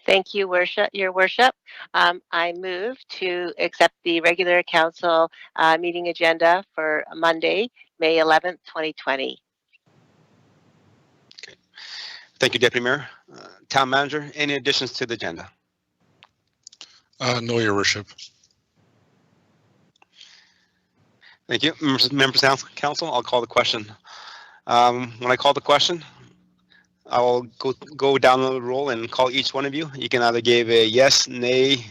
Thank you, Your Worship. I move to accept the regular council meeting agenda for Monday, May 11th, 2020. Okay. Thank you, Deputy Mayor. Town Manager, any additions to the agenda? No, Your Worship. Thank you. Members of Council, I'll call the question. When I call the question, I will go down the roll and call each one of you. You can either give a yes, nay,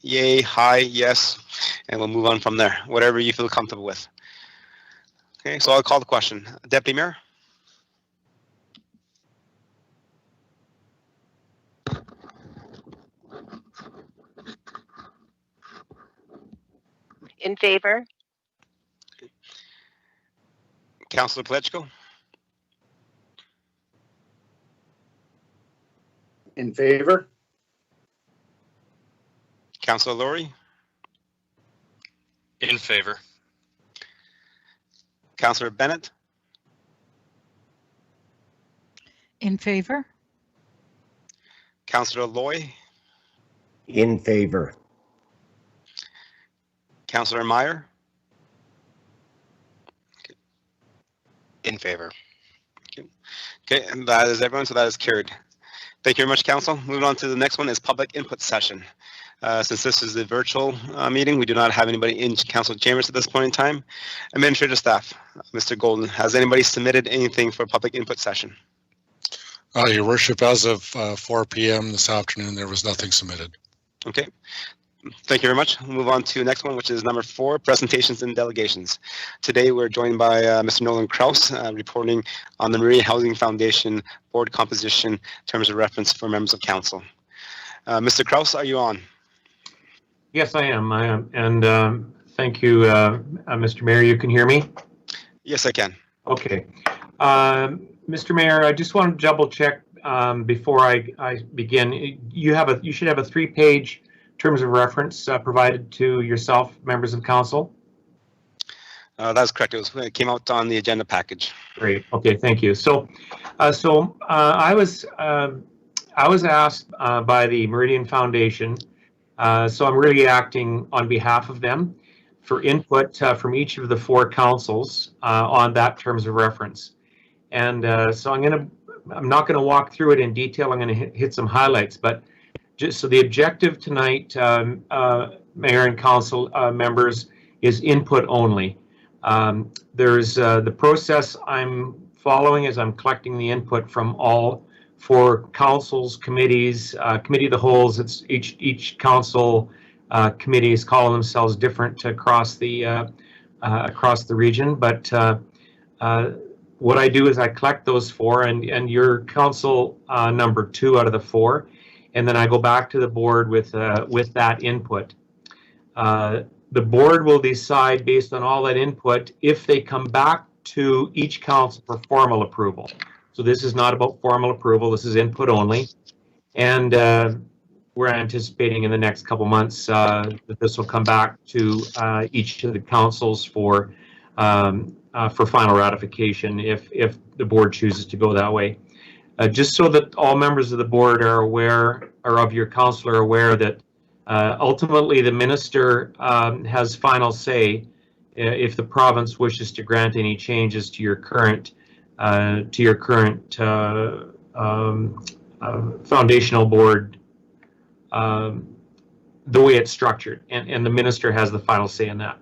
yay, hi, yes, and we'll move on from there, whatever you feel comfortable with. Okay, so I'll call the question. Deputy Mayor? In favor? Councilor Pledchko? In favor? Councilor Laurie? In favor. Councilor Bennett? In favor? Councilor Loy? In favor. Councilor Meyer? In favor. Okay, and that is everyone, so that is carried. Thank you very much, Council. Moving on to the next one is public input session. Since this is a virtual meeting, we do not have anybody in Council chambers at this point in time. Administrative staff, Mr. Golden, has anybody submitted anything for public input session? Your Worship, as of 4 p.m. this afternoon, there was nothing submitted. Okay. Thank you very much. We'll move on to the next one, which is number 4, presentations and delegations. Today, we're joined by Mr. Nolan Kraus, reporting on the Meridian Housing Foundation board composition, terms of reference for members of council. Mr. Kraus, are you on? Yes, I am. And thank you, Mr. Mayor. You can hear me? Yes, I can. Okay. Mr. Mayor, I just want to double check before I begin. You should have a 3-page terms of reference provided to yourself, members of council. That's correct. It came out on the agenda package. Great. Okay. Thank you. So, I was asked by the Meridian Foundation, so I'm really acting on behalf of them for input from each of the 4 councils on that terms of reference. And so I'm not going to walk through it in detail. I'm going to hit some highlights, but just so the objective tonight, Mayor and Council members, is input only. There's the process I'm following is I'm collecting the input from all 4 councils, committees, committee of the wholes. It's each council committees call themselves different across the region, but what I do is I collect those 4, and your council number 2 out of the 4. And then I go back to the board with that input. The board will decide based on all that input if they come back to each council for formal approval. So this is not about formal approval. This is input only. And we're anticipating in the next couple months that this will come back to each of the councils for final ratification if the board chooses to go that way. Just so that all members of the board are aware, or of your council are aware, that ultimately the minister has final say if the province wishes to grant any changes to your current foundational board, the way it's structured, and the minister has the final say in that.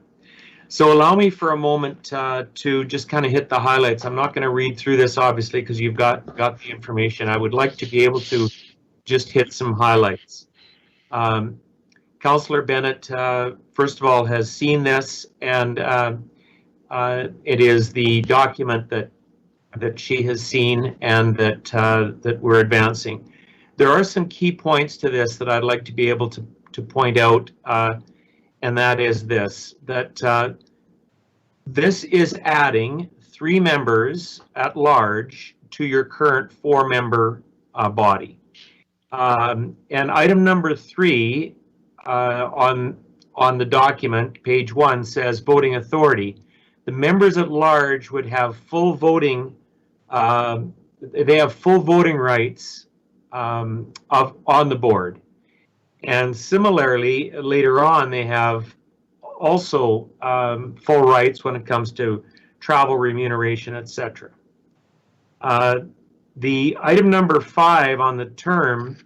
So allow me for a moment to just kind of hit the highlights. I'm not going to read through this, obviously, because you've got the information. I would like to be able to just hit some highlights. Councillor Bennett, first of all, has seen this, and it is the document that she has seen and that we're advancing. There are some key points to this that I'd like to be able to point out, and that is this, that this is adding 3 members at large to your current 4-member body. And item number 3 on the document, page 1, says voting authority. The members at large would have full voting, they have full voting rights on the board. And similarly, later on, they have also full rights when it comes to travel remuneration, etc. The item number 5 on the term,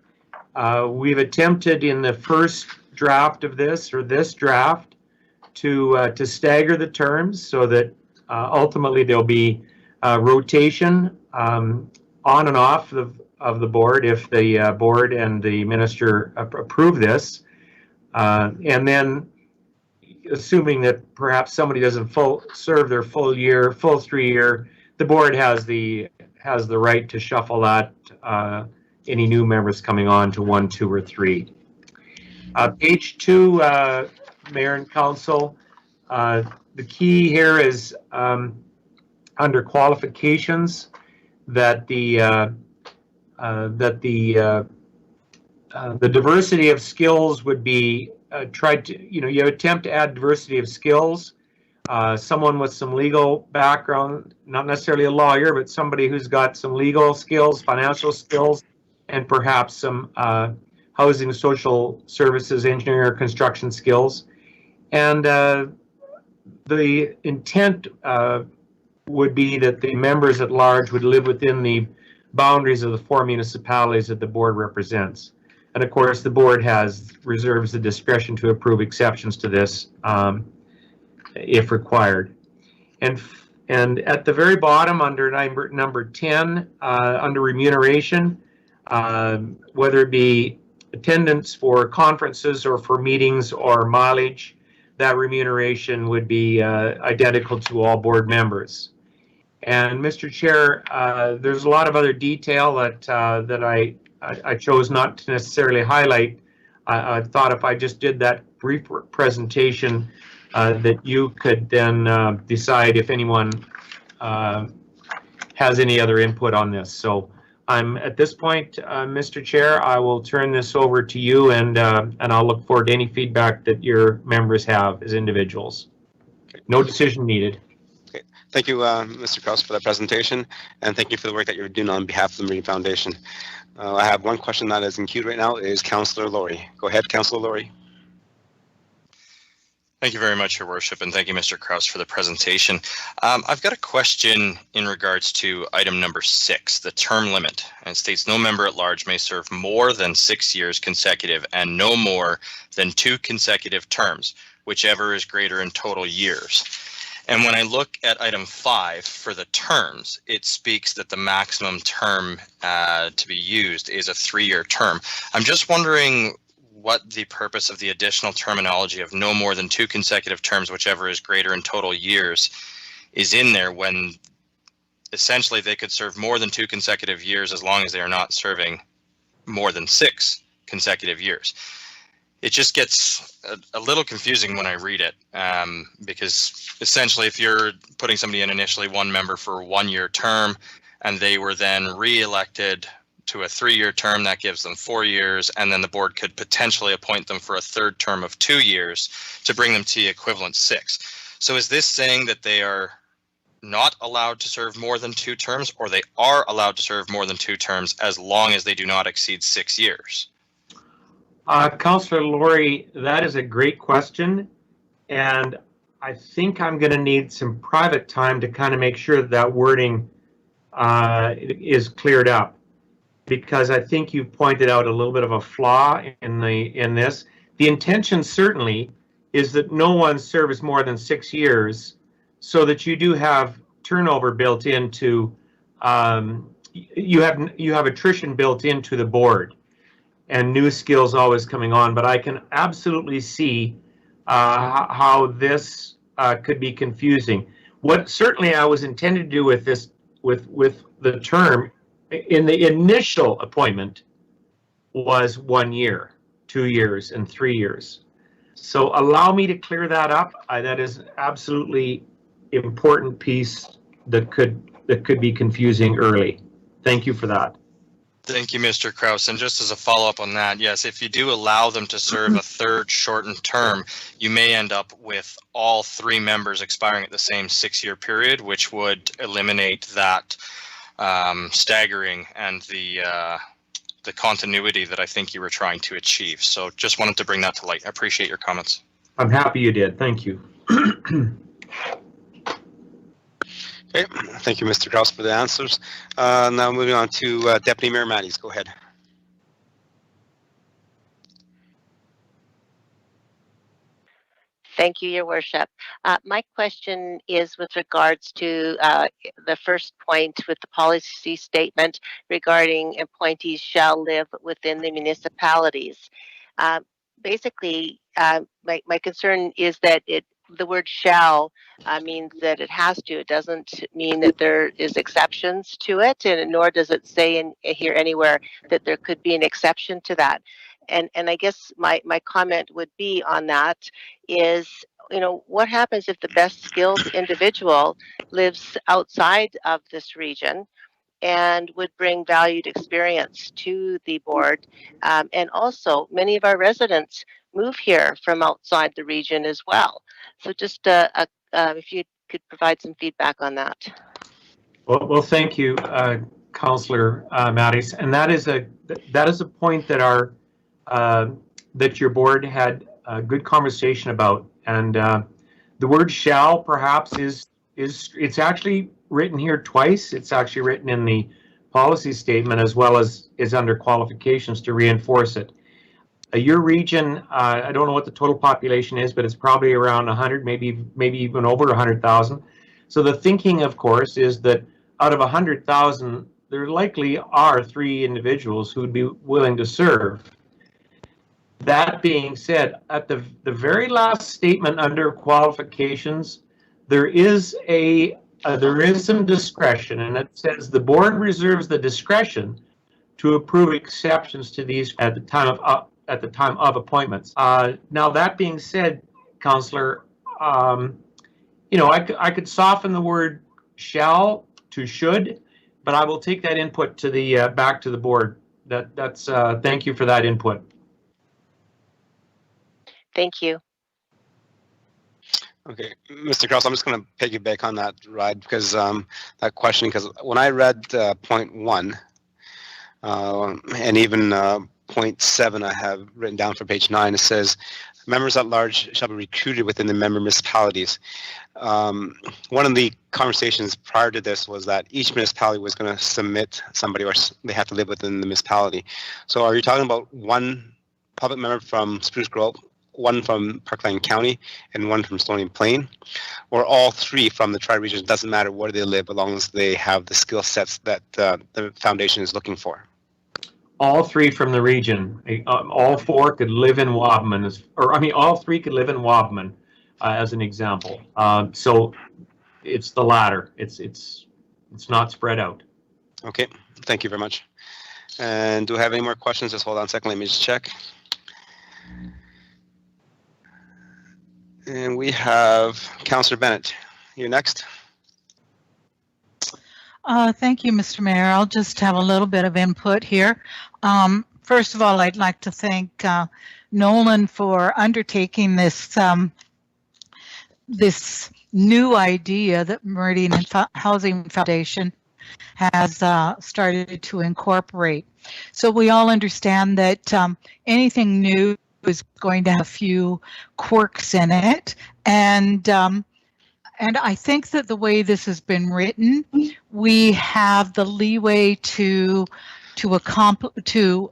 we've attempted in the first draft of this, or this draft, to stagger the terms so that ultimately there'll be rotation on and off of the board if the board and the minister approve this. And then assuming that perhaps somebody doesn't serve their full 3-year, the board has the right to shuffle that any new members coming on to 1, 2, or 3. Page 2, Mayor and Council, the key here is under qualifications that the diversity of skills would be tried to, you attempt to add diversity of skills. Someone with some legal background, not necessarily a lawyer, but somebody who's got some legal skills, financial skills, and perhaps some housing, social services, engineering, or construction skills. And the intent would be that the members at large would live within the boundaries of the 4 municipalities that the board represents. And of course, the board reserves the discretion to approve exceptions to this if required. And at the very bottom, under number 10, under remuneration, whether it be attendance for conferences or for meetings or mileage, that remuneration would be identical to all board members. And Mr. Chair, there's a lot of other detail that I chose not to necessarily highlight. I thought if I just did that brief presentation, that you could then decide if anyone has any other input on this. So I'm at this point, Mr. Chair, I will turn this over to you, and I'll look forward to any feedback that your members have as individuals. No decision needed. Okay. Thank you, Mr. Krause, for that presentation, and thank you for the work that you're doing on behalf of the Meridian Foundation. I have one question that is in queue right now. Is Councillor Laurie? Go ahead, Councillor Laurie. Thank you very much, Your Worship, and thank you, Mr. Krause, for the presentation. I've got a question in regards to item number 6, the term limit. And it states no member at large may serve more than 6 years consecutive and no more than 2 consecutive terms, whichever is greater in total years. And when I look at item 5 for the terms, it speaks that the maximum term to be used is a 3-year term. I'm just wondering what the purpose of the additional terminology of no more than 2 consecutive terms, whichever is greater in total years, is in there, when essentially they could serve more than 2 consecutive years as long as they are not serving more than 6 consecutive years. It just gets a little confusing when I read it, because essentially if you're putting somebody in initially 1 member for a 1-year term and they were then re-elected to a 3-year term, that gives them 4 years, and then the board could potentially appoint them for a 3rd term of 2 years to bring them to the equivalent 6. So is this saying that they are not allowed to serve more than 2 terms, or they are allowed to serve more than 2 terms as long as they do not exceed 6 years? Councillor Laurie, that is a great question, and I think I'm going to need some private time to kind of make sure that wording is cleared up, because I think you pointed out a little bit of a flaw in this. The intention certainly is that no one serves more than 6 years, so that you do have turnover built into, you have attrition built into the board, and new skills always coming on. But I can absolutely see how this could be confusing. What certainly I was intended to do with this, with the term in the initial appointment, was 1 year, 2 years, and 3 years. So allow me to clear that up. That is absolutely important piece that could be confusing early. Thank you for that. Thank you, Mr. Krause. And just as a follow-up on that, yes, if you do allow them to serve a 3rd shortened term, you may end up with all 3 members expiring at the same 6-year period, which would eliminate that staggering and the the continuity that I think you were trying to achieve. So just wanted to bring that to light. I appreciate your comments. I'm happy you did. Thank you. Okay, thank you, Mr. Kraus, for the answers. Now moving on to Deputy Mayor Matties. Go ahead. Thank you, Your Worship. My question is with regards to the first point with the policy statement regarding appointees shall live within the municipalities. Basically, my concern is that the word shall means that it has to. It doesn't mean that there is exceptions to it, and nor does it say in here anywhere that there could be an exception to that. And I guess my comment would be on that is, what happens if the best skilled individual lives outside of this region and would bring valued experience to the board? And also, many of our residents move here from outside the region as well. So just if you could provide some feedback on that. Well, thank you, Councillor Mattis. And that is a point that that your board had a good conversation about. And the word shall perhaps it's actually written here twice. It's actually written in the policy statement as well as is under qualifications to reinforce it. Your region, I don't know what the total population is, but it's probably around 100, maybe even over 100,000. So the thinking, of course, is that out of 100,000, there likely are 3 individuals who would be willing to serve. That being said, at the very last statement under qualifications, there is some discretion, and it says the board reserves the discretion to approve exceptions to these at the time of appointments. Now that being said, Councillor, I could soften the word shall to should, but I will take that input to the back to the board. That's thank you for that input. Thank you. Okay, Mr. Kraus, I'm just going to piggyback on that ride because that question, because when I read point 1 and even point 7 I have written down for page 9, it says members at large shall be recruited within the member municipalities. One of the conversations prior to this was that each municipality was going to submit somebody, or they have to live within the municipality. So are you talking about one public member from Spruce Grove, one from Parkland County, and one from Stony Plain, or all 3 from the tri-region? It doesn't matter where they live as long as they have the skill sets that the foundation is looking for? All 3 from the region. All 4 could live in Wabamun, all 3 could live in Wabamun, as an example. So it's the latter. It's not spread out. Okay, thank you very much. And do I have any more questions? Just hold on a second. Let me just check. And we have Councillor Bennett. You're next. Thank you, Mr. Mayor. I'll just have a little bit of input here. First of all, I'd like to thank Nolan for undertaking this this new idea that Meridian Housing Foundation has started to incorporate. So we all understand that anything new is going to have a few quirks in it, and I think that the way this has been written, we have the leeway to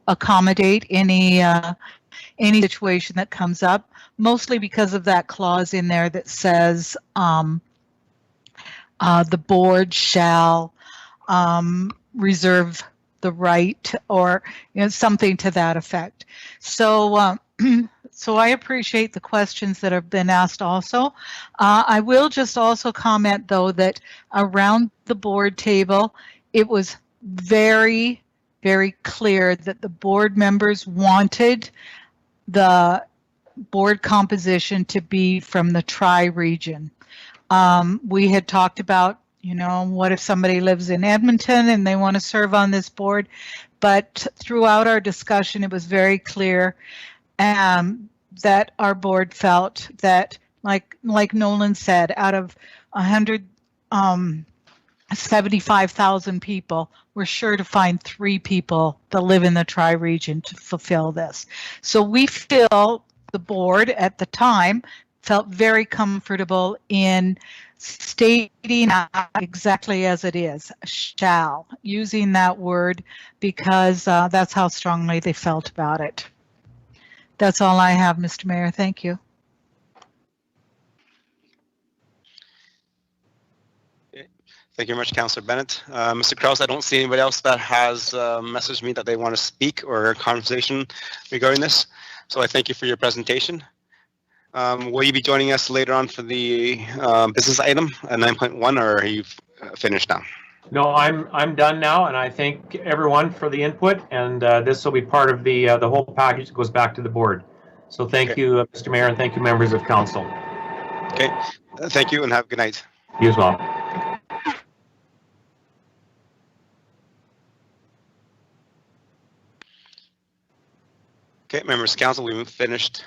accommodate any situation that comes up, mostly because of that clause in there that says the board shall reserve the right, or something to that effect. So so I appreciate the questions that have been asked also. I will just also comment, though, that around the board table, it was very, very clear that the board members wanted the board composition to be from the tri-region. We had talked about, what if somebody lives in Edmonton and they want to serve on this board? But throughout our discussion, it was very clear that our board felt that, like Nolan said, out of 100 75,000 people, we're sure to find 3 people that live in the tri-region to fulfill this. So we feel, the board at the time felt very comfortable in stating exactly as it is, shall, using that word because that's how strongly they felt about it. That's all I have, Mr. Mayor. Thank you. Thank you very much, Councillor Bennett. Mr. Krause, I don't see anybody else that has messaged me that they want to speak or a conversation regarding this. So I thank you for your presentation. Will you be joining us later on for the business item at 9.1, or are you finished now? No, I'm done now, and I thank everyone for the input, and this will be part of the whole package that goes back to the board. So thank you, Mr. Mayor, and thank you, members of council. Okay, thank you and have a good night. You as well. Okay, members of council, we've finished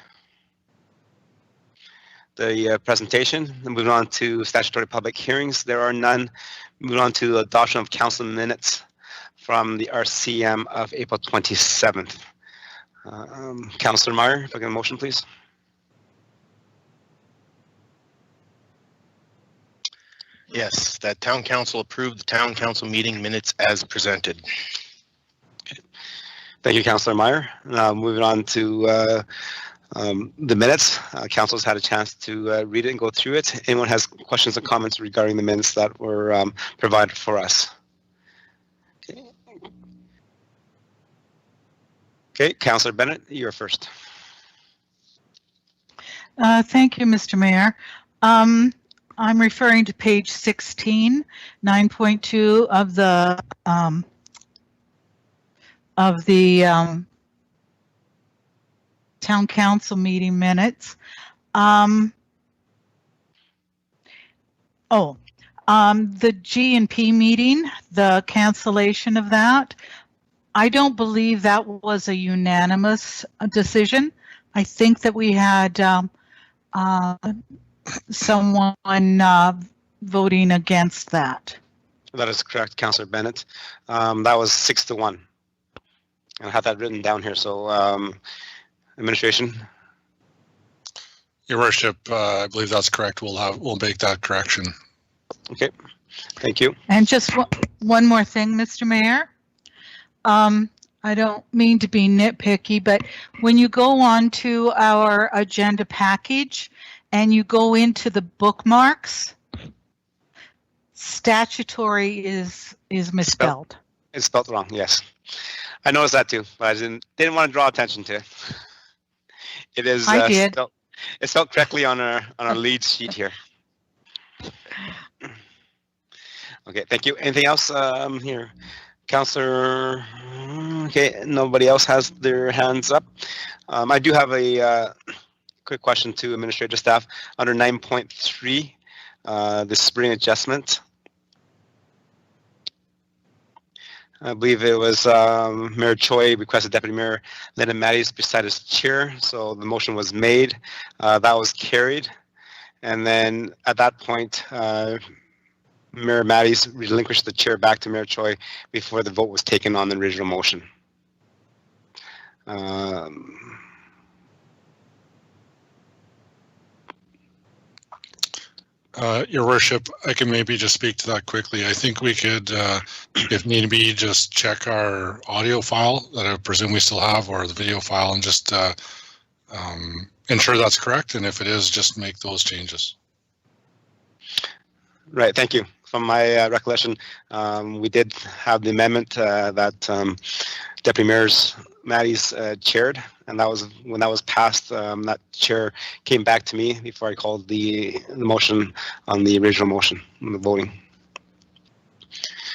the presentation. Moving on to statutory public hearings, there are none. Moving on to adoption of council minutes from the RCM of April 27th. Councillor Meyer, if I can motion, please. Yes, that town council approved the town council meeting minutes as presented. Thank you, Councillor Meyer. Moving on to the minutes. Council's had a chance to read it and go through it. Anyone has questions or comments regarding the minutes that were provided for us? Okay, Councillor Bennett, you're first. Thank you, Mr. Mayor. I'm referring to page 16, 9.2 of the town council meeting minutes. The G&P meeting, the cancellation of that, I don't believe that was a unanimous decision. I think that we had someone voting against that. That is correct, Councillor Bennett. That was 6-1. I have that written down here, so administration. Your worship, I believe that's correct. We'll make that correction. Okay, thank you. And just one more thing, Mr. Mayor. I don't mean to be nitpicky, but when you go on to our agenda package and you go into the bookmarks, statutory is misspelled. It's spelled wrong, yes. I noticed that too, but I didn't want to draw attention to it. It is I did. It's spelled correctly on our lead sheet here. Okay, thank you. Anything else here? Councillor, okay, nobody else has their hands up. I do have a quick question to administrative staff under 9.3, the spring adjustment. I believe it was Mayor Choi requested Deputy Mayor Linda Matties beside his chair, so the motion was made. That was carried, and then at that point, Mayor Matties relinquished the chair back to Mayor Choi before the vote was taken on the original motion. Your worship, I can maybe just speak to that quickly. I think we could, if need be, just check our audio file that I presume we still have, or the video file, and just ensure that's correct. And if it is, just make those changes. Right, thank you. From my recollection, we did have the amendment that Deputy Mayor Matties chaired, and that was when that was passed. That chair came back to me before I called the motion on the original motion, on the voting.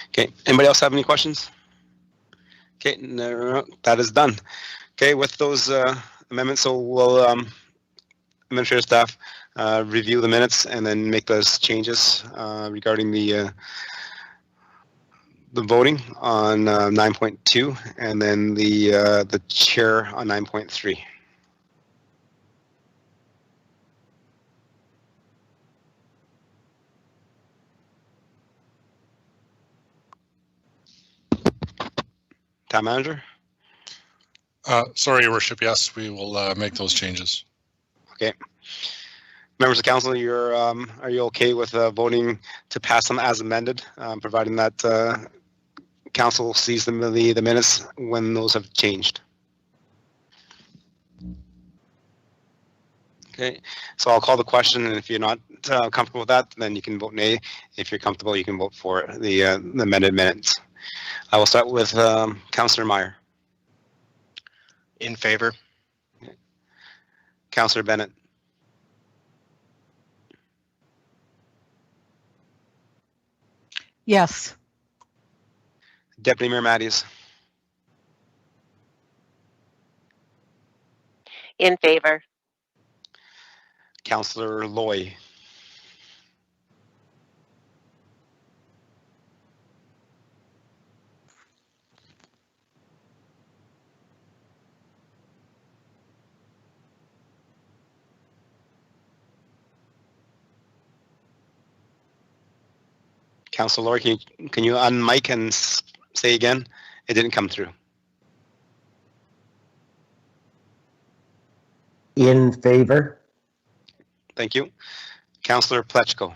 Okay, anybody else have any questions? Okay, no, that is done. Okay, with those amendments, so we'll administrative staff review the minutes and then make those changes regarding the voting on 9.2 and then the chair on 9.3. Town Manager? Sorry, Your Worship. Yes, we will make those changes. Okay. Members of council, are you okay with voting to pass them as amended, providing that council sees the minutes when those have changed? Okay, so I'll call the question, and if you're not comfortable with that, then you can vote nay. If you're comfortable, you can vote for the amended minutes. I will start with Councillor Meyer. In favor? Councillor Bennett. Yes. Deputy Mayor Matthews. In favor. Councillor Loy. Councillor Loy, can you unmic and say again? It didn't come through. In favor? Thank you. Councillor Plechko.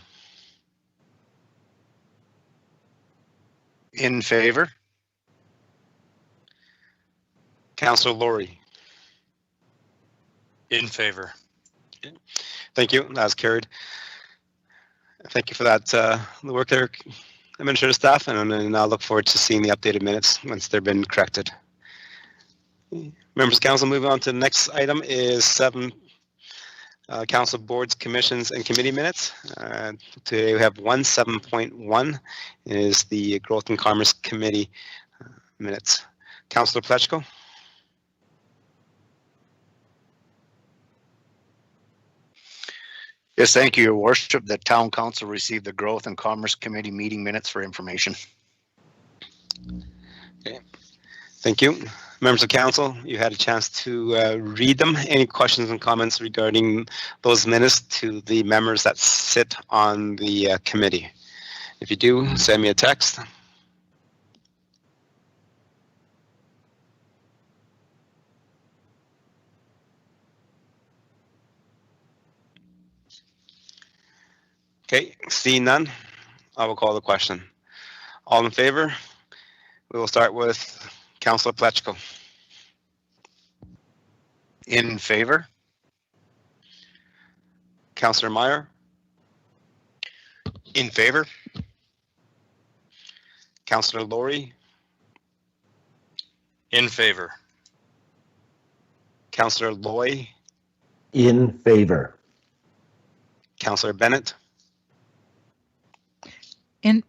In favor? Councillor Laurie. In favor. Thank you. That's carried. Thank you for that, the work there, administrative staff, and I'll look forward to seeing the updated minutes once they've been corrected. Members of council, moving on to the next item is 7 council boards, commissions, and committee minutes. Today we have 7.1 is the Growth and Commerce Committee minutes. Councillor Plechko. Yes, thank you, Your Worship. The Town Council received the Growth and Commerce Committee meeting minutes for information. Okay, thank you. Members of council, you had a chance to read them. Any questions and comments regarding those minutes to the members that sit on the committee? If you do, send me a text. Okay, seeing none, I will call the question. All in favor? We will start with Councillor Plechko. In favor? Councillor Meyer. In favor? Councillor Laurie. In favor. Councillor Loy. In favor. Councillor Bennett. In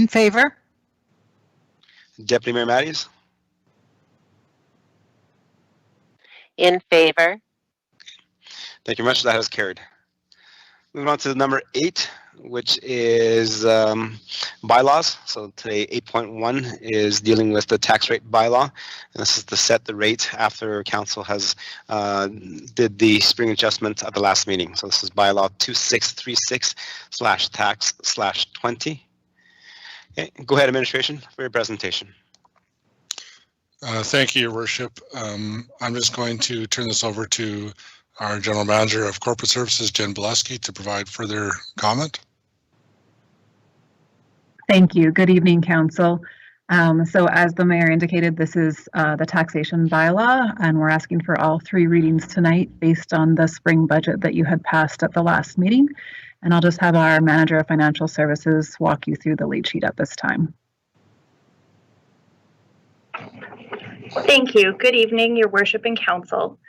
favor. Deputy Mayor Matthews. In favor. Thank you very much. That has carried. Moving on to number 8, which is bylaws. So today 8.1 is dealing with the tax rate bylaw. And this is to set the rate after council has did the spring adjustment at the last meeting. So this is bylaw 2636/tax/20. Okay, go ahead, administration, for your presentation. Thank you, Your Worship. I'm just going to turn this over to our General Manager of Corporate Services, Jen Bileski, to provide further comment. Thank you. Good evening, Council. So as the Mayor indicated, this is the taxation bylaw, and we're asking for all 3 readings tonight based on the spring budget that you had passed at the last meeting. And I'll just have our Manager of Financial Services walk you through the lead sheet at this time. Thank you. Good evening, Your Worship and Council.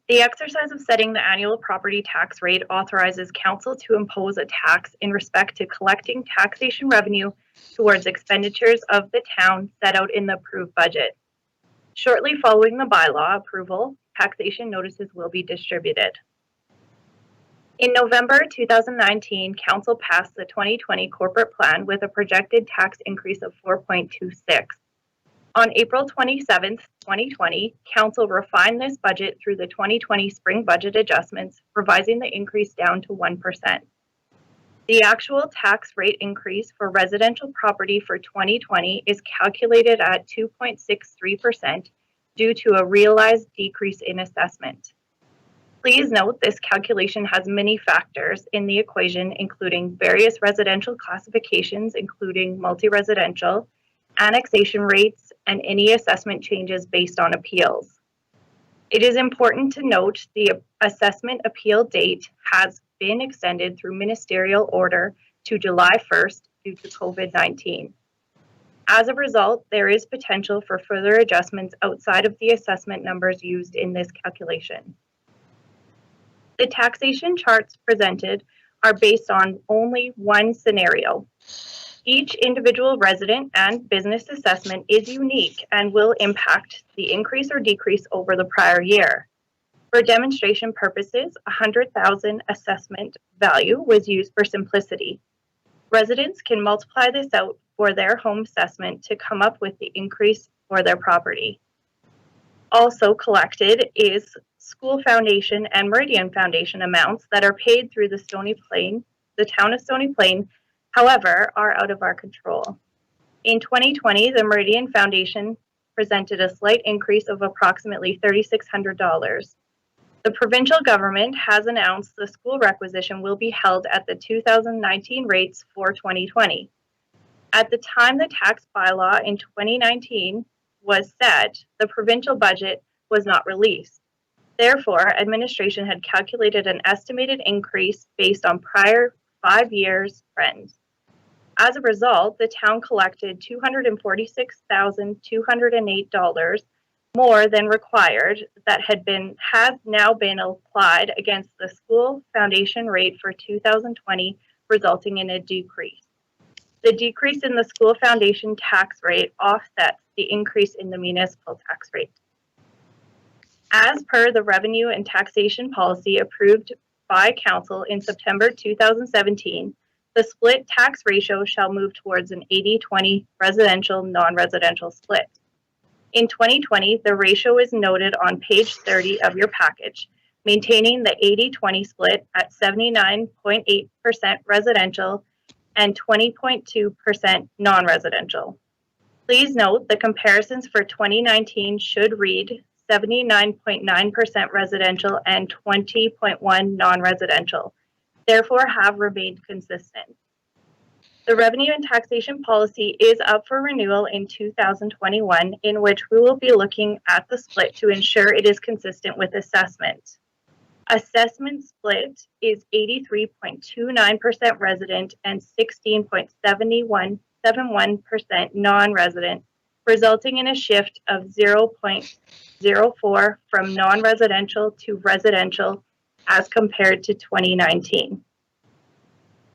The exercise of setting the annual property tax rate authorizes Council to impose a tax in respect to collecting taxation revenue towards expenditures of the town set out in the approved budget. Shortly following the bylaw approval, taxation notices will be distributed. In November 2019, Council passed the 2020 corporate plan with a projected tax increase of 4.26. On April 27th, 2020, Council refined this budget through the 2020 spring budget adjustments, revising the increase down to 1%. The actual tax rate increase for residential property for 2020 is calculated at 2.63% due to a realized decrease in assessment. Please note this calculation has many factors in the equation, including various residential classifications, including multi-residential, annexation rates, and any assessment changes based on appeals. It is important to note the assessment appeal date has been extended through ministerial order to July 1st due to COVID-19. As a result, there is potential for further adjustments outside of the assessment numbers used in this calculation. The taxation charts presented are based on only one scenario. Each individual resident and business assessment is unique and will impact the increase or decrease over the prior year. For demonstration purposes, a $100,000 assessment value was used for simplicity. Residents can multiply this out for their home assessment to come up with the increase for their property. Also collected is School Foundation and Meridian Foundation amounts that are paid through the town of Stony Plain, however, are out of our control. In 2020, the Meridian Foundation presented a slight increase of approximately $3,600. The provincial government has announced the school requisition will be held at the 2019 rates for 2020. At the time the tax bylaw in 2019 was set, the provincial budget was not released. Therefore, administration had calculated an estimated increase based on prior 5 years trends. As a result, the town collected $246,208 more than required that has now been applied against the school foundation rate for 2020, resulting in a decrease. The decrease in the school foundation tax rate offsets the increase in the municipal tax rate. As per the revenue and taxation policy approved by Council in September 2017, the split tax ratio shall move towards an 80-20 residential non-residential split. In 2020, the ratio is noted on page 30 of your package, maintaining the 80-20 split at 79.8% residential and 20.2% non-residential. Please note the comparisons for 2019 should read 79.9% residential and 20.1% non-residential, therefore have remained consistent. The revenue and taxation policy is up for renewal in 2021, in which we will be looking at the split to ensure it is consistent with assessment. Assessment split is 83.29% resident and 16.71% non-resident, resulting in a shift of 0.04 from non-residential to residential as compared to 2019.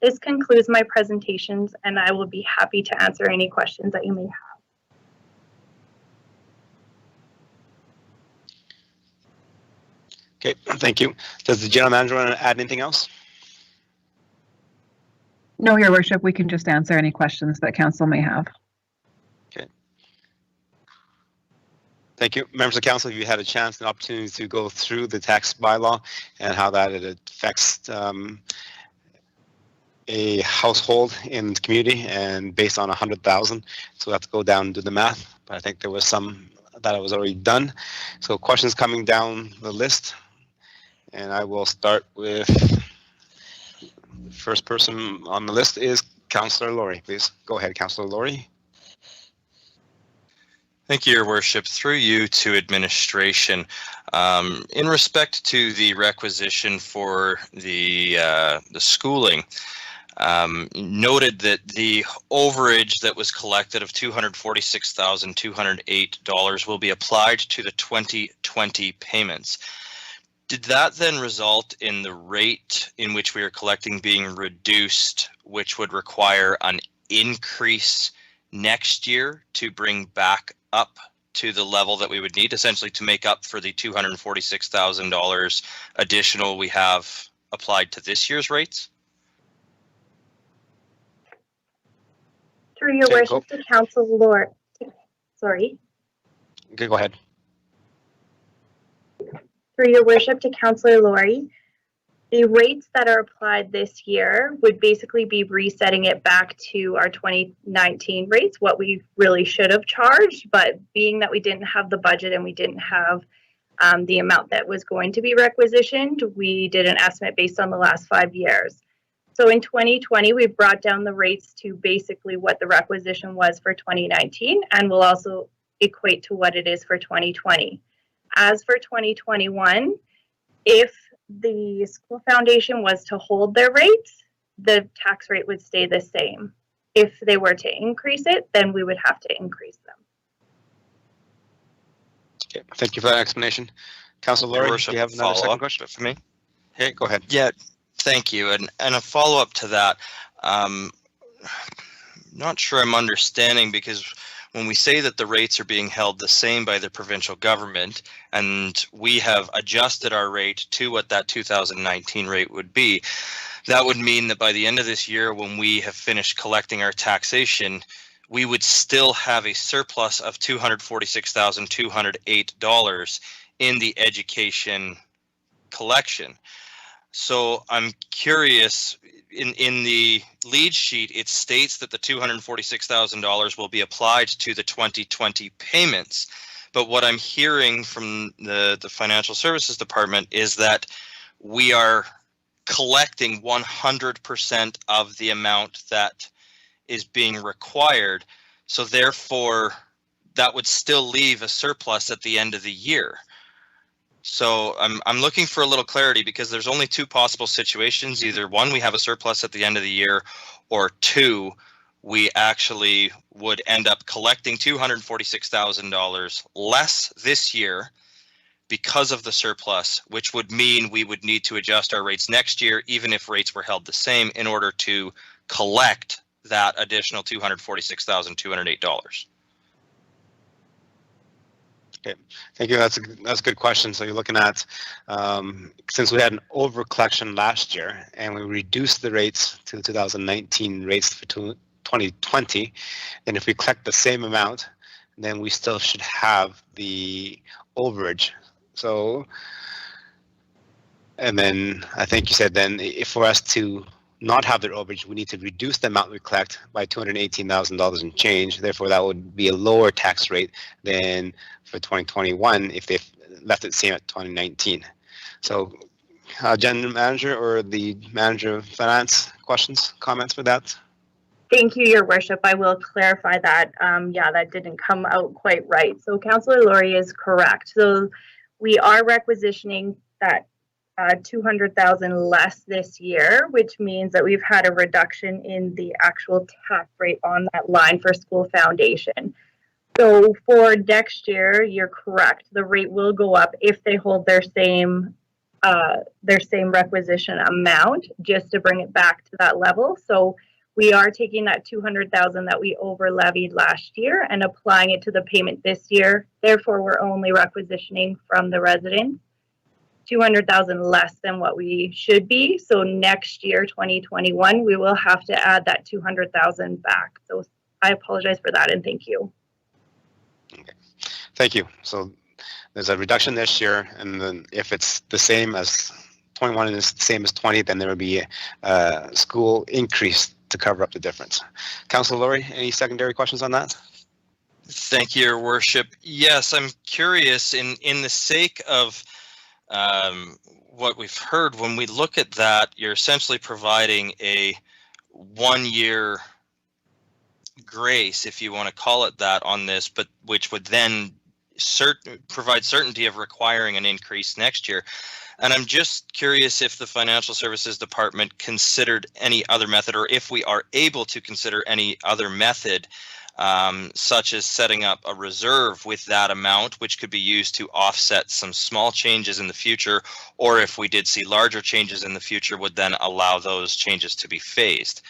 This concludes my presentations, and I will be happy to answer any questions that you may have. Okay, thank you. Does the general manager want to add anything else? No, Your Worship, we can just answer any questions that council may have. Okay. Thank you. Members of council, if you had a chance and opportunity to go through the tax bylaw and how that it affects a household in the community and based on 100,000. So we have to go down and do the math, but I think there was some that was already done. So questions coming down the list. And I will start with the first person on the list is Councillor Laurie, please. Go ahead, Councillor Laurie. Thank you, Your Worship. Through you to administration, in respect to the requisition for the schooling, noted that the overage that was collected of $246,208 will be applied to the 2020 payments. Did that then result in the rate in which we are collecting being reduced, which would require an increase next year to bring back up to the level that we would need, essentially to make up for the $246,000 additional we have applied to this year's rates? Through Your Worship to Council Lord, sorry. Okay, go ahead. Through Your Worship to Councillor Laurie, The rates that are applied this year would basically be resetting it back to our 2019 rates, what we really should have charged, but being that we didn't have the budget and we didn't have the amount that was going to be requisitioned, we did an estimate based on the last 5 years. So in 2020, we brought down the rates to basically what the requisition was for 2019, and will also equate to what it is for 2020. As for 2021, if the school foundation was to hold their rates, the tax rate would stay the same. If they were to increase it, then we would have to increase them. Okay, thank you for that explanation. Councilor Laurie, do you have another second question for me? Hey, go ahead. Yeah, thank you. And a follow-up to that, not sure I'm understanding, because when we say that the rates are being held the same by the provincial government, and we have adjusted our rate to what that 2019 rate would be, that would mean that by the end of this year, when we have finished collecting our taxation, we would still have a surplus of $246,208 in the education collection. So I'm curious, in the lead sheet, it states that the $246,000 will be applied to the 2020 payments. But what I'm hearing from the Financial Services Department is that we are collecting 100% of the amount that is being required. So therefore, that would still leave a surplus at the end of the year. So I'm looking for a little clarity, because there's only two possible situations. Either one, we have a surplus at the end of the year, or two, we actually would end up collecting $246,000 less this year because of the surplus, which would mean we would need to adjust our rates next year, even if rates were held the same, in order to collect that additional $246,208. Okay, thank you. That's a good question. So you're looking at, since we had an over collection last year and we reduced the rates to 2019 rates for 2020, then if we collect the same amount, then we still should have the overage. So, and then I think you said then if for us to not have their overage, we need to reduce the amount we collect by $218,000 and change. Therefore, that would be a lower tax rate than for 2021 if they left it the same at 2019. So, General Manager or the Manager of Finance, questions, comments for that? Thank you, Your Worship. I will clarify that. Yeah, that didn't come out quite right. So Councillor Laurie is correct. So we are requisitioning that 200,000 less this year, which means that we've had a reduction in the actual tax rate on that line for school foundation. So for next year, you're correct. The rate will go up if they hold their same requisition amount, just to bring it back to that level. So we are taking that 200,000 that we over levied last year and applying it to the payment this year. Therefore, we're only requisitioning from the residents 200,000 less than what we should be. So next year, 2021, we will have to add that 200,000 back. So I apologize for that, and thank you. Okay, thank you. So there's a reduction this year, and then if it's the same as 21 and it's the same as 20, then there will be a school increase to cover up the difference. Councillor Laurie, any secondary questions on that? Thank you, Your Worship. Yes, I'm curious, in the sake of what we've heard, when we look at that, you're essentially providing a 1-year grace, if you want to call it that, on this, but which would then provide certainty of requiring an increase next year. And I'm just curious if the Financial Services Department considered any other method, or if we are able to consider any other method, such as setting up a reserve with that amount, which could be used to offset some small changes in the future, or if we did see larger changes in the future, would then allow those changes to be phased.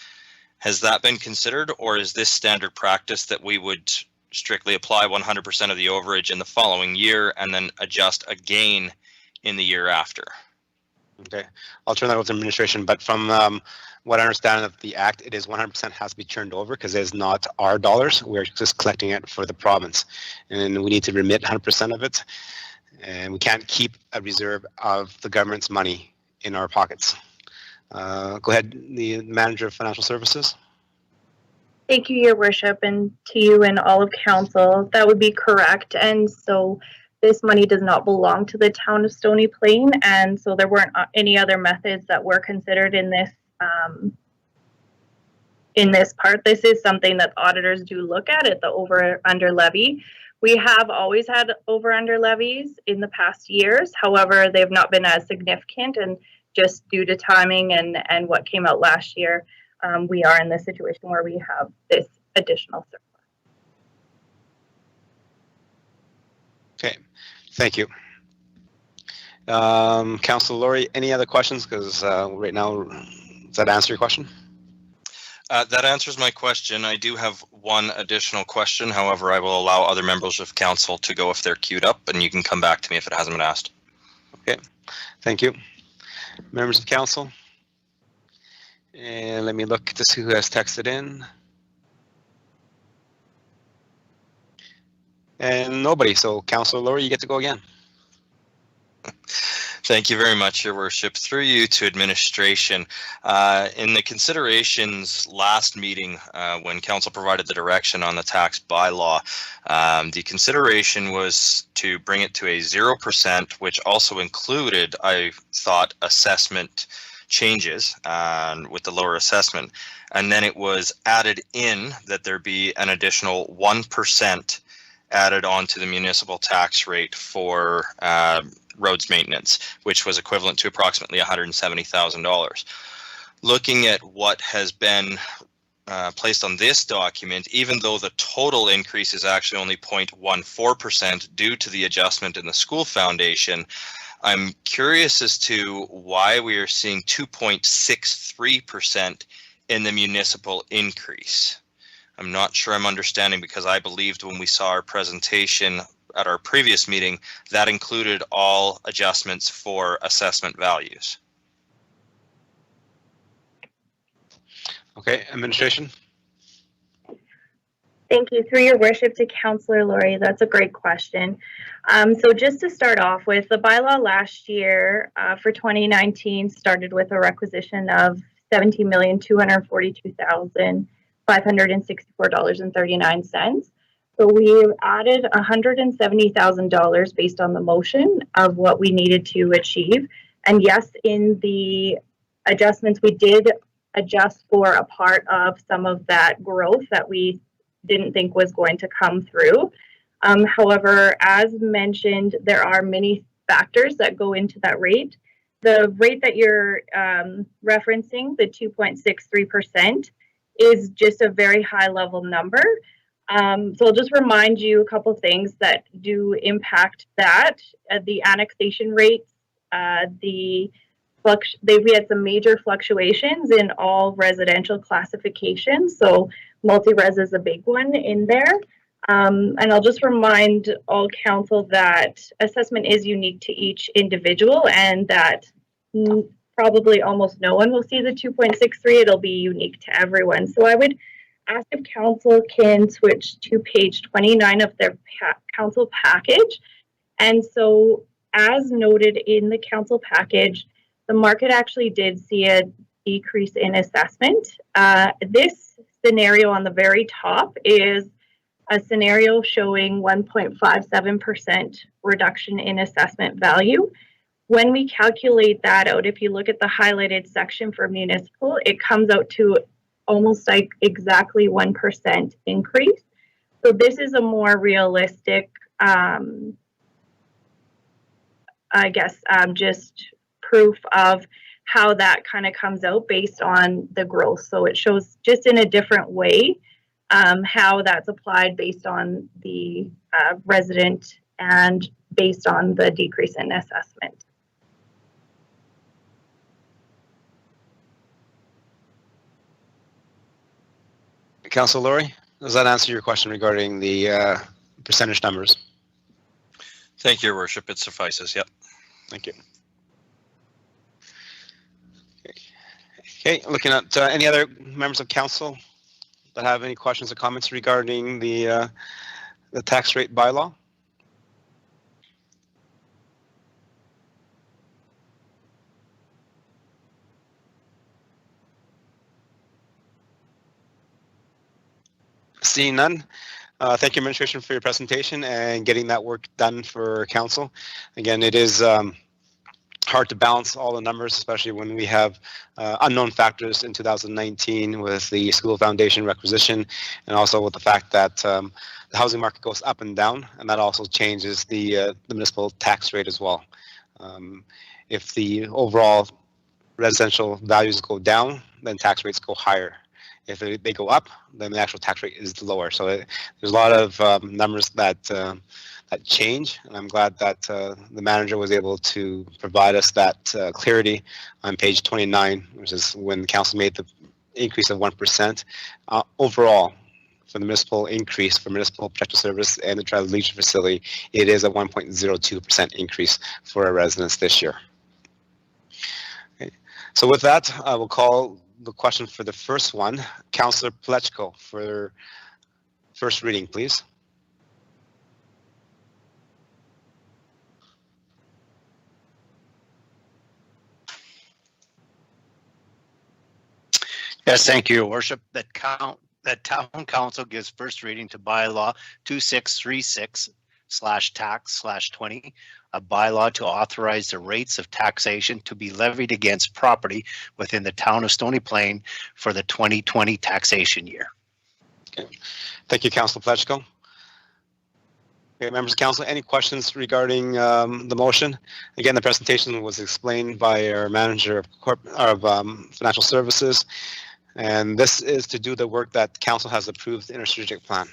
Has that been considered, or is this standard practice that we would strictly apply 100% of the overage in the following year and then adjust again in the year after? Okay, I'll turn that over to administration, but from what I understand of the Act, it is 100% has to be turned over because it's not our dollars. We're just collecting it for the province, and we need to remit 100% of it, and we can't keep a reserve of the government's money in our pockets. Go ahead, the Manager of Financial Services. Thank you, Your Worship, and to you and all of council. That would be correct. And so this money does not belong to the town of Stony Plain, and so there weren't any other methods that were considered in this part. This is something that auditors do look at the over-under levy. We have always had over-under levies in the past years. However, they've not been as significant, and just due to timing and what came out last year, we are in this situation where we have this additional surplus. Okay, thank you. Councilor Laurie, any other questions? Because right now, does that answer your question? That answers my question. I do have one additional question. However, I will allow other members of council to go if they're queued up, and you can come back to me if it hasn't been asked. Okay, thank you. Members of council? And let me look to see who has texted in. And nobody, so Councilor Laurie, you get to go again. Thank you very much, Your Worship. Through you to administration. In the considerations last meeting, when council provided the direction on the tax bylaw, the consideration was to bring it to a 0%, which also included, I thought, assessment changes with the lower assessment. And then it was added in that there be an additional 1% added onto the municipal tax rate for roads maintenance, which was equivalent to approximately $170,000. Looking at what has been placed on this document, even though the total increase is actually only 0.14% due to the adjustment in the school foundation, I'm curious as to why we are seeing 2.63% in the municipal increase. I'm not sure I'm understanding, because I believed when we saw our presentation at our previous meeting, that included all adjustments for assessment values. Okay, administration. Thank you. Through Your Worship to Councillor Laurie, that's a great question. So just to start off with, the bylaw last year for 2019 started with a requisition of $17,242,564.39. So we added $170,000 based on the motion of what we needed to achieve. And yes, in the adjustments, we did adjust for a part of some of that growth that we didn't think was going to come through. However, as mentioned, there are many factors that go into that rate. The rate that you're referencing, the 2.63%, is just a very high level number. So I'll just remind you a couple things that do impact that. The annexation rates, we had some major fluctuations in all residential classifications. So multi-res is a big one in there. And I'll just remind all council that assessment is unique to each individual, and that probably almost no one will see the 2.63. It'll be unique to everyone. So I would ask if council can switch to page 29 of their council package. And so as noted in the council package, the market actually did see a decrease in assessment. This scenario on the very top is a scenario showing 1.57% reduction in assessment value. When we calculate that out, if you look at the highlighted section for municipal, it comes out to almost like exactly 1% increase. So this is a more realistic, I guess, just proof of how that kind of comes out based on the growth. So it shows just in a different way how that's applied based on the resident and based on the decrease in assessment. Councilor Laurie, does that answer your question regarding the percentage numbers? Thank you, Your Worship. It suffices. Yep. Thank you. Okay, looking at any other members of council that have any questions or comments regarding the tax rate bylaw? Seeing none, thank you, administration, for your presentation and getting that work done for council. Again, it is hard to balance all the numbers, especially when we have unknown factors in 2019 with the school foundation requisition, and also with the fact that the housing market goes up and down, and that also changes the municipal tax rate as well. If the overall residential values go down, then tax rates go higher. If they go up, then the actual tax rate is lower. So there's a lot of numbers that that change, and I'm glad that the manager was able to provide us that clarity on page 29, which is when the council made the increase of 1%. Overall, for the municipal increase for municipal protective service and the Tribal Leisure Facility, it is a 1.02% increase for our residents this year. Okay. So with that, I will call the question for the first one. Councillor Plechko for first reading, please. Yes, thank you, Your Worship. That Town Council gives first reading to bylaw 2636/tax/20, a bylaw to authorize the rates of taxation to be levied against property within the town of Stony Plain for the 2020 taxation year. Okay. Thank you, Councillor Plechko. Okay, members of council, any questions regarding the motion? Again, the presentation was explained by our manager of financial services, and this is to do the work that council has approved in our strategic plan.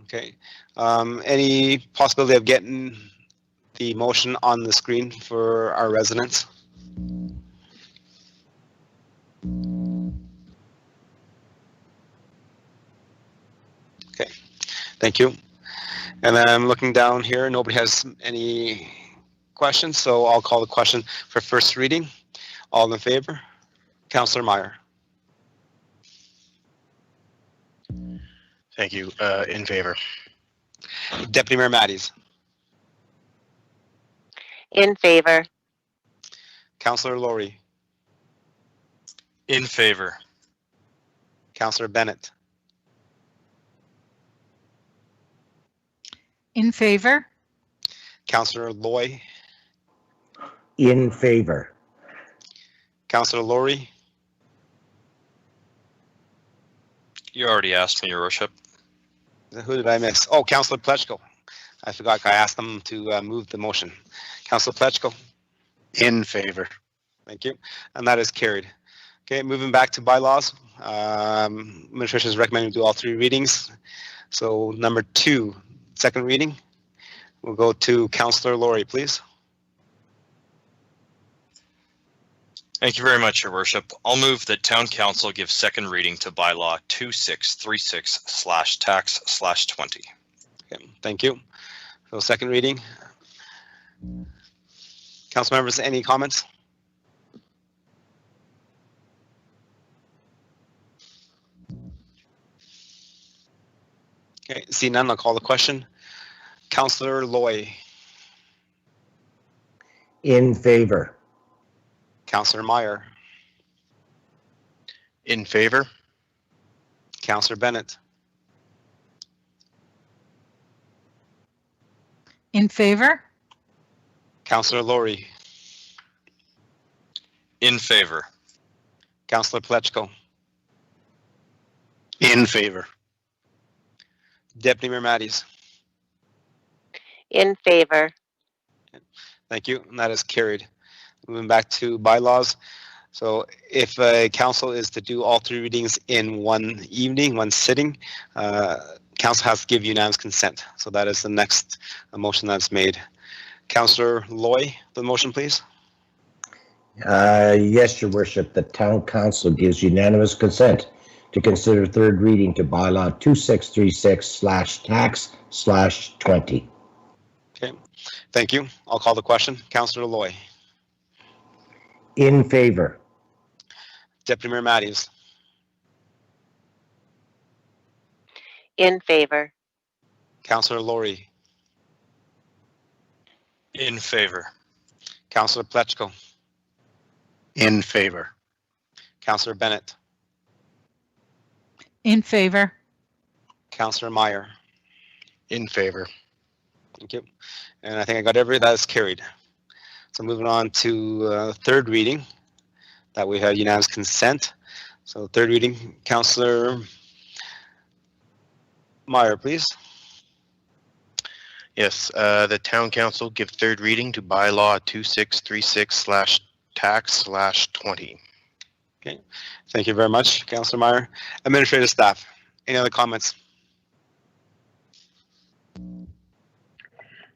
Okay, any possibility of getting the motion on the screen for our residents? Okay, thank you. And then I'm looking down here, nobody has any questions, so I'll call the question for first reading. All in favor? Councillor Meyer. Thank you. In favor. Deputy Mayor Matties. In favor. Councillor Laurie. In favor. Councillor Bennett. In favor? Councillor Loy. In favor. Councillor Laurie. You already asked me, Your Worship. Who did I miss? Oh, Councillor Plechko. I forgot I asked them to move the motion. Councillor Plechko. In favor. Thank you. And that is carried. Okay, moving back to bylaws. Administration is recommending to do all three readings. So number 2, second reading. We'll go to Councillor Laurie, please. Thank you very much, Your Worship. I'll move that Town Council give second reading to bylaw 2636/tax/20. Okay, thank you. So second reading. Council members, any comments? Okay, see none, I'll call the question. Councillor Loy. In favor. Councillor Meyer. In favor. Councillor Bennett. In favor? Councillor Laurie. In favor. Councillor Plechko. In favor. Deputy Mayor Matties. In favor. Thank you, and that is carried. Moving back to bylaws. So if council is to do all three readings in one evening, one sitting, council has to give unanimous consent. So that is the next motion that's made. Councillor Loy, the motion, please. Yes, Your Worship. The Town Council gives unanimous consent to consider third reading to bylaw 2636/tax/20. Okay, thank you. I'll call the question. Councillor Loy. In favor. Deputy Mayor Matties. In favor. Councillor Laurie. In favor. Councillor Plechko. In favor. Councillor Bennett, In favor. Councillor Meyer. In favor. Thank you. And I think I got that is carried. So moving on to third reading, that we have unanimous consent. So third reading, Councillor Meyer, please. Yes, the town council give third reading to bylaw 2636/tax/20. Okay, thank you very much, Councillor Meyer. Administrative staff, any other comments?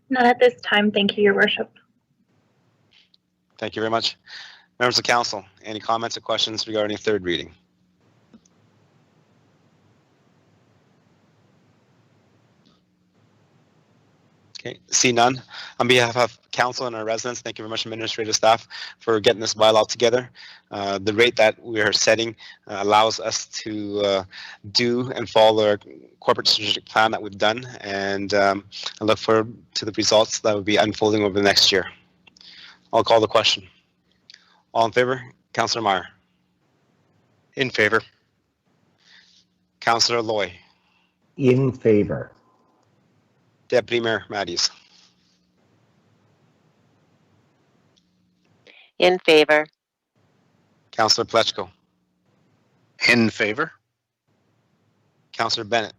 Not at this time, thank you, Your Worship. Thank you very much. Members of council, any comments or questions regarding third reading? Okay, see none. On behalf of council and our residents, thank you very much, administrative staff, for getting this bylaw together. The rate that we are setting allows us to do and follow our corporate strategic plan that we've done, and I look forward to the results that will be unfolding over the next year. I'll call the question. All in favor? Councillor Meyer. In favor. Councillor Loy. In favor. Deputy Mayor Matthews. In favor. Councillor Plechko. In favor. Councillor Bennett.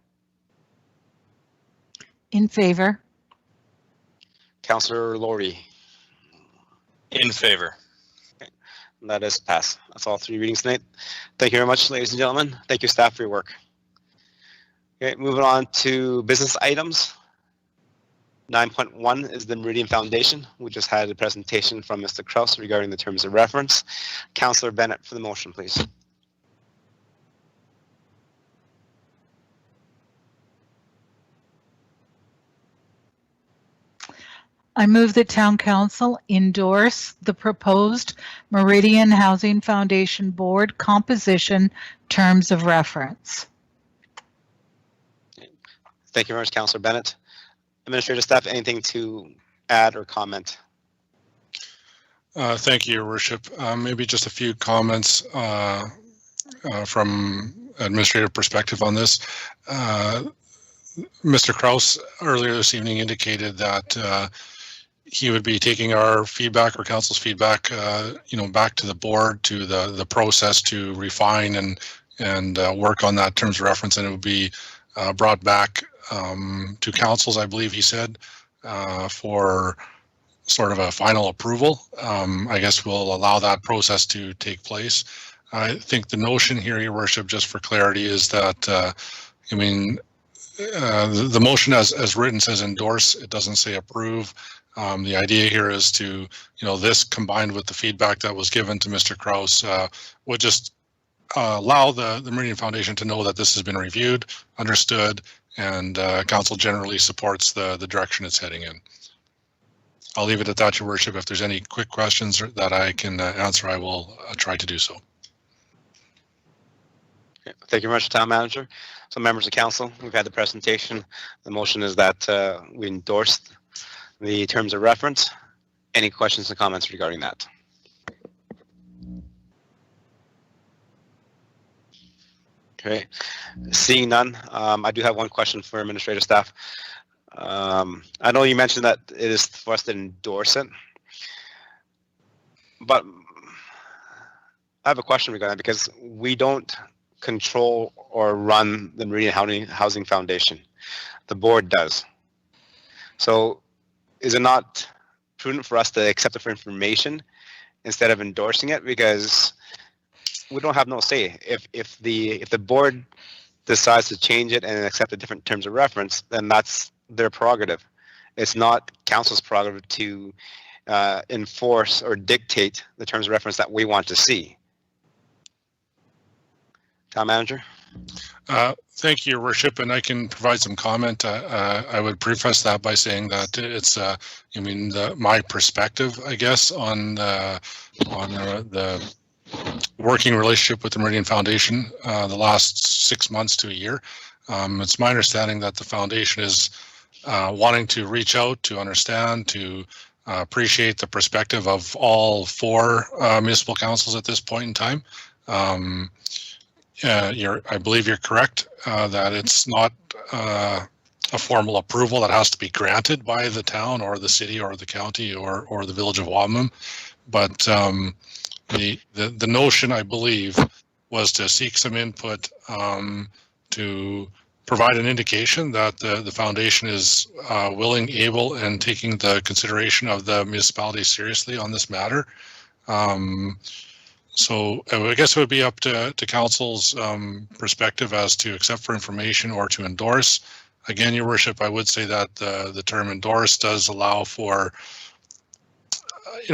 In favor. Councillor Laurie. In favor. That is passed. That's all three readings tonight. Thank you very much, ladies and gentlemen. Thank you, staff, for your work. Okay, moving on to business items. 9.1 is the Meridian Foundation. We just had a presentation from Mr. Kraus regarding the terms of reference. Councillor Bennett for the motion, please. I move that Town Council endorse the proposed Meridian Housing Foundation Board composition terms of reference. Thank you very much, Councillor Bennett. Administrative staff, anything to add or comment? Thank you, Your Worship. Maybe just a few comments from administrative perspective on this. Mr. Kraus earlier this evening indicated that he would be taking our feedback or council's feedback, back to the board, to the process to refine and work on that terms of reference, and it would be brought back to councils, I believe he said, for sort of a final approval. I guess we'll allow that process to take place. I think the notion here, Your Worship, just for clarity, is that, the motion as written says endorse, it doesn't say approve. The idea here is to, this combined with the feedback that was given to Mr. Kraus would just allow the Meridian Foundation to know that this has been reviewed, understood, and council generally supports the direction it's heading in. I'll leave it at that, Your Worship. If there's any quick questions that I can answer, I will try to do so. Okay. Thank you very much, Town Manager. So members of council, we've had the presentation. The motion is that we endorse the terms of reference. Any questions and comments regarding that? Okay, seeing none, I do have one question for administrative staff. I know you mentioned that it is for us to endorse it, but I have a question regarding that because we don't control or run the Meridian Housing Foundation. The board does. So is it not prudent for us to accept it for information instead of endorsing it? Because we don't have no say. If the board decides to change it and accept the different terms of reference, then that's their prerogative. It's not council's prerogative to enforce or dictate the terms of reference that we want to see. Town Manager? Thank you, Your Worship, and I can provide some comment. I would preface that by saying that it's, my perspective, I guess, on the working relationship with the Meridian Foundation the last 6 months to a year. It's my understanding that the foundation is wanting to reach out, to understand, to appreciate the perspective of all 4 municipal councils at this point in time. I believe you're correct that it's not a formal approval that has to be granted by the town or the city or the county or the village of Wavam. But the notion, I believe, was to seek some input to provide an indication that the foundation is willing, able, and taking the consideration of the municipality seriously on this matter. So I guess it would be up to council's perspective as to accept for information or to endorse. Again, Your Worship, I would say that the term endorse does allow for, it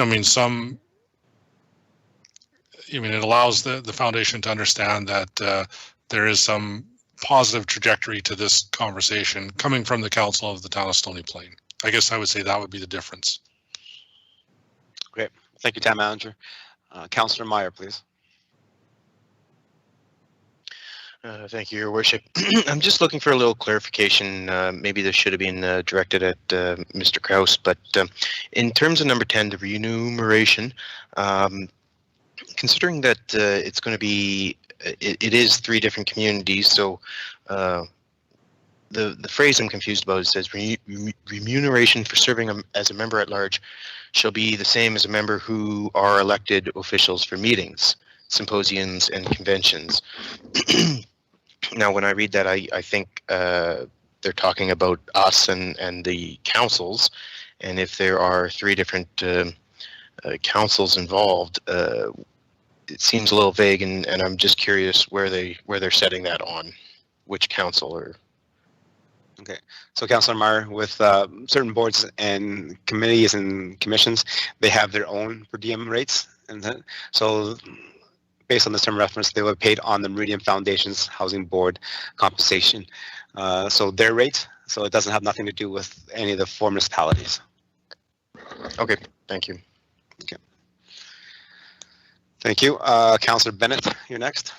allows the foundation to understand that there is some positive trajectory to this conversation coming from the council of the town of Stony Plain. I guess I would say that would be the difference. Great. Thank you, Town Manager. Councillor Meyer, please. Thank you, Your Worship. I'm just looking for a little clarification. Maybe this should have been directed at Mr. Kraus, but in terms of number 10, the remuneration, considering that it's going to be, it is 3 different communities, so the phrase I'm confused about, it says remuneration for serving as a member at large shall be the same as a member who are elected officials for meetings, symposiums, and conventions. Now, when I read that, I think they're talking about us and the councils, and if there are 3 different councils involved, it seems a little vague, and I'm just curious where they're setting that on, which council or. Okay, so Councillor Meyer, with certain boards and committees and commissions, they have their own per diem rates, and so based on this term reference, they were paid on the Meridian Foundation's Housing Board compensation. So their rate, so it doesn't have nothing to do with any of the 4 municipalities. Okay, thank you. Okay. Thank you. Councillor Bennett, you're next.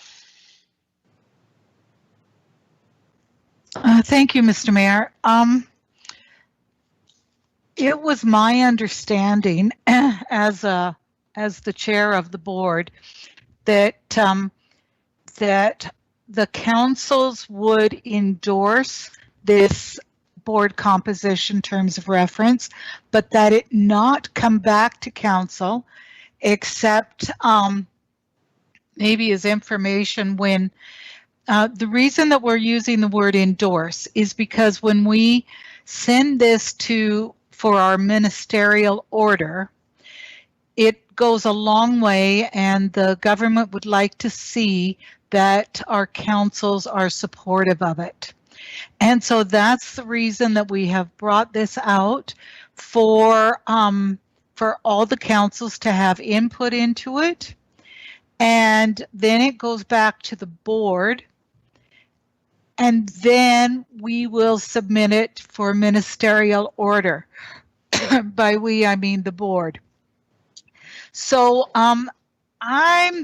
Thank you, Mr. Mayor. It was my understanding as the chair of the board that that the councils would endorse this board composition terms of reference, but that it not come back to council except maybe as information when the reason that we're using the word endorse is because when we send this for our ministerial order, it goes a long way, and the government would like to see that our councils are supportive of it. And so that's the reason that we have brought this out for all the councils to have input into it. And then it goes back to the board. And then we will submit it for ministerial order. By we, I mean the board. So I'm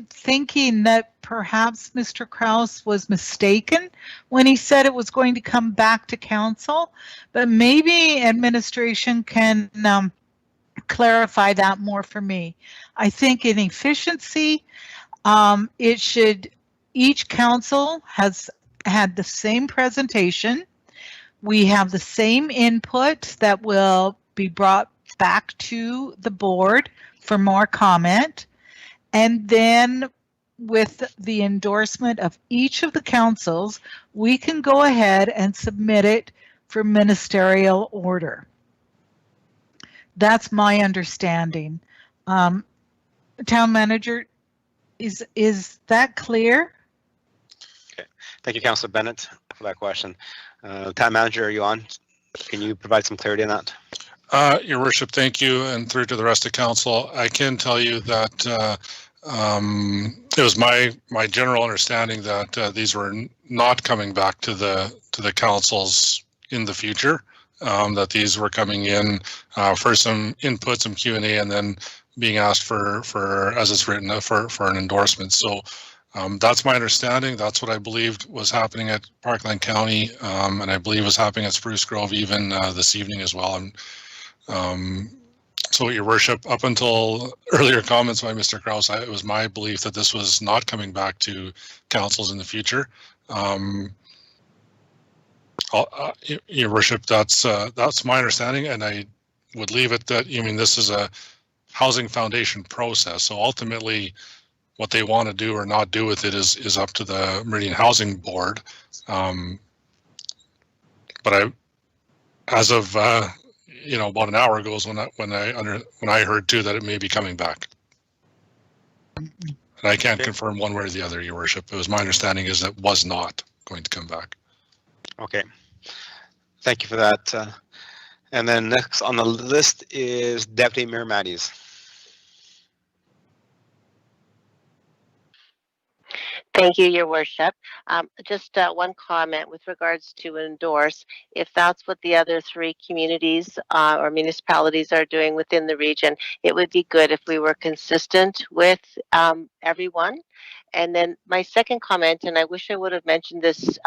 thinking that perhaps Mr. Kraus was mistaken when he said it was going to come back to council, but maybe administration can clarify that more for me. I think in efficiency, each council has had the same presentation. We have the same input that will be brought back to the board for more comment. And then with the endorsement of each of the councils, we can go ahead and submit it for ministerial order. That's my understanding. Town Manager, is that clear? Okay, thank you, Councillor Bennett, for that question. Town Manager, are you on? Can you provide some clarity on that? Your Worship, thank you, and through to the rest of council. I can tell you that it was my general understanding that these were not coming back to the councils in the future. That these were coming in for some input, some Q&A, and then being asked for as it's written for an endorsement. So that's my understanding. That's what I believed was happening at Parkland County, and I believe was happening at Spruce Grove even this evening as well. And So, Your Worship, up until earlier comments by Mr. Kraus, it was my belief that this was not coming back to councils in the future. Your Worship, that's my understanding, and I would leave it that, I mean, this is a housing foundation process. So ultimately, what they want to do or not do with it is up to the Meridian Housing Board. But as of about an hour ago is when I heard too that it may be coming back. And I can't confirm one way or the other, Your Worship. It was my understanding is that it was not going to come back. Okay. Thank you for that. And then next on the list is Deputy Mayor Matties. Thank you, Your Worship. Just one comment with regards to endorse. If that's what the other three communities or municipalities are doing within the region, it would be good if we were consistent with everyone. And then my second comment, and I wish I would have mentioned this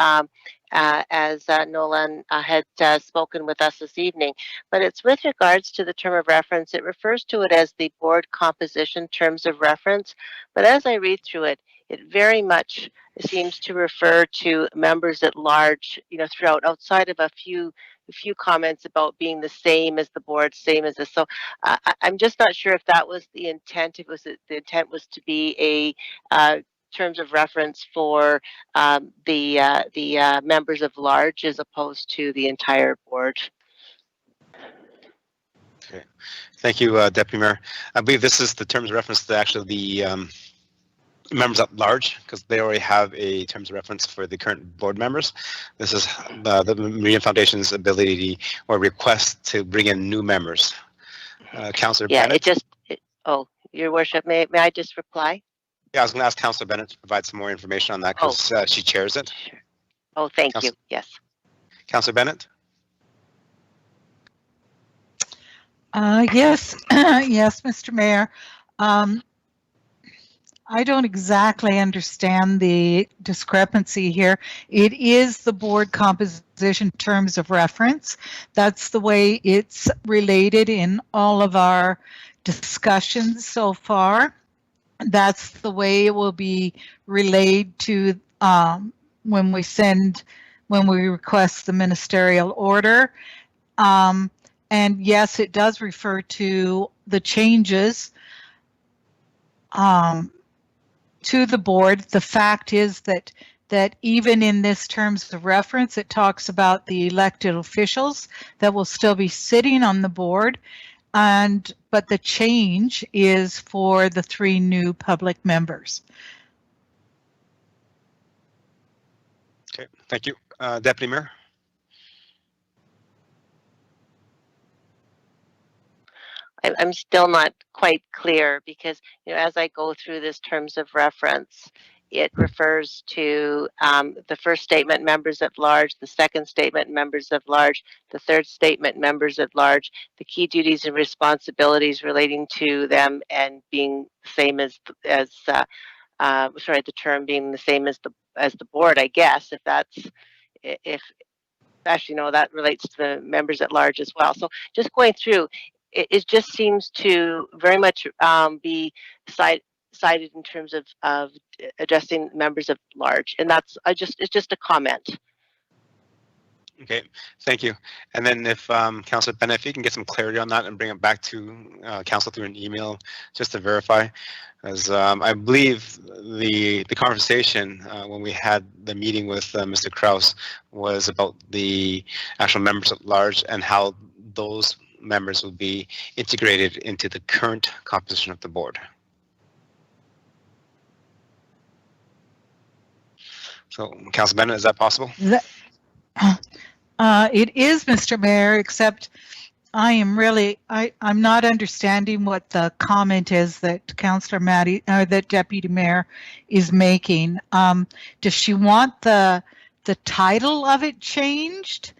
as Nolan had spoken with us this evening, but it's with regards to the term of reference. It refers to it as the board composition terms of reference, but as I read through it, it very much seems to refer to members at large, throughout, outside of a few comments about being the same as the board, same as this. So I'm just not sure if that was the intent. If the intent was to be a terms of reference for the members of large as opposed to the entire board. Okay, thank you, Deputy Mayor. I believe this is the terms of reference to actually the members at large, because they already have a terms of reference for the current board members. This is the Meridian Foundation's ability or request to bring in new members. Councillor Bennett. Your Worship, may I just reply? Yeah, I was going to ask Councillor Bennett to provide some more information on that because she chairs it. Oh, thank you. Yes. Councillor Bennett. Yes, yes, Mr. Mayor. I don't exactly understand the discrepancy here. It is the board composition terms of reference. That's the way it's related in all of our discussions so far. That's the way it will be relayed to when we request the ministerial order. And yes, it does refer to the changes to the board. The fact is that even in this terms of reference, it talks about the elected officials that will still be sitting on the board, but the change is for the 3 new public members. Okay, thank you. Deputy Mayor. I'm still not quite clear because, as I go through this terms of reference, it refers to the first statement, members at large, the second statement, members at large, the third statement, members at large, the key duties and responsibilities relating to them and being the same as the term being the same as the board, I guess, if actually, no, that relates to the members at large as well. So just going through, it just seems to very much be cited in terms of addressing members of large, and it's just a comment. Okay, thank you. And then if Councillor Bennett, if you can get some clarity on that and bring it back to Council through an email just to verify, as I believe the conversation when we had the meeting with Mr. Kraus was about the actual members at large and how those members will be integrated into the current composition of the board. So, Councillor Bennett, is that possible? It is, Mr. Mayor, except I'm not understanding what the comment is that Councillor Mattie, or that Deputy Mayor is making. Does she want the title of it changed?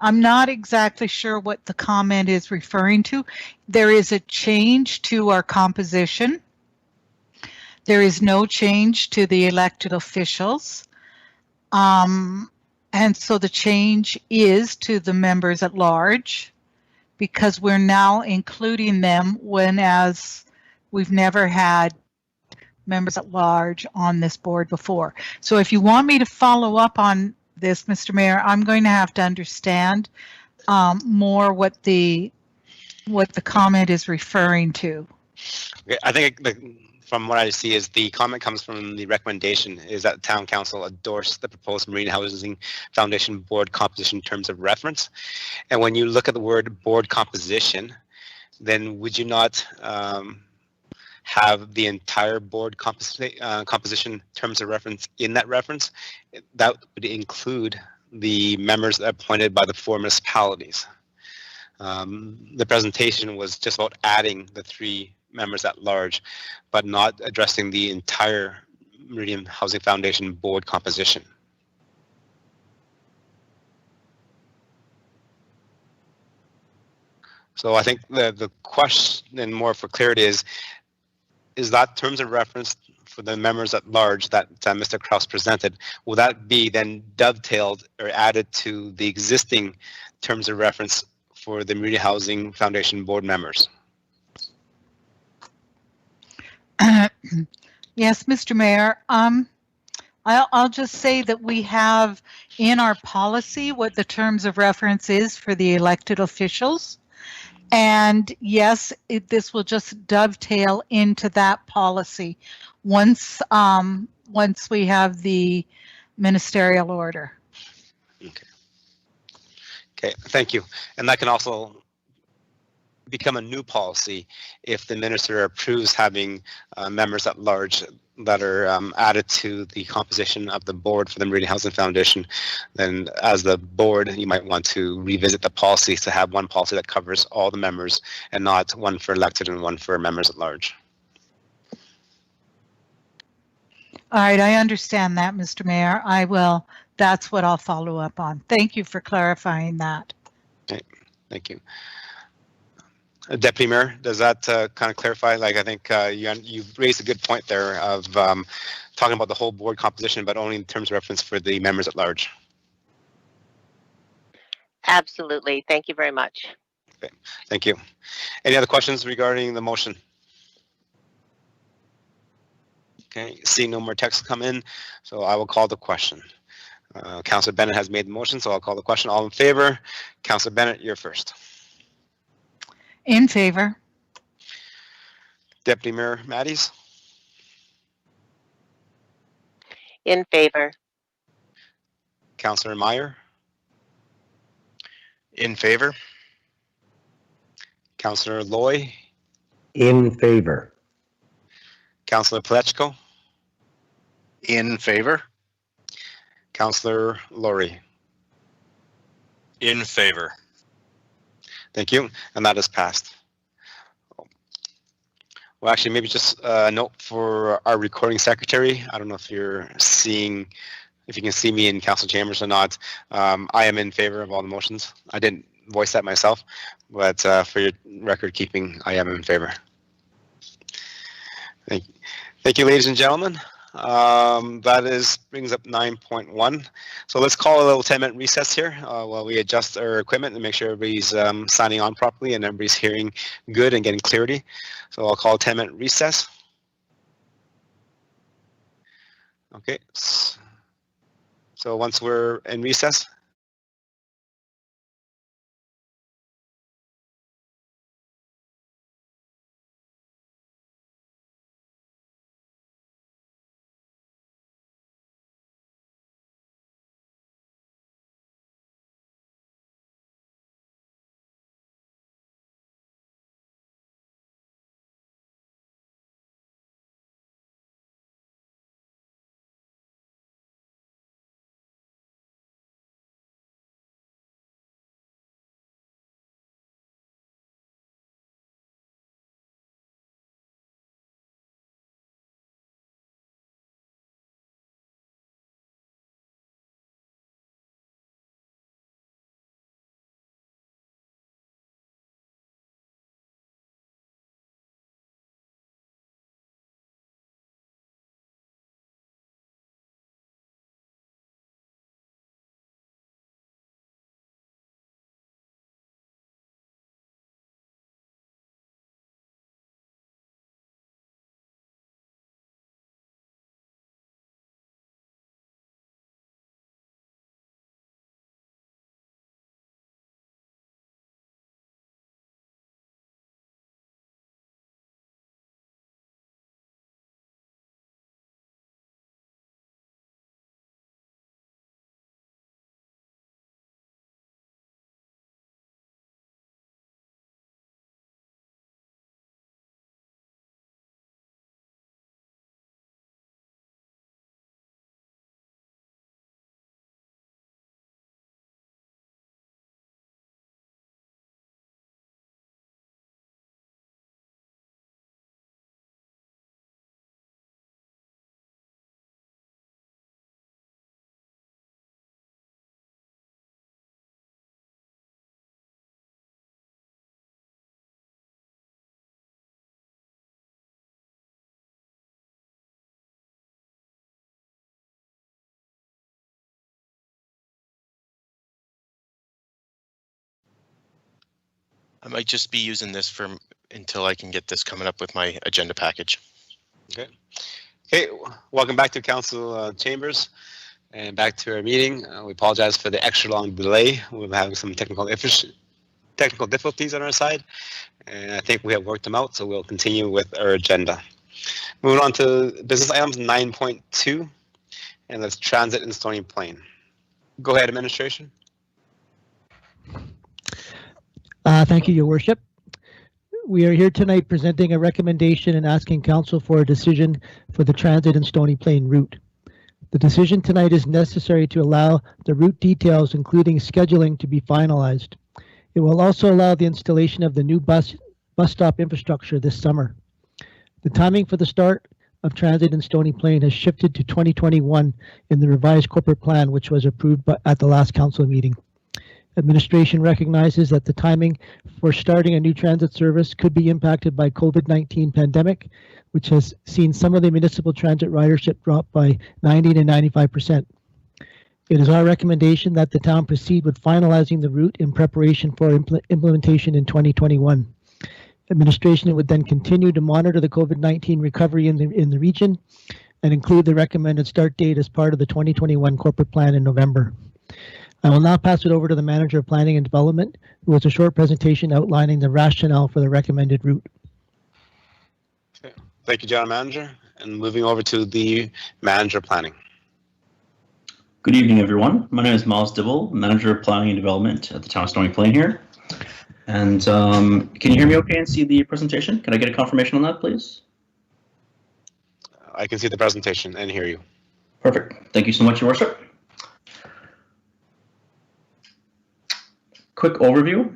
I'm not exactly sure what the comment is referring to. There is a change to our composition. There is no change to the elected officials. And so the change is to the members at large, because we're now including them when as we've never had members at large on this board before. So if you want me to follow up on this, Mr. Mayor, I'm going to have to understand more what the comment is referring to. Okay, I think from what I see is the comment comes from the recommendation is that town council endorse the proposed Marine Housing Foundation board composition in terms of reference. And when you look at the word board composition, then would you not have the entire board composition terms of reference in that reference? That would include the members appointed by the 4 municipalities. The presentation was just about adding the 3 members at large, but not addressing the entire Meridian Housing Foundation board composition. So I think the question, more for clarity, is that terms of reference for the members at large that Mr. Kraus presented, will that be then dovetailed or added to the existing terms of reference for the Meridian Housing Foundation board members? Yes, Mr. Mayor. I'll just say that we have in our policy what the terms of reference is for the elected officials. And yes, this will just dovetail into that policy once we have the ministerial order. Okay, thank you. And that can also become a new policy if the minister approves having members at large that are added to the composition of the board for the Meridian Housing Foundation. Then as the board, you might want to revisit the policy to have one policy that covers all the members and not one for elected and one for members at large. All right, I understand that, Mr. Mayor. That's what I'll follow up on. Thank you for clarifying that. Okay, thank you. Deputy Mayor, does that kind of clarify? Like, I think you've raised a good point there of talking about the whole board composition, but only in terms of reference for the members at large. Absolutely. Thank you very much. Okay, thank you. Any other questions regarding the motion? Okay, seeing no more texts come in, so I will call the question. Councillor Bennett has made the motion, so I'll call the question. All in favor? Councillor Bennett, you're first. In favor. Deputy Mayor Matties? In favor. Councillor Meyer? In favor? Councillor Loy? In favor. Councillor Palechko? In favor? Councillor Laurie? In favor. Thank you, and that is passed. Well, actually, maybe just a note for our recording secretary. I don't know if you're seeing, if you can see me in council chambers or not. I am in favor of all the motions. I didn't voice that myself, but for your record keeping, I am in favor. Thank you, ladies and gentlemen. That brings up 9.1. So let's call a little 10-minute recess here while we adjust our equipment and make sure everybody's signing on properly and everybody's hearing good and getting clarity. So I'll call a 10-minute recess. Okay. So once we're in recess, I might just be using this for until I can get this coming up with my agenda package. Okay. Okay, welcome back to Council Chambers and back to our meeting. We apologize for the extra long delay. We're having some technical difficulties on our side, and I think we have worked them out, so we'll continue with our agenda. Moving on to business items 9.2, and that's transit in Stony Plain. Go ahead, administration. Thank you, Your Worship. We are here tonight presenting a recommendation and asking Council for a decision for the transit in Stony Plain route. The decision tonight is necessary to allow the route details, including scheduling, to be finalized. It will also allow the installation of the new bus stop infrastructure this summer. The timing for the start of transit in Stony Plain has shifted to 2021 in the revised corporate plan, which was approved at the last council meeting. Administration recognizes that the timing for starting a new transit service could be impacted by COVID-19 pandemic, which has seen some of the municipal transit ridership drop by 90 to 95%. It is our recommendation that the town proceed with finalizing the route in preparation for implementation in 2021. Administration would then continue to monitor the COVID-19 recovery in the region and include the recommended start date as part of the 2021 corporate plan in November. I will now pass it over to the Manager of Planning and Development, who has a short presentation outlining the rationale for the recommended route. Okay. Thank you, General Manager. And moving over to the Manager of Planning. Good evening, everyone. My name is Miles Dibble, Manager of Planning and Development at the Town of Stony Plain here. And can you hear me okay and see the presentation? Can I get a confirmation on that, please? I can see the presentation and hear you. Perfect. Thank you so much, Your Worship. Quick overview.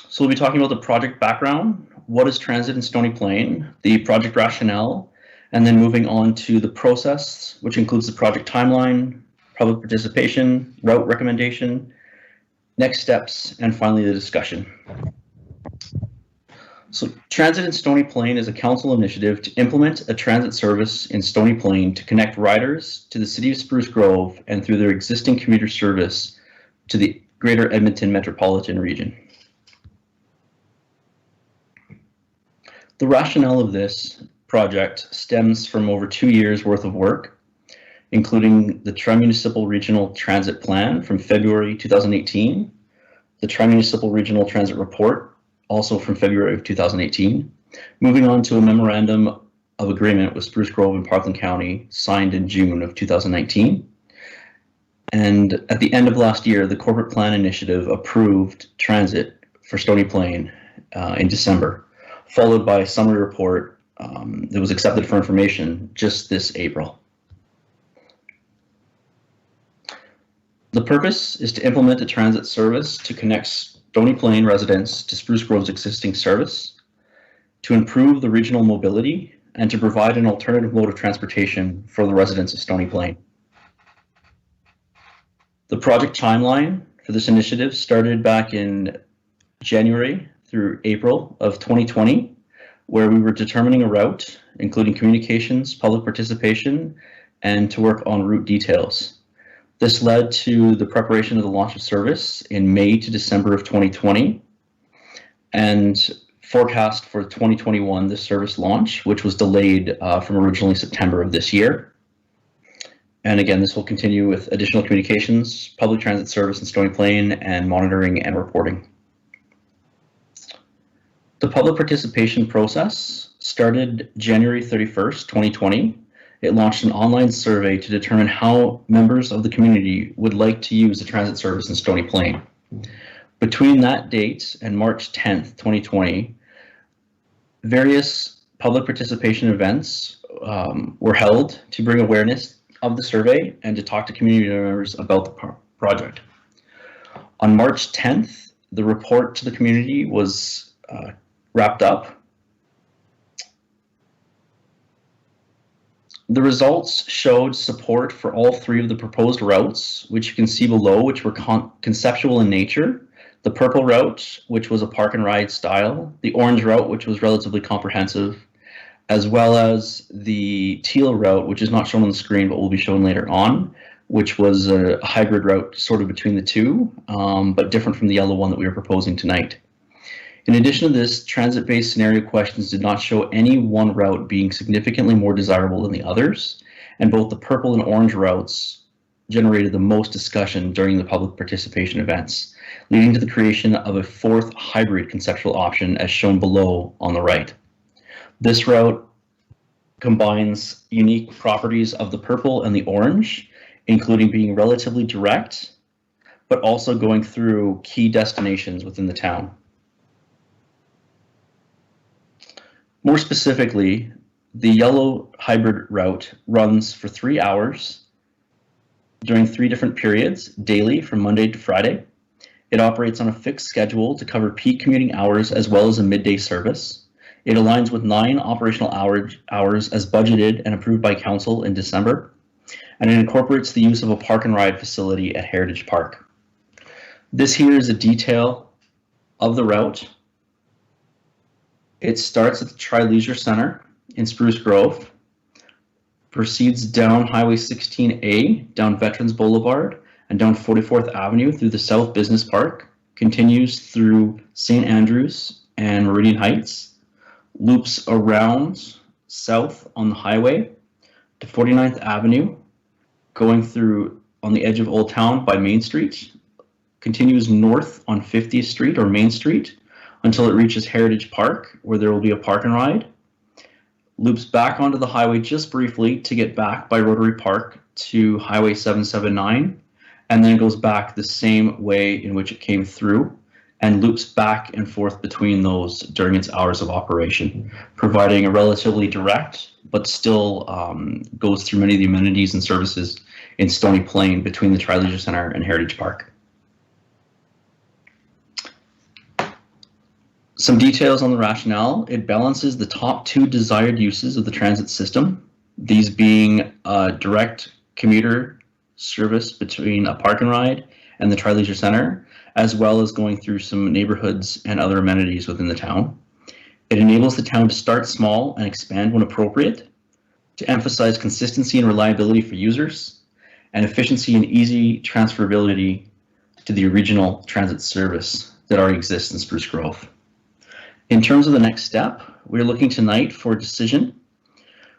So we'll be talking about the project background, what is transit in Stony Plain, the project rationale, and then moving on to the process, which includes the project timeline, public participation, route recommendation, next steps, and finally the discussion. So Transit in Stony Plain is a council initiative to implement a transit service in Stony Plain to connect riders to the city of Spruce Grove and through their existing commuter service to the Greater Edmonton metropolitan region. The rationale of this project stems from over 2 years worth of work, including the Tri-Municipal Regional Transit Plan from February 2018, the Tri-Municipal Regional Transit Report, also from February of 2018, moving on to a memorandum of agreement with Spruce Grove and Parkland County signed in June of 2019. And at the end of last year, the Corporate Plan Initiative approved transit for Stony Plain in December, followed by a summary report that was accepted for information just this April. The purpose is to implement a transit service to connect Stony Plain residents to Spruce Grove's existing service, to improve the regional mobility, and to provide an alternative mode of transportation for the residents of Stony Plain. The project timeline for this initiative started back in January through April of 2020, where we were determining a route, including communications, public participation, and to work on route details. This led to the preparation of the launch of service in May to December of 2020, and forecast for 2021, the service launch, which was delayed from originally September of this year. And again, this will continue with additional communications, public transit service in Stony Plain, and monitoring and reporting. The public participation process started January 31st, 2020. It launched an online survey to determine how members of the community would like to use the transit service in Stony Plain. Between that date and March 10th, 2020, various public participation events were held to bring awareness of the survey and to talk to community members about the project. On March 10th, the report to the community was wrapped up. The results showed support for all three of the proposed routes, which you can see below, which were conceptual in nature. The purple route, which was a park and ride style, the orange route, which was relatively comprehensive, as well as the teal route, which is not shown on the screen, but will be shown later on, which was a hybrid route sort of between the two, but different from the yellow one that we are proposing tonight. In addition to this, transit-based scenario questions did not show any one route being significantly more desirable than the others, and both the purple and orange routes generated the most discussion during the public participation events, leading to the creation of a fourth hybrid conceptual option as shown below on the right. This route combines unique properties of the purple and the orange, including being relatively direct, but also going through key destinations within the town. More specifically, the yellow hybrid route runs for 3 hours during 3 different periods, daily from Monday to Friday. It operates on a fixed schedule to cover peak commuting hours as well as a midday service. It aligns with 9 operational hours as budgeted and approved by council in December, and it incorporates the use of a park and ride facility at Heritage Park. This here is a detail of the route. It starts at the Tri-Leisure Center in Spruce Grove, proceeds down Highway 16A, down Veterans Boulevard, and down 44th Avenue through the South Business Park, continues through St. Andrews and Meridian Heights, loops around south on the highway to 49th Avenue, going through on the edge of Old Town by Main Street, continues north on 50th Street or Main Street until it reaches Heritage Park, where there will be a park and ride, loops back onto the highway just briefly to get back by Rotary Park to Highway 779, and then it goes back the same way in which it came through and loops back and forth between those during its hours of operation, providing a relatively direct, but still goes through many of the amenities and services in Stony Plain between the Tri-Leisure Center and Heritage Park. Some details on the rationale. It balances the top 2 desired uses of the transit system, these being a direct commuter service between a park and ride and the Tri-Leisure Center, as well as going through some neighborhoods and other amenities within the town. It enables the town to start small and expand when appropriate, to emphasize consistency and reliability for users, and efficiency and easy transferability to the regional transit service that already exists in Spruce Grove. In terms of the next step, we're looking tonight for a decision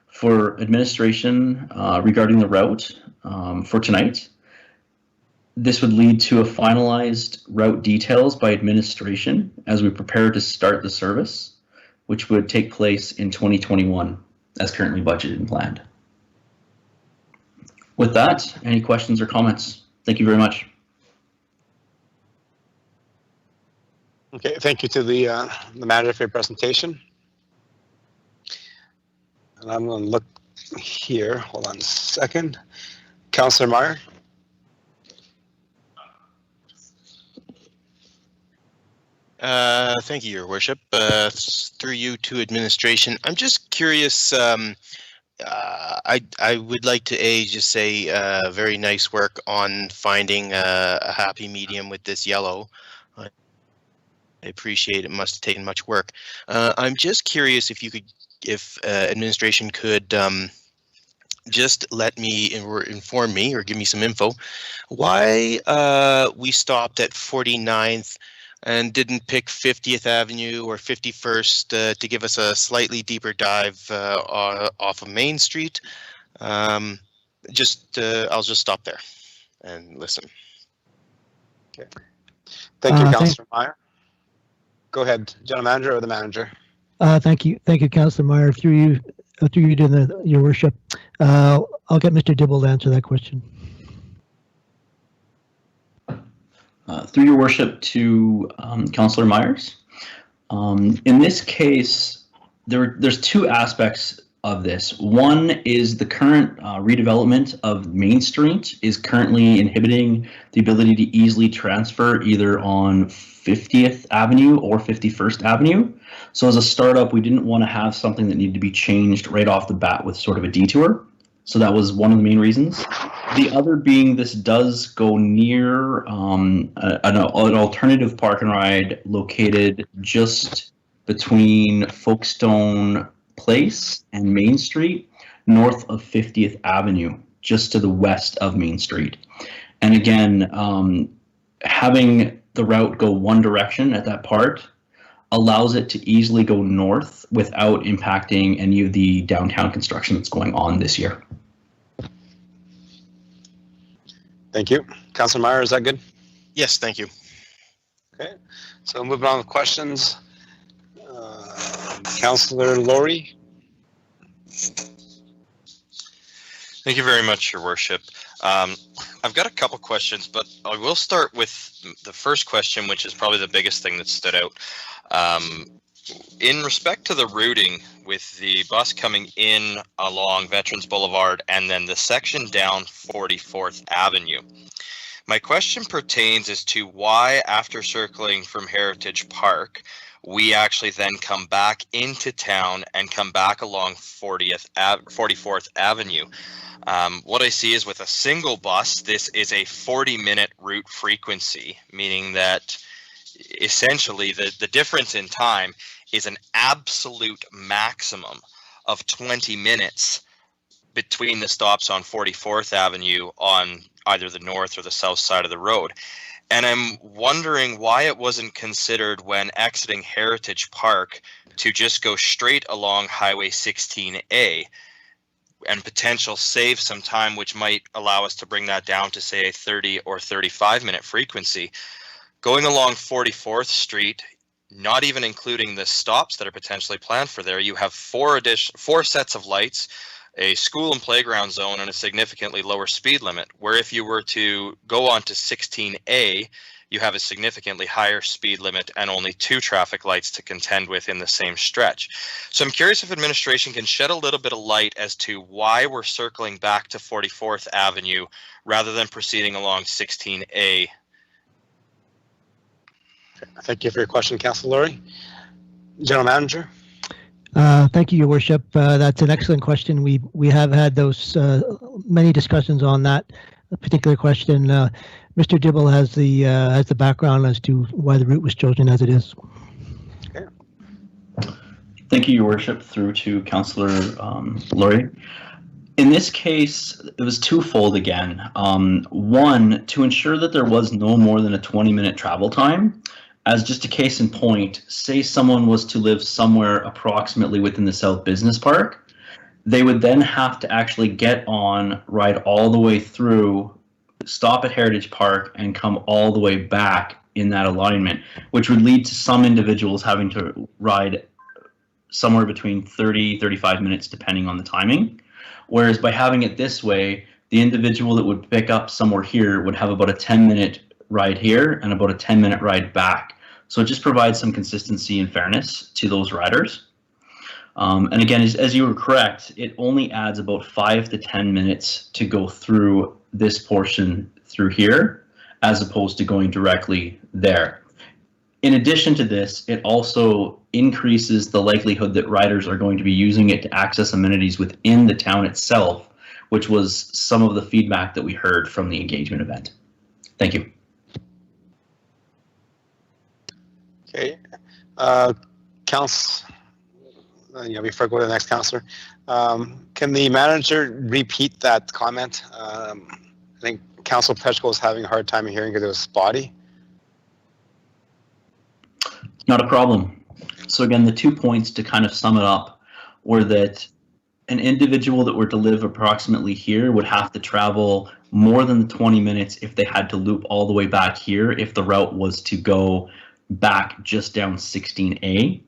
for administration regarding the route for tonight. This would lead to a finalized route details by administration as we prepare to start the service, which would take place in 2021 as currently budgeted and planned. With that, any questions or comments? Thank you very much. Okay, thank you to the manager for your presentation. And I'm going to look here. Hold on a second. Councillor Meyer. Thank you, Your Worship. Through you to administration, I'm just curious. I would like to just say very nice work on finding a happy medium with this yellow. I appreciate it. Must have taken much work. I'm just curious if administration could just let me inform me or give me some info why we stopped at 49th and didn't pick 50th Avenue or 51st to give us a slightly deeper dive off of Main Street. I'll just stop there and listen. Okay. Thank you, Councillor Meyer. Go ahead, General Manager or the manager. Thank you, Councillor Meyer. Through you to Your Worship. I'll get Mr. Dibble to answer that question. Through Your Worship to Councillor Myers. In this case, there's 2 aspects of this. One is the current redevelopment of Main Street is currently inhibiting the ability to easily transfer either on 50th Avenue or 51st Avenue. So as a startup, we didn't want to have something that needed to be changed right off the bat with sort of a detour. So that was one of the main reasons. The other being this does go near an alternative park and ride located just between Folkestone Place and Main Street, north of 50th Avenue, just to the west of Main Street. And again, having the route go one direction at that part allows it to easily go north without impacting any of the downtown construction that's going on this year. Thank you. Councilor Meyer, is that good? Yes, thank you. Okay, so moving on with questions. Councilor Laurie. Thank you very much, Your Worship. I've got a couple questions, but I will start with the first question, which is probably the biggest thing that stood out. In respect to the routing with the bus coming in along Veterans Boulevard and then the section down 44th Avenue, my question pertains as to why, after circling from Heritage Park, we actually then come back into town and come back along 44th Avenue. What I see is with a single bus, this is a 40-minute route frequency, meaning that essentially the difference in time is an absolute maximum of 20 minutes between the stops on 44th Avenue on either the north or the south side of the road. And I'm wondering why it wasn't considered when exiting Heritage Park to just go straight along Highway 16A and potential save some time, which might allow us to bring that down to, say, a 30 or 35-minute frequency. Going along 44th Street, not even including the stops that are potentially planned for there, you have four sets of lights, a school and playground zone, and a significantly lower speed limit, where if you were to go on to 16A, you have a significantly higher speed limit and only 2 traffic lights to contend with in the same stretch. So I'm curious if administration can shed a little bit of light as to why we're circling back to 44th Avenue rather than proceeding along 16A. Thank you for your question, Councilor Laurie. General Manager. Thank you, Your Worship. That's an excellent question. We have had those many discussions on that particular question. Mr. Dibble has the background as to why the route was chosen as it is. Okay. Thank you, Your Worship, through to Councillor Laurie. In this case, it was twofold again. One, to ensure that there was no more than a 20-minute travel time. As just a case in point, say someone was to live somewhere approximately within the South Business Park, they would then have to actually get on, ride all the way through, stop at Heritage Park, and come all the way back in that alignment, which would lead to some individuals having to ride somewhere between 30-35 minutes depending on the timing. Whereas by having it this way, the individual that would pick up somewhere here would have about a 10-minute ride here and about a 10-minute ride back. So it just provides some consistency and fairness to those riders. And again, as you were correct, it only adds about 5 to 10 minutes to go through this portion through here, as opposed to going directly there. In addition to this, it also increases the likelihood that riders are going to be using it to access amenities within the town itself, which was some of the feedback that we heard from the engagement event. Thank you. Okay. Before I go to the next councillor, can the manager repeat that comment? I think Councillor Pechko was having a hard time hearing because it was spotty. Not a problem. So again, the 2 points to kind of sum it up were that an individual that were to live approximately here would have to travel more than the 20 minutes if they had to loop all the way back here if the route was to go back just down 16A.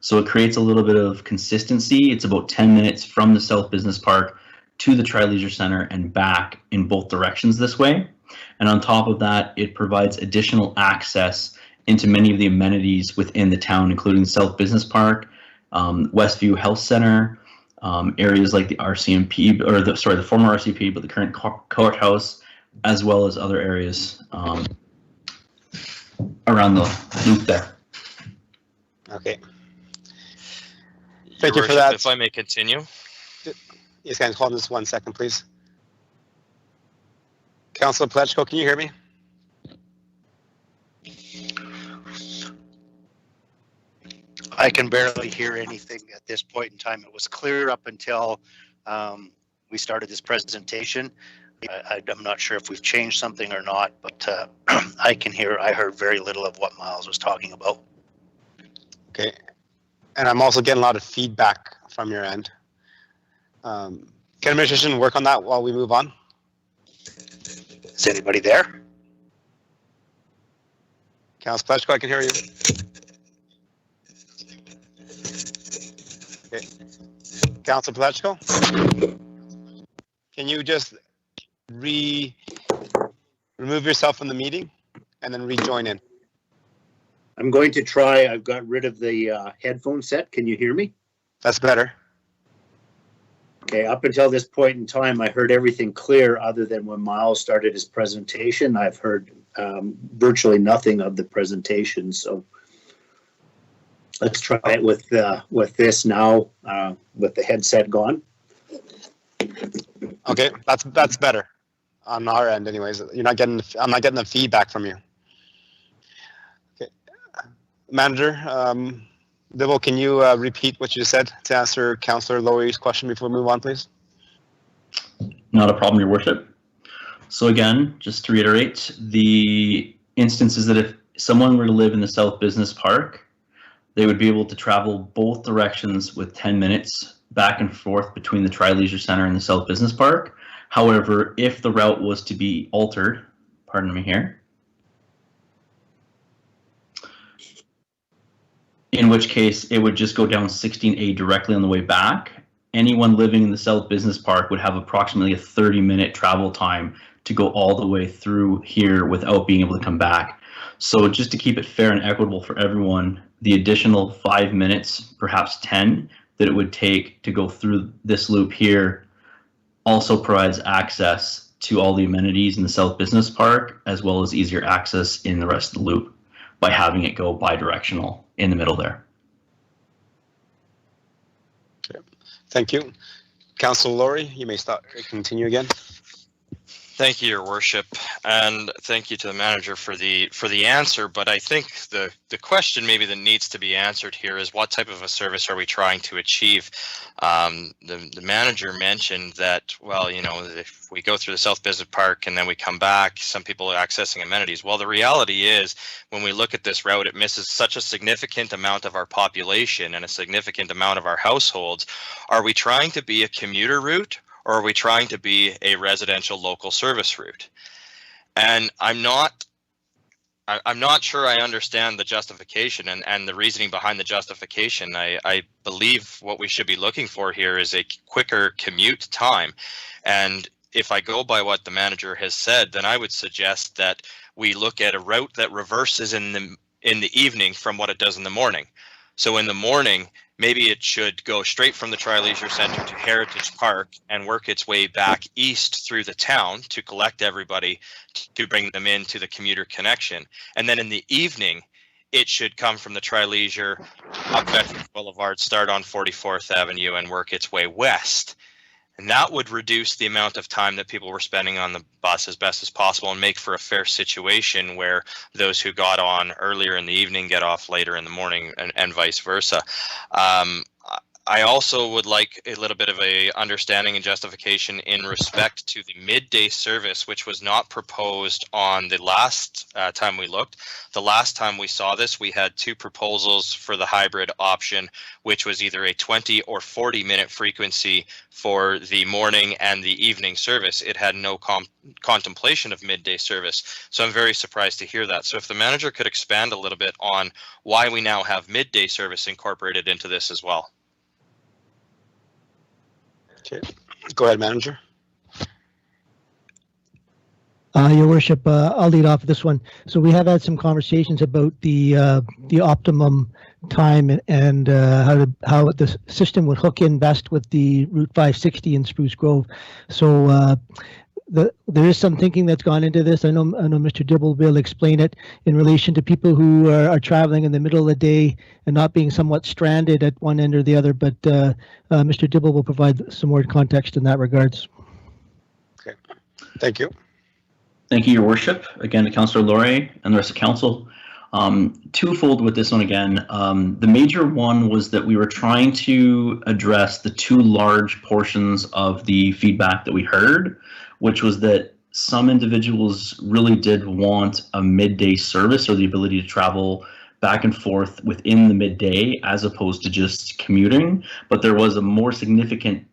So it creates a little bit of consistency. It's about 10 minutes from the South Business Park to the Tri-Leisure Center and back in both directions this way. And on top of that, it provides additional access into many of the amenities within the town, including the South Business Park, Westview Health Center, areas like the RCMP, or the former RCP, but the current courthouse, as well as other areas around the loop there. Okay. Your Thank you for Worship, that. If I may continue. Yes, guys, hold on just 1 second, please. Councillor Pechko, can you hear me? I can barely hear anything at this point in time. It was clear up until we started this presentation. I'm not sure if we've changed something or not, but I heard very little of what Miles was talking about. Okay. And I'm also getting a lot of feedback from your end. Can administration work on that while we move on? Is anybody there? Councilor Pletchko, I can hear you. Okay. Councilor Pletchko, can you just remove yourself from the meeting and then rejoin in? I'm going to try. I've got rid of the headphone set. Can you hear me? That's better. Okay, up until this point in time, I heard everything clear other than when Miles started his presentation. I've heard virtually nothing of the presentation. So let's try it with this now, with the headset gone. Okay, that's better on our end anyways. I'm not getting the feedback from you. Okay. Manager, Dibble, can you repeat what you said to answer Councillor Lowry's question before we move on, please? Not a problem, Your Worship. So again, just to reiterate, the instance is that if someone were to live in the South Business Park, they would be able to travel both directions with 10 minutes back and forth between the Tri-Leisure Center and the South Business Park. However, if the route was to be altered, pardon me here, in which case it would just go down 16A directly on the way back. Anyone living in the South Business Park would have approximately a 30-minute travel time to go all the way through here without being able to come back. So just to keep it fair and equitable for everyone, the additional 5 minutes, perhaps 10, that it would take to go through this loop here also provides access to all the amenities in the South Business Park, as well as easier access in the rest of the loop by having it go bi-directional in the middle there. Okay. Thank you. Councillor Lowry, you may continue again. Thank you, Your Worship, and thank you to the manager for the answer. But I think the question maybe that needs to be answered here is what type of a service are we trying to achieve? The manager mentioned that, well, you know, if we go through the South Business Park and then we come back, some people are accessing amenities. Well, the reality is when we look at this route, it misses such a significant amount of our population and a significant amount of our households. Are we trying to be a commuter route? Or are we trying to be a residential local service route? And I'm not sure I understand the justification and the reasoning behind the justification. I believe what we should be looking for here is a quicker commute time. And if I go by what the manager has said, then I would suggest that we look at a route that reverses in the evening from what it does in the morning. So in the morning, maybe it should go straight from the Tri-Leisure Center to Heritage Park and work its way back east through the town to collect everybody to bring them into the commuter connection. And then in the evening, it should come from the Tri-Leisure up Veterans Boulevard, start on 44th Avenue and work its way west. And that would reduce the amount of time that people were spending on the bus as best as possible and make for a fair situation where those who got on earlier in the evening get off later in the morning and vice versa. I also would like a little bit of a understanding and justification in respect to the midday service, which was not proposed on the last time we looked. The last time we saw this, we had two proposals for the hybrid option, which was either a 20 or 40-minute frequency for the morning and the evening service. It had no contemplation of midday service. So I'm very surprised to hear that. So if the manager could expand a little bit on why we now have midday service incorporated into this as well. Okay, go ahead, Manager. Your Worship, I'll lead off this one. So we have had some conversations about the optimum time and how the system would hook in best with the Route 560 in Spruce Grove. So there is some thinking that's gone into this. I know Mr. Dibble will explain it in relation to people who are traveling in the middle of the day and not being somewhat stranded at one end or the other. But Mr. Dibble will provide some more context in that regards. Okay, thank you. Thank you, Your Worship. Again, to Councillor Lowry and the rest of Council. Twofold with this one again. The major one was that we were trying to address the two large portions of the feedback that we heard, which was that some individuals really did want a midday service or the ability to travel back and forth within the midday as opposed to just commuting, but there was a more significant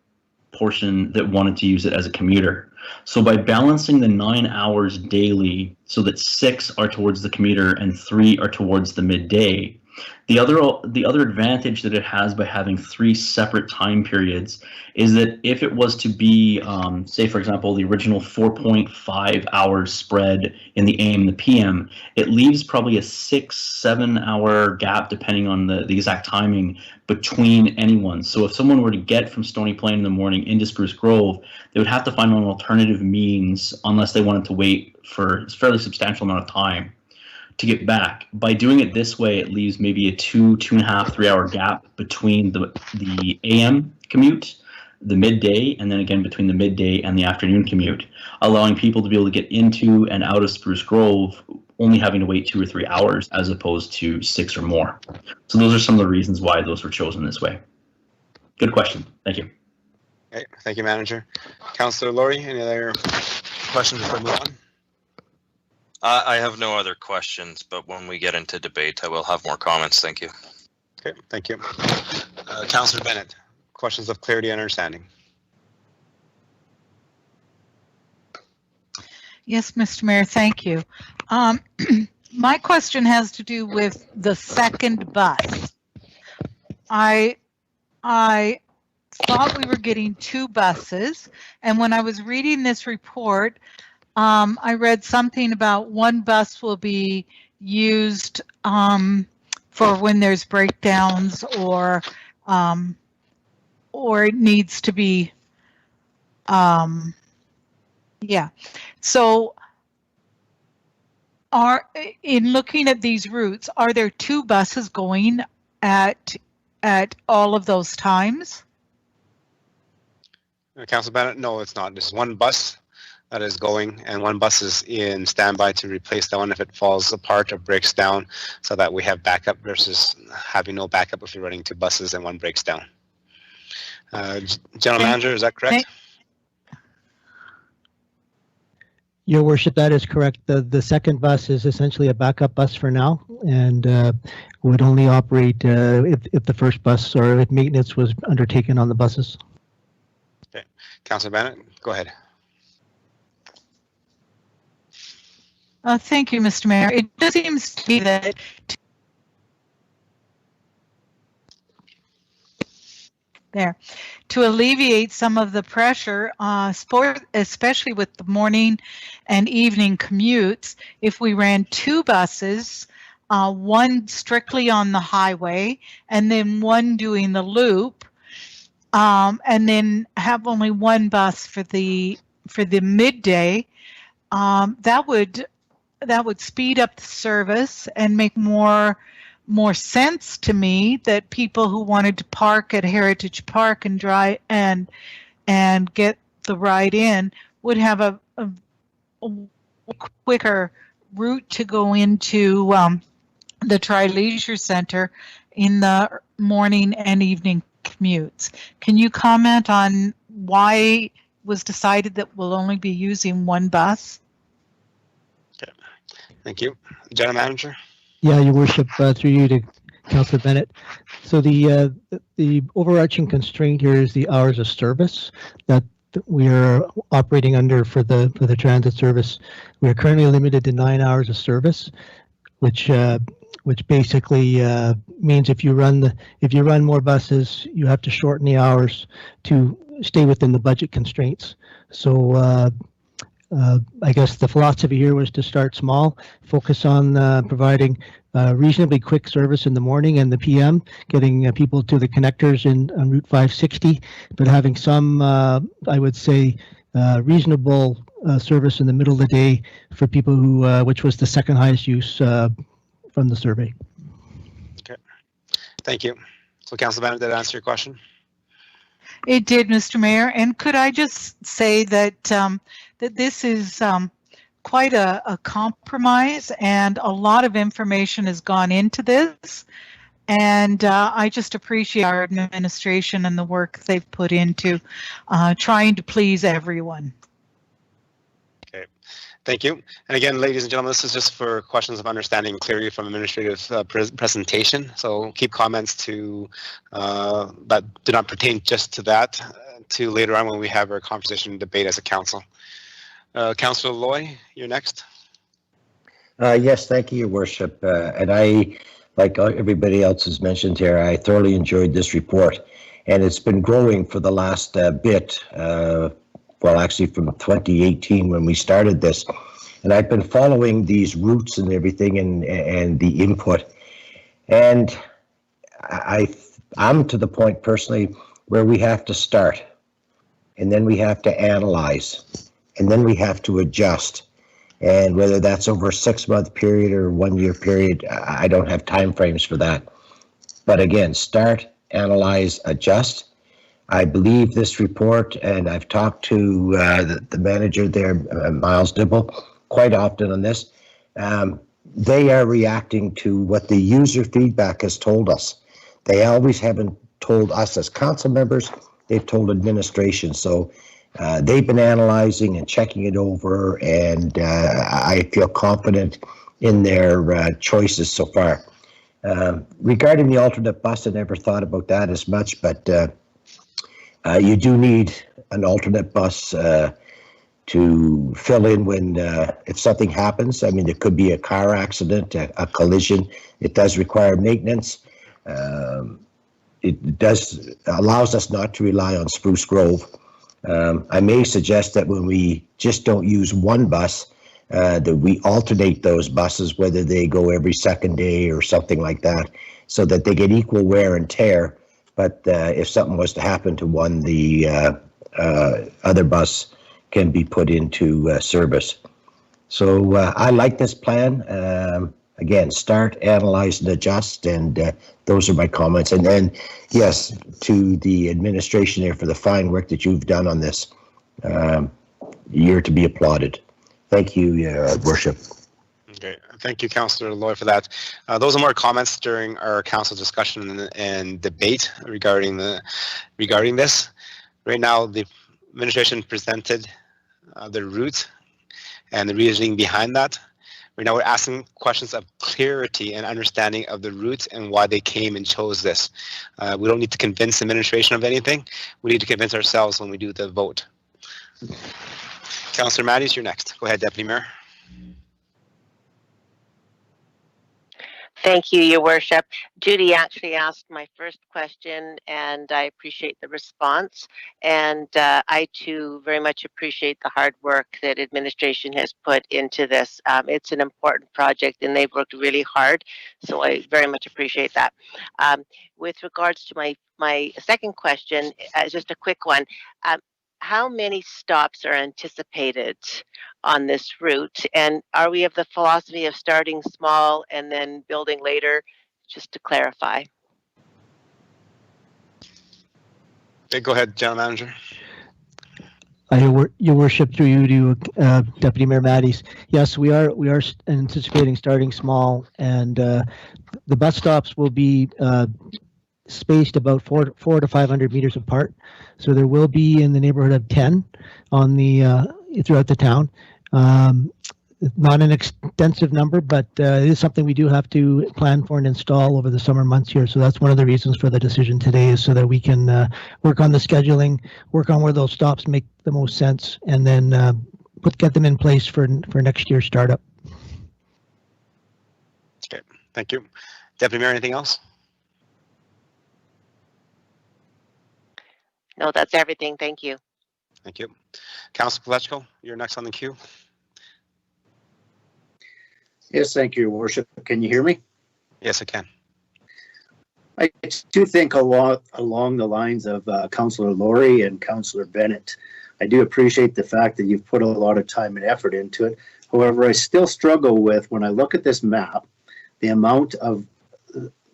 portion that wanted to use it as a commuter. So by balancing the 9 hours daily so that 6 are towards the commuter and 3 are towards the midday, the other advantage that it has by having 3 separate time periods is that if it was to be, say for example, the original 4.5 hours spread in the AM and the PM, it leaves probably a 6-7 hour gap depending on the exact timing between anyone. So if someone were to get from Stony Plain in the morning into Spruce Grove, they would have to find an alternative means unless they wanted to wait for a fairly substantial amount of time to get back. By doing it this way, it leaves maybe a 2.5, 3 hour gap between the AM commute, the midday, and then again between the midday and the afternoon commute, allowing people to be able to get into and out of Spruce Grove only having to wait 2 or 3 hours as opposed to 6 or more. So those are some of the reasons why those were chosen this way. Good question. Thank you. Okay, thank you, Manager. Councillor Laurie, any other questions before we move on? I have no other questions, but when we get into debate, I will have more comments. Thank you. Okay, thank you. Councillor Bennett, questions of clarity and understanding. Yes, Mr. Mayor, thank you. My question has to do with the second bus. I thought we were getting 2 buses, and when I was reading this report, I read something about 1 bus will be used for when there's breakdowns or it needs to be, yeah. So in looking at these routes, are there 2 buses going at all of those times? Councillor Bennett, no, it's not. There's 1 bus that is going, and 1 bus is in standby to replace that one if it falls apart or breaks down, so that we have backup versus having no backup if you're running 2 buses and 1 breaks down. General Manager, is that correct? Your Worship, that is correct. The second bus is essentially a backup bus for now, and would only operate if the first bus or if maintenance was undertaken on the buses. Okay, Councillor Bennett, go ahead. Thank you, Mr. Mayor. It just seems to me that to alleviate some of the pressure, especially with the morning and evening commutes, if we ran 2 buses, 1 strictly on the highway and then 1 doing the loop, and then have only 1 bus for the midday, that would speed up the service and make more sense to me that people who wanted to park at Heritage Park and drive and get the ride in would have a quicker route to go into the Tri-Leisure Center in the morning and evening commutes. Can you comment on why it was decided that we'll only be using 1 bus? Okay, thank you. General Manager? Yeah, Your Worship, through you to Councillor Bennett. So the overarching constraint here is the hours of service that we are operating under for the transit service. We are currently limited to 9 hours of service, which basically means if you run more buses, you have to shorten the hours to stay within the budget constraints. So I guess the philosophy here was to start small, focus on providing reasonably quick service in the morning and the PM, getting people to the connectors on Route 560, but having some, I would say, reasonable service in the middle of the day for people who, which was the second highest use from the survey. Okay, thank you. So Councillor Bennett, did that answer your question? It did, Mr. Mayor. And could I just say that that this is quite a compromise, and a lot of information has gone into this. And I just appreciate our administration and the work they've put into trying to please everyone. Okay, Thank you. And again, ladies and gentlemen, this is just for questions of understanding clarity from administrative presentation. So keep comments to that do not pertain just to that to later on when we have our conversation and debate as a council. Councillor Loy, you're next. Yes, thank you, Your Worship. And I, like everybody else has mentioned here, I thoroughly enjoyed this report. And it's been growing for the last bit, well, actually from 2018 when we started this. And I've been following these routes and everything and the input. And I'm to the point personally where we have to start. And then we have to analyze. And then we have to adjust. And whether that's over a 6-month period or 1-year period, I don't have time frames for that. But again, start, analyze, adjust. I believe this report, and I've talked to the manager there, Miles Dibble, quite often on this. They are reacting to what the user feedback has told us. They always haven't told us as council members, they've told administration. So they've been analyzing and checking it over, and I feel confident in their choices so far. Regarding the alternate bus, I never thought about that as much, but you do need an alternate bus to fill in when if something happens. I mean, it could be a car accident, a collision. It does require maintenance. It does allows us not to rely on Spruce Grove. I may suggest that when we just don't use one bus, that we alternate those buses, whether they go every second day or something like that, so that they get equal wear and tear. But if something was to happen to one, the other bus can be put into service. So I like this plan. Again, start, analyze, and adjust, and those are my comments. And then, yes, to the administration there for the fine work that you've done on this. You're to be applauded. Thank you, Your Worship. Okay, thank you, Councillor Loy, for that. Those are more comments during our council discussion and debate regarding this. Right now, the administration presented the route and the reasoning behind that. Right now, we're asking questions of clarity and understanding of the route and why they came and chose this. We don't need to convince administration of anything. We need to convince ourselves when we do the vote. Councillor Matthews, you're next. Go ahead, Deputy Mayor. Thank you, Your Worship. Judy actually asked my first question, and I appreciate the response. And I, too, very much appreciate the hard work that administration has put into this. It's an important project, and they've worked really hard, so I very much appreciate that. With regards to my second question, just a quick one. How many stops are anticipated on this route? And are we of the philosophy of starting small and then building later, just to clarify? Okay, go ahead, General Manager. Your Worship, through you to Deputy Mayor Matties. Yes, we are anticipating starting small, and the bus stops will be spaced about 400 to 500 meters apart. So there will be in the neighborhood of 10 on the throughout the town. Not an extensive number, but it is something we do have to plan for and install over the summer months here. So that's one of the reasons for the decision today, is so that we can work on the scheduling, work on where those stops make the most sense, and then get them in place for next year's startup. Okay, thank you. Deputy Mayor, anything else? No, that's everything. Thank you. Thank you. Councillor Paleckko, you're next on the queue. Yes, thank you, Your Worship. Can you hear me? Yes, I can. I do think along the lines of Councillor Laurie and Councillor Bennett. I do appreciate the fact that you've put a lot of time and effort into it. However, I still struggle with, when I look at this map, the amount of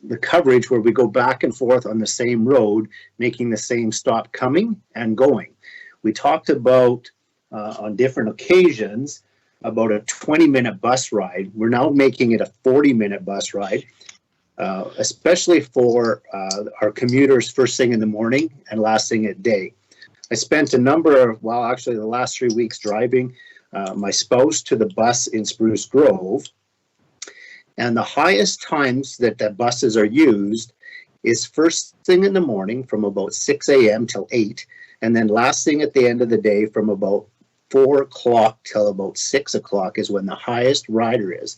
the coverage where we go back and forth on the same road, making the same stop coming and going. We talked about, on different occasions, about a 20-minute bus ride. We're now making it a 40-minute bus ride, especially for our commuters first thing in the morning and last thing at day. I spent a number of, well, actually the last 3 weeks driving my spouse to the bus in Spruce Grove. And the highest times that the buses are used is first thing in the morning from about 6 a.m. till 8, and then last thing at the end of the day from about 4 o'clock till about 6 o'clock is when the highest rider is.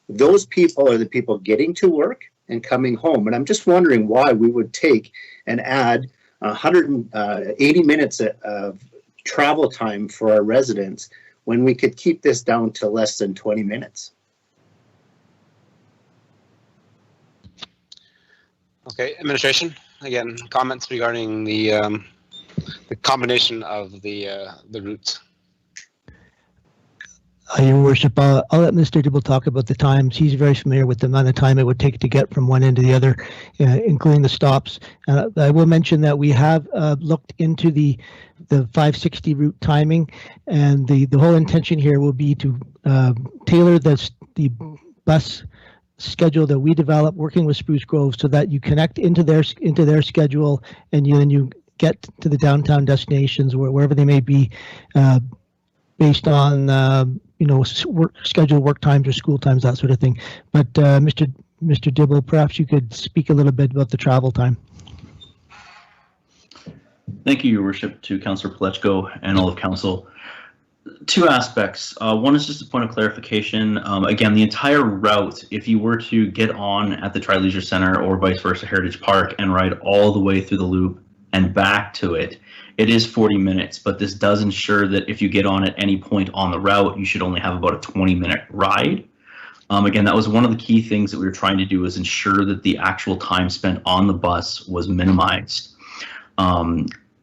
Those people are the people getting to work and coming home. And I'm just wondering why we would take and add 180 minutes of travel time for our residents when we could keep this down to less than 20 minutes. Okay, administration, again, comments regarding the combination of the routes. Your Worship, I'll let Mr. Dibble talk about the times. He's very familiar with the amount of time it would take to get from one end to the other, including the stops. I will mention that we have looked into the 560 route timing, and the whole intention here will be to tailor the bus schedule that we develop working with Spruce Grove so that you connect into their schedule, and then you get to the downtown destinations wherever they may be, based on scheduled work times or school times, that sort of thing. But Mr. Dibble, perhaps you could speak a little bit about the travel time. Thank you, Your Worship, to Councillor Palechko and all of Council. Two aspects. One is just a point of clarification. Again, the entire route, if you were to get on at the Tri-Leisure Centre or vice versa, Heritage Park, and ride all the way through the loop and back to it, it is 40 minutes, but this does ensure that if you get on at any point on the route, you should only have about a 20-minute ride. Again, that was one of the key things that we were trying to do, is ensure that the actual time spent on the bus was minimized.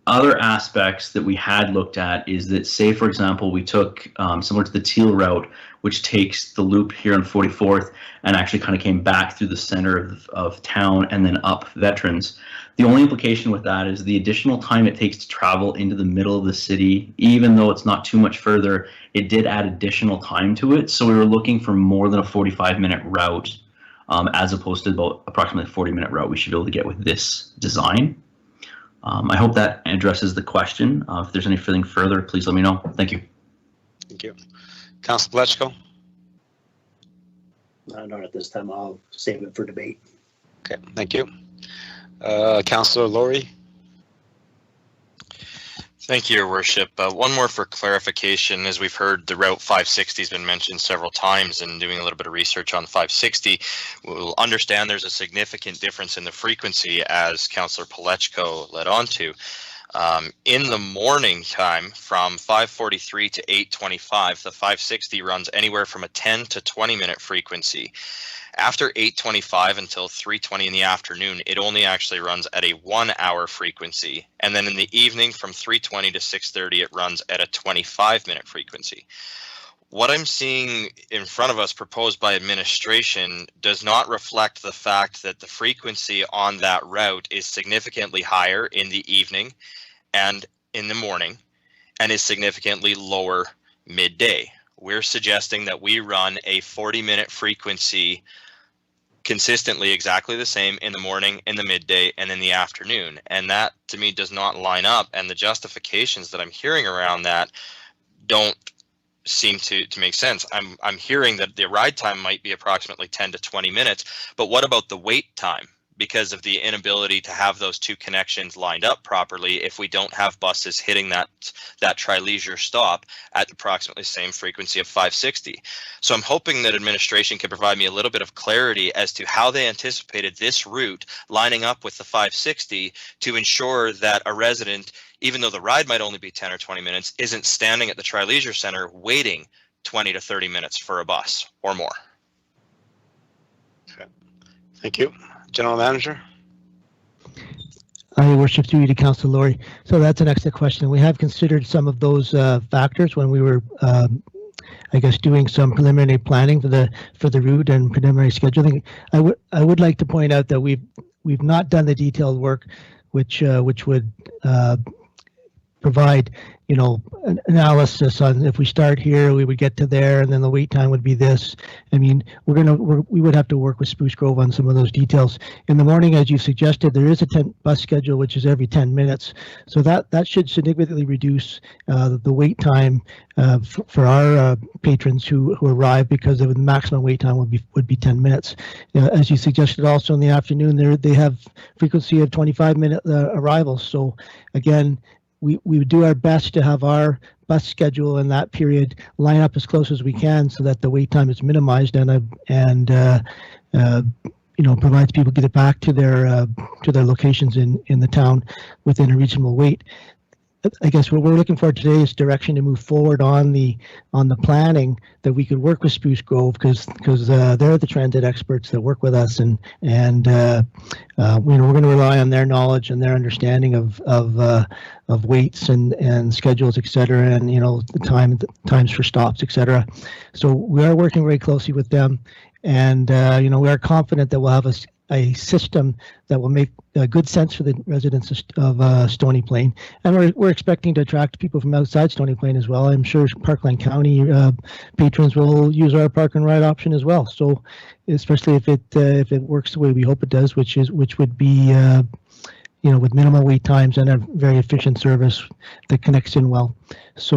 Other aspects that we had looked at is that, say, for example, we took, similar to the Teal route, which takes the loop here on 44th and actually kind of came back through the center of town and then up Veterans. The only implication with that is the additional time it takes to travel into the middle of the city, even though it's not too much further, it did add additional time to it. So we were looking for more than a 45-minute route, as opposed to about approximately a 40-minute route we should be able to get with this design. I hope that addresses the question. If there's anything further, please let me know. Thank you. Thank you. Councillor Palechko. Not at this time. I'll save it for debate. Okay, thank you. Councillor Laurie. Thank you, Your Worship. One more for clarification. As we've heard, the Route 560 has been mentioned several times, and doing a little bit of research on 560, we'll understand there's a significant difference in the frequency, as Councillor Palechko led on to. In the morning time, from 5:43 to 8:25, the 560 runs anywhere from a 10 to 20 minute frequency. After 8:25 until 3:20 in the afternoon, it only actually runs at a 1 hour frequency. And then in the evening from 3:20 to 6:30, it runs at a 25-minute frequency. What I'm seeing in front of us proposed by administration does not reflect the fact that the frequency on that route is significantly higher in the evening and in the morning, and is significantly lower midday. We're suggesting that we run a 40-minute frequency consistently exactly the same in the morning, in the midday, and in the afternoon. And that, to me, does not line up. And the justifications that I'm hearing around that don't seem to make sense. I'm hearing that the ride time might be approximately 10 to 20 minutes, but what about the wait time? Because of the inability to have those two connections lined up properly if we don't have buses hitting that Tri-Leisure stop at approximately the same frequency of 560. So I'm hoping that administration can provide me a little bit of clarity as to how they anticipated this route lining up with the 560 to ensure that a resident, even though the ride might only be 10 or 20 minutes, isn't standing at the Tri-Leisure Centre waiting 20 to 30 minutes for a bus or more. Okay. Thank you. General Manager. Your Worship, through you to Councillor Laurie. So that's an excellent question. We have considered some of those factors when we were, I guess, doing some preliminary planning for the route and preliminary scheduling. I would like to point out that we've not done the detailed work, which would provide, you know, an analysis on if we start here, we would get to there, and then the wait time would be this. I mean, we would have to work with Spruce Grove on some of those details. In the morning, as you suggested, there is a bus schedule, which is every 10 minutes. So that should significantly reduce the wait time for our patrons who arrive, because the maximum wait time would be 10 minutes. As you suggested, also in the afternoon, they have frequency of 25-minute arrivals. So again, we would do our best to have our bus schedule in that period line up as close as we can, so that the wait time is minimized and you know, provides people get it back to their locations in the town within a reasonable wait. I guess what we're looking for today is direction to move forward on the planning, that we could work with Spruce Grove, because they're the transit experts that work with us, and you know, we're going to rely on their knowledge and their understanding of weights and schedules, et cetera, and you know, the times for stops, et cetera. So we are working very closely with them, and you know, we are confident that we'll have a system that will make good sense for the residents of Stony Plain, and we're expecting to attract people from outside Stony Plain as well. I'm sure Parkland County patrons will use our park and ride option as well. So, especially if it works the way we hope it does, which would be you know, with minimal wait times and a very efficient service that connects in well. So.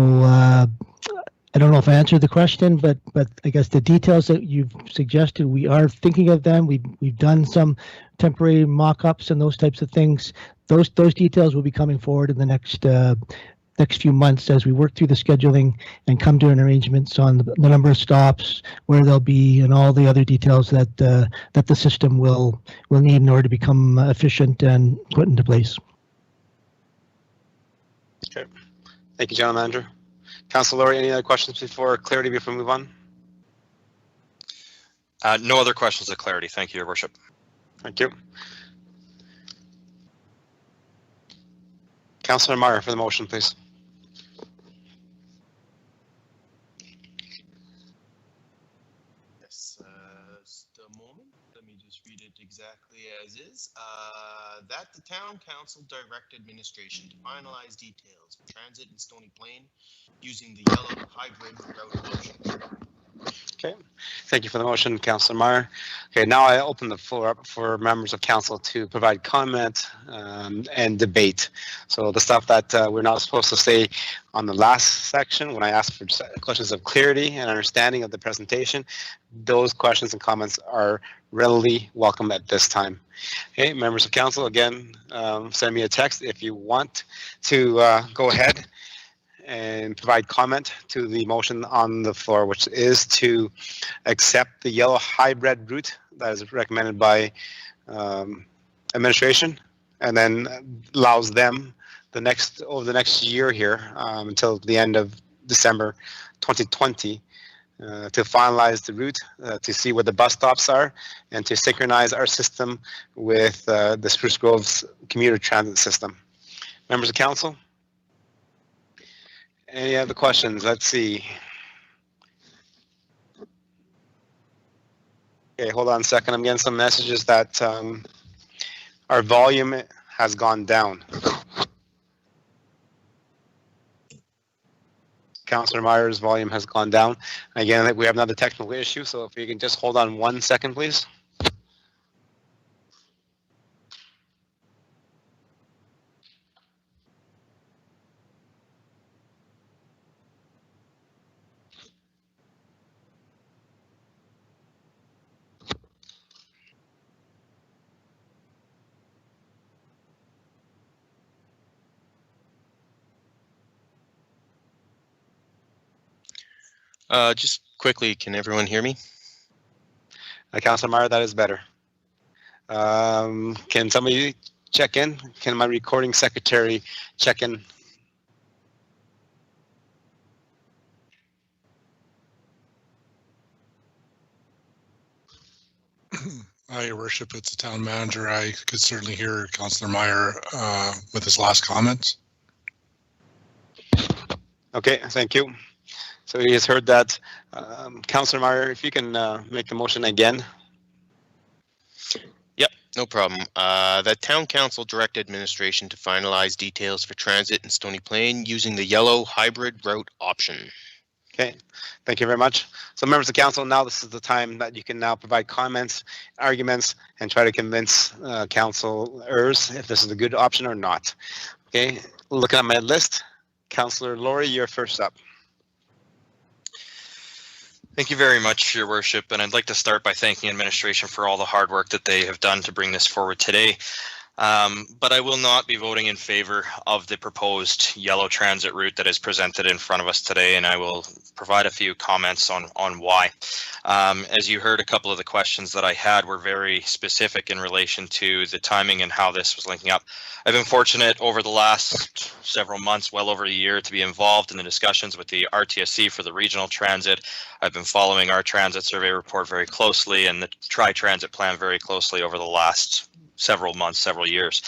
I don't know if I answered the question, but I guess the details that you've suggested, we are thinking of them. We've done some temporary mock-ups and those types of things. Those details will be coming forward in the next few months as we work through the scheduling and come to an arrangements on the number of stops, where they'll be, and all the other details that the system will need in order to become efficient and put into place. Okay, thank you, General Manager. Councilor Laurie, any other questions before clarity before we move on? No other questions of clarity. Thank you, Your Worship. Thank you. Councilor Meyer for the motion, please. Yes, just a moment. Let me just read it exactly as is. That the Town Council direct administration to finalize details of transit in Stony Plain using the yellow hybrid route option. Okay, thank you for the motion, Councilor Meyer. Okay, now I open the floor up for members of council to provide comment and debate. So the stuff that we're not supposed to say on the last section, when I asked for questions of clarity and understanding of the presentation, those questions and comments are readily welcome at this time. Okay, members of council, again, send me a text if you want to go ahead and provide comment to the motion on the floor, which is to accept the yellow hybrid route that is recommended by administration, and then allows them over the next year here until the end of December 2020 to finalize the route, to see where the bus stops are, and to synchronize our system with the Spruce Grove's commuter transit system. Members of council? Any other questions? Let's see. Okay, hold on a second. I'm getting some messages that our volume has gone down. Councillor Meyer's volume has gone down. Again, we have another technical issue, so if you can just hold on 1 second, please. Just quickly, can everyone hear me? Councillor Meyer, that is better. Can somebody check in? Can my recording secretary check in? Your Worship, it's the town manager. I could certainly hear Councillor Meyer with his last comments. Okay, thank you. So he has heard that. Councillor Meyer, if you can make the motion again. Yep, No problem. The town council directed administration to finalize details for transit in Stony Plain using the yellow hybrid route option. Okay, thank you very much. So members of council, now this is the time that you can now provide comments, arguments, and try to convince councilors if this is a good option or not. Okay, looking at my list, Councillor Laurie, you're first up. Thank you very much, Your Worship, and I'd like to start by thanking administration for all the hard work that they have done to bring this forward today. But I will not be voting in favor of the proposed yellow transit route that is presented in front of us today, and I will provide a few comments on why. As you heard, a couple of the questions that I had were very specific in relation to the timing and how this was linking up. I've been fortunate over the last several months, well over a year, to be involved in the discussions with the RTSC for the regional transit. I've been following our transit survey report very closely and the tri-transit plan very closely over the last several months, several years.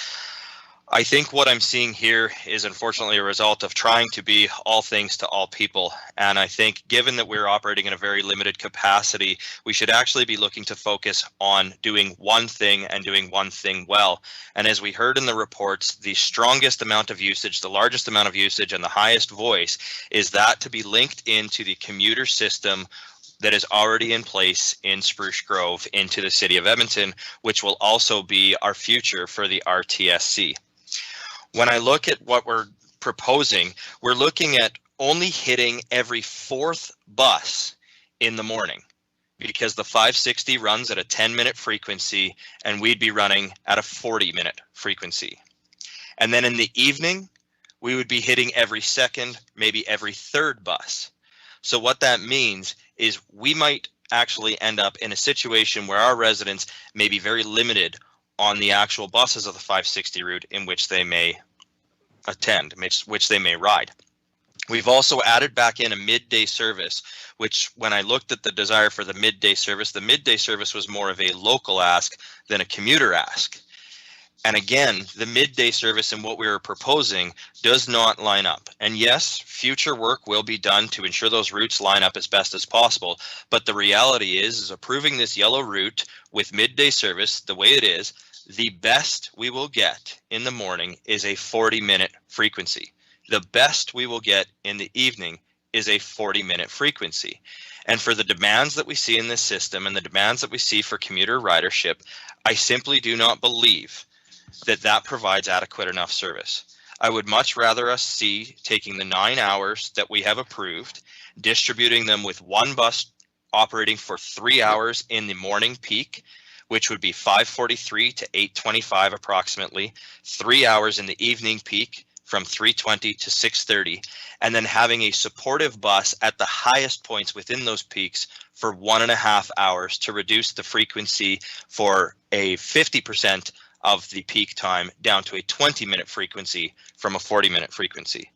I think what I'm seeing here is unfortunately a result of trying to be all things to all people. And I think given that we're operating in a very limited capacity, we should actually be looking to focus on doing one thing and doing one thing well. And as we heard in the reports, the strongest amount of usage, the largest amount of usage and the highest voice is that to be linked into the commuter system that is already in place in Spruce Grove into the city of Edmonton, which will also be our future for the RTSC. When I look at what we're proposing, we're looking at only hitting every fourth bus in the morning because the 560 runs at a 10-minute frequency and we'd be running at a 40-minute frequency. And then in the evening, we would be hitting every second, maybe every third bus. So what that means is we might actually end up in a situation where our residents may be very limited on the actual buses of the 560 route in which they may attend, which they may ride. We've also added back in a midday service, which when I looked at the desire for the midday service was more of a local ask than a commuter ask. And again, the midday service and what we were proposing does not line up. And yes, future work will be done to ensure those routes line up as best as possible. But the reality is approving this yellow route with midday service the way it is, the best we will get in the morning is a 40-minute frequency. The best we will get in the evening is a 40-minute frequency. And for the demands that we see in this system and the demands that we see for commuter ridership, I simply do not believe that provides adequate enough service. I would much rather us see taking the 9 hours that we have approved, distributing them with one bus operating for 3 hours in the morning peak, which would be 5:43 to 8:25 approximately, 3 hours in the evening peak from 3:20 to 6:30, and then having a supportive bus at the highest points within those peaks for 1.5 hours to reduce the frequency for a 50% of the peak time down to a 20-minute frequency from a 40-minute frequency.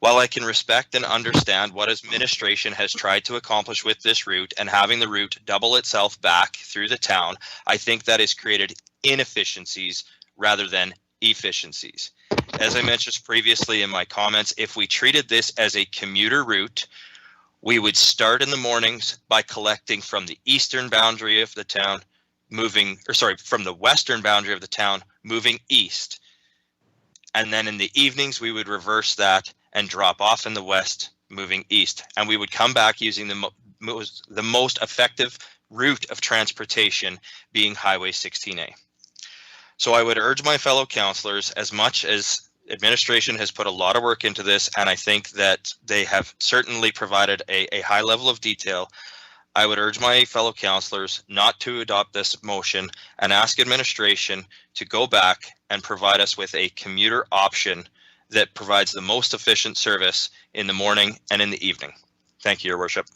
While I can respect and understand what administration has tried to accomplish with this route and having the route double itself back through the town, I think that has created inefficiencies rather than efficiencies. As I mentioned previously in my comments, if we treated this as a commuter route, we would start in the mornings by collecting from the eastern boundary of the town, from the western boundary of the town, moving east. And then in the evenings, we would reverse that and drop off in the west, moving east. And we would come back using the most effective route of transportation being Highway 16A. So I would urge my fellow councillors, as much as administration has put a lot of work into this, and I think that they have certainly provided a high level of detail, I would urge my fellow councillors not to adopt this motion and ask administration to go back and provide us with a commuter option that provides the most efficient service in the morning and in the evening. Thank you, Your Worship.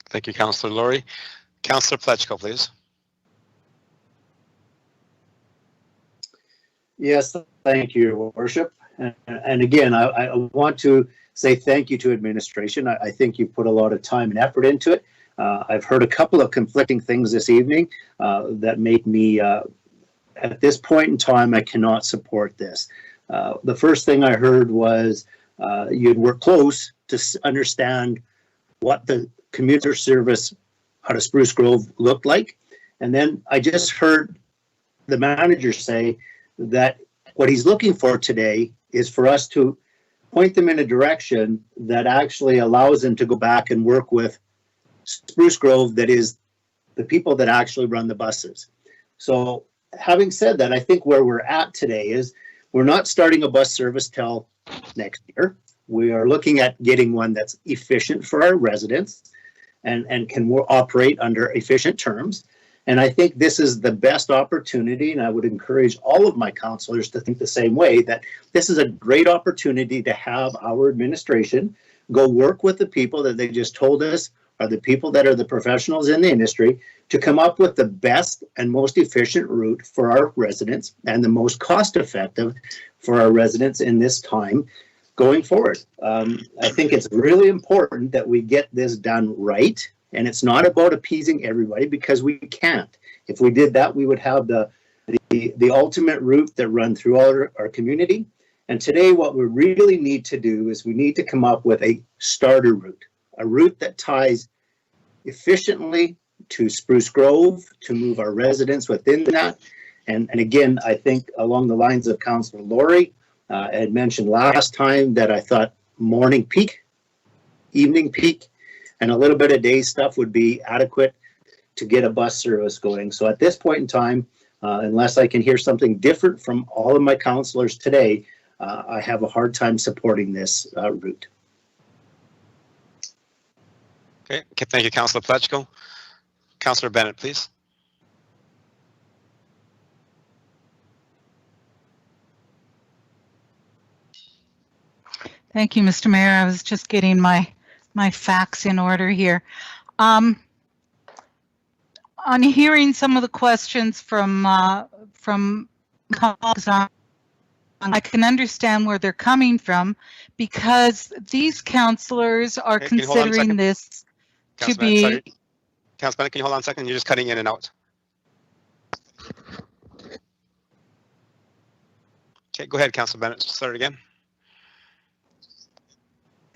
Thank you, Councillor Laurie. Councillor Plechko, please. Yes, thank you, Your Worship. And again, I want to say thank you to administration. I think you put a lot of time and effort into it. I've heard a couple of conflicting things this evening that make me, at this point in time, I cannot support this. The first thing I heard was you'd work close to understand what the commuter service out of Spruce Grove looked like. And then I just heard the manager say that what he's looking for today is for us to point them in a direction that actually allows them to go back and work with Spruce Grove, that is the people that actually run the buses. So having said that, I think where we're at today is we're not starting a bus service till next year. We are looking at getting one that's efficient for our residents and can operate under efficient terms. And I think this is the best opportunity, and I would encourage all of my councillors to think the same way, that this is a great opportunity to have our administration go work with the people that they just told us are the people that are the professionals in the industry to come up with the best and most efficient route for our residents and the most cost effective for our residents in this time going forward. I think it's really important that we get this done right. And it's not about appeasing everybody, because we can't. If we did that, we would have the ultimate route that run through all our community. And today what we really need to do is we need to come up with a starter route, a route that ties efficiently to Spruce Grove, to move our residents within that. And again, I think along the lines of Councillor Laurie, I had mentioned last time that I thought morning peak, evening peak, and a little bit of day stuff would be adequate to get a bus service going. So at this point in time, unless I can hear something different from all of my councillors today, I have a hard time supporting this route. Okay, thank you, Councillor Pletchko. Councillor Bennett, please. Thank you, Mr. Mayor. I was just getting my facts in order here. On hearing some of the questions from colleagues, I can understand where they're coming from, because these councillors are considering this to be. Councillor Bennett, can you hold on a second? You're just cutting in and out. Okay, go ahead, Councillor Bennett. Start again.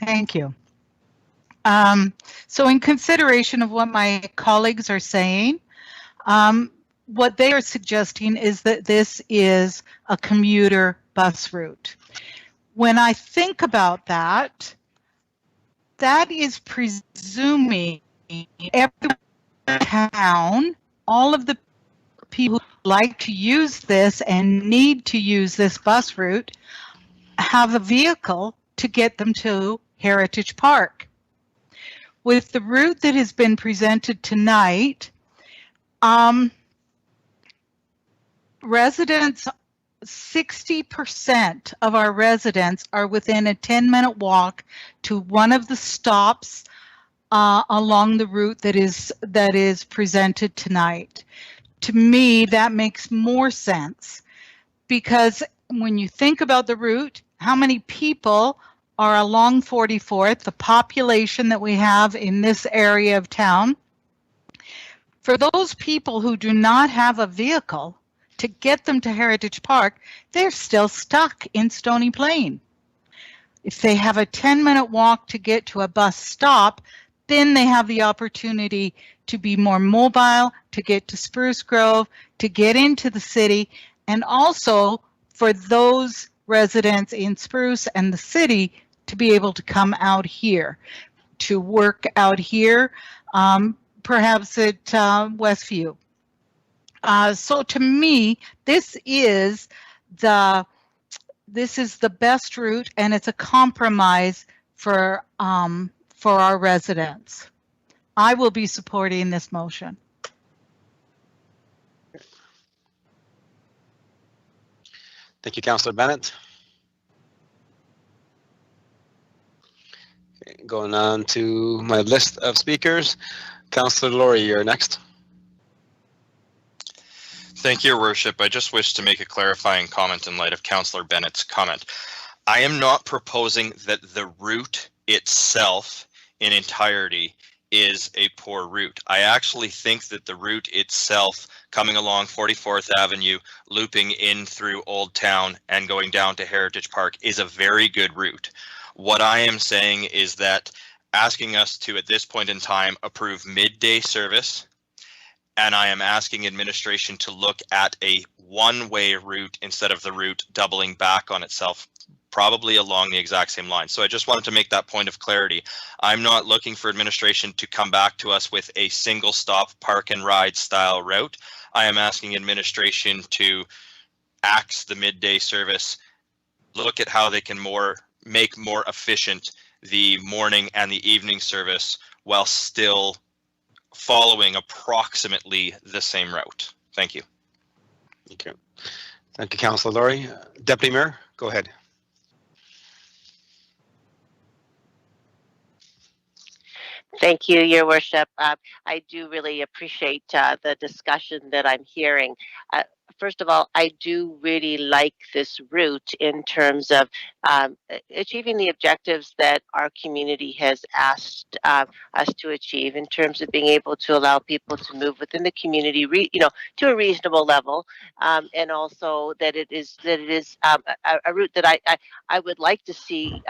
Thank you. So in consideration of what my colleagues are saying, what they are suggesting is that this is a commuter bus route. When I think about that, that is presuming every town, all of the people who like to use this and need to use this bus route, have a vehicle to get them to Heritage Park. With the route that has been presented tonight, residents, 60% of our residents are within a 10-minute walk to one of the stops along the route that is presented tonight. To me, that makes more sense, because when you think about the route, how many people are along 44th, the population that we have in this area of town. For those people who do not have a vehicle to get them to Heritage Park, they're still stuck in Stony Plain. If they have a 10-minute walk to get to a bus stop, then they have the opportunity to be more mobile, to get to Spruce Grove, to get into the city, and also for those residents in Spruce and the city to be able to come out here, to work out here, perhaps at Westview. So to me, this is the best route, and it's a compromise for our residents. I will be supporting this motion. Thank you, Councillor Bennett. Okay, going on to my list of speakers. Councillor Laurie, you're next. Thank you, Your Worship. I just wish to make a clarifying comment in light of Councillor Bennett's comment. I am not proposing that the route itself in entirety is a poor route. I actually think that the route itself, coming along 44th Avenue, looping in through Old Town and going down to Heritage Park, is a very good route. What I am saying is that asking us to, at this point in time, approve midday service and I am asking administration to look at a one-way route instead of the route doubling back on itself, probably along the exact same line. So I just wanted to make that point of clarity. I'm not looking for administration to come back to us with a single stop park and ride style route. I am asking administration to axe the midday service, look at how they can make more efficient the morning and the evening service while still following approximately the same route. Thank you. Okay. Thank you, Councillor Laurie. Deputy Mayor, go ahead. Thank you, Your Worship. I do really appreciate the discussion that I'm hearing. First of all, I do really like this route in terms of achieving the objectives that our community has asked us to achieve, in terms of being able to allow people to move within the community, to a reasonable level, and also that it is a route that I would like to see,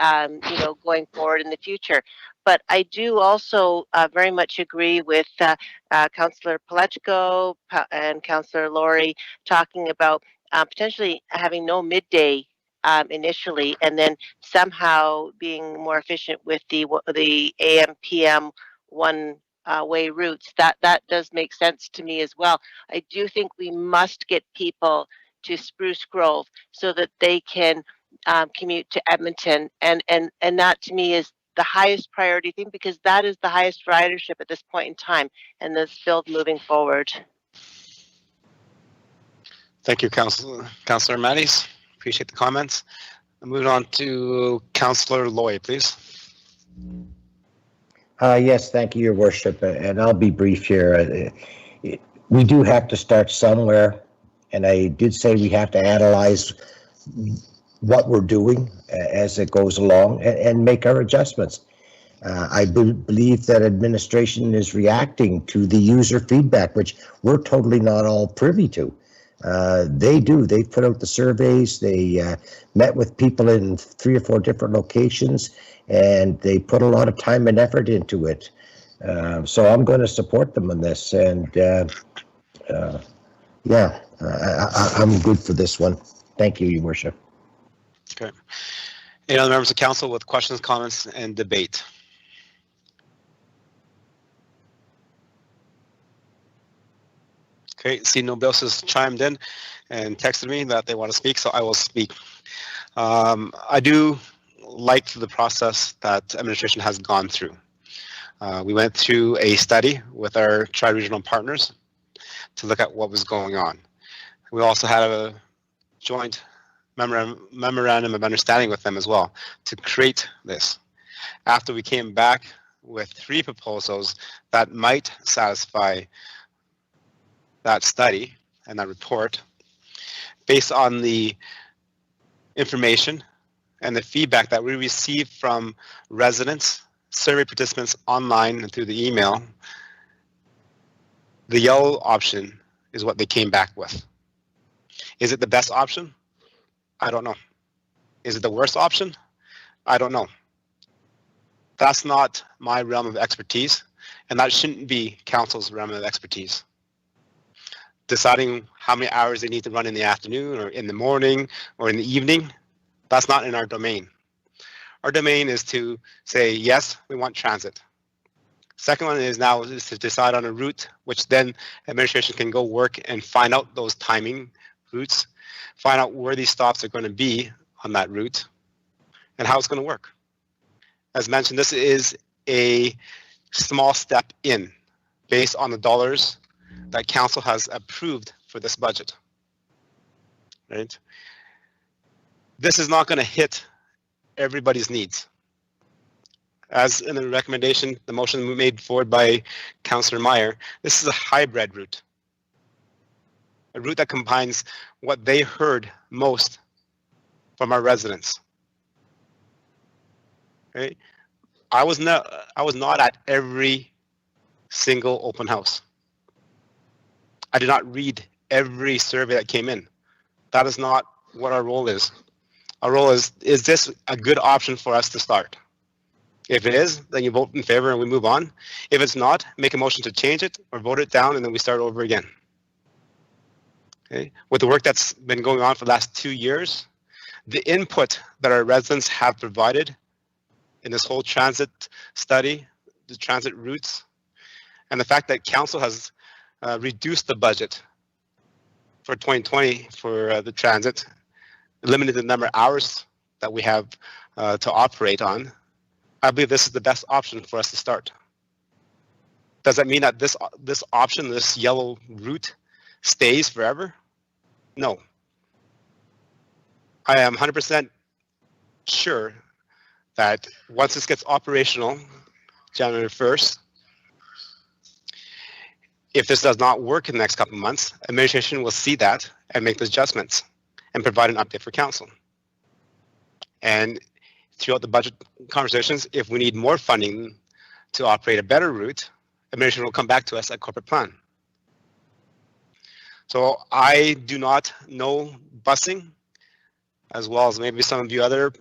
going forward in the future. But I do also very much agree with Councillor Palechko and Councillor Laurie talking about potentially having no midday initially, and then somehow being more efficient with the AM PM one-way routes. That does make sense to me as well. I do think we must get people to Spruce Grove so that they can commute to Edmonton, and that to me is the highest priority thing, because that is the highest ridership at this point in time, and the build moving forward. Thank you, Councillor Mattis. Appreciate the comments. Moving on to Councillor Loy, please. Yes, thank you, Your Worship, and I'll be brief here. We do have to start somewhere, and I did say we have to analyze what we're doing as it goes along and make our adjustments. I believe that administration is reacting to the user feedback, which we're totally not all privy to. They do. They put out the surveys. They met with people in 3 or 4 different locations, and they put a lot of time and effort into it. So I'm going to support them on this, and I'm good for this one. Thank you, Your Worship. Okay. Any other members of council with questions, comments, and debate? Okay, see nobody else has chimed in and texted me that they want to speak, so I will speak. I do like the process that administration has gone through. We went through a study with our tri-regional partners to look at what was going on. We also had a joint memorandum of understanding with them as well to create this. After we came back with 3 proposals that might satisfy that study and that report, based on the information and the feedback that we received from residents, survey participants online and through the email, the yellow option is what they came back with. Is it the best option? I don't know. Is it the worst option? I don't know. That's not my realm of expertise, and that shouldn't be council's realm of expertise. Deciding how many hours they need to run in the afternoon or in the morning or in the evening, that's not in our domain. Our domain is to say, yes, we want transit. Second one is to decide on a route, which then administration can go work and find out those timing routes, find out where these stops are going to be on that route and how it's going to work. As mentioned, this is a small step in based on the dollars that council has approved for this budget. Right? This is not going to hit everybody's needs. As in the recommendation, the motion made forward by Councillor Meyer, this is a hybrid route. A route that combines what they heard most from our residents. Okay? I was not at every single open house. I did not read every survey that came in. That is not what our role is. Our role is this a good option for us to start? If it is, then you vote in favor and we move on. If it's not, make a motion to change it or vote it down and then we start over again. Okay. With the work that's been going on for the last 2 years, the input that our residents have provided in this whole transit study, the transit routes, and the fact that council has reduced the budget for 2020 for the transit, limited the number of hours that we have to operate on, I believe this is the best option for us to start. Does that mean that this option, this yellow route, stays forever? No. I am 100% sure that once this gets operational, January 1st, if this does not work in the next couple of months, administration will see that and make the adjustments and provide an update for council. And throughout the budget conversations, if we need more funding to operate a better route, administration will come back to us at corporate plan. So I do not know busing, as well as maybe some of you other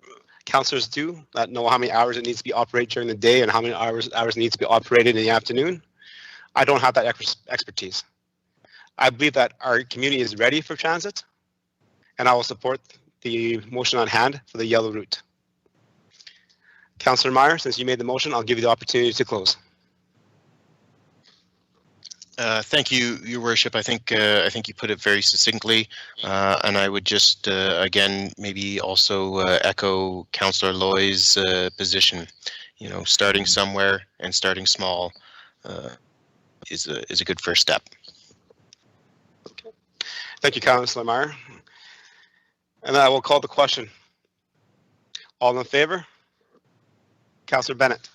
councillors do, that know how many hours it needs to be operated during the day and how many hours it needs to be operated in the afternoon. I don't have that expertise. I believe that our community is ready for transit, and I will support the motion on hand for the yellow route. Councillor Meyer, since you made the motion, I'll give you the opportunity to close. Thank you, Your Worship. I think you put it very succinctly, and I would just again maybe also echo Councillor Loy's position. You know, starting somewhere and starting small is a good first step. Okay. Thank you, Councillor Meyer. And then I will call the question. All in favor? Councillor Bennett.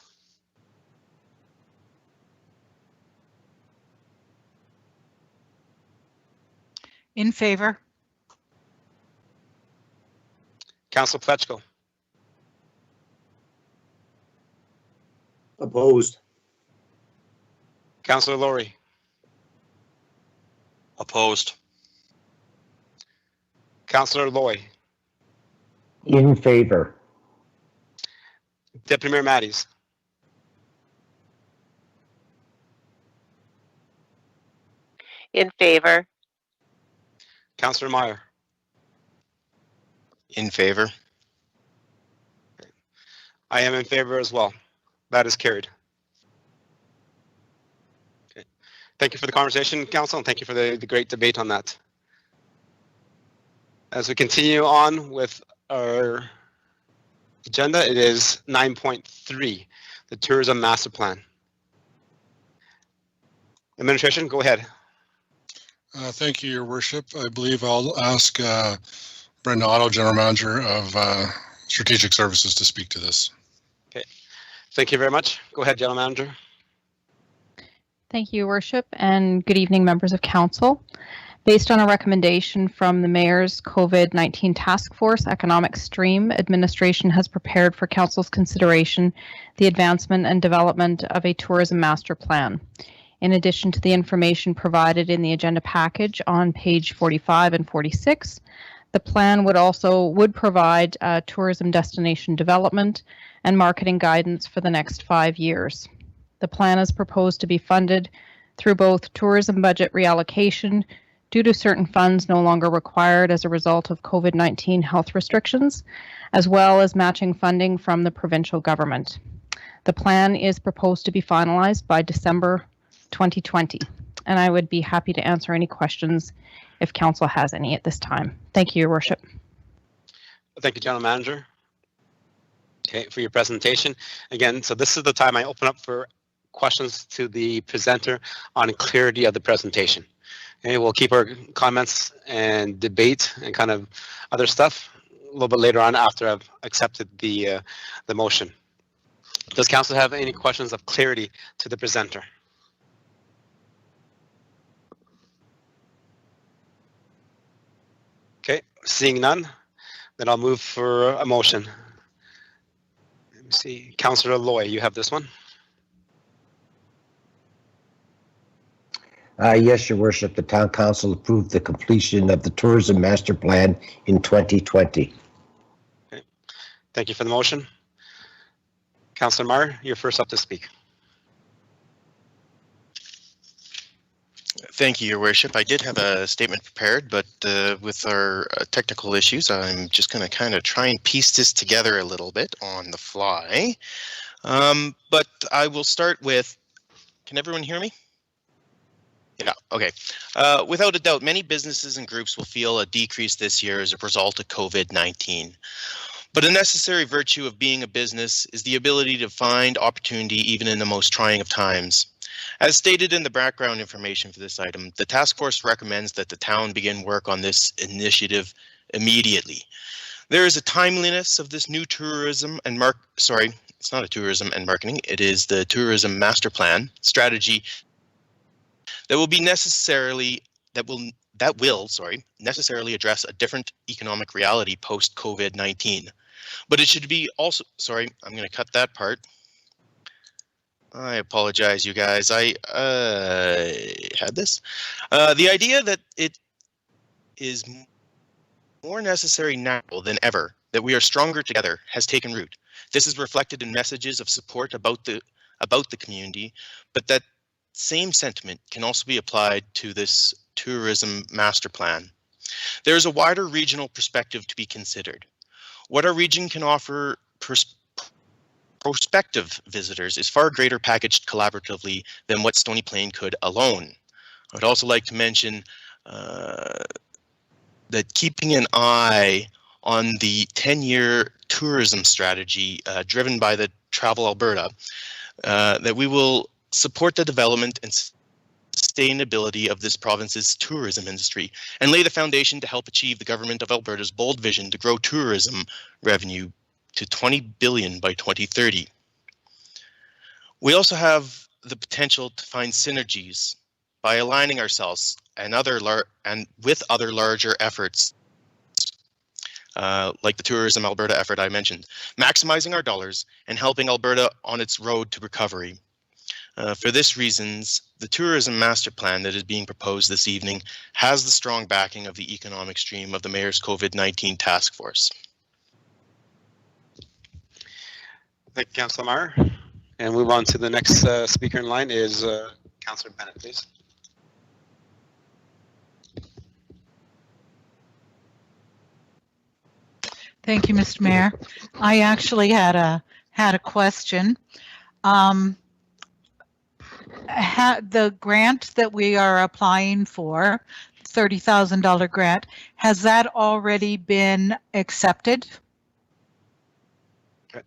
In favor. Councillor Pletchko. Opposed. Councillor Laurie. Opposed. Councillor Loy. In favor. Deputy Mayor Matties. In favor. Councillor Meyer. In favor. I am in favor as well. That is carried. Okay. Thank you for the conversation, Council, and thank you for the great debate on that. As we continue on with our agenda, it is 9.3, the Tourism Master Plan. Administration, go ahead. Thank you, Your Worship. I believe I'll ask Brendan Otto, General Manager of Strategic Services, to speak to this. Okay. Thank you very much. Go ahead, General Manager. Thank you, Your Worship, and good evening, members of Council. Based on a recommendation from the Mayor's COVID-19 Task Force Economic Stream, administration has prepared for Council's consideration the advancement and development of a tourism master plan. In addition to the information provided in the agenda package on page 45 and 46, the plan would provide tourism destination development and marketing guidance for the next 5 years. The plan is proposed to be funded through both tourism budget reallocation due to certain funds no longer required as a result of COVID-19 health restrictions, as well as matching funding from the provincial government. The plan is proposed to be finalized by December 2020, and I would be happy to answer any questions if Council has any at this time. Thank you, Your Worship. Thank you, General Manager, for your presentation. Again, so this is the time I open up for questions to the presenter on clarity of the presentation. Okay, we'll keep our comments and debate and kind of other stuff a little bit later on after I've accepted the motion. Does Council have any questions of clarity to the presenter? Okay, seeing none, then I'll move for a motion. Let me see, Councillor Loy, you have this one. Yes, Your Worship, the Town Council approved the completion of the Tourism Master Plan in 2020. Okay. Thank you for the motion. Councillor Meyer, you're first up to speak. Thank you, Your Worship. I did have a statement prepared, but with our technical issues, I'm just going to kind of try and piece this together a little bit on the fly. But I will start with, can everyone hear me? Yeah, okay. Without a doubt, many businesses and groups will feel a decrease this year as a result of COVID-19. But a necessary virtue of being a business is the ability to find opportunity even in the most trying of times. As stated in the background information for this item, the task force recommends that the town begin work on this initiative immediately. There is a timeliness of this new tourism and it's not a tourism and marketing, it is the tourism master plan strategy that will necessarily address a different economic reality post COVID-19. But it should be also, sorry, I'm going to cut that part. I apologize, you guys. I had this. The idea that it is more necessary now than ever that we are stronger together has taken root. This is reflected in messages of support about the community, but that same sentiment can also be applied to this tourism master plan. There is a wider regional perspective to be considered. What our region can offer prospective visitors is far greater packaged collaboratively than what Stony Plain could alone. I would also like to mention that keeping an eye on the 10-year tourism strategy driven by the Travel Alberta, that we will support the development and sustainability of this province's tourism industry and lay the foundation to help achieve the Government of Alberta's bold vision to grow tourism revenue to 20 billion by 2030. We also have the potential to find synergies by aligning ourselves and with other larger efforts, like the Tourism Alberta effort I mentioned, maximizing our dollars and helping Alberta on its road to recovery. For this reasons, the tourism master plan that is being proposed this evening has the strong backing of the economic stream of the Mayor's COVID-19 task force. Thank you, Councillor Meyer. And move on to the next speaker in line is Councillor Bennett, please. Thank you, Mr. Mayor. I actually had a question. The grant that we are applying for, $30,000 grant, has that already been accepted? Okay.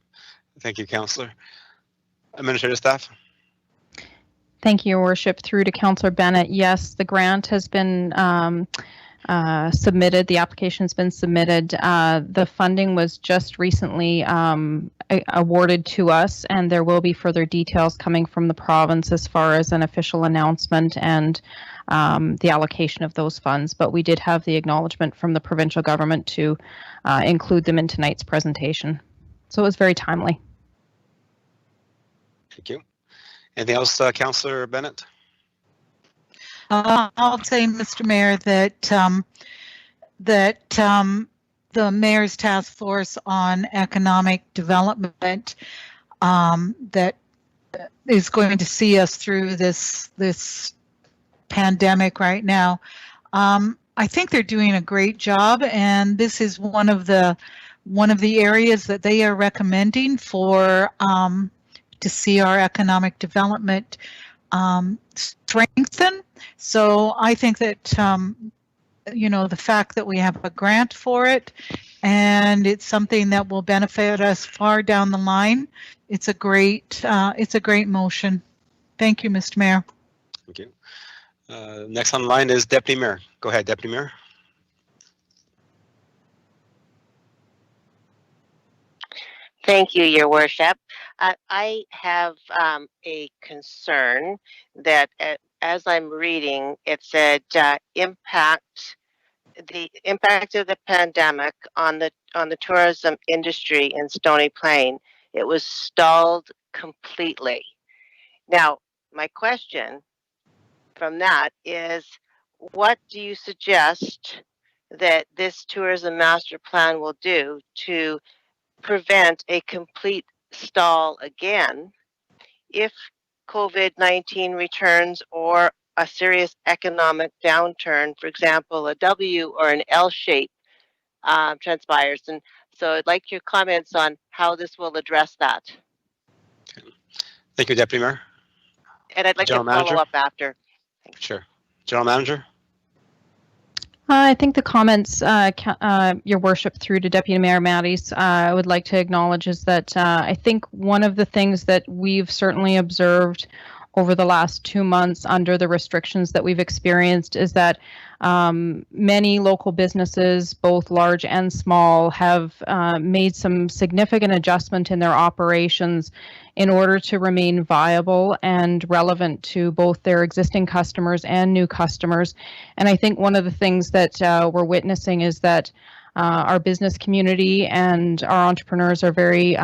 Thank you, Councillor. Administrative staff. Thank you, Your Worship. Through to Councillor Bennett. Yes, the grant has been submitted. The application's been submitted. The funding was just recently awarded to us, and there will be further details coming from the province as far as an official announcement and the allocation of those funds. But we did have the acknowledgement from the provincial government to include them in tonight's presentation. So it was very timely. Thank you. Anything else, Councillor Bennett? I'll say, Mr. Mayor, that the Mayor's Task Force on Economic Development that is going to see us through this pandemic right now. I think they're doing a great job, and this is one of the areas that they are recommending for to see our economic development strengthen. So I think that the fact that we have a grant for it and it's something that will benefit us far down the line, it's a great motion. Thank you, Mr. Mayor. Thank you. Next on the line is Deputy Mayor. Go ahead, Deputy Mayor. Thank you, Your Worship. I have a concern that as I'm reading, it said the impact of the pandemic on the tourism industry in Stony Plain. It was stalled completely. Now, my question from that is, what do you suggest that this tourism master plan will do to prevent a complete stall again if COVID-19 returns or a serious economic downturn, for example, a W or an L shape transpires. And so I'd like your comments on how this will address that. Thank you, Deputy Mayor. And I'd like General to follow Manager? up after. Sure. General Manager? I think the comments, Your Worship, through to Deputy Mayor Mattis, I would like to acknowledge is that I think one of the things that we've certainly observed over the last 2 months under the restrictions that we've experienced is that many local businesses, both large and small, have made some significant adjustment in their operations in order to remain viable and relevant to both their existing customers and new customers. And I think one of the things that we're witnessing is that our business community and our entrepreneurs are very,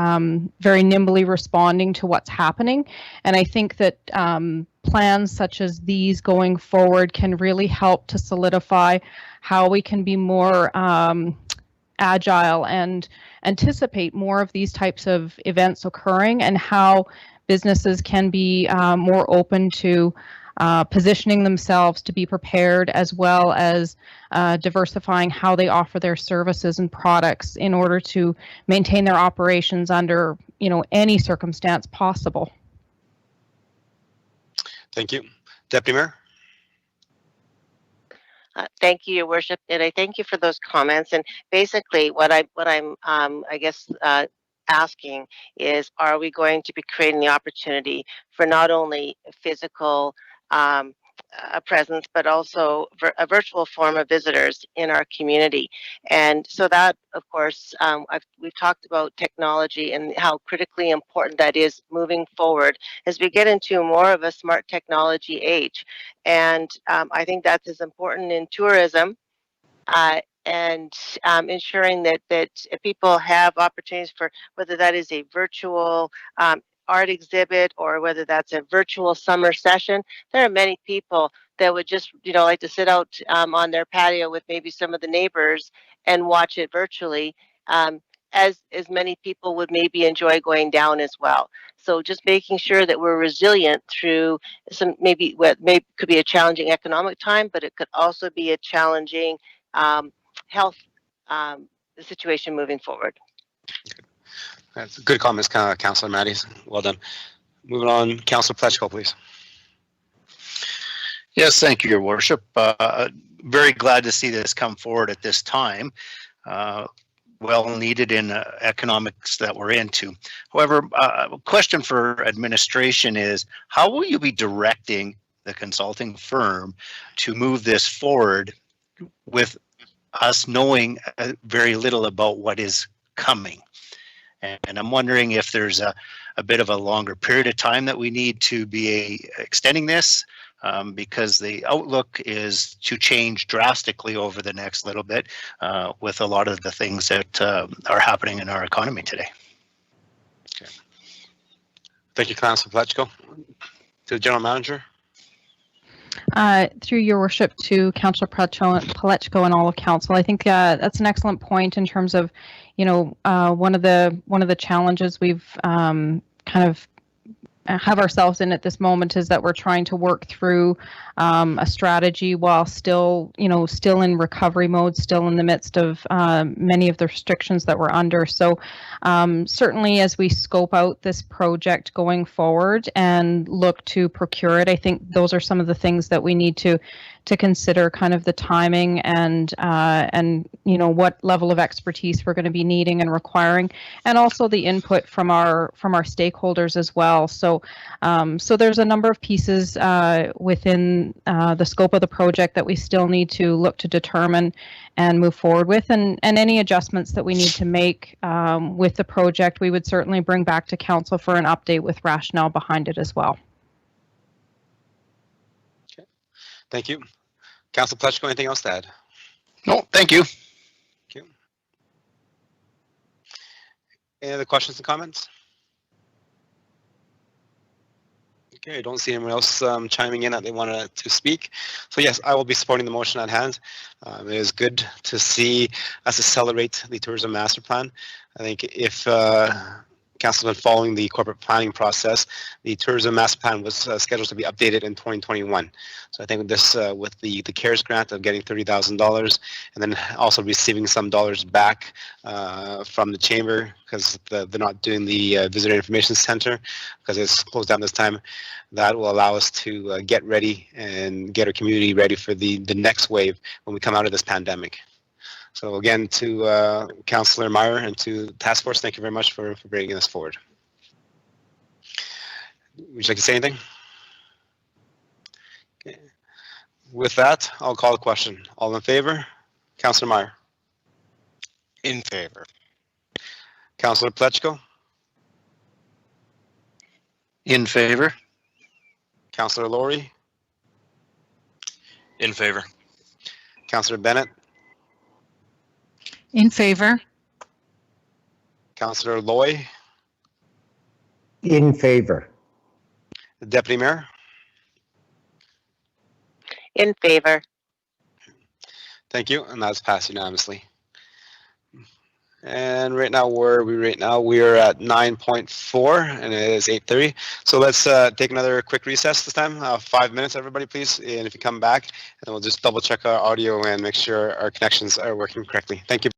very nimbly responding to what's happening. And I think that plans such as these going forward can really help to solidify how we can be more agile and anticipate more of these types of events occurring, and how businesses can be more open to positioning themselves to be prepared, as well as diversifying how they offer their services and products in order to maintain their operations under, any circumstance possible. Thank you. Deputy Mayor? Thank you, Your Worship, and I thank you for those comments. And basically, what I'm asking is, are we going to be creating the opportunity for not only physical a presence, but also a virtual form of visitors in our community? And so that, of course, we've talked about technology and how critically important that is moving forward as we get into more of a smart technology age. And I think that's as important in tourism and ensuring that people have opportunities for, whether that is a virtual art exhibit or whether that's a virtual summer session. There are many people that would just, like to sit out on their patio with maybe some of the neighbors and watch it virtually, as many people would maybe enjoy going down as well. So just making sure that we're resilient through some, maybe what could be a challenging economic time, but it could also be a challenging health situation moving forward. That's good comments, Councillor Mattis. Well done. Moving on, Councillor Plechko, please. Yes, thank you, Your Worship. Very glad to see this come forward at this time. Well needed in economics that we're into. However, a question for administration is, how will you be directing the consulting firm to move this forward with us knowing very little about what is coming? And I'm wondering if there's a bit of a longer period of time that we need to be extending this, because the outlook is to change drastically over the next little bit with a lot of the things that are happening in our economy today. Okay. Thank you, Councillor Plechko. To the General Manager. Through Your Worship, to Councillor Plechko and all of Council, I think that's an excellent point in terms of, one of the challenges we've kind of have ourselves in at this moment is that we're trying to work through a strategy while still in recovery mode, still in the midst of many of the restrictions that we're under. So certainly as we scope out this project going forward and look to procure it, I think those are some of the things that we need to consider, kind of the timing and what level of expertise we're going to be needing and requiring, and also the input from our stakeholders as well. So there's a number of pieces within the scope of the project that we still need to look to determine and move forward with, and any adjustments that we need to make with the project, we would certainly bring back to council for an update with rationale behind it as well. Okay. Thank you. Councillor Plechko, anything else to add? No, thank you. Thank you. Any other questions and comments? Okay, I don't see anyone else chiming in that they wanted to speak. So yes, I will be supporting the motion at hand. It is good to see us accelerate the tourism master plan. I think if council has been following the corporate planning process. The tourism master plan was scheduled to be updated in 2021. So I think with this, with the CARES grant of getting $30,000, and then also receiving some dollars back from the chamber because they're not doing the visitor information center because it's closed down this time. That will allow us to get ready and get our community ready for the next wave when we come out of this pandemic. So again, to Councillor Meyer and to the task force, thank you very much for bringing this forward. Would you like to say anything? Okay. With that, I'll call the question. All in favor? Councillor Meyer. In favor. Councillor Plechko. In favor. Councillor Laurie. In favor. Councillor Bennett. In favor. Councillor Loy. In favor. The Deputy Mayor. In favor. Thank you, and that's passed unanimously. And right now, where are we right now? We are at 9.4 and it is 8:30. So let's take another quick recess this time. 5 minutes, everybody, please. And if you come back, and then we'll just double check our audio and make sure our connections are working correctly. Thank you.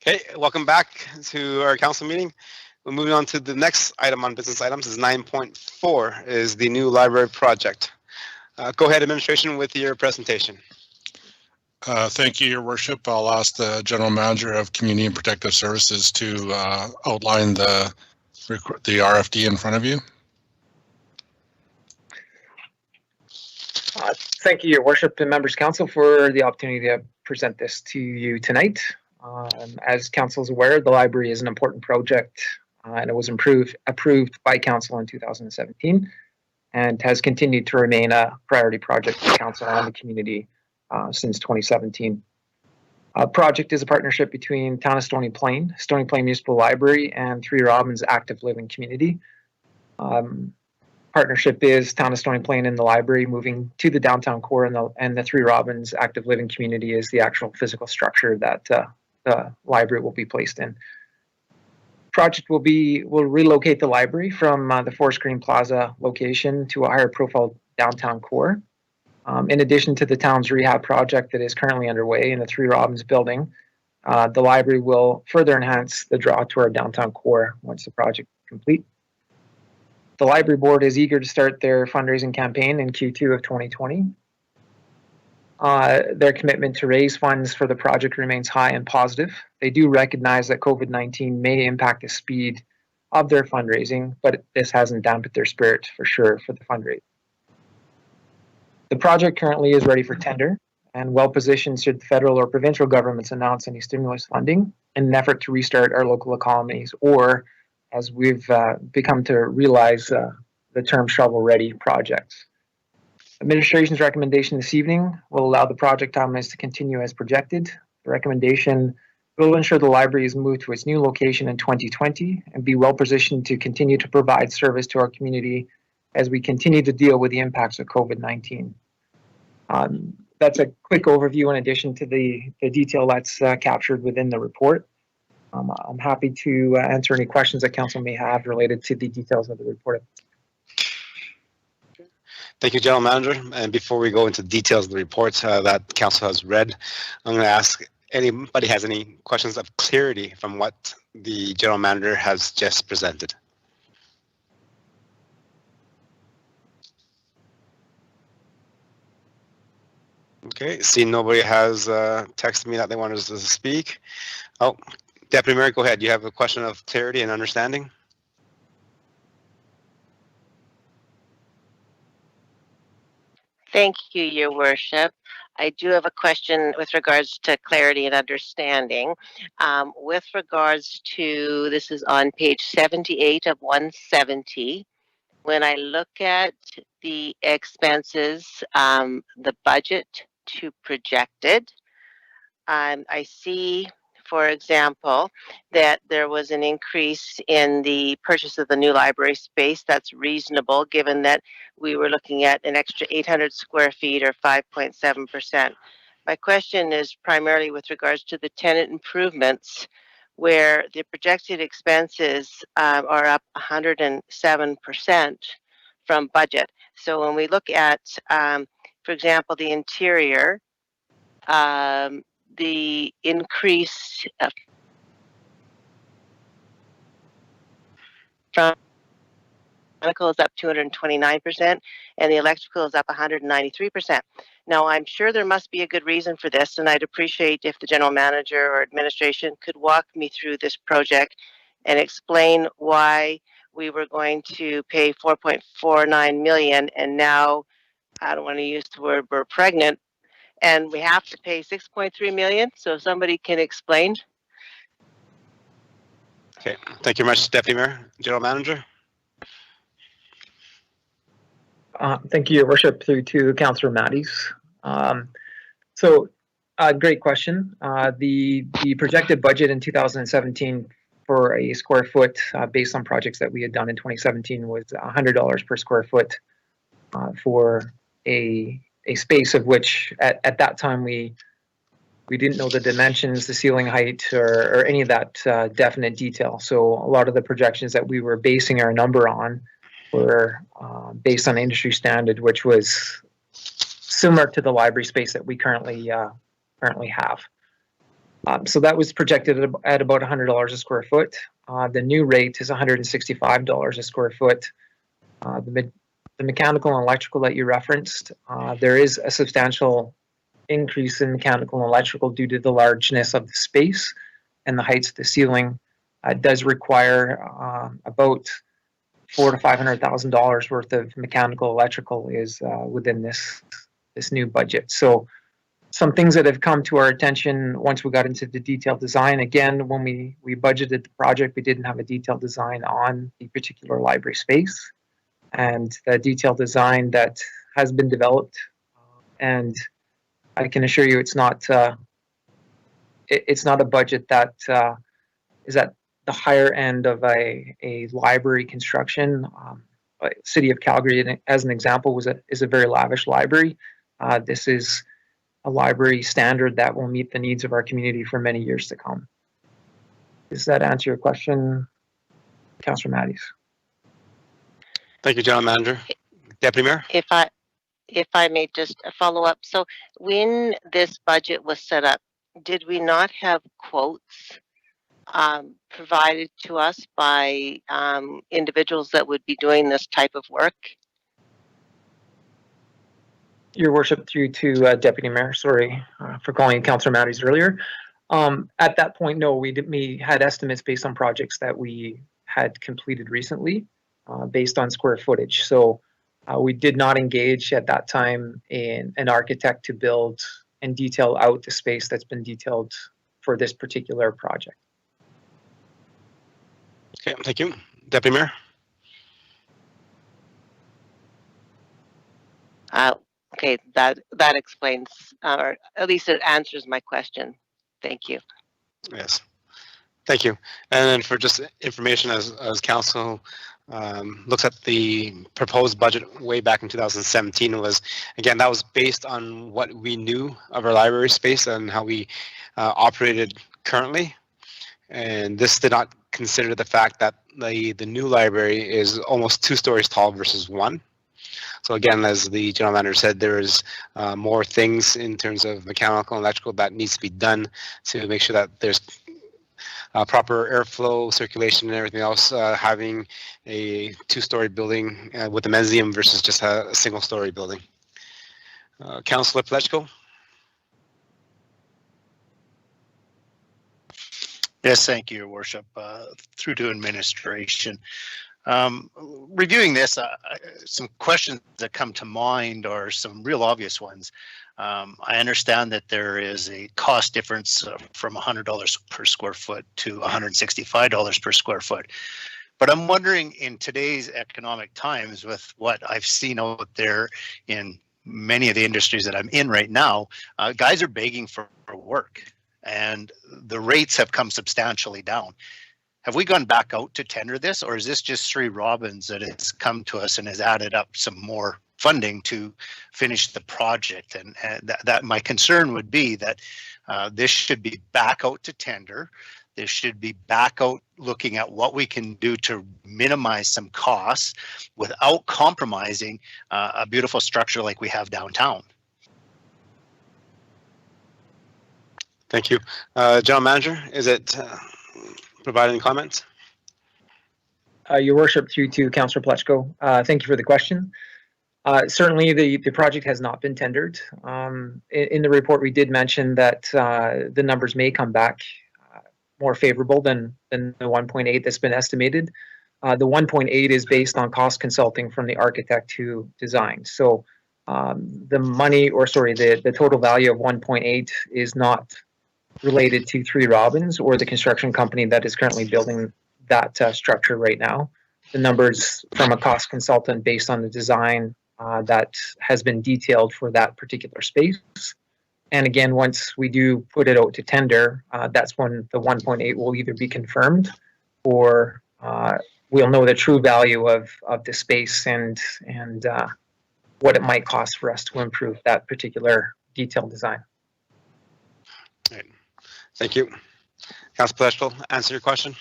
Okay, welcome back to our council meeting. We're moving on to the next item on business items is 9.4 is the new library project. Go ahead, administration, with your presentation. Thank you, Your Worship. I'll ask the General Manager of Community and Protective Services to outline the RFD in front of you. Thank you, Your Worship and Members Council, for the opportunity to present this to you tonight. As Council is aware, the library is an important project and it was approved by Council in 2017 and has continued to remain a priority project for Council and the community since 2017. Project is a partnership between Town of Stony Plain Municipal Library, and Three Robins Active Living Community. Partnership is Town of Stony Plain and the library moving to the downtown core, and the Three Robins Active Living Community is the actual physical structure that the library will be placed in. Project will relocate the library from the Forest Green Plaza location to a higher profile downtown core. In addition to the town's rehab project that is currently underway in the Three Robins building, the library will further enhance the draw to our downtown core once the project is complete. The library board is eager to start their fundraising campaign in Q2 of 2020. Their commitment to raise funds for the project remains high and positive. They do recognize that COVID-19 may impact the speed of their fundraising, but this hasn't dampened their spirit for sure for the fundraising. The project currently is ready for tender and well positioned should the federal or provincial governments announce any stimulus funding in an effort to restart our local economies, or as we've become to realize, the term shovel-ready projects. Administration's recommendation this evening will allow the project timelines to continue as projected. The recommendation will ensure the library is moved to its new location in 2020 and be well positioned to continue to provide service to our community as we continue to deal with the impacts of COVID-19. That's a quick overview in addition to the detail that's captured within the report. I'm happy to answer any questions that council may have related to the details of the report. Thank you, General Manager. And before we go into details of the reports that council has read, I'm going to ask anybody has any questions of clarity from what the General Manager has just presented. Okay, see nobody has texted me that they wanted us to speak. Oh, Deputy Mayor, go ahead. You have a question of clarity and understanding? Thank you, Your Worship. I do have a question with regards to clarity and understanding. With regards to, this is on page 78 of 170. When I look at the expenses, the budget to projected, I see, for example, that there was an increase in the purchase of the new library space. That's reasonable given that we were looking at an extra 800 square feet or 5.7%. My question is primarily with regards to the tenant improvements, where the projected expenses are up 107% from budget. So when we look at, for example, the interior, the increase from mechanical is up 229% and the electrical is up 193%. Now, I'm sure there must be a good reason for this, and I'd appreciate if the general manager or administration could walk me through this project and explain why we were going to pay 4.49 million and now, I don't want to use the word, we're pregnant, and we have to pay 6.3 million. So if somebody can explain. Okay, thank you very much, Deputy Mayor. General Manager. Thank you, Your Worship, through to Councillor Matties. Great question. The projected budget in 2017 for a square foot, based on projects that we had done in 2017, was $100 per square foot for a space of which at that time we didn't know the dimensions, the ceiling height, or any of that definite detail. So a lot of the projections that we were basing our number on were based on industry standard, which was similar to the library space that we currently have. So that was projected at about $100 a square foot. The new rate is $165 a square foot. The mechanical and electrical that you referenced, there is a substantial increase in mechanical and electrical due to the largeness of the space and the heights of the ceiling. It does require about $400,000 to $500,000 worth of mechanical electrical is within this new budget. So some things that have come to our attention once we got into the detailed design. Again, when we budgeted the project, we didn't have a detailed design on the particular library space, and the detailed design that has been developed. And I can assure you, it's not a budget that is at the higher end of a library construction. City of Calgary, as an example, is a very lavish library. This is a library standard that will meet the needs of our community for many years to come. Does that answer your question, Councillor Matthews? Thank you, General Manager. Deputy Mayor? If I may just follow up. So when this budget was set up, did we not have quotes provided to us by individuals that would be doing this type of work? Your Worship, through to Deputy Mayor, sorry for calling you Councillor Matthews earlier. At that point, no, we had estimates based on projects that we had completed recently based on square footage. So we did not engage at that time in an architect to build and detail out the space that's been detailed for this particular project. Okay, thank you. Deputy Mayor? Okay, that explains, or at least it answers my question. Thank you. Yes, thank you. And then for just information, as council looks at the proposed budget way back in 2017, was, again, that was based on what we knew of our library space and how we operated currently. And this did not consider the fact that the new library is almost 2 stories tall versus 1. So again, as the General Manager said, there is more things in terms of mechanical and electrical that needs to be done to make sure that there's proper airflow, circulation, and everything else. Having a 2-story building with a mezzanine versus just a single-story building. Councillor Plechko? Yes, thank you, Your Worship. Through to administration. Reviewing this, some questions that come to mind are some real obvious ones. I understand that there is a cost difference from $100 per square foot to $165 per square foot. But I'm wondering, in today's economic times, with what I've seen out there in many of the industries that I'm in right now, guys are begging for work, and the rates have come substantially down. Have we gone back out to tender this, or is this just 3 Robins that has come to us and has added up some more funding to finish the project? And that my concern would be that this should be back out to tender. This should be back out looking at what we can do to minimize some costs without compromising a beautiful structure like we have downtown. Thank you. General Manager, is it provide any comments? Your Worship, through to Councillor Plechko, thank you for the question. Certainly the project has not been tendered. In the report, we did mention that the numbers may come back more favorable than the 1.8 that's been estimated. The 1.8 is based on cost consulting from the architect who designed. So the money, or sorry, the total value of 1.8 is not related to 3 Robins or the construction company that is currently building that structure right now. The numbers from a cost consultant based on the design that has been detailed for that particular space. And again, once we do put it out to tender, that's when the 1.8 will either be confirmed, or we'll know the true value of the space and what it might cost for us to improve that particular detailed design. Right. Thank you. Councillor Plechko, answer your question.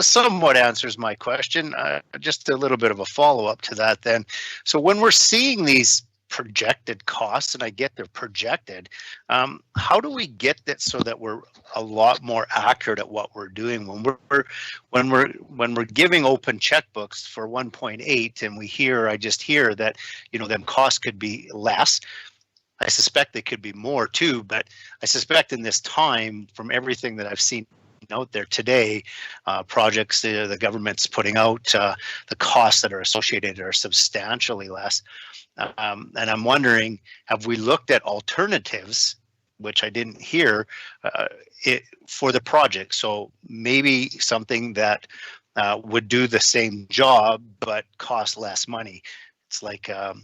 Somewhat answers my question. Just a little bit of a follow-up to that then. So when we're seeing these projected costs, and I get they're projected. How do we get that so that we're a lot more accurate at what we're doing when we're giving open checkbooks for 1.8, and I just hear that, you know, them costs could be less. I suspect they could be more too, but I suspect in this time, from everything that I've seen out there today, projects the government's putting out, the costs that are associated are substantially less. And I'm wondering, have we looked at alternatives, which I didn't hear, for the project? So maybe something that would do the same job but cost less money. It's like a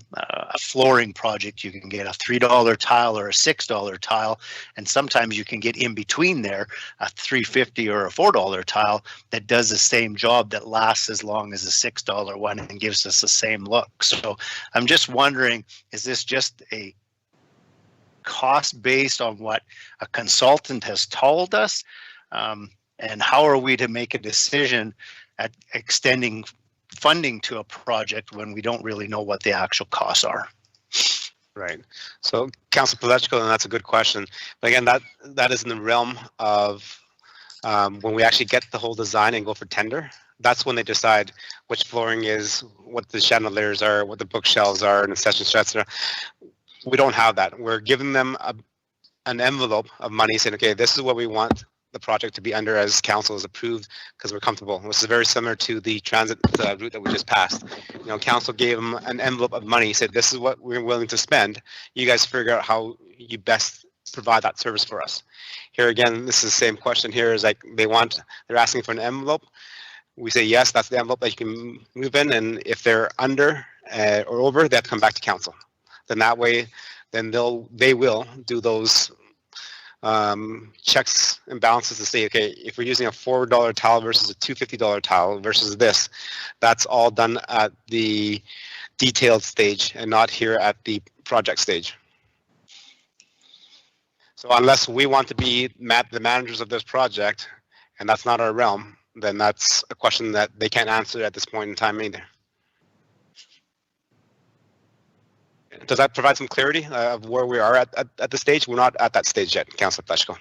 flooring project. You can get a $3 tile or a $6 tile, and sometimes you can get in between there a $3.50 or a $4 tile that does the same job that lasts as long as a $6 one and gives us the same look. So I'm just wondering, is this just a cost based on what a consultant has told us? And how are we to make a decision at extending funding to a project when we don't really know what the actual costs are? Right. So, Councilor Pawliczko, and that's a good question. But again, that is in the realm of when we actually get the whole design and go for tender. That's when they decide which flooring is, what the chandeliers are, what the bookshelves are, and etc. We don't have that. We're giving them an envelope of money, saying, okay, this is what we want the project to be under as council has approved, because we're comfortable. This is very similar to the transit route that we just passed. You know, council gave them an envelope of money, said this is what we're willing to spend. You guys figure out how you best provide that service for us. Here again, this is the same question here, is like they're asking for an envelope. We say yes, that's the envelope that you can move in, and if they're under or over, they have to come back to council. Then that way, then they will do those checks and balances to say, okay, if we're using a $4 tile versus a $250 tile versus this, that's all done at the detailed stage and not here at the project stage. So unless we want to be the managers of this project, and that's not our realm, then that's a question that they can't answer at this point in time either. Does that provide some clarity of where we are at the stage? We're not at that stage yet, Councilor Pawliczko.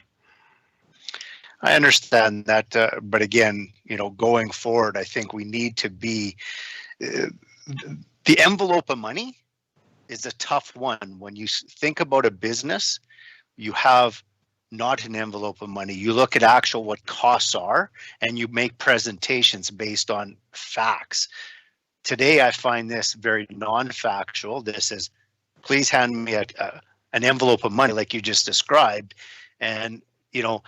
I understand that, but again, you know, going forward, I think we need to be, the envelope of money is a tough one. When you think about a business, you have not an envelope of money. You look at actual what costs are, and you make presentations based on facts. Today, I find this very non-factual. This is, please hand me an envelope of money like you just described. And, you know,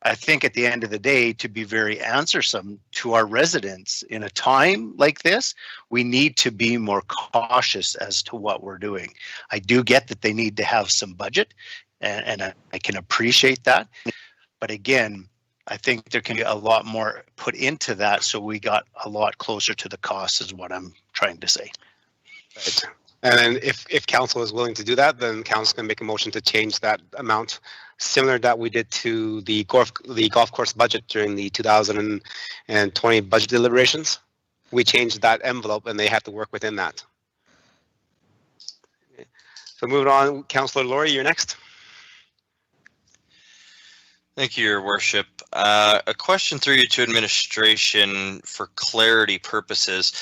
I think at the end of the day, to be very answersome to our residents in a time like this, we need to be more cautious as to what we're doing. I do get that they need to have some budget, and I can appreciate that. But again, I think there can be a lot more put into that, so we got a lot closer to the cost, is what I'm trying to say. Right. And then if council is willing to do that, then council can make a motion to change that amount, similar that we did to the golf course budget during the 2020 budget deliberations. We changed that envelope, and they had to work within that. So moving on, Councillor Laurie, you're next. Thank you, Your Worship. A question through you to administration for clarity purposes.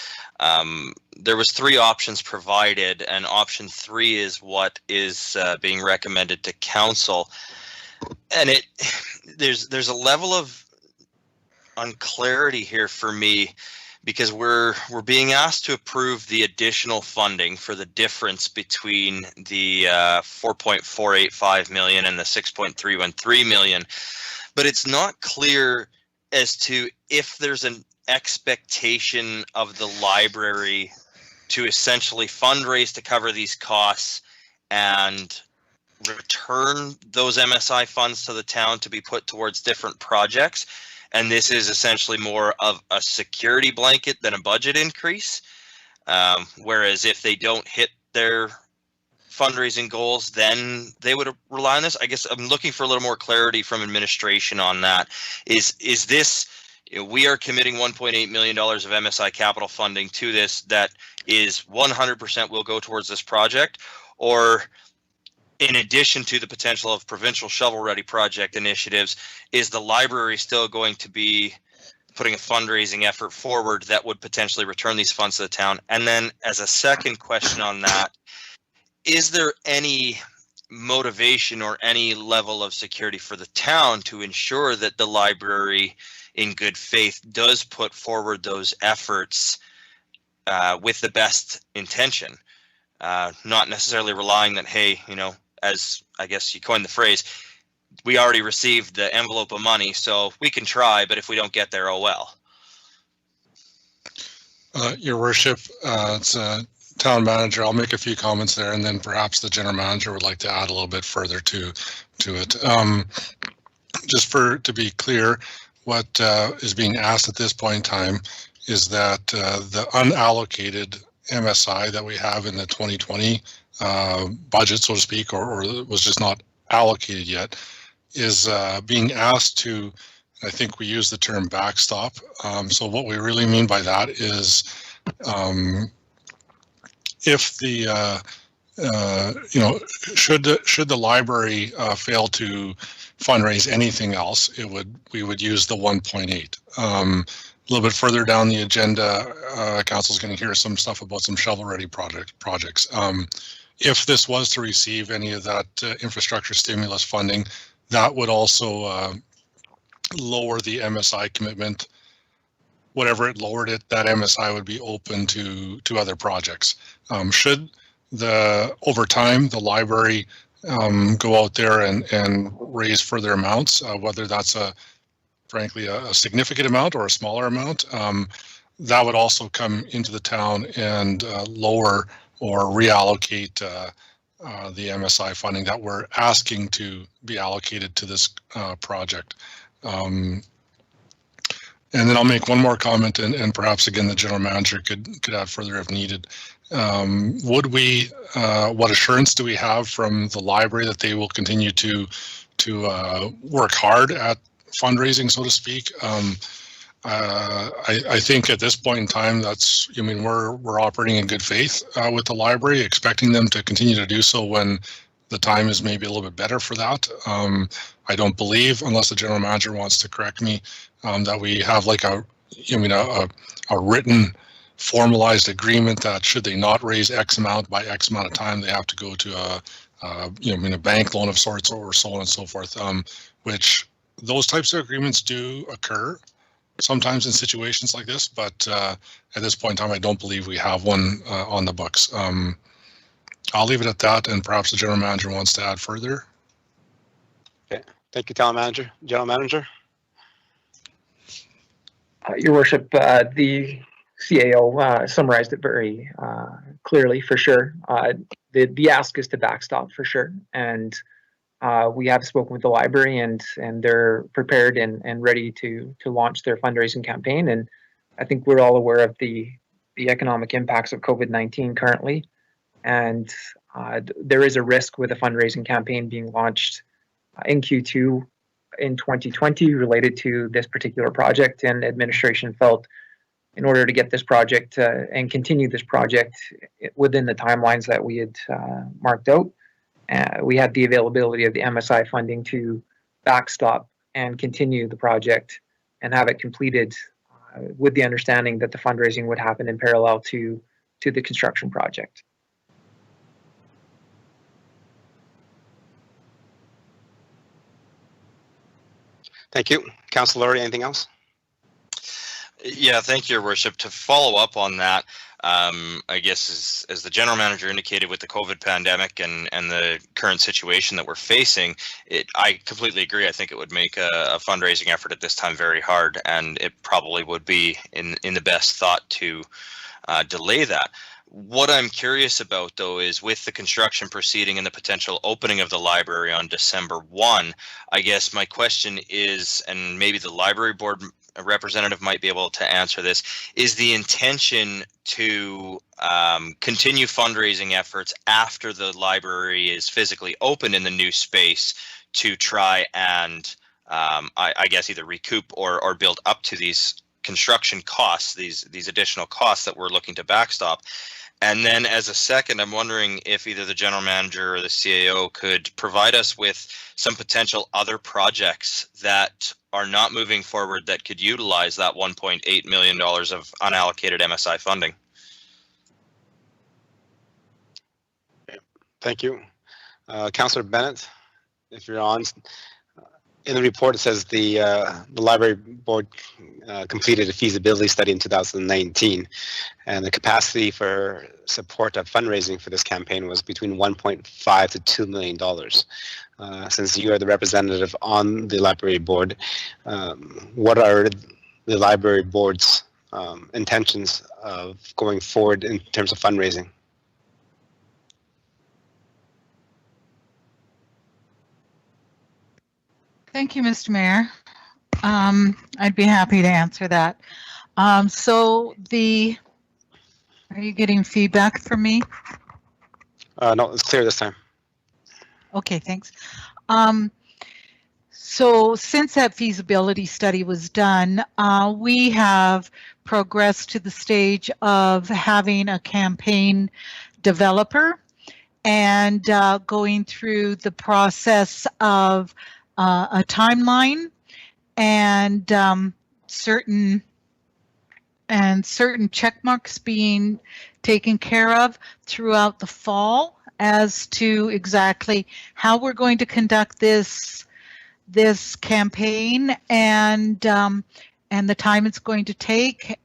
There was 3 options provided, and option 3 is what is being recommended to council. And there's a level of unclarity here for me, because we're being asked to approve the additional funding for the difference between the 4.485 million and the 6.313 million, but it's not clear as to if there's an expectation of the library to essentially fundraise to cover these costs and return those MSI funds to the town to be put towards different projects. And this is essentially more of a security blanket than a budget increase. Whereas if they don't hit their fundraising goals, then they would rely on this. I guess I'm looking for a little more clarity from administration on that. Is this, you know, we are committing $1.8 million of MSI capital funding to this that is 100% will go towards this project? Or in addition to the potential of provincial shovel-ready project initiatives, is the library still going to be putting a fundraising effort forward that would potentially return these funds to the town? And then as a second question on that, is there any motivation or any level of security for the town to ensure that the library in good faith does put forward those efforts with the best intention, not necessarily relying that, hey, you know, as I guess you coined the phrase, we already received the envelope of money, so we can try, but if we don't get there, oh well. Your worship, it's town manager. I'll make a few comments there, and then perhaps the general manager would like to add a little bit further to it. Just to be clear, what is being asked at this point in time is that the unallocated MSI that we have in the 2020 budget, so to speak, or was just not allocated yet, is being asked to, I think we use the term backstop. So what we really mean by that is if the you know, should the library fail to fundraise anything else, we would use the 1.8. A little bit further down the agenda, council's going to hear some stuff about some shovel-ready projects. If this was to receive any of that infrastructure stimulus funding, that would also lower the MSI commitment. Whatever it lowered it, that MSI would be open to other projects. Should over time the library go out there and raise further amounts, whether that's frankly a significant amount or a smaller amount, that would also come into the town and lower or reallocate the MSI funding that we're asking to be allocated to this project. And then I'll make one more comment, and perhaps again the general manager could add further if needed. What assurance do we have from the library that they will continue to work hard at fundraising, so to speak? I think at this point in time, we're operating in good faith with the library, expecting them to continue to do so when the time is maybe a little bit better for that. I don't believe, unless the general manager wants to correct me, that we have like a written formalized agreement that should they not raise X amount by X amount of time, they have to go to a bank loan of sorts or so on and so forth, which those types of agreements do occur sometimes in situations like this, but at this point in time, I don't believe we have one on the books. I'll leave it at that, and perhaps the general manager wants to add further. Okay, thank you, town manager. General manager. Your worship, the CAO summarized it very clearly, for sure. The ask is to backstop, for sure, and we have spoken with the library, and they're prepared and ready to launch their fundraising campaign. And I think we're all aware of the economic impacts of COVID-19 currently, and there is a risk with a fundraising campaign being launched in Q2 in 2020 related to this particular project, and administration felt in order to get this project and continue this project within the timelines that we had marked out, we had the availability of the MSI funding to backstop and continue the project and have it completed with the understanding that the fundraising would happen in parallel to the construction project. Thank you. Councilor Laurie, anything else? Yeah, thank you, Your Worship. To follow up on that, I guess as the general manager indicated with the COVID pandemic and the current situation that we're facing, I completely agree. I think it would make a fundraising effort at this time very hard, and it probably would be in the best thought to delay that. What I'm curious about, though, is with the construction proceeding and the potential opening of the library on December 1, I guess my question is, and maybe the library board representative might be able to answer this, is the intention to continue fundraising efforts after the library is physically open in the new space to try and, I guess, either recoup or build up to these construction costs, these additional costs that we're looking to backstop? And then as a second, I'm wondering if either the general manager or the CAO could provide us with some potential other projects that are not moving forward that could utilize that $1.8 million of unallocated MSI funding. Thank you. Councillor Bennett, if you're on. In the report, it says the library board completed a feasibility study in 2019, and the capacity for support of fundraising for this campaign was between $1.5 to $2 million. Since you are the representative on the library board, what are the library board's intentions of going forward in terms of fundraising? Thank you, Mr. Mayor. I'd be happy to answer that. Are you getting feedback from me? No, it's clear this time. Okay, thanks. So since that feasibility study was done, we have progressed to the stage of having a campaign developer and going through the process of a timeline and certain check marks being taken care of throughout the fall as to exactly how we're going to conduct this campaign and the time it's going to take.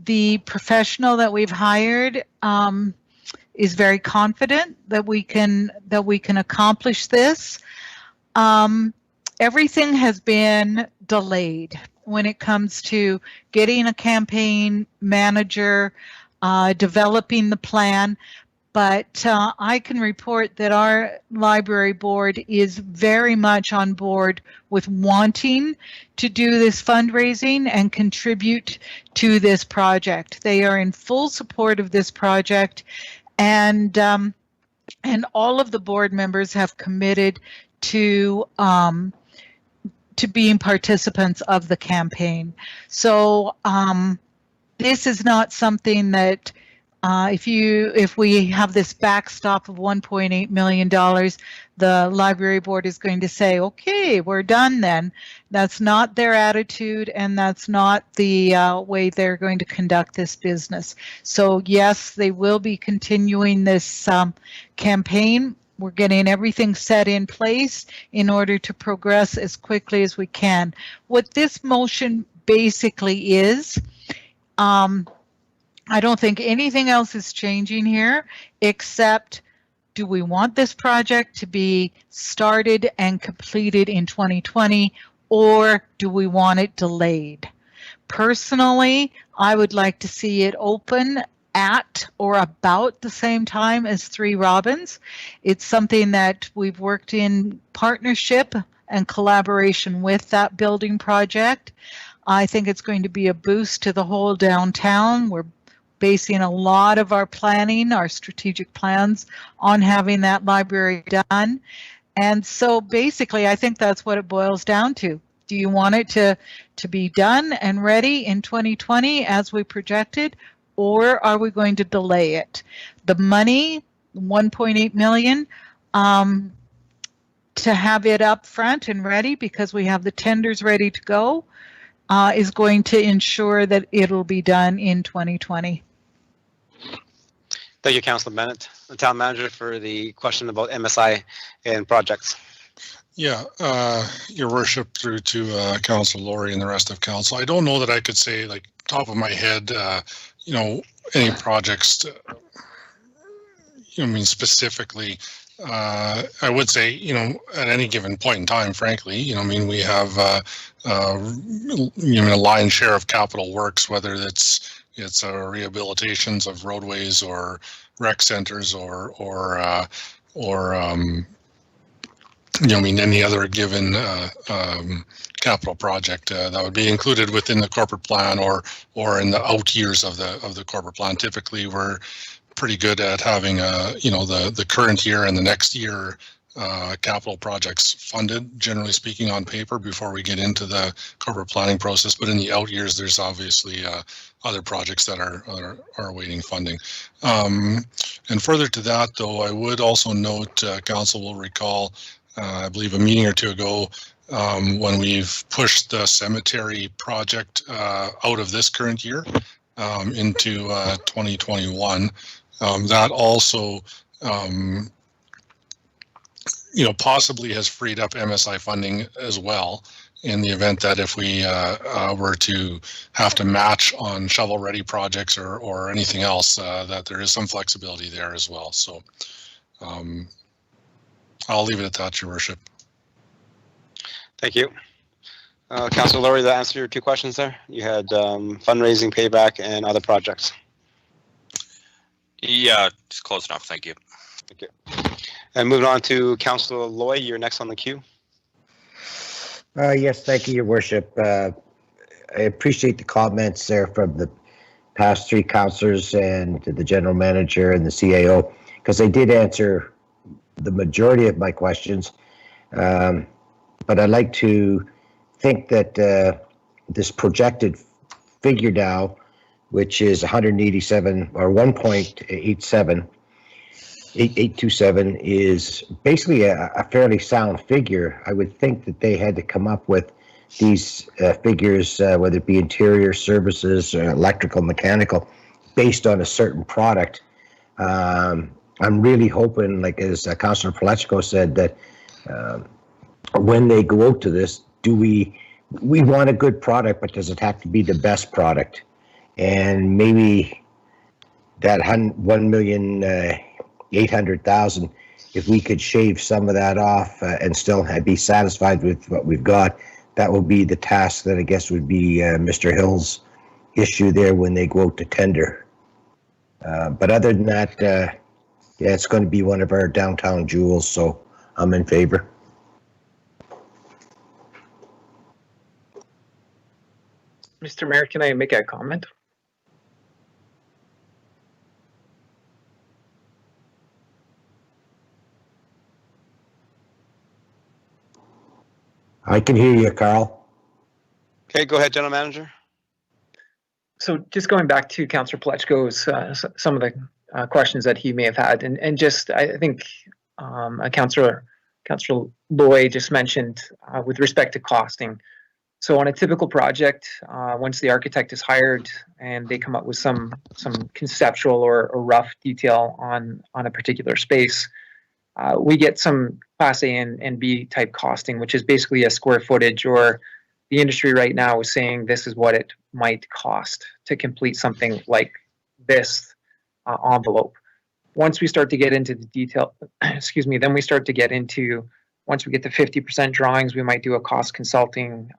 The professional that we've hired is very confident that we can accomplish this. Everything has been delayed when it comes to getting a campaign manager, developing the plan, but I can report that our library board is very much on board with wanting to do this fundraising and contribute to this project. They are in full support of this project, and all of the board members have committed to being participants of the campaign. So this is not something that if we have this backstop of $1.8 million, the library board is going to say, okay, we're done then. That's not their attitude, and that's not the way they're going to conduct this business. So yes, they will be continuing this campaign. We're getting everything set in place in order to progress as quickly as we can. What this motion basically is, I don't think anything else is changing here, except do we want this project to be started and completed in 2020, or do we want it delayed? Personally, I would like to see it open at or about the same time as Three Robins. It's something that we've worked in partnership and collaboration with that building project. I think it's going to be a boost to the whole downtown. We're basing a lot of our planning, our strategic plans, on having that library done. And so basically, I think that's what it boils down to. Do you want it to be done and ready in 2020 as we projected, or are we going to delay it? The money, $1.8 million, to have it up front and ready because we have the tenders ready to go, is going to ensure that it'll be done in 2020. Thank you, Councillor Bennett. The town manager for the question about MSI and projects. Yeah, Your Worship, through to Councillor Laurie and the rest of council. I don't know that I could say, like, top of my head, any projects, I mean, specifically. I would say, at any given point in time, frankly, I mean, we have, a lion's share of capital works, whether it's rehabilitations of roadways or rec centers or any other given capital project that would be included within the corporate plan or in the out years of the corporate plan. Typically, we're pretty good at having the current year and the next year capital projects funded, generally speaking, on paper before we get into the corporate planning process. But in the out years, there's obviously other projects that are awaiting funding. And further to that, though, I would also note, Council will recall, I believe a meeting or two ago, when we've pushed the cemetery project out of this current year into 2021. That also possibly has freed up MSI funding as well, in the event that if we were to have to match on shovel-ready projects or anything else, that there is some flexibility there as well. So I'll leave it at that, Your Worship. Thank you. Councilor Lowry, that answer your two questions there? You had fundraising, payback, and other projects. Yeah, it's close enough. Thank you. Thank you. And moving on to Councilor Loy, you're next on the queue. Yes, thank you, Your Worship. I appreciate the comments there from the past three councillors and the general manager and the CAO, because they did answer the majority of my questions. But I'd like to think that this projected figure now, which is 187 or 1.827, is basically a fairly sound figure. I would think that they had to come up with these figures, whether it be interior services or electrical, mechanical, based on a certain product. I'm really hoping, like as Councillor Palechico said, that when they go out to this, we want a good product, but does it have to be the best product? And maybe that 1,800,000, if we could shave some of that off and still be satisfied with what we've got, that will be the task that I guess would be Mr. Hill's issue there when they go out to tender. But other than that, yeah, it's going to be one of our downtown jewels, so I'm in favor. Mr. Mayor, can I make a comment? I can hear you, Carl. Okay, go ahead, General Manager. So just going back to Councillor Palechico's, some of the questions that he may have had, and just I think Councillor Loy just mentioned with respect to costing. So on a typical project, once the architect is hired and they come up with some conceptual or rough detail on a particular space, we get some Class A and B type costing, which is basically a square footage, or the industry right now is saying this is what it might cost to complete something like this envelope. Once we start to get into the detail, excuse me, then we start to get into, once we get to 50% drawings, we might do a cost consulting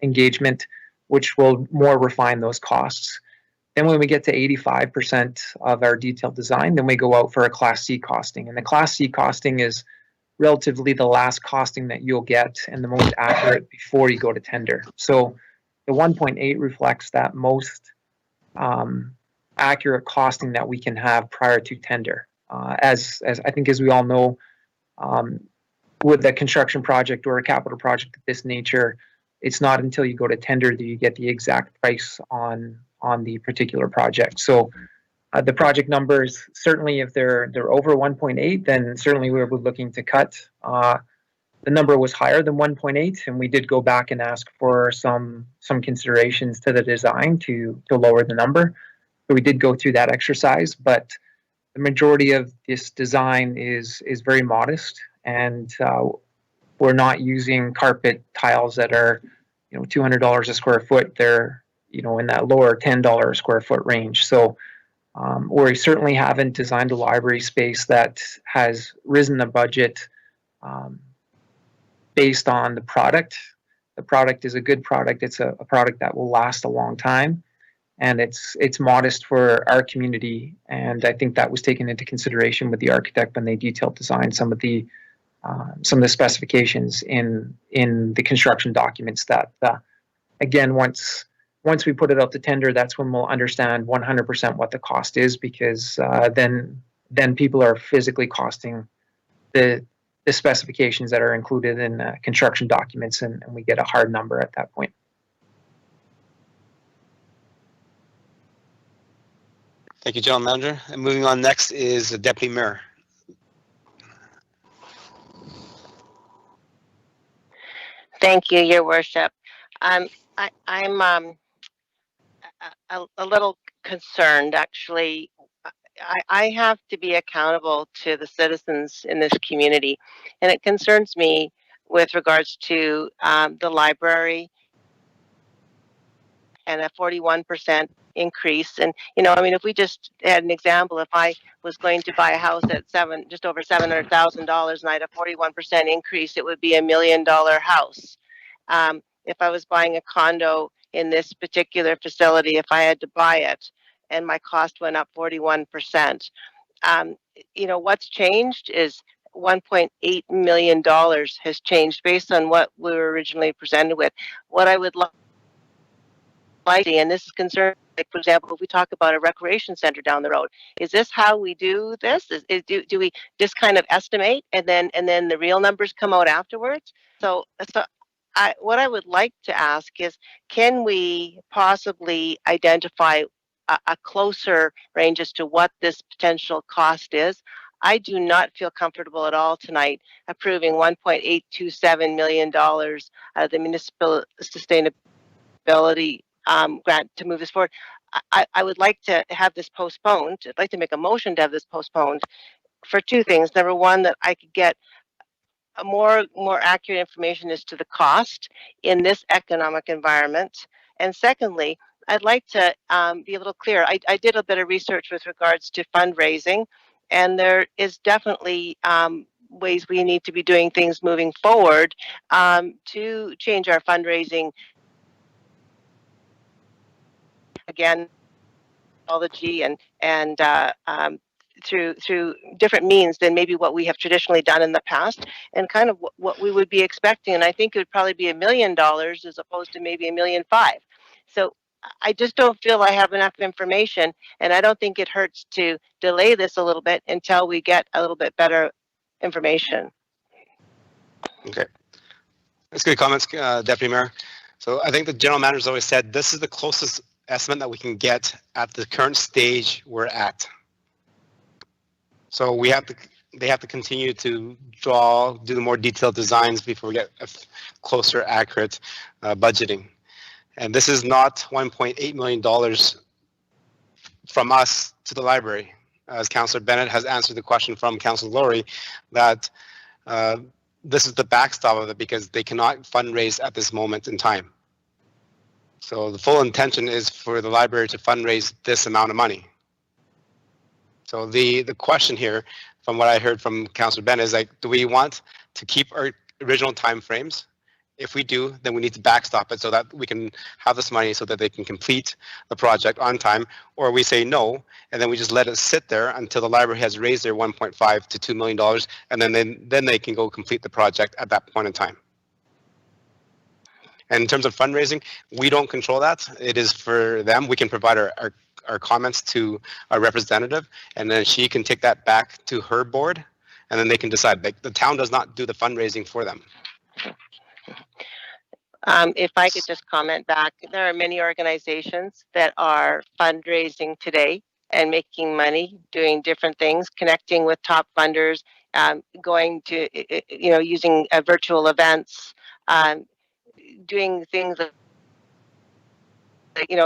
engagement, which will more refine those costs. Then when we get to 85% of our detailed design, then we go out for a Class C costing. And the Class C costing is relatively the last costing that you'll get and the most accurate before you go to tender. So the 1.8 reflects that most accurate costing that we can have prior to tender. As I think, as we all know, with a construction project or a capital project of this nature, it's not until you go to tender that you get the exact price on the particular project. So the project numbers, certainly if they're over 1.8, then certainly we were looking to cut. The number was higher than 1.8, and we did go back and ask for some considerations to the design to lower the number. So we did go through that exercise, but the majority of this design is very modest, and we're not using carpet tiles that are, $200 a square foot. They're, in that lower $10 a square foot range. So we certainly haven't designed a library space that has risen the budget based on the product. The product is a good product. It's a product that will last a long time, and it's modest for our community. And I think that was taken into consideration with the architect when they detailed designed some of the specifications in the construction documents. That again, once we put it out to tender, that's when we'll understand 100% what the cost is, because then people are physically costing the specifications that are included in construction documents, and we get a hard number at that point. Thank you, General Manager. And moving on next is the Deputy Mayor. Thank you, Your Worship. I'm a little concerned, actually. I have to be accountable to the citizens in this community, and it concerns me with regards to the library and a 41% increase. And, you know, I mean, if we just had an example, if I was going to buy a house at just over $700,000 and I had a 41% increase, it would be $1 million house. If I was buying a condo in this particular facility, if I had to buy it and my cost went up 41%, you know, what's changed is $1.8 million has changed based on what we were originally presented with. What I would like, and this is concerned, like, for example, if we talk about a recreation center down the road, is this how we do this? Do we just kind of estimate and then the real numbers come out afterwards? So what I would like to ask is, can we possibly identify a closer range as to what this potential cost is? I do not feel comfortable at all tonight approving $1.827 million out of the municipal sustainability grant to move this forward. I would like to have this postponed. I'd like to make a motion to have this postponed for two things. Number one, that I could get a more accurate information as to the cost in this economic environment. And secondly, I'd like to be a little clear. I did a bit of research with regards to fundraising, and there is definitely ways we need to be doing things moving forward to change our fundraising. Again, technology and through different means than maybe what we have traditionally done in the past, and kind of what we would be expecting. And I think it would probably be $1 million as opposed to maybe $1.5 million. So I just don't feel I have enough information, and I don't think it hurts to delay this a little bit until we get a little bit better information. Okay, that's good comments, Deputy Mayor. So I think the General Manager's always said this is the closest estimate that we can get at the current stage we're at. So they have to continue to do the more detailed designs before we get a closer, accurate budgeting. And this is not $1.8 million from us to the library. As Councillor Bennett has answered the question from Councillor Lowry, that this is the backstop of it because they cannot fundraise at this moment in time. So the full intention is for the library to fundraise this amount of money. So the question here, from what I heard from Councillor Bennett, is like, do we want to keep our original timeframes? If we do, then we need to backstop it so that we can have this money so that they can complete the project on time, or we say no, and then we just let it sit there until the library has raised their $1.5 to $2 million, and then they can go complete the project at that point in time. And in terms of fundraising, we don't control that. It is for them. We can provide our comments to our representative, and then she can take that back to her board, and then they can decide. The town does not do the fundraising for them. If I could just comment back, there are many organizations that are fundraising today and making money, doing different things, connecting with top funders, going to, using virtual events, doing things like,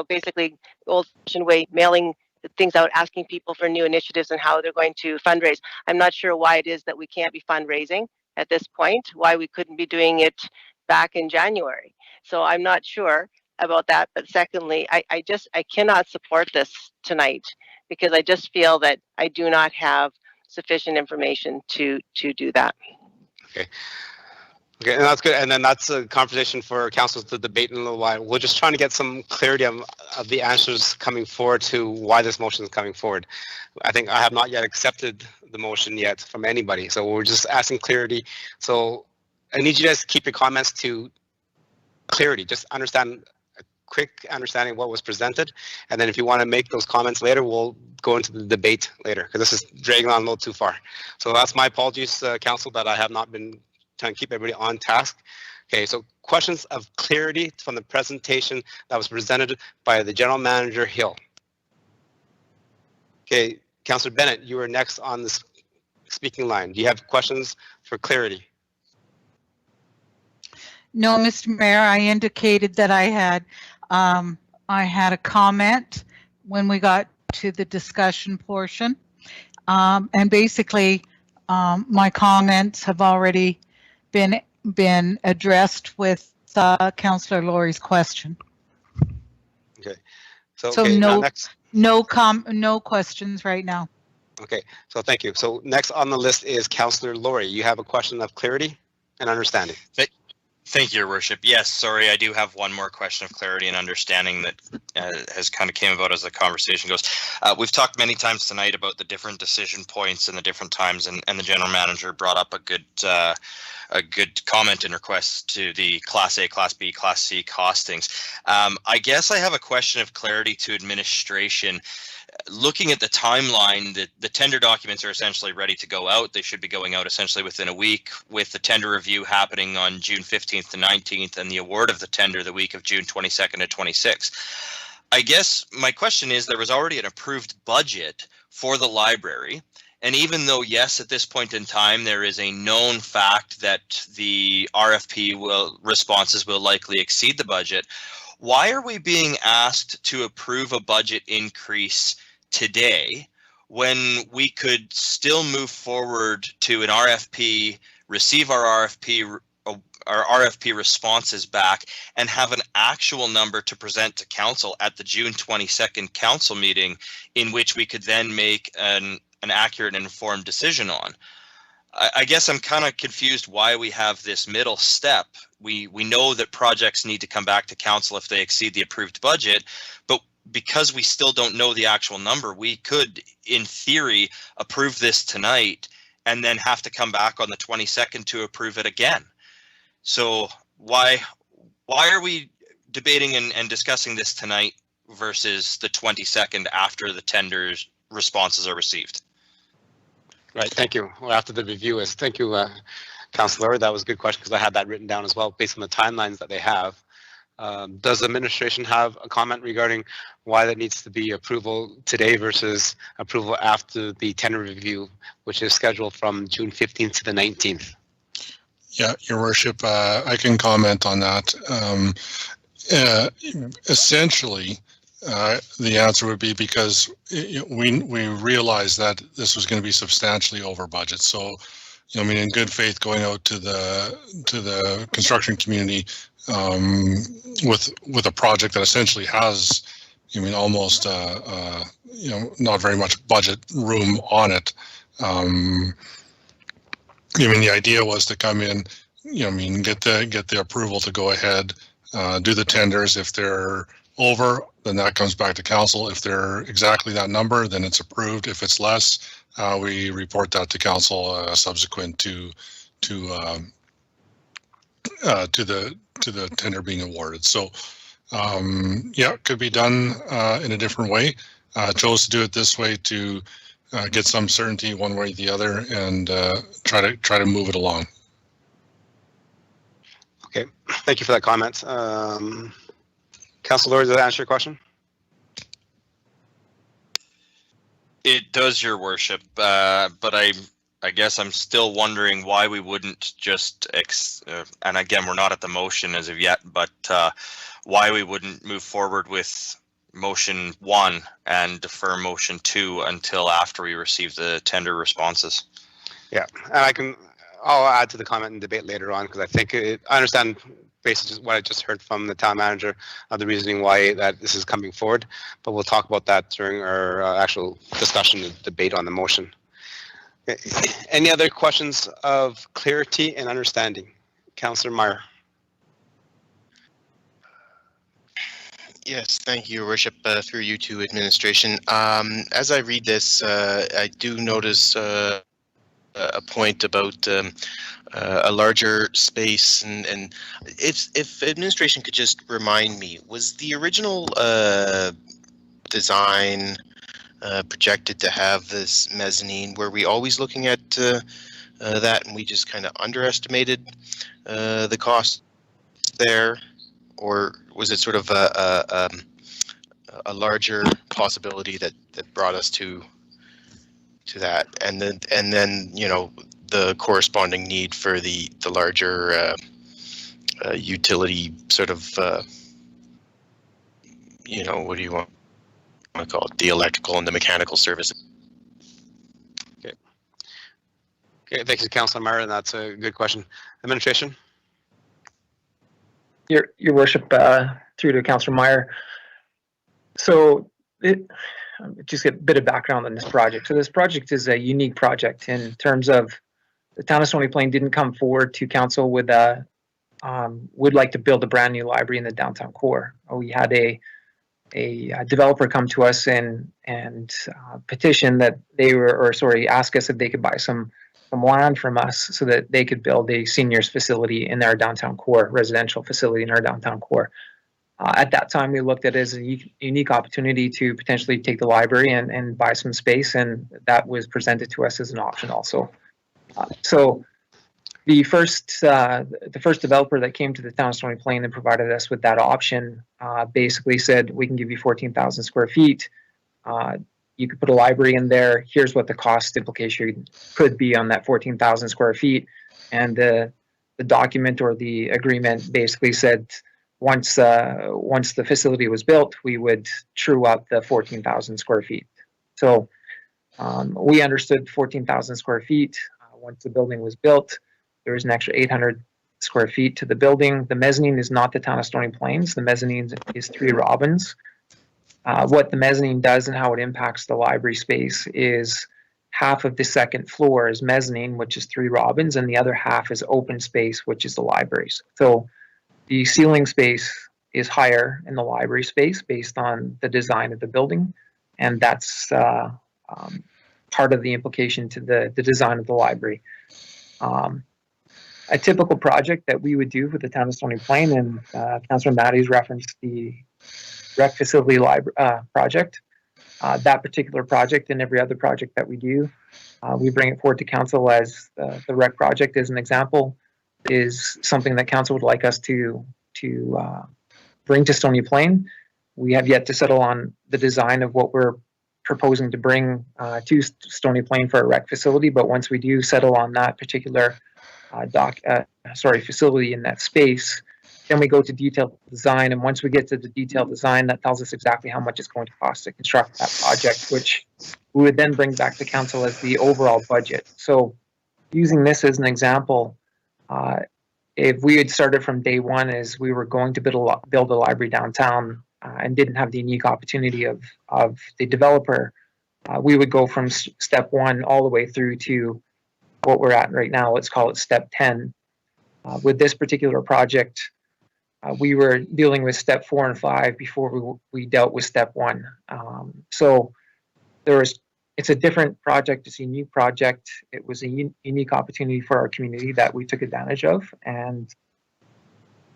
basically old-fashioned way, mailing things out, asking people for new initiatives and how they're going to fundraise. I'm not sure why it is that we can't be fundraising at this point, why we couldn't be doing it back in January. So I'm not sure about that. But secondly, I cannot support this tonight because I just feel that I do not have sufficient information to do that. Okay. Okay, and that's good. And then that's a conversation for council to debate in a little while. We're just trying to get some clarity of the answers coming forward to why this motion is coming forward. I think I have not yet accepted the motion yet from anybody. So we're just asking clarity. So I need you guys to keep your comments to clarity. Just understand quick understanding of what was presented. And then if you want to make those comments later, we'll go into the debate later because this is dragging on a little too far. So that's my apologies, Council, that I have not been trying to keep everybody on task. Okay, so questions of clarity from the presentation that was presented by the General Manager Hill. Okay, Councillor Bennett, you are next on the speaking line. Do you have questions for clarity? No, Mr. Mayor, I indicated that I had a comment when we got to the discussion portion. And basically, my comments have already been addressed with Councillor Lori's question. Okay. So okay, no questions right now. Okay, so thank you. So next on the list is Councillor Lori. You have a question of clarity and understanding. Thank you, Your Worship. Yes, sorry, I do have one more question of clarity and understanding that has kind of came about as the conversation goes. We've talked many times tonight about the different decision points and the different times, and the General Manager brought up a good comment and request to the Class A, Class B, Class C costings. I guess I have a question of clarity to administration. Looking at the timeline, the tender documents are essentially ready to go out. They should be going out essentially within a week, with the tender review happening on June 15th to 19th and the award of the tender the week of June 22nd to 26th. I guess my question is, there was already an approved budget for the library. And even though, yes, at this point in time, there is a known fact that the RFP responses will likely exceed the budget, why are we being asked to approve a budget increase today when we could still move forward to an RFP, receive our RFP responses back, and have an actual number to present to council at the June 22nd council meeting, in which we could then make an accurate and informed decision on? I guess I'm kind of confused why we have this middle step. We know that projects need to come back to council if they exceed the approved budget, but because we still don't know the actual number, we could, in theory, approve this tonight and then have to come back on the 22nd to approve it again. So why are we debating and discussing this tonight versus the 22nd after the tender's responses are received? Right, thank you. Well, after the review is, thank you, Councillor. That was a good question because I had that written down as well based on the timelines that they have. Does the administration have a comment regarding why that needs to be approval today versus approval after the tender review, which is scheduled from June 15th to the 19th? Yeah, Your Worship, I can comment on that. Essentially, the answer would be because we realized that this was going to be substantially over budget. So, I mean, in good faith, going out to the construction community with a project that essentially has, almost not very much budget room on it. The idea was to come in, get the approval to go ahead, do the tenders. If they're over, then that comes back to council. If they're exactly that number, then it's approved. If it's less, we report that to council subsequent to the tender being awarded. So yeah, it could be done in a different way. Chose to do it this way to get some certainty one way or the other, and try to move it along. Okay, thank you for that comment. Councillor, does that answer your question? It does, Your Worship, but I guess I'm still wondering why we wouldn't just, and again, we're not at the motion as of yet, but why we wouldn't move forward with motion 1 and defer motion 2 until after we receive the tender responses. Yeah, and I'll add to the comment and debate later on, because I think I understand basically just what I just heard from the town manager of the reasoning why that this is coming forward, but we'll talk about that during our actual discussion and debate on the motion. Okay. Any other questions of clarity and understanding? Councillor Meyer. Yes, thank you, Your Worship, through you to administration. As I read this, I do notice a point about a larger space, and if administration could just remind me, was the original design projected to have this mezzanine? Were we always looking at that, and we just kind of underestimated the cost there, or was it sort of a larger possibility that brought us to that, and then you know, the corresponding need for the larger utility sort of you know, what do you want to call it, the electrical and the mechanical services? Okay, thank you, Councilor Meyer, and that's a good question. Administration? Your Worship, through to Councilor Meyer. So just get a bit of background on this project. So this project is a unique project in terms of the town of Stony Plain didn't come forward to council with would like to build a brand new library in the downtown core. We had a developer come to us and petition that they were, or sorry, ask us if they could buy some land from us so that they could build a seniors facility in our downtown core, residential facility in our downtown core. At that time, we looked at it as a unique opportunity to potentially take the library and buy some space, and that was presented to us as an option also. So the first developer that came to the town of Stony Plain and provided us with that option basically said, we can give you 14,000 square feet. You could put a library in there. Here's what the cost implication could be on that 14,000 square feet. And the document or the agreement basically said, once the facility was built, we would true up the 14,000 square feet. So we understood 14,000 square feet. Once the building was built, there was an extra 800 square feet to the building. The mezzanine is not the town of Stony Plains. The mezzanine is 3 Robins. What the mezzanine does and how it impacts the library space is half of the second floor is mezzanine, which is 3 Robins, and the other half is open space, which is the libraries. So the ceiling space is higher in the library space based on the design of the building, and that's part of the implication to the design of the library. A typical project that we would do for the town of Stony Plain, and Councillor Matty's referenced the rec facility project. That particular project and every other project that we do, we bring it forward to council as the rec project as an example is something that council would like us to bring to Stony Plain. We have yet to settle on the design of what we're proposing to bring to Stony Plain for a rec facility, but once we do settle on that particular facility in that space, then we go to detailed design, and once we get to the detailed design, that tells us exactly how much it's going to cost to construct that project, which we would then bring back to council as the overall budget. So using this as an example, if we had started from day one as we were going to build a library downtown and didn't have the unique opportunity of the developer, we would go from step 1 all the way through to what we're at right now. Let's call it step 10. With this particular project, we were dealing with step 4 and 5 before we dealt with step 1. So it's a different project. It's a unique project. It was a unique opportunity for our community that we took advantage of, and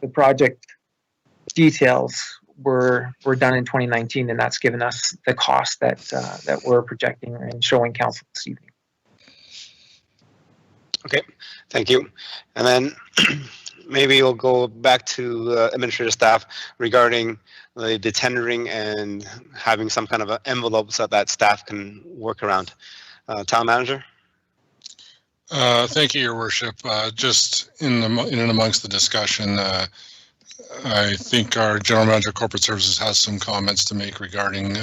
the project details were done in 2019, and that's given us the cost that we're projecting and showing council this evening. Okay, thank you. And then maybe we'll go back to administrative staff regarding the tendering and having some kind of an envelope so that staff can work around. Town manager? Thank you, Your Worship. Just in and amongst the discussion, I think our General Manager of Corporate Services has some comments to make regarding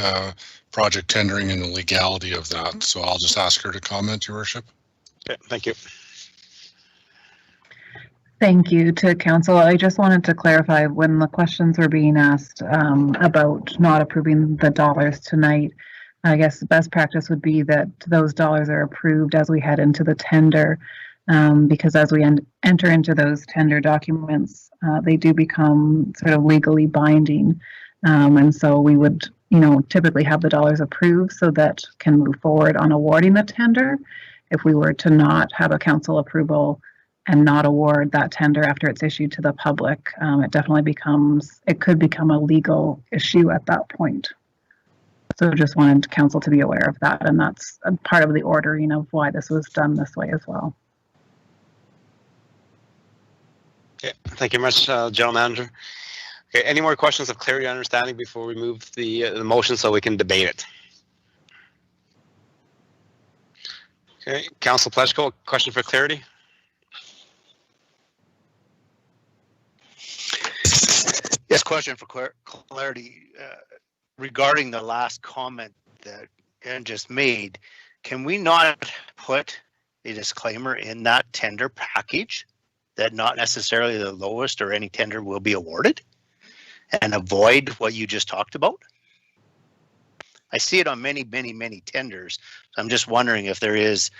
project tendering and the legality of that. So I'll just ask her to comment, Your Worship. Okay, thank you. Thank you to council. I just wanted to clarify when the questions were being asked about not approving the dollars tonight. I guess the best practice would be that those dollars are approved as we head into the tender, because as we enter into those tender documents, they do become sort of legally binding. And so we would, typically have the dollars approved so that can move forward on awarding the tender. If we were to not have a council approval and not award that tender after it's issued to the public, it could become a legal issue at that point. So just wanted council to be aware of that, and that's a part of the ordering of why this was done this way as well. Okay, thank you very much, General Manager. Okay, any more questions of clarity and understanding before we move the motion so we can debate it? Okay, Council Pleshko, question for clarity? Yes, question for clarity. Regarding the last comment that Ann just made, can we not put a disclaimer in that tender package that not necessarily the lowest or any tender will be awarded and avoid what you just talked about? I see it on many, many, many tenders. I'm just wondering if there is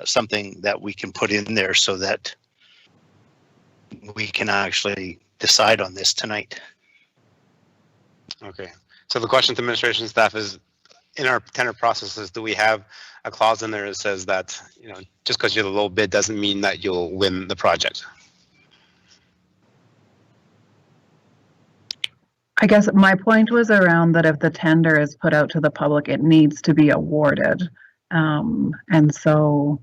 something that we can put in there so that we can actually decide on this tonight. Okay, so the question to administration staff is, in our tender processes, do we have a clause in there that says that, you know, just because you're the low bid doesn't mean that you'll win the project? I guess my point was around that if the tender is put out to the public, it needs to be awarded. And so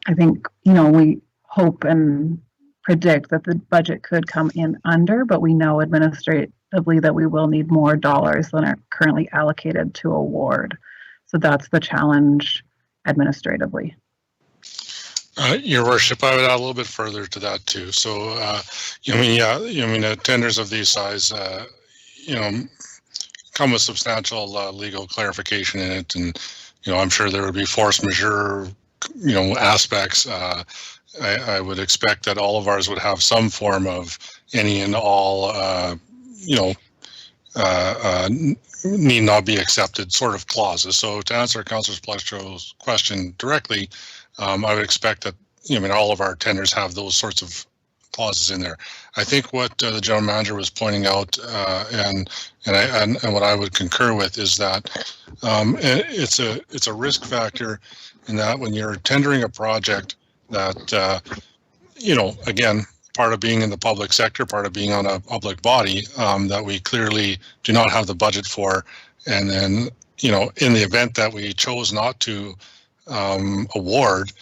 I think, you know, we hope and predict that the budget could come in under, but we know administratively that we will need more dollars than are currently allocated to award. So that's the challenge administratively. Your Worship, I would add a little bit further to that too. So, tenders of these size, come with substantial legal clarification in it, and I'm sure there would be force majeure, aspects. I would expect that all of ours would have some form of any and all, need not be accepted sort of clauses. So to answer Councillor Pleshko's question directly, I would expect that all of our tenders have those sorts of clauses in there. I think what the General Manager was pointing out, and what I would concur with, is that it's a risk factor in that when you're tendering a project that again, part of being in the public sector, part of being on a public body that we clearly do not have the budget for, and then in the event that we chose not to award,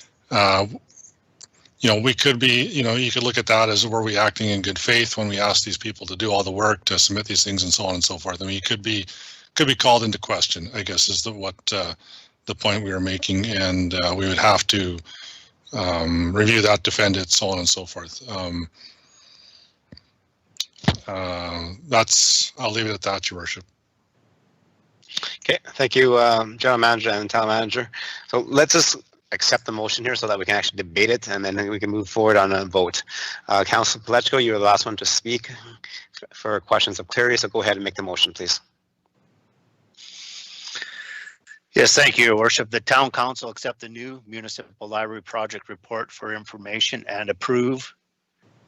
we could be, you could look at that as, were we acting in good faith when we asked these people to do all the work to submit these things and so on and so forth. I mean, it could be called into question, I guess, is the point we were making, and we would have to review that, defend it, so on and so forth. I'll leave it at that, Your Worship. Okay, thank you, General Manager and Town Manager. So let's just accept the motion here so that we can actually debate it, and then we can move forward on a vote. Councillor Pleshko, you were the last one to speak for questions of clarity, so go ahead and make the motion, please. Yes, thank you, Your Worship. The Town Council accept the new Municipal Library Project Report for information and approve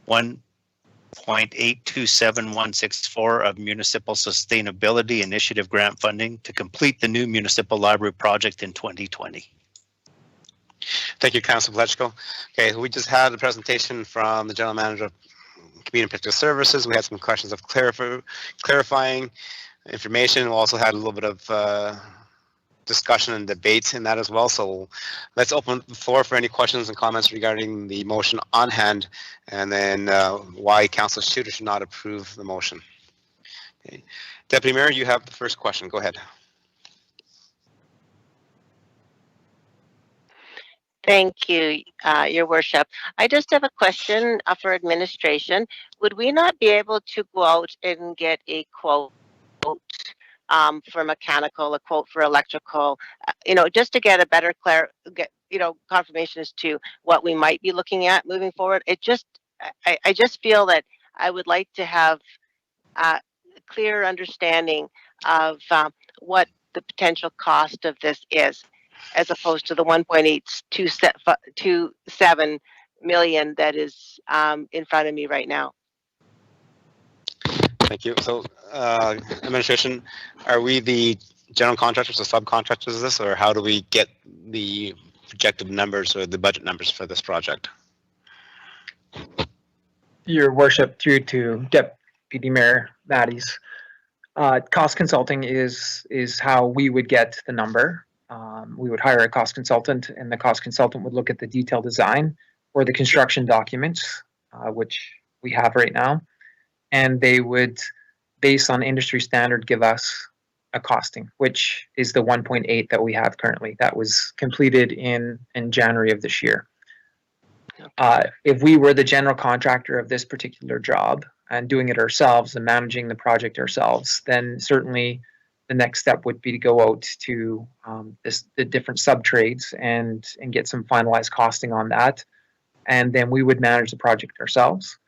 1.827164 of Municipal Sustainability Initiative grant funding to complete the new Municipal Library project in 2020. Thank you, Councillor Pleshko. Okay, we just had a presentation from the General Manager of Community and Protective Services. We had some questions of clarifying information. We also had a little bit of discussion and debate in that as well. So let's open the floor for any questions and comments regarding the motion on hand, and then why Council should or should not approve the motion. Okay. Deputy Mayor, you have the first question. Go ahead. Thank you, Your Worship. I just have a question for administration. Would we not be able to go out and get a quote for mechanical, a quote for electrical, just to get a better confirmation as to what we might be looking at moving forward? I just feel that I would like to have a clear understanding of what the potential cost of this is, as opposed to the 1.827 million that is in front of me right now. Thank you. So, administration, are we the general contractors or subcontractors of this, or how do we get the projected numbers or the budget numbers for this project? Your worship, through to Deputy Mayor Matties. Cost consulting is how we would get the number. We would hire a cost consultant, and the cost consultant would look at the detailed design or the construction documents, which we have right now, and they would, based on industry standard, give us a costing, which is the 1.8 that we have currently. That was completed in January of this year. If we were the general contractor of this particular job and doing it ourselves and managing the project ourselves, then certainly the next step would be to go out to the different sub trades and get some finalized costing on that, and then we would manage the project ourselves.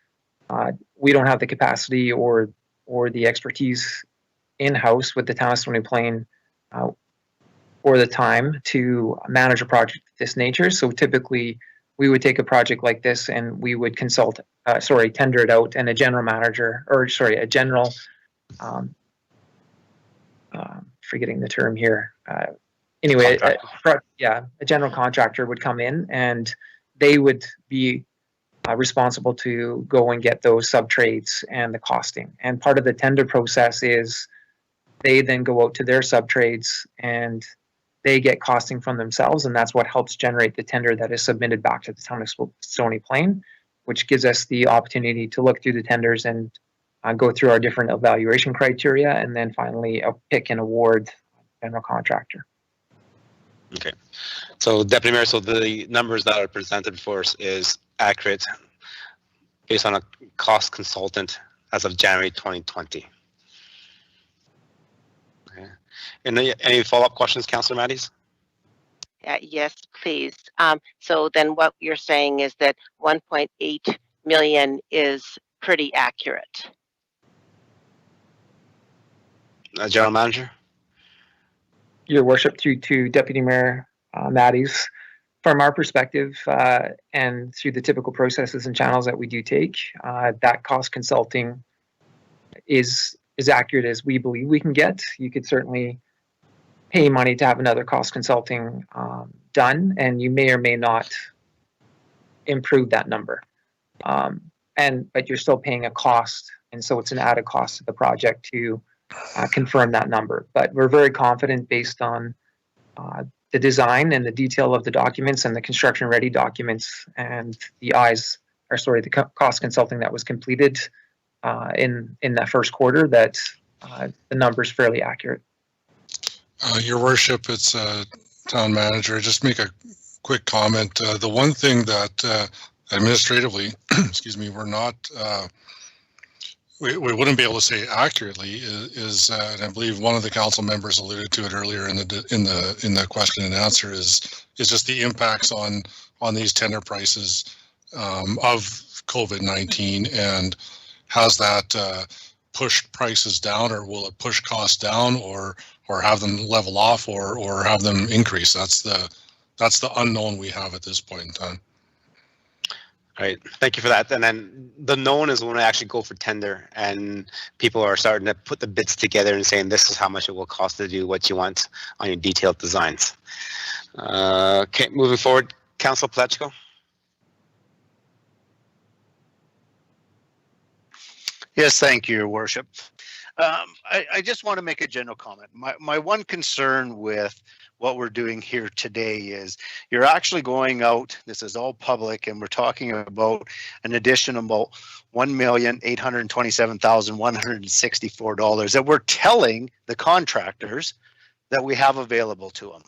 We don't have the capacity or the expertise in-house with the town of Stony Plain or the time to manage a project of this nature. So typically we would take a project like this and we would tender it out, and a general manager, forgetting the term here. Anyway, a general contractor would come in and they would be responsible to go and get those sub trades and the costing. And part of the tender process is they then go out to their sub trades and they get costing from themselves, and that's what helps generate the tender that is submitted back to the town of Stony Plain, which gives us the opportunity to look through the tenders and go through our different evaluation criteria, and then finally pick and award general contractor. Okay. So Deputy Mayor, so the numbers that are presented for us is accurate based on a cost consultant as of January 2020. Okay. Any follow-up questions, Councillor Matties? Yes, please. So then what you're saying is that 1.8 million is pretty accurate. General Manager? Your worship, through to Deputy Mayor Matties, from our perspective and through the typical processes and channels that we do take, that cost consulting is as accurate as we believe we can get. You could certainly pay money to have another cost consulting done, and you may or may not improve that number. But you're still paying a cost, and so it's an added cost to the project to confirm that number. But we're very confident based on the design and the detail of the documents and the construction ready documents and the the cost consulting that was completed in that first quarter, that the number is fairly accurate. Your worship, it's town manager. Just make a quick comment. The one thing that administratively, excuse me, we're not, we wouldn't be able to say accurately is and I believe one of the council members alluded to it earlier in the question and answer, is just the impacts on these tender prices of COVID-19, and has that pushed prices down, or will it push costs down, or have them level off, or have them increase? That's the unknown we have at this point in time. All right, thank you for that. And then the known is when we actually go for tender and people are starting to put the bids together and saying this is how much it will cost to do what you want on your detailed designs. Okay, moving forward, Councillor Plechko. Yes, thank you, Your Worship. I just want to make a general comment. My one concern with what we're doing here today is you're actually going out, this is all public, and we're talking about an additional $1,827,164 that we're telling the contractors that we have available to them.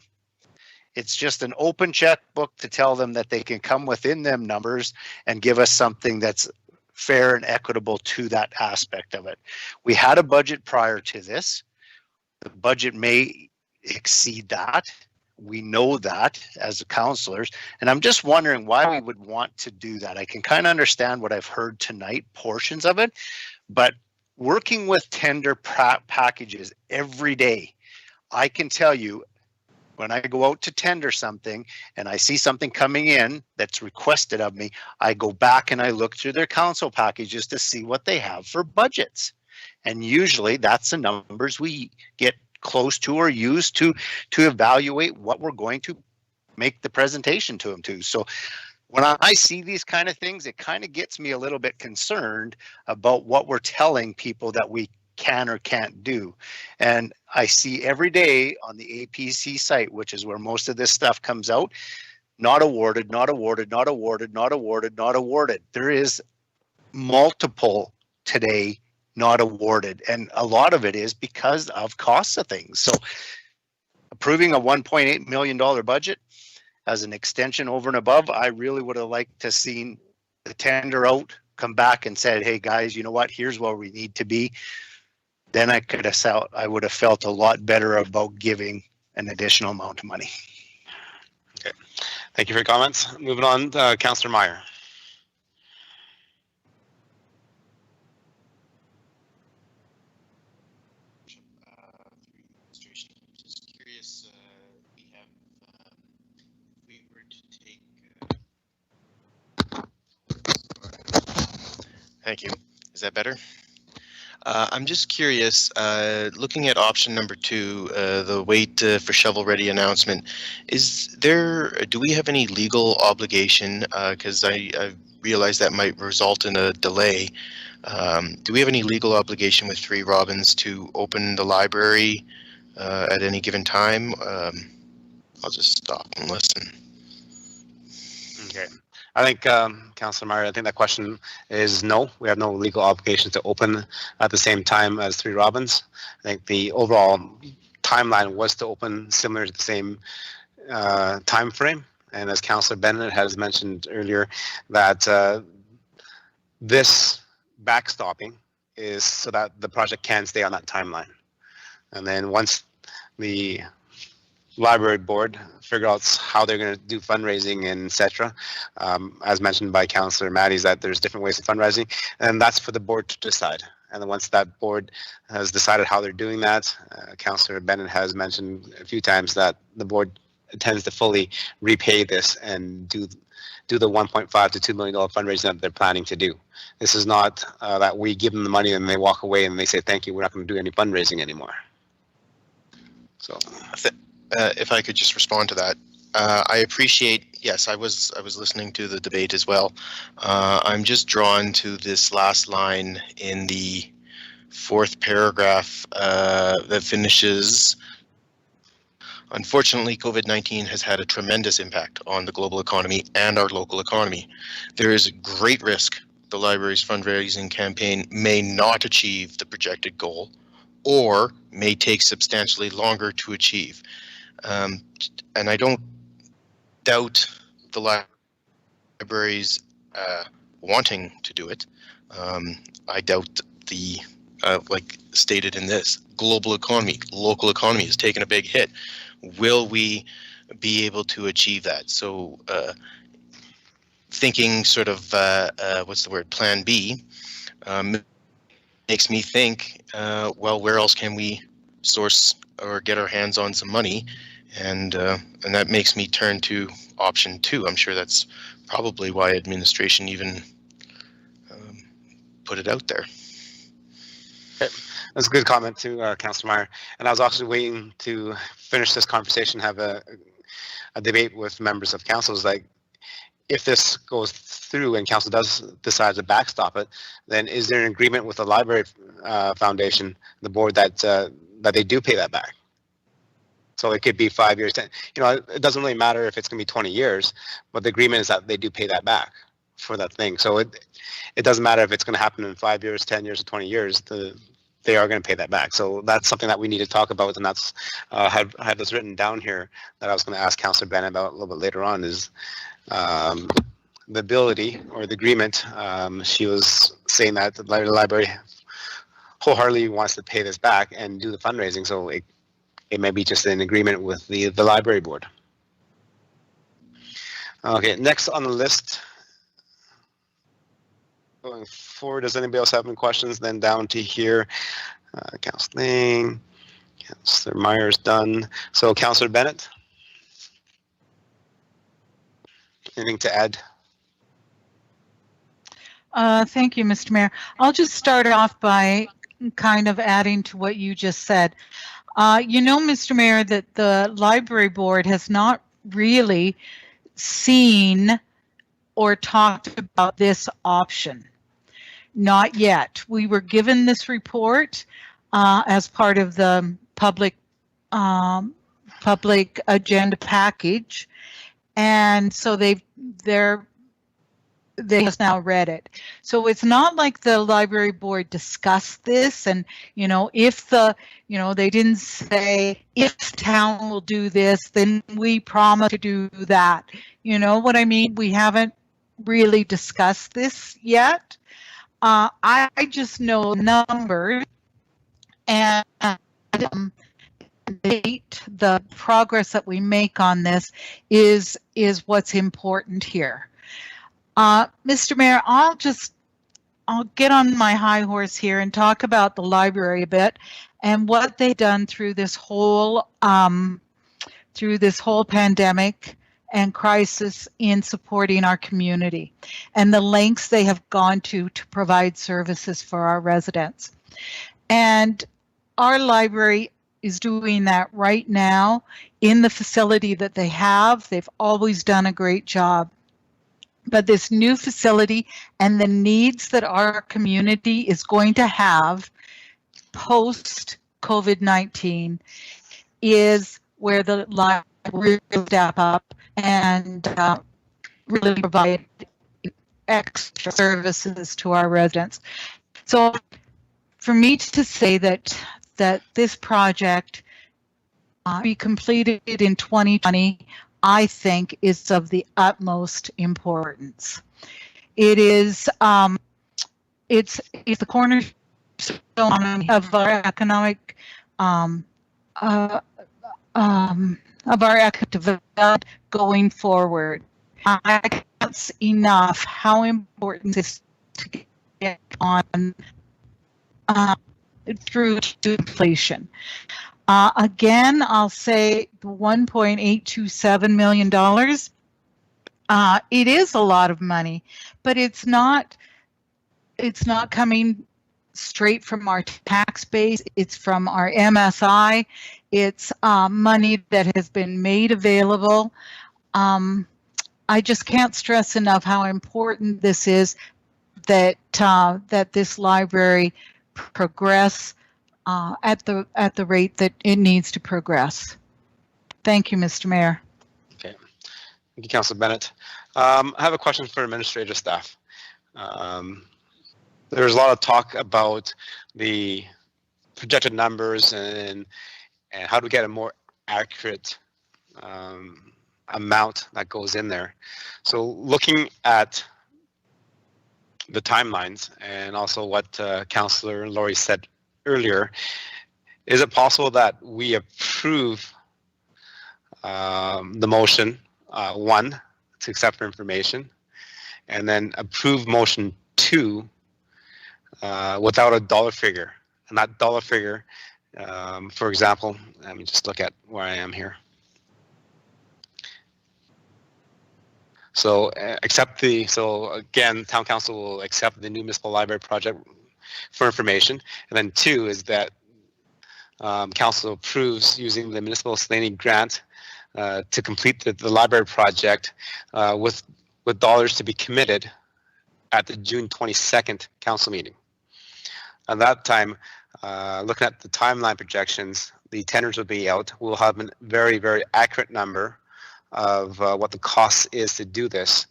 It's just an open checkbook to tell them that they can come within them numbers and give us something that's fair and equitable to that aspect of it. We had a budget prior to this. The budget may exceed that. We know that as councillors, and I'm just wondering why we would want to do that. I can kind of understand what I've heard tonight, portions of it, but working with tender packages every day, I can tell you when I go out to tender something and I see something coming in that's requested of me, I go back and I look through their council packages to see what they have for budgets. And usually that's the numbers we get close to or use to evaluate what we're going to make the presentation to them to. So when I see these kind of things, it kind of gets me a little bit concerned about what we're telling people that we can or can't do. And I see every day on the APC site, which is where most of this stuff comes out, not awarded, not awarded, not awarded, not awarded, not awarded. There is multiple today not awarded, and a lot of it is because of costs of things. So approving a $1.8 million budget as an extension over and above, I really would have liked to seen the tender out, come back and said, hey guys, you know what, here's where we need to be. Then I would have felt a lot better about giving an additional amount of money. Okay, thank you for your comments. Moving on, Councillor Meyer. Just curious, we have, if we were to take. Thank you. Is that better? I'm just curious, looking at option number 2, the wait for shovel-ready announcement, do we have any legal obligation, because I realize that might result in a delay, do we have any legal obligation with 3 Robins to open the library at any given time? I'll just stop and listen. Okay. I think, Councillor Meyer, I think that question is no. We have no legal obligation to open at the same time as 3 Robins. I think the overall timeline was to open similar to the same time frame. And as Councillor Bennett has mentioned earlier, that this backstopping is so that the project can stay on that timeline. And then once the library board figure out how they're going to do fundraising and etc. As mentioned by Councillor Matties, that there's different ways of fundraising, and that's for the board to decide. And then once that board has decided how they're doing that, Councillor Bennett has mentioned a few times that the board intends to fully repay this and do the $1.5 to $2 million fundraising that they're planning to do. This is not that we give them the money and they walk away and they say, thank you, we're not going to do any fundraising anymore. So. If I could just respond to that, I appreciate. Yes, I was listening to the debate as well. I'm just drawn to this last line in the 4th paragraph that finishes. Unfortunately, COVID-19 has had a tremendous impact on the global economy and our local economy. There is a great risk the library's fundraising campaign may not achieve the projected goal, or may take substantially longer to achieve. And I don't doubt the libraries wanting to do it. I doubt the, like stated in this, global economy, local economy has taken a big hit. Will we be able to achieve that? So thinking sort of, what's the word, plan B, makes me think, well, where else can we source or get our hands on some money? And that makes me turn to option 2. I'm sure that's probably why administration even put it out there. Okay. That's a good comment too, Councillor Meyer. And I was actually waiting to finish this conversation, have a debate with members of council. Like, if this goes through and council does decide to backstop it, then is there an agreement with the library foundation, the board, that they do pay that back? So it could be 5 years, 10, it doesn't really matter if it's going to be 20 years, but the agreement is that they do pay that back for that thing. So it doesn't matter if it's going to happen in 5 years, 10 years, or 20 years, they are going to pay that back. So that's something that we need to talk about, and that's, I had this written down here that I was going to ask Councillor Bennett about a little bit later on, is the ability or the agreement. She was saying that the library wholeheartedly wants to pay this back and do the fundraising, so it may be just an agreement with the library board. Okay, next on the list. Going forward, does anybody else have any questions? Then down to here, Councillor Lang, Councillor Meyer's done. So Councillor Bennett, anything to add? Thank you, Mr. Mayor. I'll just start off by kind of adding to what you just said. Mr. Mayor, that the library board has not really seen or talked about this option. Not yet. We were given this report as part of the public agenda package, and so they have now read it. So it's not like the library board discussed this, and if they didn't say if town will do this, then we promise to do that. You know what I mean? We haven't really discussed this yet. I just know numbers and the progress that we make on this is what's important here. Mr. Mayor, I'll get on my high horse here and talk about the library a bit and what they've done through this whole pandemic and crisis in supporting our community and the lengths they have gone to provide services for our residents. And our library is doing that right now in the facility that they have. They've always done a great job. But this new facility and the needs that our community is going to have post-COVID-19 is where the library will step up and really provide extra services to our residents. So for me to say that this project be completed in 2020, I think is of the utmost importance. It is it's the cornerstone of our economic development going forward. I can't enough how important this is to get on through to inflation. Again, I'll say $1.827 million. It is a lot of money, but it's not coming straight from our tax base. It's from our MSI. It's money that has been made available. I just can't stress enough how important this is that this library progress at the rate that it needs to progress. Thank you, Mr. Mayor. Okay, thank you, Councilor Bennett. I have a question for administrative staff. There's a lot of talk about the projected numbers and how to get a more accurate amount that goes in there. So looking at the timelines and also what Councillor Laurie said earlier, is it possible that we approve the motion 1 to accept for information, and then approve motion 2 without a dollar figure? And that dollar figure, for example, let me just look at where I am here. So so again, Town Council will accept the new municipal library project for information. And then 2 is that Council approves using the municipal miscellaneous grant to complete the library project with dollars to be committed at the June 22nd Council meeting. At that time, looking at the timeline projections, the tenders will be out. We'll have a very, very accurate number of what the cost is to do this.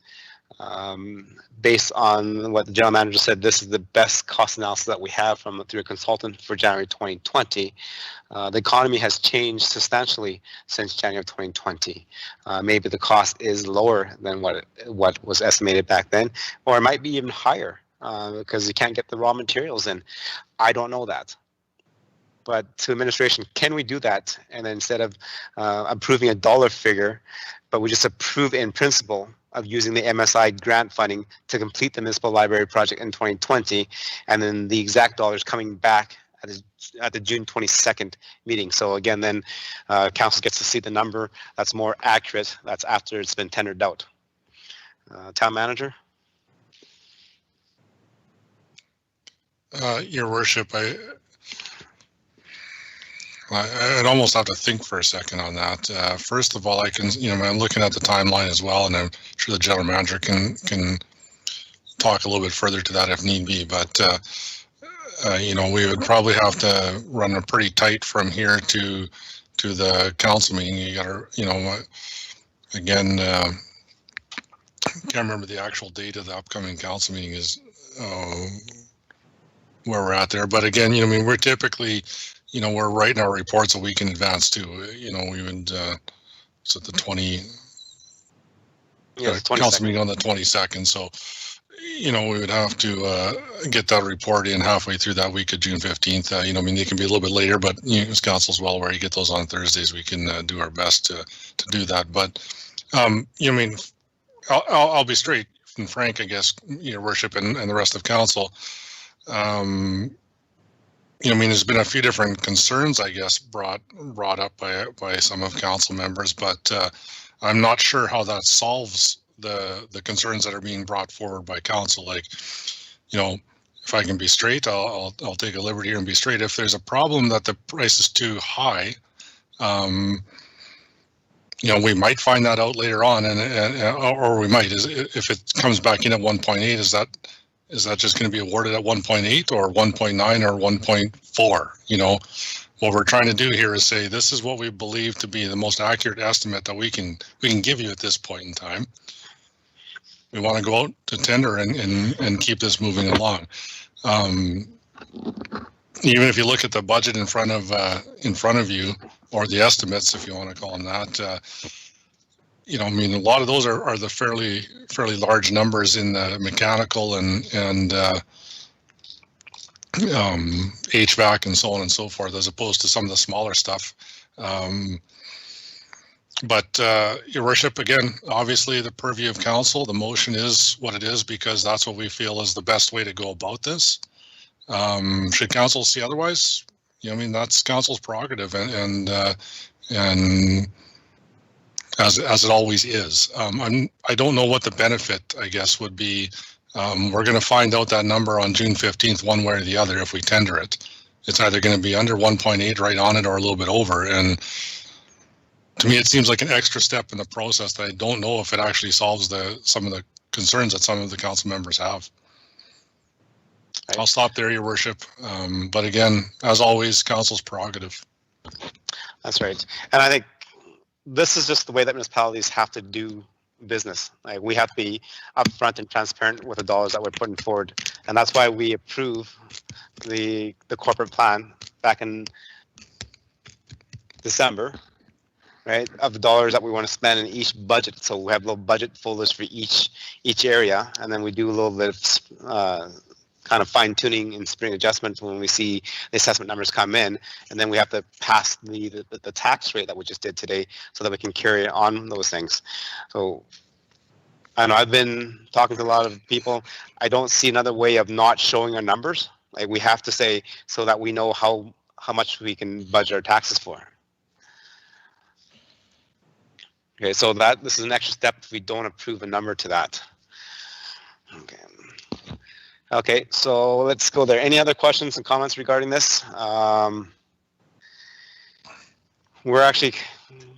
Based on what the general manager said, this is the best cost analysis that we have through a consultant for January 2020. The economy has changed substantially since January 2020. Maybe the cost is lower than what was estimated back then, or it might be even higher because you can't get the raw materials in. I don't know that. But to administration, can we do that? And then instead of approving a dollar figure, but we just approve in principle of using the MSI grant funding to complete the municipal library project in 2020, and then the exact dollars coming back at the June 22nd meeting. So again, then council gets to see the number that's more accurate. That's after it's been tendered out. Town manager. Your worship, I'd almost have to think for a second on that. First of all, I can, I'm looking at the timeline as well, and I'm sure the general manager can talk a little bit further to that if need be. But we would probably have to run a pretty tight from here to the council meeting. You got to, again, can't remember the actual date of the upcoming council meeting is where we're at there. But again, we're typically, we're writing our reports a week in advance too. We would, so the 20, council meeting on the 22nd. So, we would have to get that report in halfway through that week of June 15th. They can be a little bit later, but as council's well aware, you get those on Thursdays, we can do our best to do that. But, I'll be straight and frank, I guess, Your Worship and the rest of council. There's been a few different concerns, I guess, brought up by some of council members, but I'm not sure how that solves the concerns that are being brought forward by council. Like, if I can be straight, I'll take a liberty here and be straight. If there's a problem that the price is too high, we might find that out later on, or we might. If it comes back in at 1.8, is that just going to be awarded at 1.8 or 1.9 or 1.4? What we're trying to do here is say this is what we believe to be the most accurate estimate that we can give you at this point in time. We want to go out to tender and keep this moving along. Even if you look at the budget in front of you, or the estimates, if you want to call them that, a lot of those are the fairly large numbers in the mechanical and HVAC and so on and so forth, as opposed to some of the smaller stuff. But Your Worship, again, obviously the purview of council, the motion is what it is because that's what we feel is the best way to go about this. Should council see otherwise? That's council's prerogative, and as it always is. I don't know what the benefit, I guess, would be. We're going to find out that number on June 15th, one way or the other, if we tender it. It's either going to be under 1.8, right on it, or a little bit over. And to me, it seems like an extra step in the process that I don't know if it actually solves some of the concerns that some of the council members have. I'll stop there, Your Worship. But again, as always, council's prerogative. That's right. And I think this is just the way that municipalities have to do business. Like, we have to be upfront and transparent with the dollars that we're putting forward. And that's why we approve the corporate plan back in December, right, of the dollars that we want to spend in each budget. So we have little budget folders for each area, and then we do a little bit of kind of fine tuning and spring adjustments when we see the assessment numbers come in, and then we have to pass the tax rate that we just did today so that we can carry on those things. So I know I've been talking to a lot of people. I don't see another way of not showing our numbers. Like, we have to say so that we know how much we can budget our taxes for. Okay, so this is an extra step if we don't approve a number to that. Okay, so let's go there. Any other questions and comments regarding this? We're actually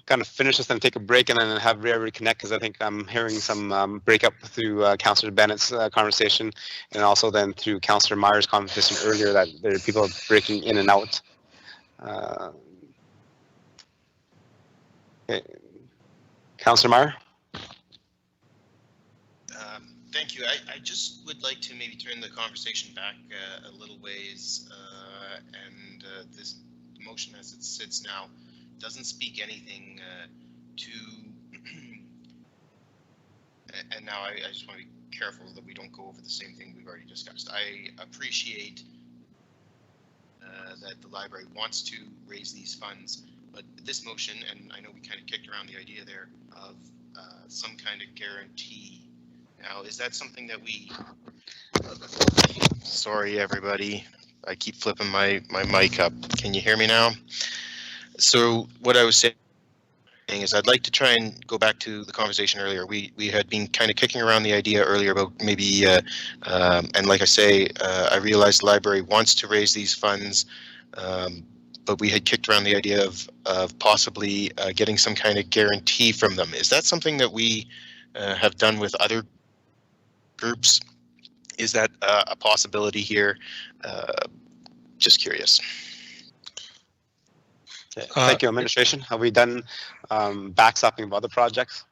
going to finish this and take a break and then have everybody connect, because I think I'm hearing some breakup through Councillor Bennett's conversation, and also then through Councillor Meyer's conversation earlier that there are people breaking in and out. Okay. Councillor Meyer? Thank you. I just would like to maybe turn the conversation back a little ways, and this motion as it sits now doesn't speak anything to, and now I just want to be careful that we don't go over the same thing we've already discussed. I appreciate that the library wants to raise these funds, but this motion, and I know we kind of kicked around the idea there of some kind of guarantee. Now, is that something that we, sorry everybody, I keep flipping my mic up. Can you hear me now? So what I was saying is I'd like to try and go back to the conversation earlier. We had been kind of kicking around the idea earlier about maybe, and like I say, I realize the library wants to raise these funds, but we had kicked around the idea of possibly getting some kind of guarantee from them. Is that something that we have done with other groups? Is that a possibility here? Just curious. Okay. Thank you, administration. Have we done backstopping of other projects?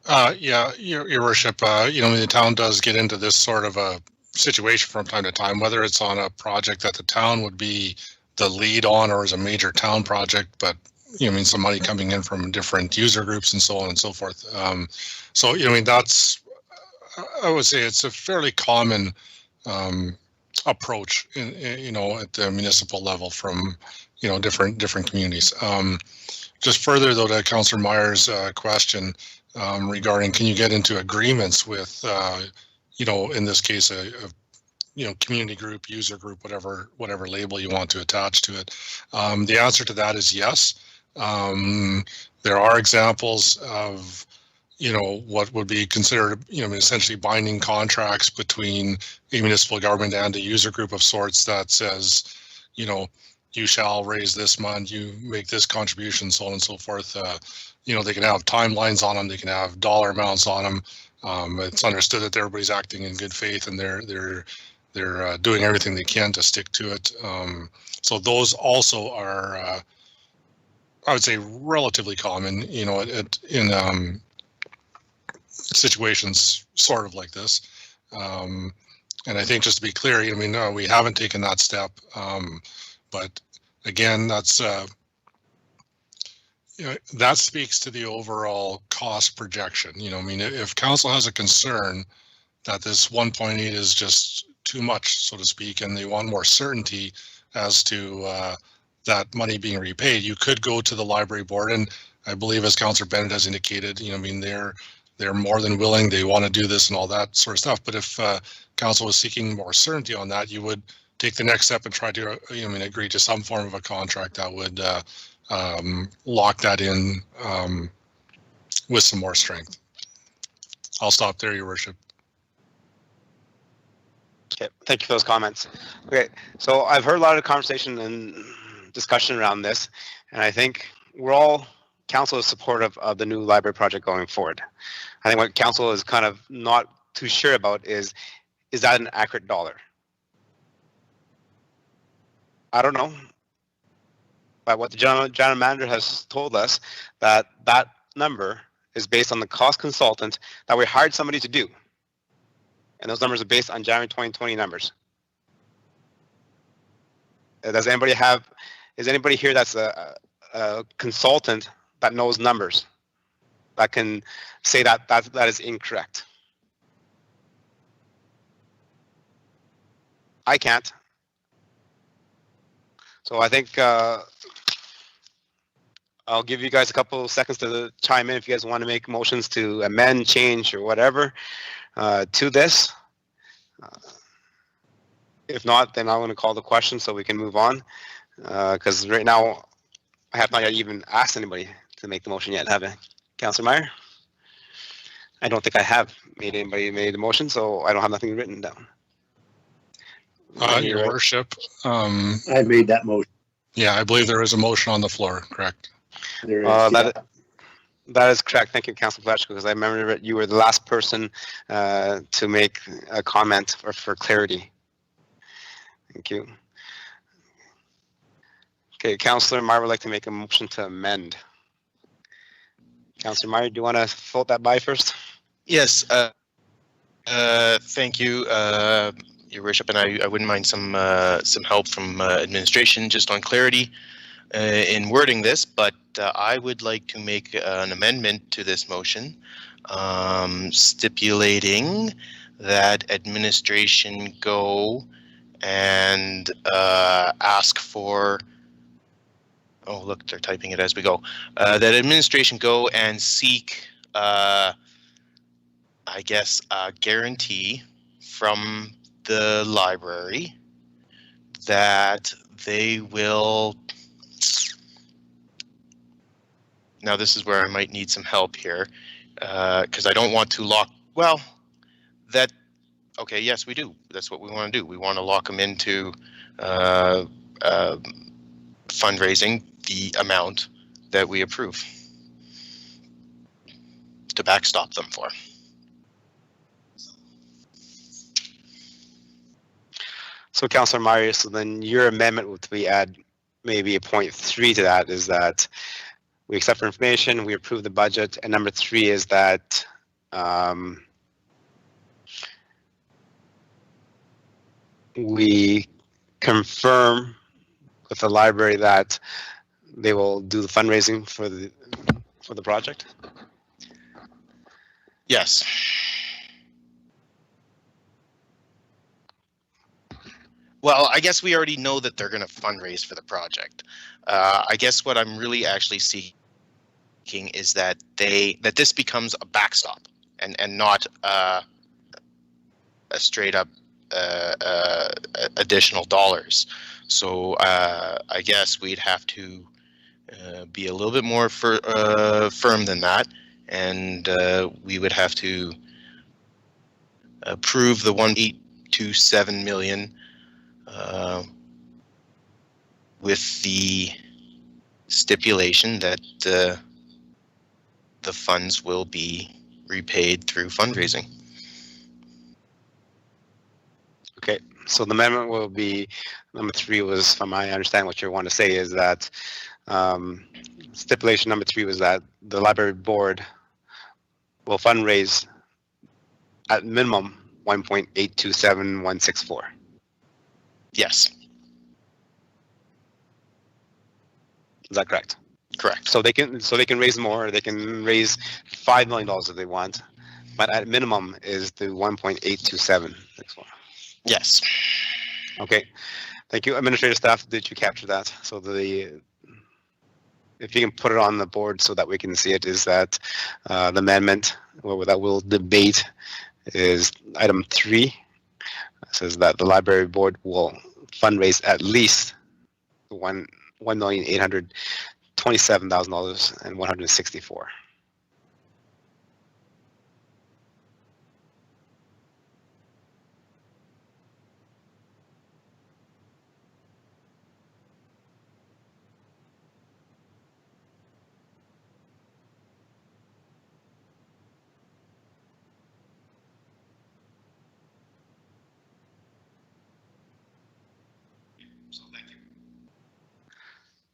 Yeah, your worship, the town does get into this sort of a situation from time to time, whether it's on a project that the town would be the lead on or is a major town project, but some money coming in from different user groups and so on and so forth. So that's, I would say it's a fairly common approach at the municipal level from different communities. Just further though to Councillor Meyer's question regarding can you get into agreements with in this case a community group, user group, whatever label you want to attach to it. The answer to that is yes. There are examples of what would be considered essentially binding contracts between a municipal government and a user group of sorts that says you shall raise this month, you make this contribution, so on and so forth. They can have timelines on them, they can have dollar amounts on them. It's understood that everybody's acting in good faith and they're doing everything they can to stick to it. So those also are, I would say, relatively common, in situations sort of like this. And I think just to be clear, we haven't taken that step, but again, that's that speaks to the overall cost projection. If council has a concern that this 1.8 is just too much, so to speak, and they want more certainty as to that money being repaid, you could go to the library board, and I believe, as Councillor Bennett has indicated, they're more than willing. They want to do this and all that sort of stuff. But if council was seeking more certainty on that, you would take the next step and try to, agree to some form of a contract that would lock that in with some more strength. I'll stop there, Your Worship. Okay, thank you for those comments. Okay, so I've heard a lot of conversation and discussion around this, and I think council is supportive of the new library project going forward. I think what council is kind of not too sure about is that an accurate dollar? I don't know. But what the general manager has told us, that number is based on the cost consultant that we hired somebody to do. And those numbers are based on January 2020 numbers. Is anybody here that's a consultant that knows numbers that can say that is incorrect? I can't. So I think I'll give you guys a couple of seconds to chime in if you guys want to make motions to amend, change, or whatever to this. If not, then I'm going to call the question so we can move on. Because right now, I have not yet even asked anybody to make the motion yet, have I? Councillor Meyer? I don't think I have made the motion, so I don't have nothing written down. Your Worship. I made that motion. Yeah, I believe there is a motion on the floor, correct? There is, that is correct. Thank you, Councillor Fletcher, because I remember that you were the last person to make a comment for clarity. Thank you. Okay, Councillor Meyer would like to make a motion to amend. Councillor Meyer, do you want to float that by first? Yes. Thank you, Your Worship, and I wouldn't mind some help from administration just on clarity in wording this, but I would like to make an amendment to this motion stipulating that administration go and ask for, oh look, they're typing it as we go, that administration go and seek I guess a guarantee from the library that they will, now this is where I might need some help here, because I don't want to lock, well, that, okay, yes, we do. That's what we want to do. We want to lock them into fundraising the amount that we approve to backstop them for. So Councillor Meyer, so then your amendment would we add maybe a point 3 to that is that we accept for information, we approve the budget, and number 3 is that we confirm with the library that they will do the fundraising for the project. Yes. Well, I guess we already know that they're going to fundraise for the project. I guess what I'm really actually seeking is that this becomes a backstop and not a straight up additional dollars. So I guess we'd have to be a little bit more firm than that, and we would have to approve the 1.827 million with the stipulation that the funds will be repaid through fundraising. Okay, so the amendment will be, number 3 was, from I understand what you want to say, is that stipulation number 3 was that the library board will fundraise at minimum 1.827164. Yes. Is that correct? Correct. So they can raise more. They can raise $5 million if they want, but at minimum is the 1.82764. Yes. Okay. Thank you, administrative staff. Did you capture that? So if you can put it on the board so that we can see it, is that the amendment that we'll debate is item 3. It says that the library board will fundraise at least $1,827,164.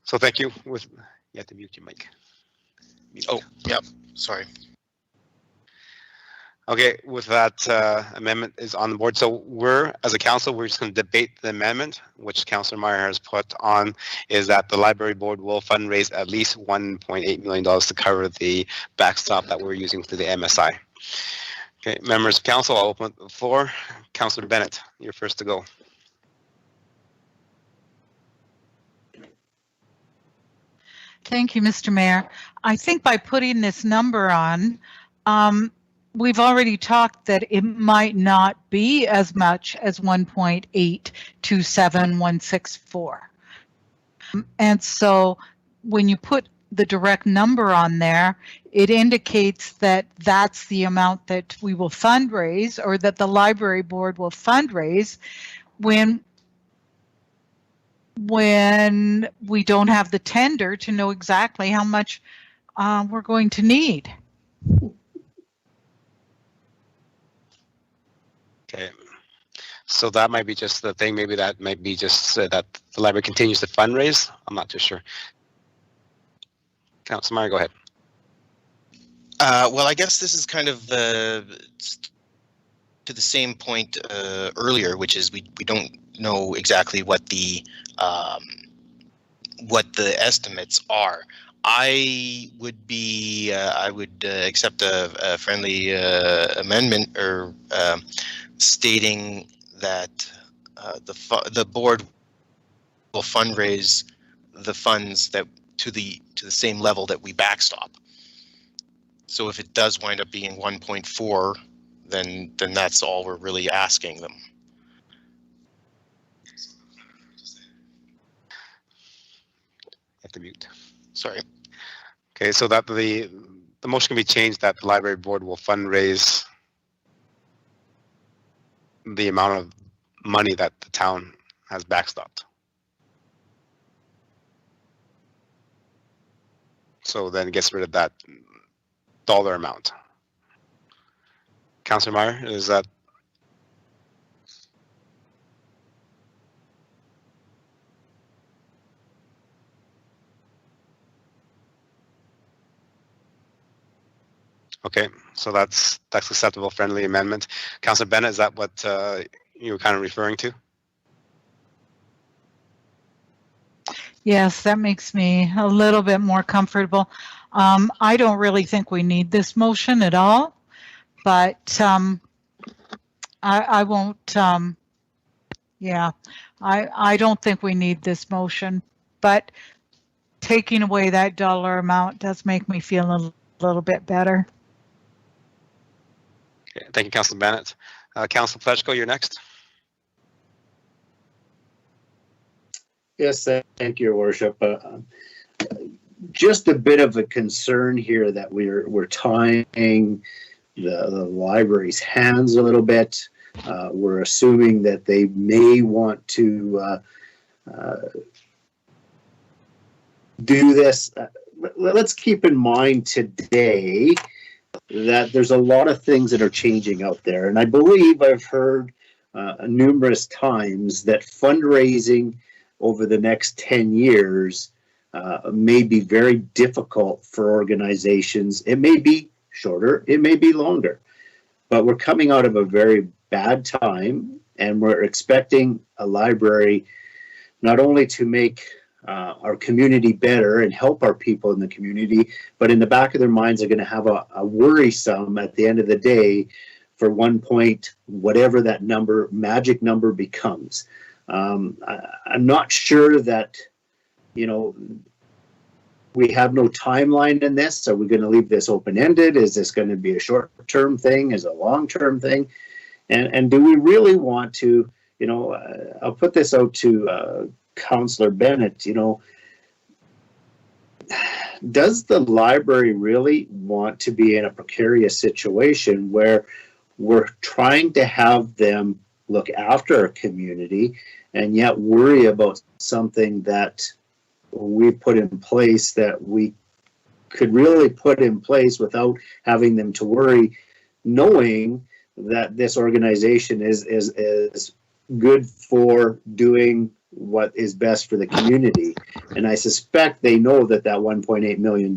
So thank you. You have to mute your mic. Mute. Oh, yep. Sorry. Okay, with that amendment is on the board. So as a council, we're just going to debate the amendment, which Councillor Meyer has put on, is that the library board will fundraise at least $1.8 million to cover the backstop that we're using through the MSI. Okay, members of council, I'll open the floor. Councillor Bennett, you're first to go. Thank you, Mr. Mayor. I think by putting this number on, we've already talked that it might not be as much as 1.827164. And so when you put the direct number on there, it indicates that that's the amount that we will fundraise, or that the library board will fundraise when we don't have the tender to know exactly how much we're going to need. Okay, so that might be just the thing. Maybe that might be just that the library continues to fundraise. I'm not too sure. Councilor Meyer, go ahead. Well, I guess this is kind of to the same point earlier, which is we don't know exactly what the estimates are. I would accept a friendly amendment or stating that the board will fundraise the funds that to the same level that we backstop. So if it does wind up being 1.4, then that's all we're really asking them. Have to mute. Sorry. Okay, so that the motion can be changed that the library board will fundraise the amount of money that the town has backstopped. So then it gets rid of that dollar amount. Councillor Meyer, is that? Okay, so that's acceptable, friendly amendment. Councillor Bennett, is that what you were kind of referring to? Yes, that makes me a little bit more comfortable. I don't really think we need this motion at all, but I won't, yeah, I don't think we need this motion, but taking away that dollar amount does make me feel a little bit better. Okay, thank you, Councillor Bennett. Councillor Plechko, you're next. Yes, thank you, Your Worship. Just a bit of a concern here that we're tying the library's hands a little bit. We're assuming that they may want to do this. Let's keep in mind today that there's a lot of things that are changing out there. And I believe I've heard numerous times that fundraising over the next 10 years may be very difficult for organizations. It may be shorter, it may be longer, but we're coming out of a very bad time, and we're expecting a library not only to make our community better and help our people in the community, but in the back of their minds are going to have a worrisome at the end of the day for 1 point, whatever that number, magic number becomes. I'm not sure that, you know, we have no timeline in this. Are we going to leave this open-ended? Is this going to be a short-term thing? Is it a long-term thing? And do we really want to, you know, I'll put this out to Councillor Bennett, you know, does the library really want to be in a precarious situation where we're trying to have them look after our community and yet worry about something that we put in place that we could really put in place without having them to worry, knowing that this organization is good for doing what is best for the community. And I suspect they know that that $1.8 million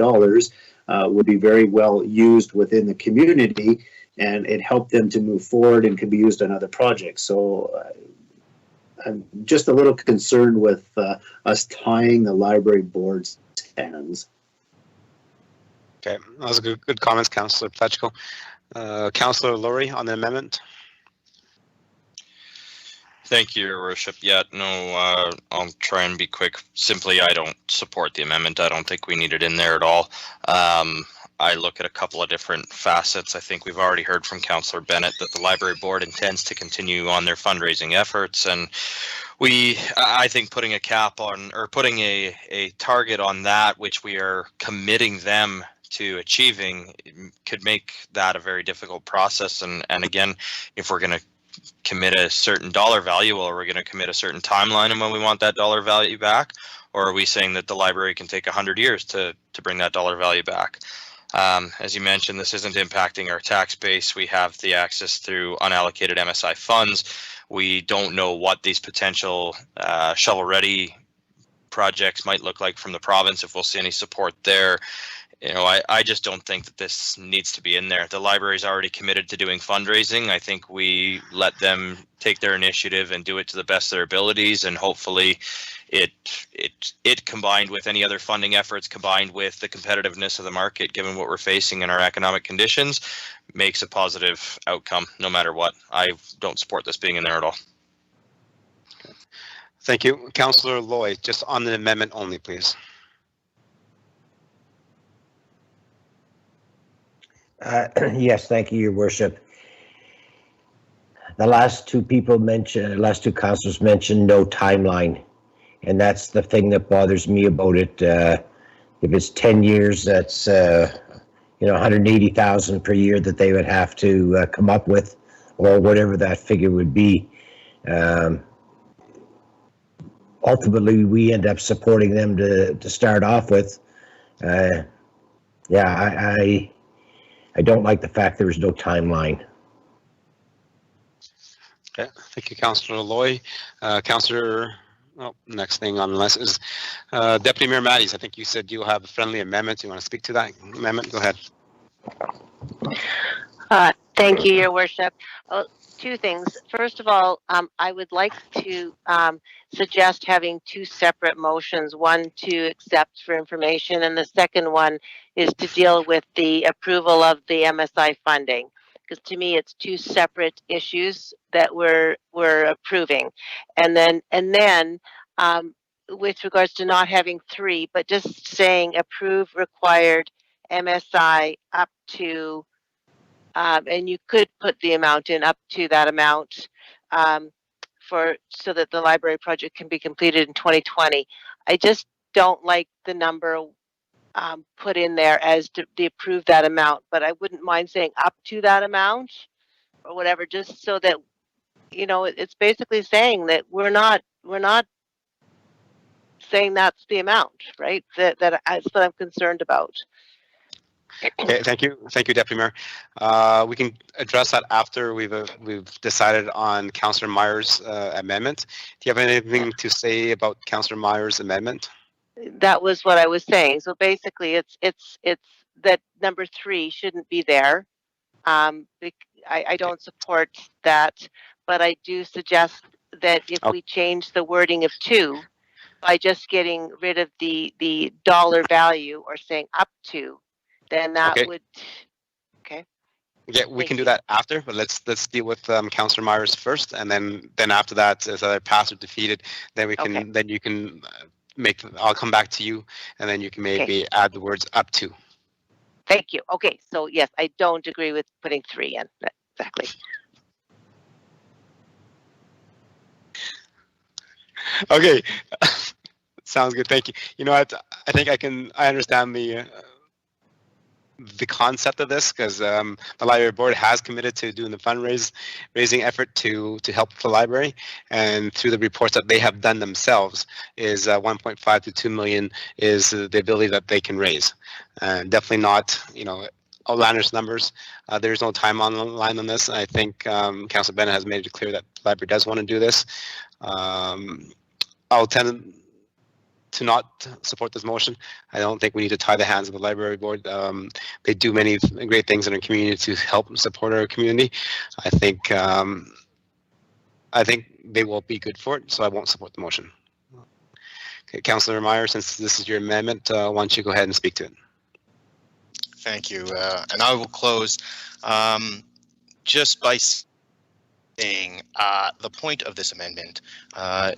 would be very well used within the community, and it helped them to move forward and can be used on other projects. So I'm just a little concerned with us tying the library board's hands. Okay, that was good comments, Councillor Plechko. Councillor Laurie on the amendment. Thank you, Your Worship. Yeah, no, I'll try and be quick. Simply, I don't support the amendment. I don't think we need it in there at all. I look at a couple of different facets. I think we've already heard from Councillor Bennett that the library board intends to continue on their fundraising efforts, and I think putting a cap on, or putting a target on that, which we are committing them to achieving, could make that a very difficult process. And again, if we're going to commit a certain dollar value, well, are we going to commit a certain timeline on when we want that dollar value back? Or are we saying that the library can take 100 years to bring that dollar value back? As you mentioned, this isn't impacting our tax base. We have the access through unallocated MSI funds. We don't know what these potential shovel-ready projects might look like from the province, if we'll see any support there. You know, I just don't think that this needs to be in there. The library's already committed to doing fundraising. I think we let them take their initiative and do it to the best of their abilities, and hopefully it combined with any other funding efforts, combined with the competitiveness of the market, given what we're facing in our economic conditions, makes a positive outcome no matter what. I don't support this being in there at all. Thank you. Councillor Lloyd, just on the amendment only, please. Yes, thank you, Your Worship. The last two councillors mentioned no timeline, and that's the thing that bothers me about it. If it's 10 years, that's $180,000 per year that they would have to come up with, or whatever that figure would be. Ultimately, we end up supporting them to start off with. Yeah, I don't like the fact there's no timeline. Okay, thank you, Councillor Loy. Councillor, oh, next thing on the list is Deputy Mayor Matties. I think you said you'll have a friendly amendment. You want to speak to that amendment? Go ahead. Thank you, Your Worship. Two things. First of all, I would like to suggest having two separate motions, one to accept for information, and the second one is to deal with the approval of the MSI funding. Because to me, it's two separate issues that we're approving. And then with regards to not having three, but just saying approve required MSI up to, and you could put the amount in up to that amount so that the library project can be completed in 2020. I just don't like the number put in there as to approve that amount, but I wouldn't mind saying up to that amount or whatever, just so that, you know, it's basically saying that we're not saying that's the amount, right? That's what I'm concerned about. Okay, thank you, Deputy Mayor. We can address that after we've decided on Councillor Meyer's amendment. Do you have anything to say about Councillor Meyer's amendment? That was what I was saying. So basically, it's that number 3 shouldn't be there. I don't support that, but I do suggest that if we change the wording of 2 by just getting rid of the dollar value or saying up to, then that would. Okay. Yeah, we can do that after, but let's deal with Councillor Myers first, and then after that, as either passed or defeated, then we can then you can make. I'll come back to you, and then you can maybe add the words up to. Thank you. Okay, so yes, I don't agree with putting 3 in. Exactly. Okay, sounds good. Thank you. You know what? I think I understand the concept of this, because the library board has committed to doing the fundraising effort to help the library, and through the reports that they have done themselves is 1.5 to 2 million is the ability that they can raise, and definitely not, you know, outlandish numbers. There's no time on the line on this. I think Councillor Bennett has made it clear that the library does want to do this. I'll tend to not support this motion. I don't think we need to tie the hands of the library board. They do many great things in our community to help support our community. I think they will be good for it, so I won't support the motion. Okay, Councillor Meyer, since this is your amendment, why don't you go ahead and speak to it? Thank you, and I will close just by saying the point of this amendment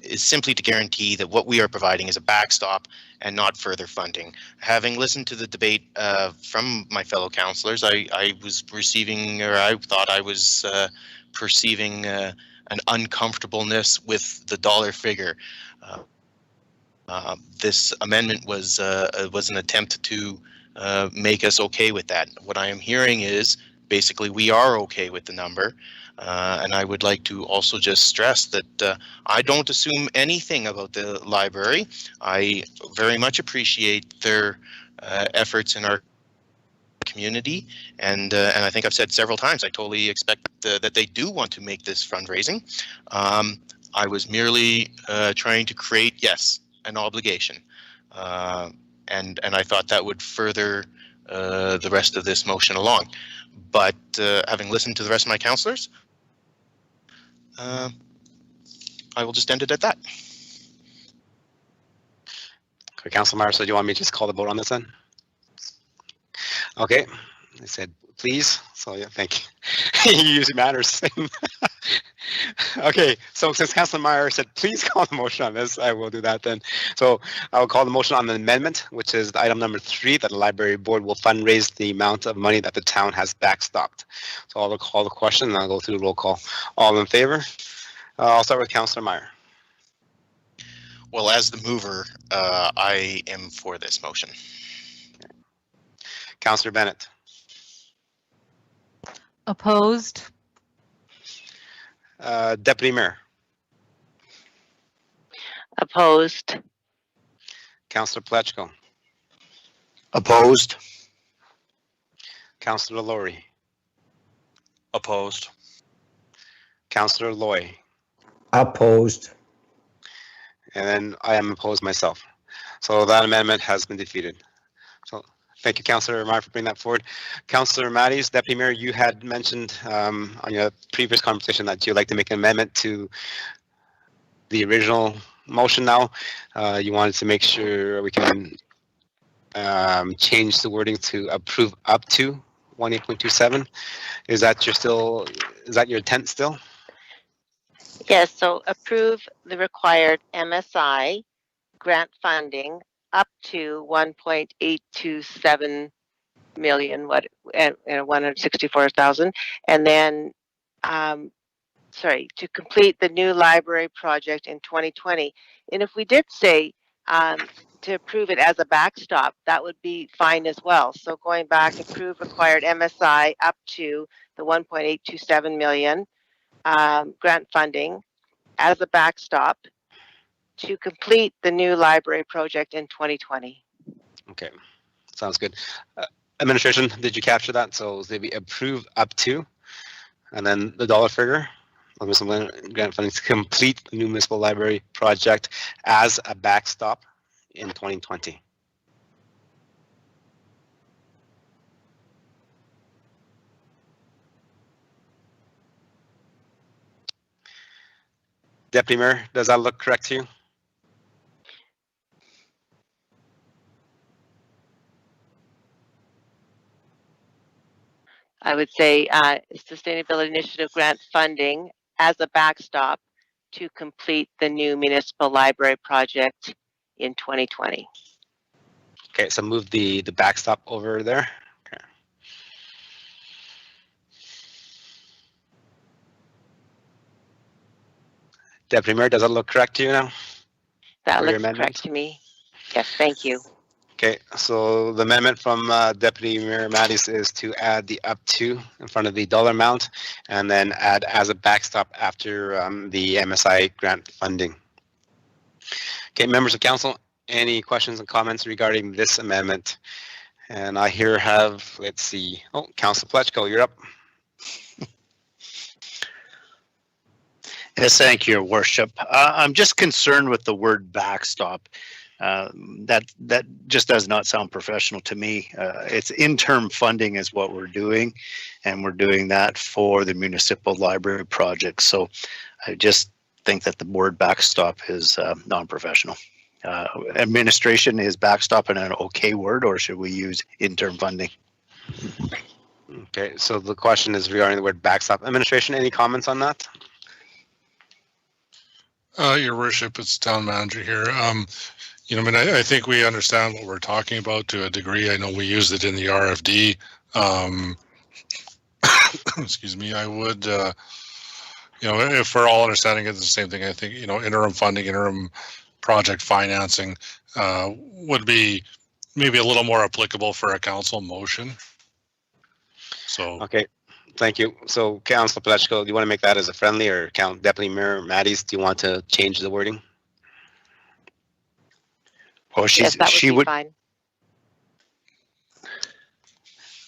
is simply to guarantee that what we are providing is a backstop and not further funding. Having listened to the debate from my fellow councillors, I was receiving, or I thought I was perceiving an uncomfortableness with the dollar figure. This amendment was an attempt to make us okay with that. What I am hearing is basically we are okay with the number. And I would like to also just stress that I don't assume anything about the library. I very much appreciate their efforts in our community, and I think I've said several times I totally expect that they do want to make this fundraising. I was merely trying to create, yes, an obligation, and I thought that would further the rest of this motion along. But having listened to the rest of my councillors, I will just end it at that. Okay, Councillor Meyer, so do you want me to just call the vote on this then? Okay, I said please, so yeah, thank you. You usually matters. Okay, so since Councillor Meyer said please call the motion on this, I will do that then. So I will call the motion on the amendment, which is item number 3, that the library board will fundraise the amount of money that the town has backstopped. So I'll call the question and I'll go through the roll call. All in favor? I'll start with Councillor Meyer. Well, as the mover, I am for this motion. Okay. Councillor Bennett. Opposed? Deputy Mayor. Opposed. Councillor Plechko. Opposed. Councillor Laurie, Opposed. Councillor Loy, Opposed. and then I am opposed myself. So that amendment has been defeated. So thank you, Councillor Meyer, for bringing that forward. Councillor Matthews, Deputy Mayor, you had mentioned on your previous conversation that you'd like to make an amendment to the original motion now. You wanted to make sure we can change the wording to approve up to 18.27. Is that your intent still? Yes, so approve the required MSI grant funding up to 1.827 million, 164,000, and then to complete the new library project in 2020. And if we did say to approve it as a backstop, that would be fine as well. So going back, approve required MSI up to the 1.827 million grant funding as a backstop to complete the new library project in 2020. Okay, sounds good. Administration, did you capture that? So they be approve up to, and then the dollar figure of municipal grant funding to complete the new municipal library project as a backstop in 2020. Deputy Mayor, does that look correct to you? I would say Sustainability Initiative grant funding as a backstop to complete the new municipal library project in 2020. Okay, so move the backstop over there. Okay. Deputy Mayor, does that look correct to you now? That looks correct to me. Yes, thank you. Okay, so the amendment from Deputy Mayor Mattis is to add the up to in front of the dollar amount and then add as a backstop after the MSI grant funding. Okay, members of council, any questions and comments regarding this amendment? And I here have, let's see, oh, Councillor Plechko, you're up. Yes, thank you, Your Worship. I'm just concerned with the word backstop. That just does not sound professional to me. It's interim funding is what we're doing, and we're doing that for the municipal library project. So I just think that the word backstop is non-professional. Administration, is backstop an okay word, or should we use interim funding? Okay, so the question is regarding the word backstop. Administration, any comments on that? Your Worship, it's Town Manager here. You know, I mean, I think we understand what we're talking about to a degree. I know we used it in the RFD. Excuse me, I would, you know, if we're all understanding it's the same thing, I think, you know, interim funding, interim project financing would be maybe a little more applicable for a council motion. So. Okay, thank you. So Councilor Plechko, do you want to make that as a friendly, or Deputy Mayor Mattis, do you want to change the wording? Oh, yes, that would be fine.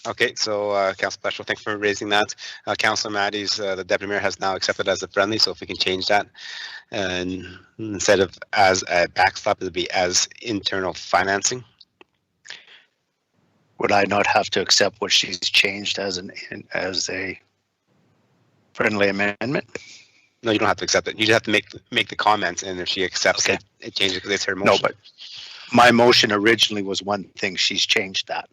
Okay, so Councilor Plechko, thanks for raising that. Councilor Mattis, the Deputy Mayor has now accepted as a friendly, so if we can change that, and instead of as a backstop, it would be as internal financing. Would I not have to accept what she's changed as a friendly amendment? No, you don't have to accept it. You just have to make the comments, and if she accepts it, it changes because it's her motion. No, but my motion originally was one thing. She's changed that.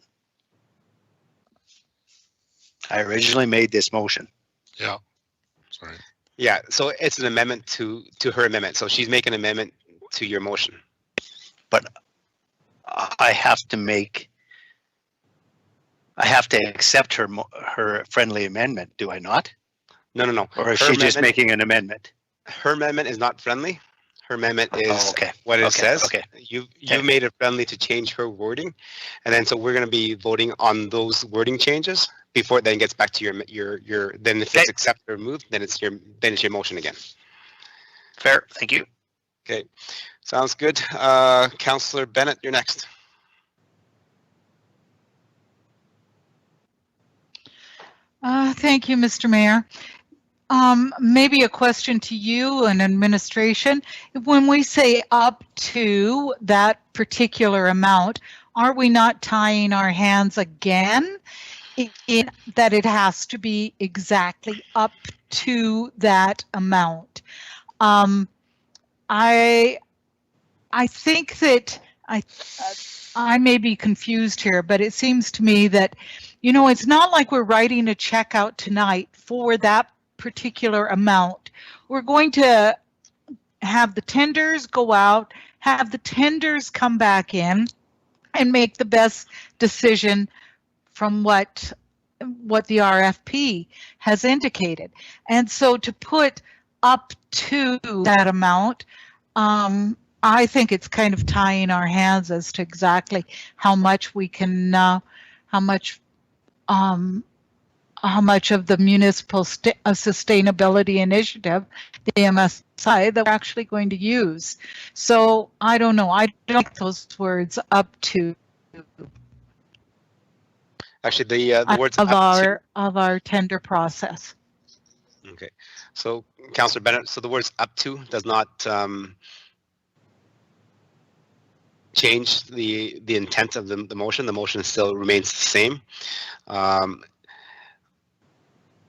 I originally made this motion. Yeah. Sorry. Yeah, so it's an amendment to her amendment. So she's making an amendment to your motion. But I have to accept her friendly amendment, do I not? No. Or is she just making an amendment? Her amendment is not friendly. Her amendment is okay. what it says. Okay. You made it friendly to change her wording, and then so we're going to be voting on those wording changes before it then gets back to your. Then if it's accepted or moved, then it's your motion again. Fair. Thank you. Okay, sounds good. Councillor Bennett, you're next. Thank you, Mr. Mayor. Maybe a question to you and administration. When we say up to that particular amount, are we not tying our hands again in that it has to be exactly up to that amount? I think that I may be confused here, but it seems to me that, you know, it's not like we're writing a check out tonight for that particular amount. We're going to have the tenders go out, have the tenders come back in, and make the best decision from what the RFP has indicated. And so to put up to that amount, I think it's kind of tying our hands as to exactly how much we can, how much of the municipal sustainability initiative, the MSI, that we're actually going to use. So I don't know. I don't like those words up to. Actually, the words of up our tender process. Okay, so Councillor Bennett, so the words up to does not change the intent of the motion. The motion still remains the same.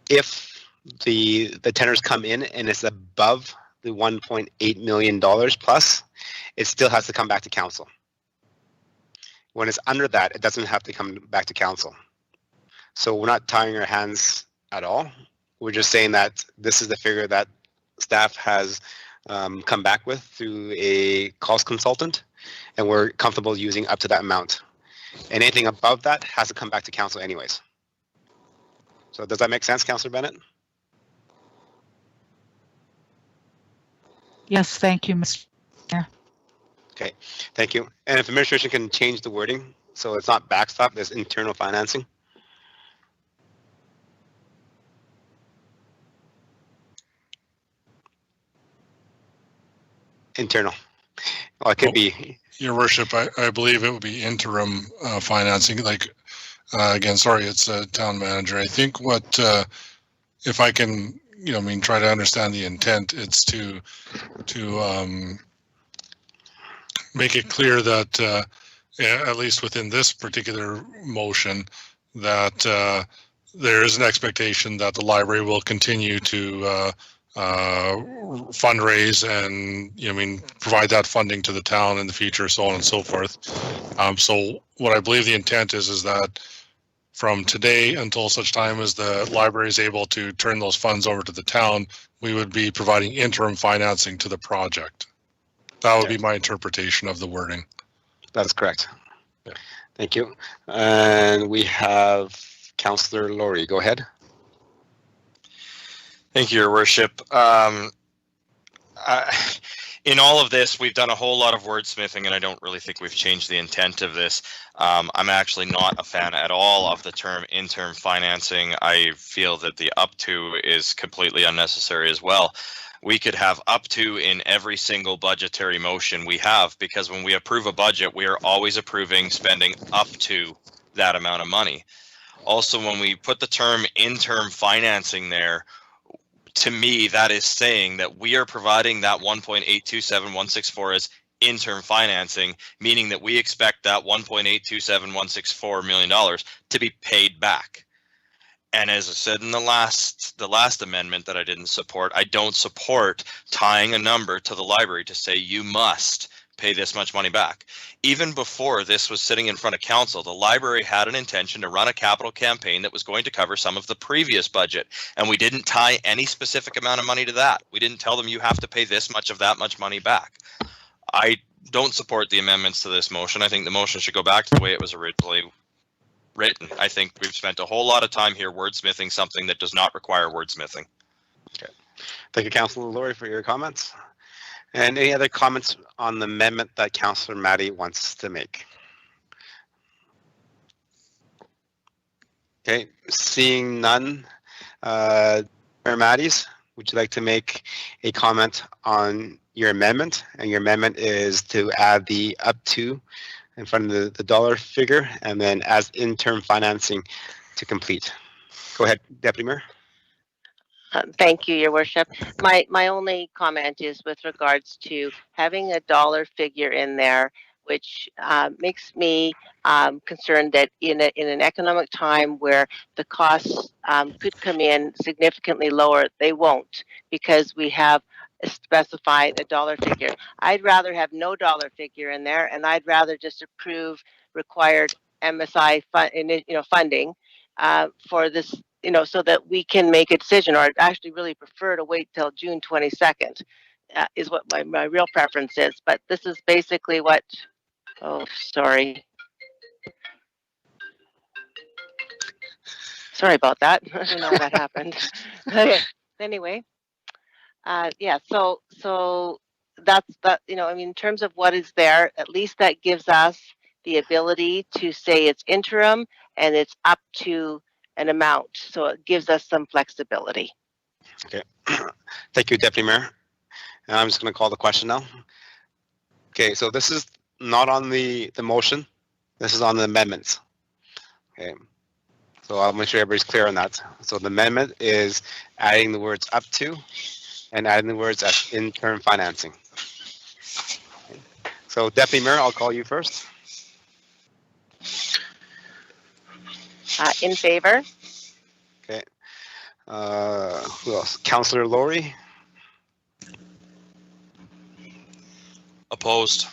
If the tenders come in and it's above the $1.8 million plus, it still has to come back to council. When it's under that, it doesn't have to come back to council. So we're not tying our hands at all. We're just saying that this is the figure that staff has come back with through a cost consultant, and we're comfortable using up to that amount. And anything above that has to come back to council anyways. So does that make sense, Councillor Bennett? Yes, thank you, Mr. Mayor. Okay, thank you. And if administration can change the wording, so it's not backstop, there's internal financing. Internal. Well, it could be. Your worship, I believe it would be interim financing, like, again, sorry, it's a town manager. I think what, if I can, you know, I mean, try to understand the intent, it's to make it clear that, at least within this particular motion, that there is an expectation that the library will continue to fundraise and, you know, I mean, provide that funding to the town in the future, so on and so forth. So what I believe the intent is that from today until such time as the library is able to turn those funds over to the town, we would be providing interim financing to the project. That would be my interpretation of the wording. That's correct. Yeah. Thank you. And we have Councillor Laurie. Go ahead. Thank you, Your Worship. In all of this, we've done a whole lot of wordsmithing, and I don't really think we've changed the intent of this. I'm actually not a fan at all of the term interim financing. I feel that the up to is completely unnecessary as well. We could have up to in every single budgetary motion we have, because when we approve a budget, we are always approving spending up to that amount of money. Also, when we put the term interim financing there, to me, that is saying that we are providing that 1.827164 as interim financing, meaning that we expect that $1.827164 million to be paid back. And as I said in the last amendment that I didn't support, I don't support tying a number to the library to say you must pay this much money back. Even before this was sitting in front of council, the library had an intention to run a capital campaign that was going to cover some of the previous budget, and we didn't tie any specific amount of money to that. We didn't tell them you have to pay this much of that much money back. I don't support the amendments to this motion. I think the motion should go back to the way it was originally written. I think we've spent a whole lot of time here wordsmithing something that does not require wordsmithing. Okay. Thank you, Councillor Laurie, for your comments. And any other comments on the amendment that Councillor Maddie wants to make? Okay, seeing none. Mayor Maddies, would you like to make a comment on your amendment? And your amendment is to add the up to in front of the dollar figure, and then as interim financing to complete. Go ahead, Deputy Mayor. Thank you, Your Worship. My only comment is with regards to having a dollar figure in there, which makes me concerned that in an economic time where the costs could come in significantly lower, they won't, because we have specified a dollar figure. I'd rather have no dollar figure in there, and I'd rather just approve required MSI funding for this, so that we can make a decision, or I'd actually really prefer to wait till June 22nd, is what my real preference is. But this is basically what, oh, sorry. Sorry about that. I don't know how that happened. Okay. Anyway, yeah, so that's that, I mean, in terms of what is there, at least that gives us the ability to say it's interim and it's up to an amount. So it gives us some flexibility. Okay. Thank you, Deputy Mayor. And I'm just going to call the question now. Okay, so this is not on the motion. This is on the amendments. Okay. So I'll make sure everybody's clear on that. So the amendment is adding the words up to and adding the words as interim financing. Okay. So Deputy Mayor, I'll call you first. In favor? Okay. Who else? Councillor Laurie? Opposed.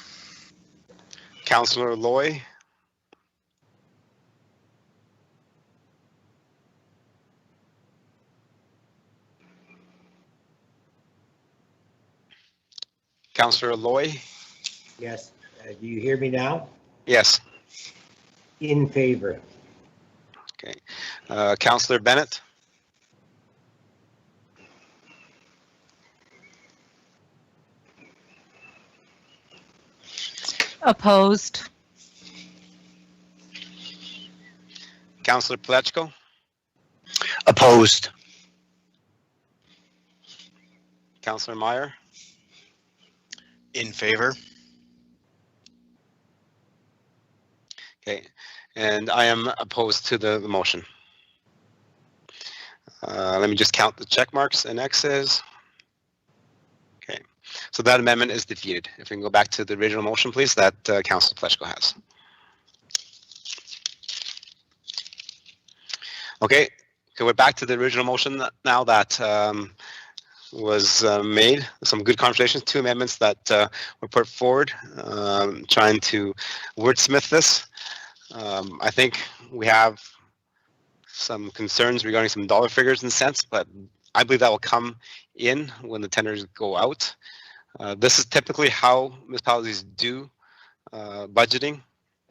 Councillor Loy? Councillor Loy? Yes. Do you hear me now? Yes. In favor. Okay. Councillor Bennett? Opposed. Councillor Plechko? Opposed. Councillor Meyer? In favor. Okay. And I am opposed to the motion. Let me just count the check marks and X's. Okay. So that amendment is defeated. If we can go back to the original motion, please, that Councillor Plechko has. Okay. So we're back to the original motion now that was made. Some good conversations, 2 amendments that were put forward, trying to wordsmith this. I think we have some concerns regarding some dollar figures and cents, but I believe that will come in when the tenders go out. This is typically how municipalities do budgeting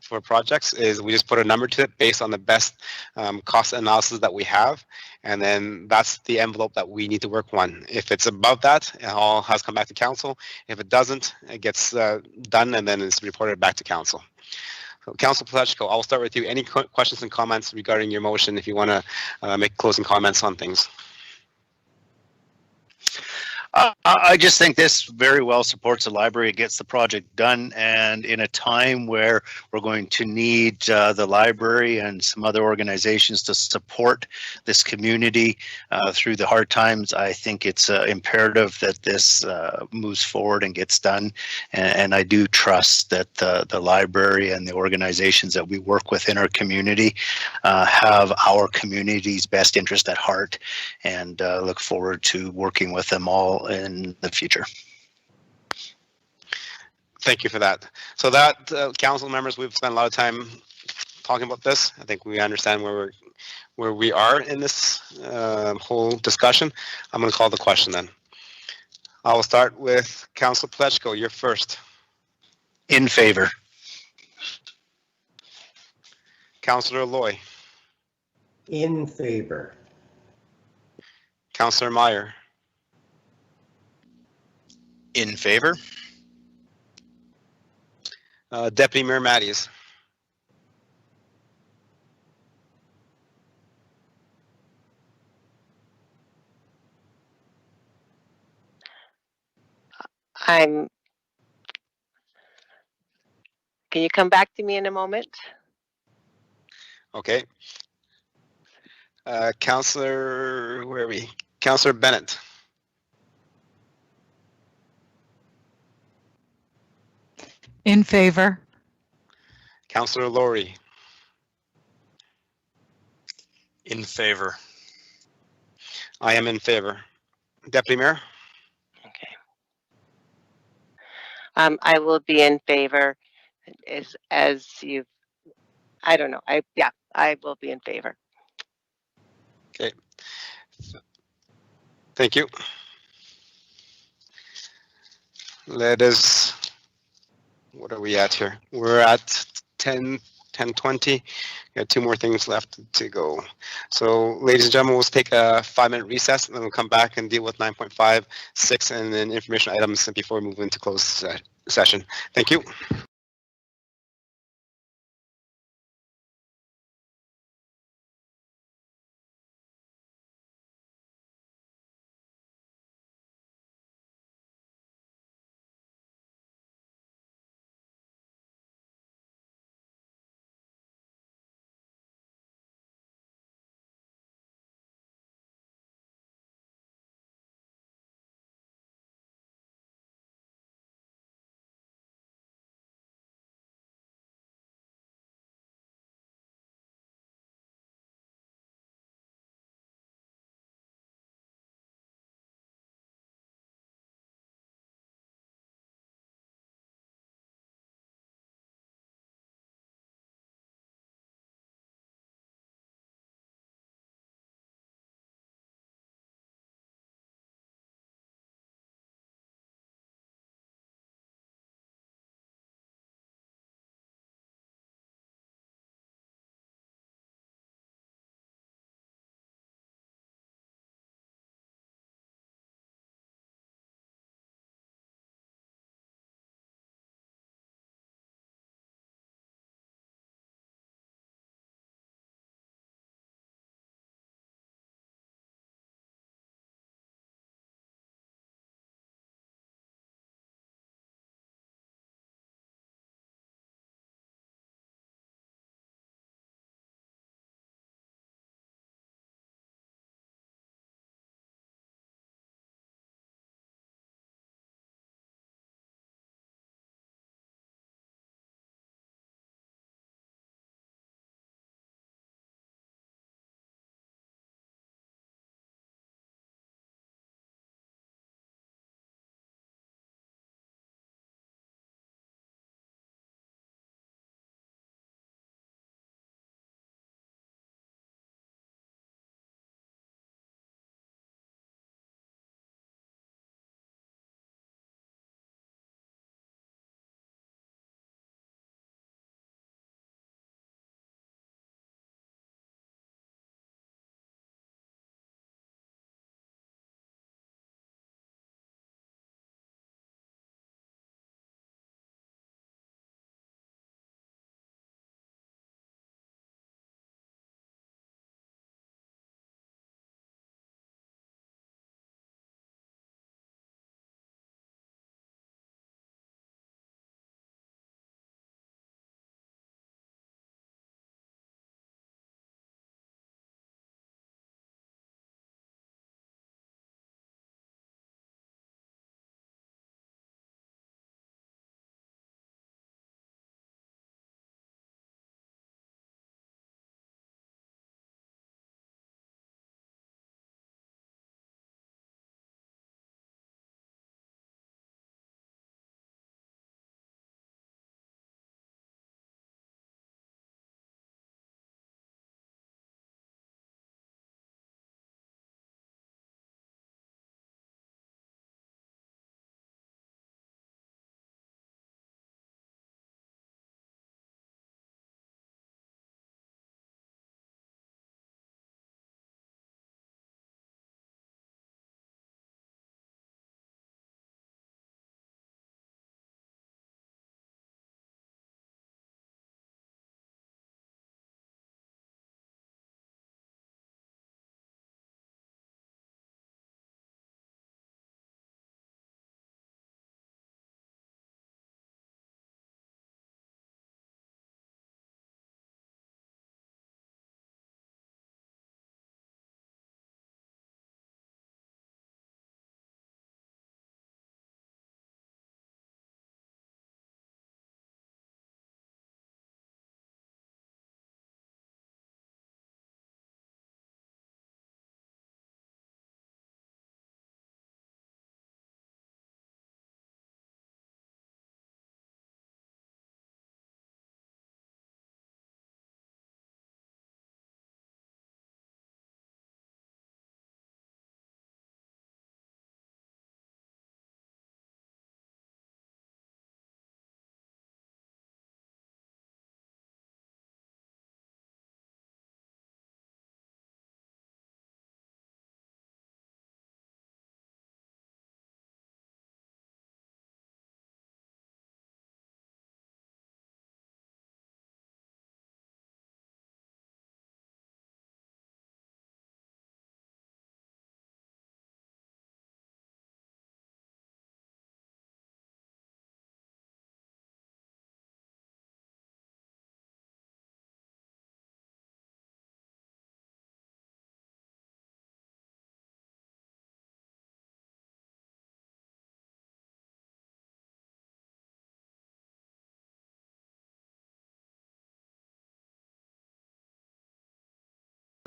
for projects, is we just put a number to it based on the best cost analysis that we have, and then that's the envelope that we need to work on. If it's above that, it all has come back to council. If it doesn't, it gets done and then it's reported back to council. So, Councillor Plechko, I'll start with you. Any questions and comments regarding your motion if you want to make closing comments on things? I just think this very well supports the library. It gets the project done, and in a time where we're going to need the library and some other organizations to support this community through the hard times, I think it's imperative that this moves forward and gets done. And I do trust that the library and the organizations that we work with in our community have our community's best interest at heart, and look forward to working with them all in the future. Thank you for that. So that, council members, we've spent a lot of time talking about this. I think we understand where we are in this whole discussion. I'm going to call the question then. I will start with Councillor Plechko. You're first. In favor. Councillor Loy. In favor. Councillor Meyer. In favor. Deputy Mayor Matties. Can you come back to me in a moment? Okay. Councillor, where are we? Councillor Bennett. In favor. Councillor Laurie. In favor. I am in favor. Deputy Mayor. Okay. I will be in favor as you've, I don't know. Yeah, I will be in favor. Okay. Thank you. Let us, what are we at here? We're at 10:20. Got 2 more things left to go. So ladies and gentlemen, we'll take a 5-minute recess and then we'll come back and deal with 9.5, 6, and then information items before we move into closed session. Thank you.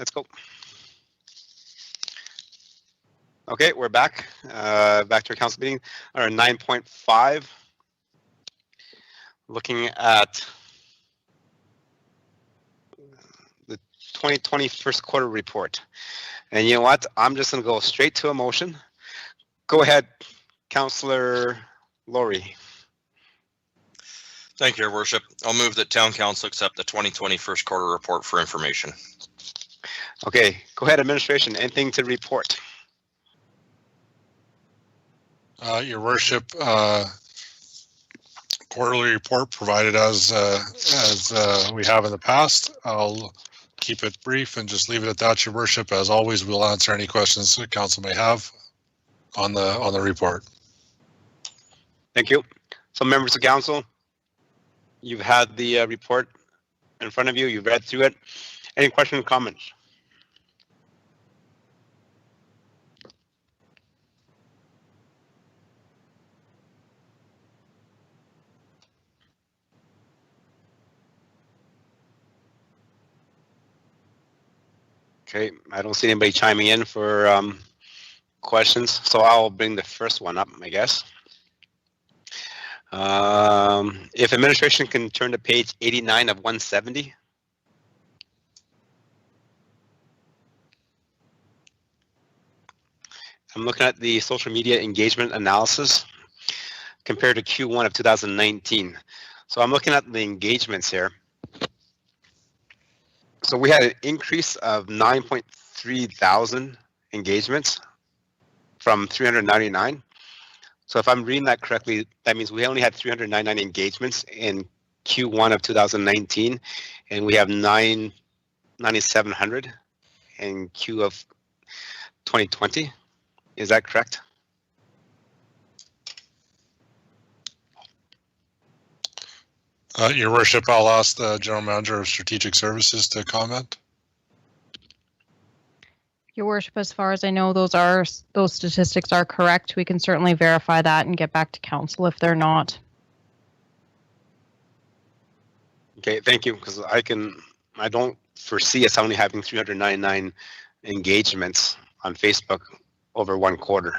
let's go. Okay, we're back. Back to our council meeting. Our 9.5. Looking at the 2020 first quarter report. And you know what? I'm just going to go straight to a motion. Go ahead, Councillor Laurie. Thank you, Your Worship. I'll move that Town Council accept the 2020 first quarter report for information. Okay, go ahead, administration. Anything to report? Your Worship, quarterly report provided as we have in the past. I'll keep it brief and just leave it at that, Your Worship. As always, we'll answer any questions the council may have on the report. Thank you. So members of council, you've had the report in front of you. You've read through it. Any questions or comments? Okay, I don't see anybody chiming in for questions, so I'll bring the first one up, I guess. If administration can turn to page 89 of 170. I'm looking at the social media engagement analysis compared to Q1 of 2019. So I'm looking at the engagements here. So we had an increase of 9.3 thousand engagements from 399. So if I'm reading that correctly, that means we only had 399 engagements in Q1 of 2019, and we have 9,700 in Q of 2020. Is that correct? Your Worship, I'll ask the General Manager of Strategic Services to comment. Your Worship, as far as I know, those statistics are correct. We can certainly verify that and get back to council if they're not. Okay, thank you, because I don't foresee us only having 399 engagements on Facebook over one quarter,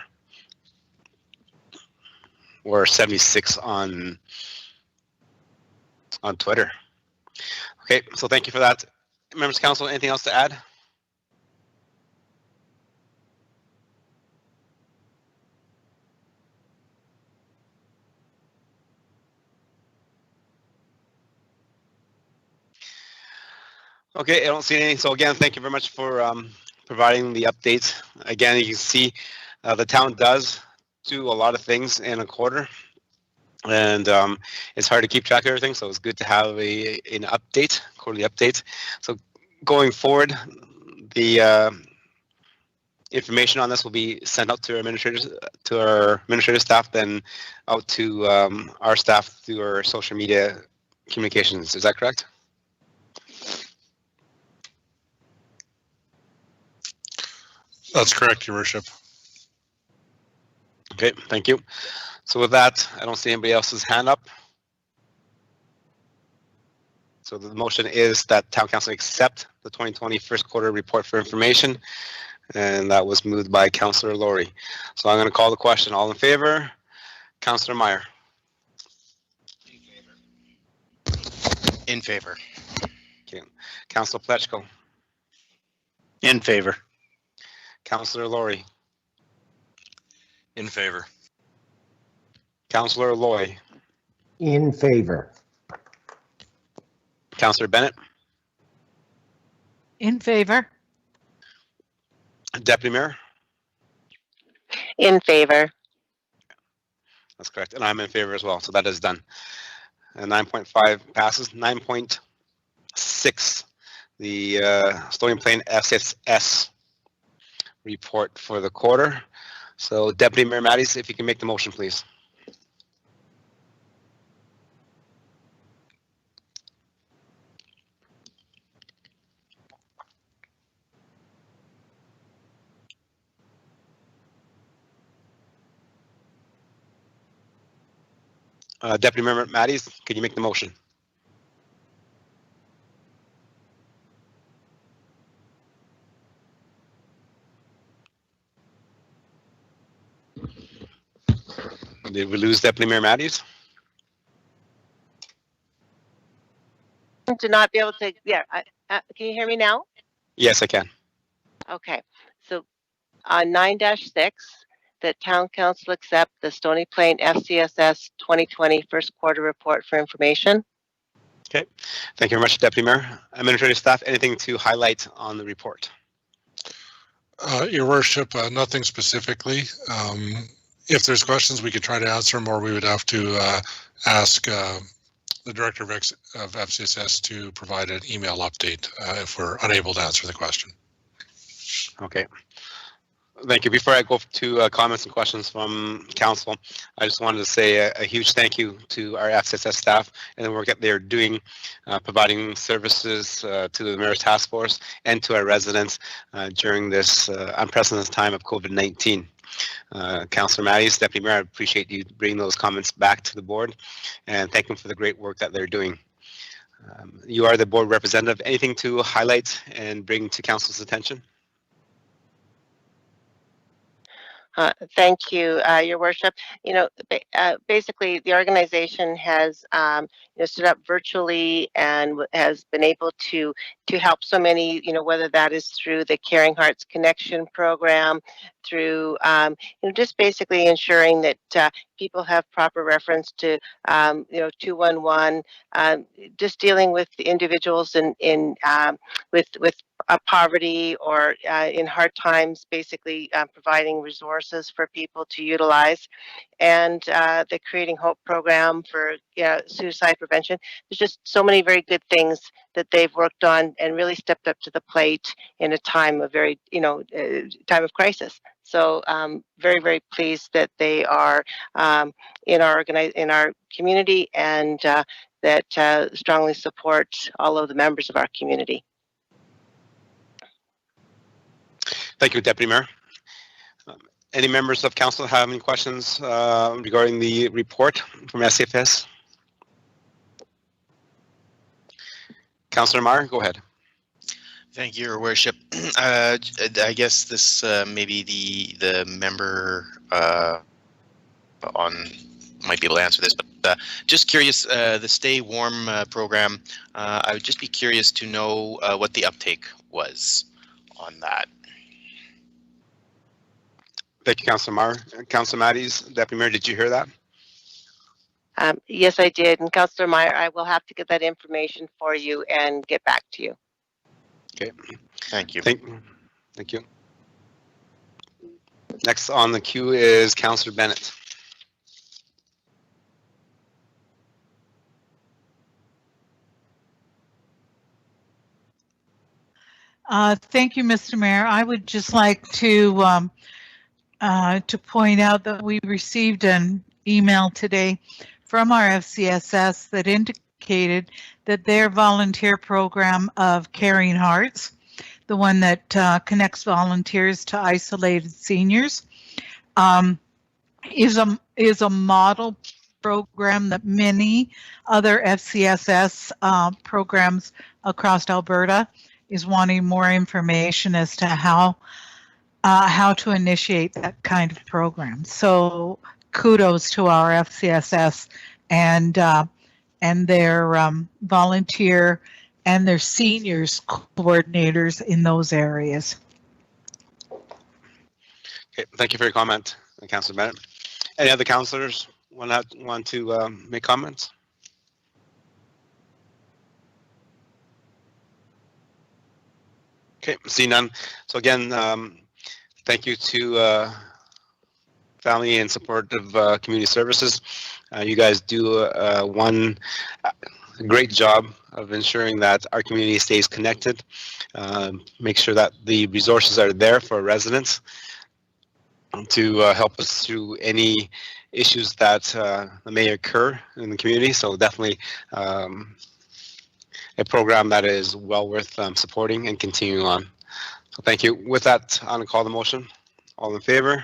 or 76 on Twitter. Okay, so thank you for that. Members of council, anything else to add? Okay, I don't see anything. So again, thank you very much for providing the updates. Again, you can see the town does do a lot of things in a quarter, and it's hard to keep track of everything. So it's good to have an update, quarterly update. So going forward, the information on this will be sent out to our administrators, to our administrative staff, then out to our staff through our social media communications. Is that correct? That's correct, Your Worship. Okay, thank you. So with that, I don't see anybody else's hand up. So the motion is that Town Council accept the 2020 first quarter report for information, and that was moved by Councillor Laurie. So I'm going to call the question. All in favor? Councillor Meyer. In favor. Okay. Councillor Plechko. In favor. Councillor Laurie. In favor. Councillor Loy. In favor. Councillor Bennett. In favor. Deputy Mayor. In favor. That's correct. And I'm in favor as well. So that is done. And 9.5 passes. 9.6, the Stony Plain SSS report for the quarter. So Deputy Mayor Matties, if you can make the motion, please. Deputy Mayor Matties, can you make the motion? did we lose Deputy Mayor Matthews? To not be able to, yeah, can you hear me now? Yes, I can. Okay, so on 9-6, that Town Council accept the Stony Plain FCSS 2020 first quarter report for information. Okay, thank you very much, Deputy Mayor. Administrative staff, anything to highlight on the report? Your Worship, nothing specifically. If there's questions, we could try to answer them, or we would have to ask the Director of FCSS to provide an email update if we're unable to answer the question. Okay. Thank you. Before I go to comments and questions from council, I just wanted to say a huge thank you to our FCSS staff and the work that they're doing, providing services to the Mayor's Task Force and to our residents during this unprecedented time of COVID-19. Councillor Matthews, Deputy Mayor, I appreciate you bringing those comments back to the board and thank them for the great work that they're doing. You are the board representative. Anything to highlight and bring to council's attention? Thank you, Your Worship. You know, basically, the organization has stood up virtually and has been able to help so many. You know, whether that is through the Caring Hearts Connection program, through just basically ensuring that people have proper reference to 211, just dealing with the individuals with poverty or in hard times, basically providing resources for people to utilize, and the Creating Hope program for suicide prevention. There's just so many very good things that they've worked on and really stepped up to the plate in a time of time of crisis. So very, very pleased that they are in our community and that strongly support all of the members of our community. Thank you, Deputy Mayor. Any members of council have any questions regarding the report from SCFS? Councillor Meyer, go ahead. Thank you, Your Worship. I guess this may be the member might be able to answer this, but just curious, the Stay Warm program, I would just be curious to know what the uptake was on that. Thank you, Councillor Meyer. Councillor Matthews, Deputy Mayor, did you hear that? Yes, I did. And Councillor Meyer, I will have to get that information for you and get back to you. Okay. Thank you. Thank you. Next on the queue is Councillor Bennett. Thank you, Mr. Mayor. I would just like to point out that we received an email today from our FCSS that indicated that their volunteer program of Caring Hearts, the one that connects volunteers to isolated seniors, is a model program that many other FCSS programs across Alberta is wanting more information as to how to initiate that kind of program. So kudos to our FCSS and their volunteer and their seniors coordinators in those areas. Okay, thank you for your comment, Councillor Bennett. Any other councillors want to make comments? Okay, see none. So again, thank you to Family and Supportive Community Services. You guys do one great job of ensuring that our community stays connected. Make sure that the resources are there for residents to help us through any issues that may occur in the community. So definitely a program that is well worth supporting and continuing on. So thank you. With that, I'm going to call the motion. All in favor?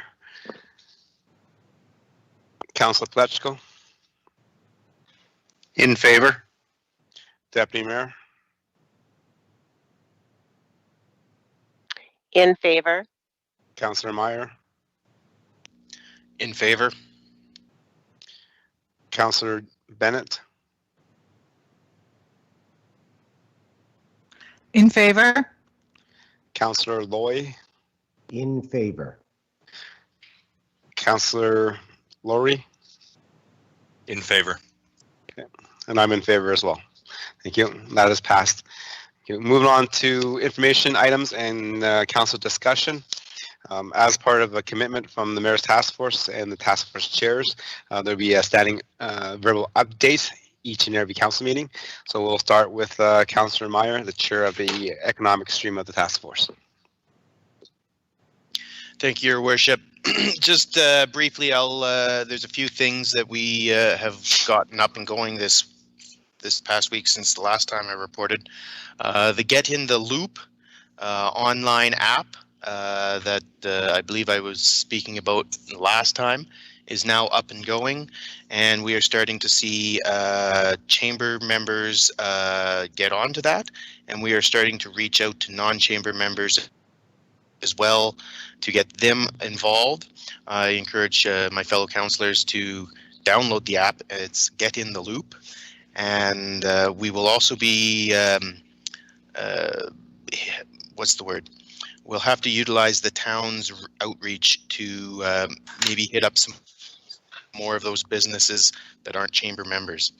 Councillor Pletchko? In favor. Deputy Mayor? In favor. Councillor Meyer? In favor. Councillor Bennett, In favor? Councillor Loy, In favor. Councillor Laurie, In favor. and I'm in favor as well. Thank you. That is passed. Okay, moving on to information items and council discussion. As part of a commitment from the Mayor's Task Force and the Task Force chairs, there'll be a standing verbal update each and every council meeting. So we'll start with Councillor Meyer, the chair of the economic stream of the task force. Thank you, Your Worship. Just briefly, there's a few things that we have gotten up and going this past week since the last time I reported. The Get in the Loop online app that I believe I was speaking about last time is now up and going, and we are starting to see chamber members get onto that, and we are starting to reach out to non-chamber members as well to get them involved. I encourage my fellow councillors to download the app. It's Get in the Loop, and we will also be what's the word? We'll have to utilize the town's outreach to maybe hit up some more of those businesses that aren't chamber members.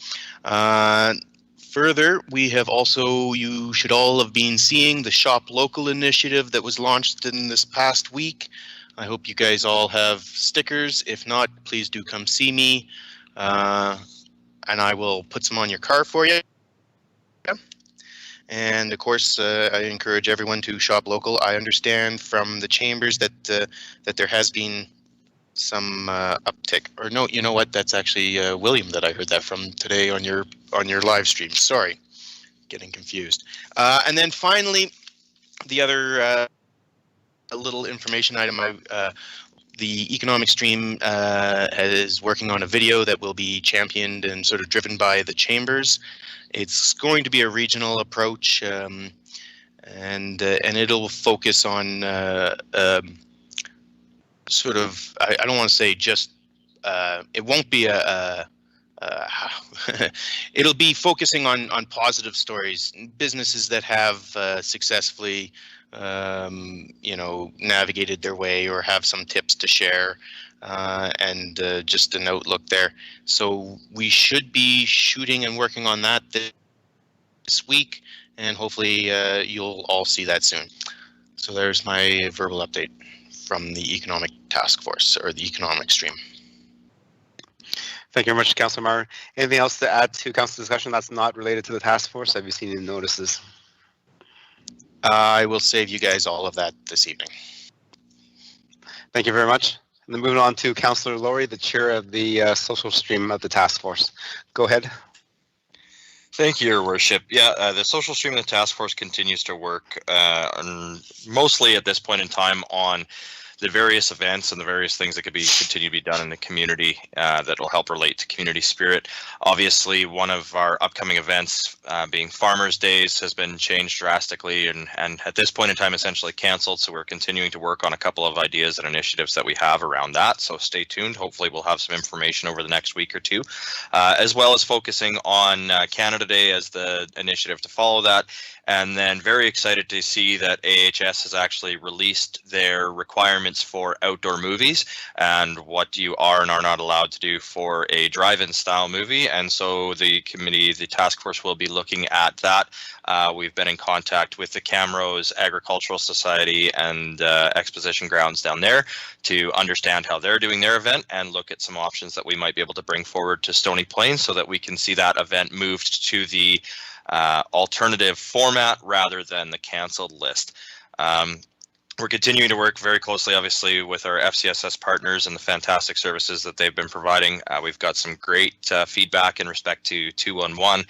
Further, we have also, you should all have been seeing the Shop Local initiative that was launched in this past week. I hope you guys all have stickers. If not, please do come see me, and I will put some on your car for you. And of course, I encourage everyone to shop local. I understand from the chambers that that there has been some uptick. Or no, you know what? That's actually William that I heard that from today on your live stream. Sorry, getting confused. And then finally, the other little information item. The economic stream is working on a video that will be championed and sort of driven by the chambers. It's going to be a regional approach, and it'll focus on sort of, I don't want to say just, it won't be it'll be focusing on positive stories, businesses that have successfully navigated their way or have some tips to share, and just an outlook there. So we should be shooting and working on that this week, and hopefully you'll all see that soon. So there's my verbal update from the Economic Task Force, or the Economic Stream. Thank you very much, Councillor Meyer. Anything else to add to council discussion that's not related to the task force? Have you seen any notices? I will save you guys all of that this evening. Thank you very much. And then moving on to Councillor Laurie, the chair of the social stream of the task force. Go ahead. Thank you, Your Worship. Yeah, the social stream of the task force continues to work mostly at this point in time on the various events and the various things that could be continue to be done in the community that will help relate to community spirit. Obviously, one of our upcoming events being Farmers Days has been changed drastically and at this point in time essentially canceled. So we're continuing to work on a couple of ideas and initiatives that we have around that. So stay tuned. Hopefully we'll have some information over the next week or two, as well as focusing on Canada Day as the initiative to follow that. And then very excited to see that AHS has actually released their requirements for outdoor movies and what you are and are not allowed to do for a drive-in style movie. And so the committee, the task force will be looking at that. We've been in contact with the Camrose Agricultural Society and Exposition Grounds down there to understand how they're doing their event and look at some options that we might be able to bring forward to Stony Plain so that we can see that event moved to the alternative format rather than the canceled list. We're continuing to work very closely, obviously, with our FCSS partners and the fantastic services that they've been providing. We've got some great feedback in respect to 211.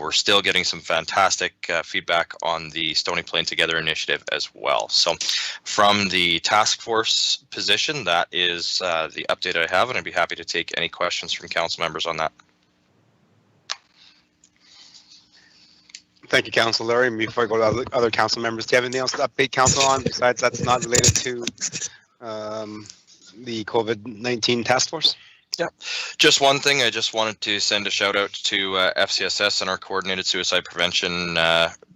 We're still getting some fantastic feedback on the Stony Plain Together initiative as well. So from the task force position, that is the update I have, and I'd be happy to take any questions from council members on that. Thank you, Councillor Laurie. And before I go to other council members, do you have anything else to update council on besides that's not related to the COVID-19 task force? Yeah, just one thing. I just wanted to send a shout out to FCSS and our Coordinated Suicide Prevention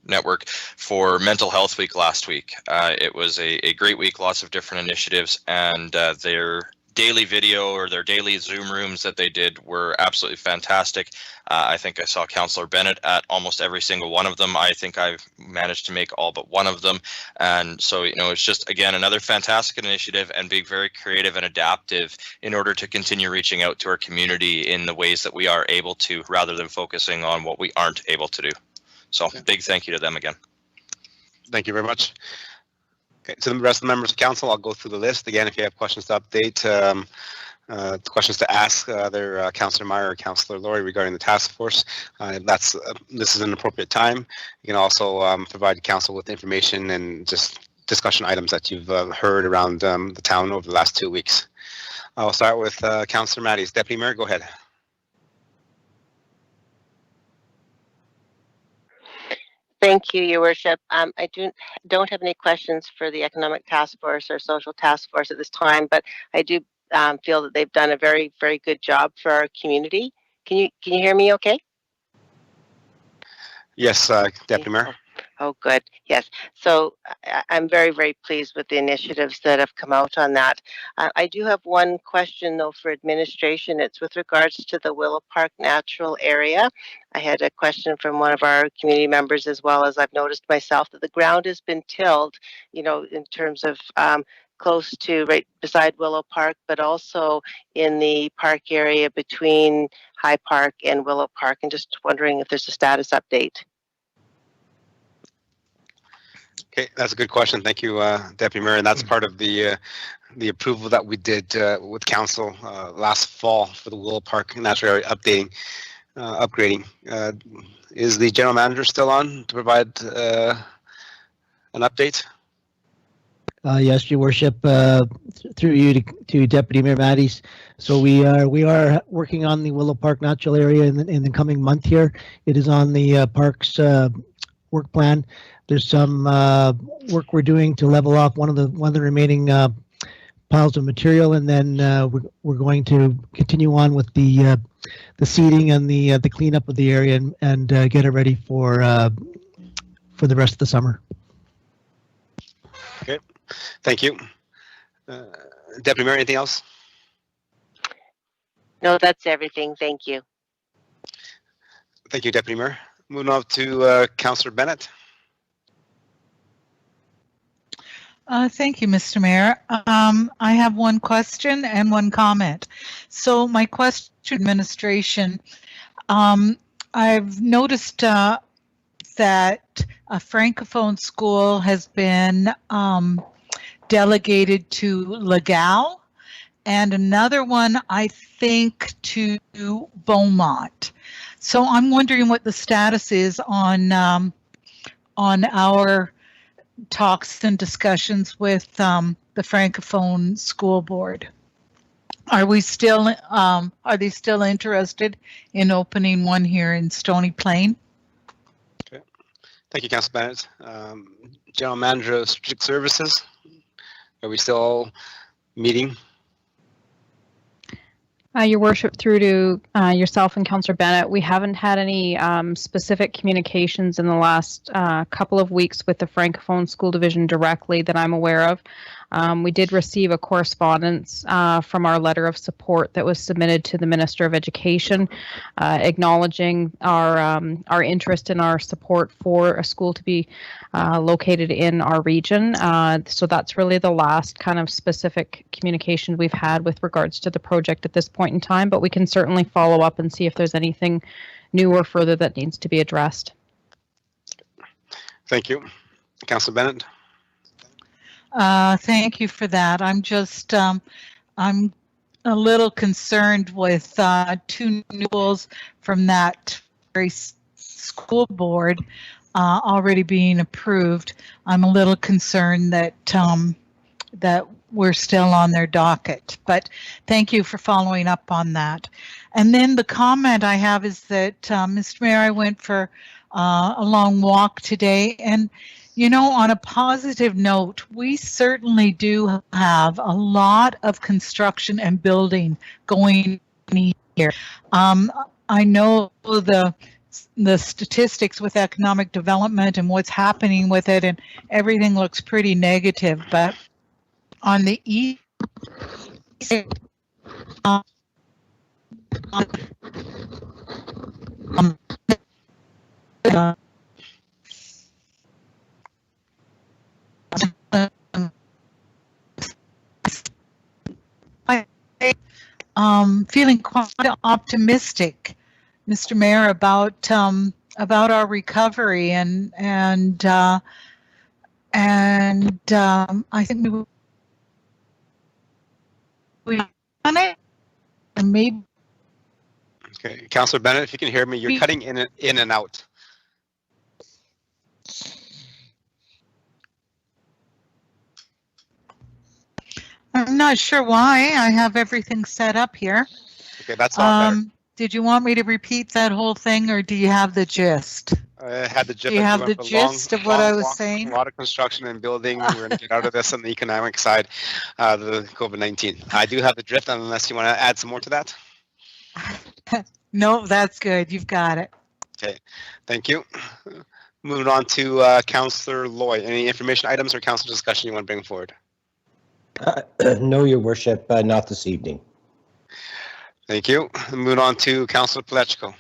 Network for Mental Health Week last week. It was a great week, lots of different initiatives, and their daily video or their daily Zoom rooms that they did were absolutely fantastic. I think I saw Councillor Bennett at almost every single one of them. I think I've managed to make all but one of them. And so, you know, it's just, again, another fantastic initiative and being very creative and adaptive in order to continue reaching out to our community in the ways that we are able to, rather than focusing on what we aren't able to do. So big thank you to them again. Thank you very much. Okay, so the rest of the members of council, I'll go through the list. Again, if you have questions to update, questions to ask either Councillor Meyer or Councillor Laurie regarding the task force, this is an appropriate time. You can also provide council with information and just discussion items that you've heard around the town over the last 2 weeks. I'll start with Councillor Matties. Deputy Mayor, go ahead. Thank you, Your Worship. I don't have any questions for the Economic Task Force or Social Task Force at this time, but I do feel that they've done a very, very good job for our community. Can you hear me okay? Yes, Deputy Mayor. Oh, good. Yes. So I'm very, very pleased with the initiatives that have come out on that. I do have one question, though, for administration. It's with regards to the Willow Park natural area. I had a question from one of our community members, as well as I've noticed myself that the ground has been tilled, you know, in terms of close to right beside Willow Park, but also in the park area between High Park and Willow Park. And just wondering if there's a status update. Okay, that's a good question. Thank you, Deputy Mayor. And that's part of the approval that we did with council last fall for the Willow Park natural area upgrading. Is the general manager still on to provide an update? Yes, Your Worship, through you to Deputy Mayor Matties. So we are working on the Willow Park natural area in the coming month here. It is on the parks work plan. There's some work we're doing to level off one of the remaining piles of material, and then we're going to continue on with the seeding and the cleanup of the area and get it ready for the rest of the summer. Okay, thank you, Deputy Mayor. Anything else? No, that's everything. Thank you. Thank you, Deputy Mayor. Moving on to Councillor Bennett. Thank you, Mr. Mayor. I have one question and one comment. So my question to administration, I've noticed that a Francophone school has been delegated to Legal, and another one, I think, to Beaumont. So I'm wondering what the status is on our talks and discussions with the Francophone School Board. Are they still interested in opening one here in Stony Plain? Okay. Thank you, Councillor Bennett. General Manager of Strategic Services, are we still meeting? Your Worship, through to yourself and Councillor Bennett, we haven't had any specific communications in the last couple of weeks with the Francophone School Division directly that I'm aware of. We did receive a correspondence from our letter of support that was submitted to the Minister of Education, acknowledging our interest in our support for a school to be located in our region. So that's really the last kind of specific communication we've had with regards to the project at this point in time, but we can certainly follow up and see if there's anything new or further that needs to be addressed. Thank you. Councillor Bennett. Thank you for that. I'm just, I'm a little concerned with two new rules from that very school board already being approved. I'm a little concerned that that we're still on their docket, but thank you for following up on that. And then the comment I have is that, Mr. Mayor, I went for a long walk today, and you know, on a positive note, we certainly do have a lot of construction and building going here. I know the statistics with economic development and what's happening with it, and everything looks pretty negative. But on the east, feeling quite optimistic, Mr. Mayor, about our recovery, and I think we on it, and maybe. Okay, Councillor Bennett, if you can hear me, you're cutting in and out. I'm not sure why. I have everything set up here. Okay, that's not better. Did you want me to repeat that whole thing, or do you have the gist? I had the gist. Do you have the gist of what I was saying? A lot of construction and building. We're going to get out of this on the economic side, the COVID-19. I do have the drift, unless you want to add some more to that. No, that's good. You've got it. Okay, thank you. Moving on to Councillor Loy. Any information items or council discussion you want to bring forward? No, Your Worship, not this evening. Thank you. Moving on to Councillor Palechko.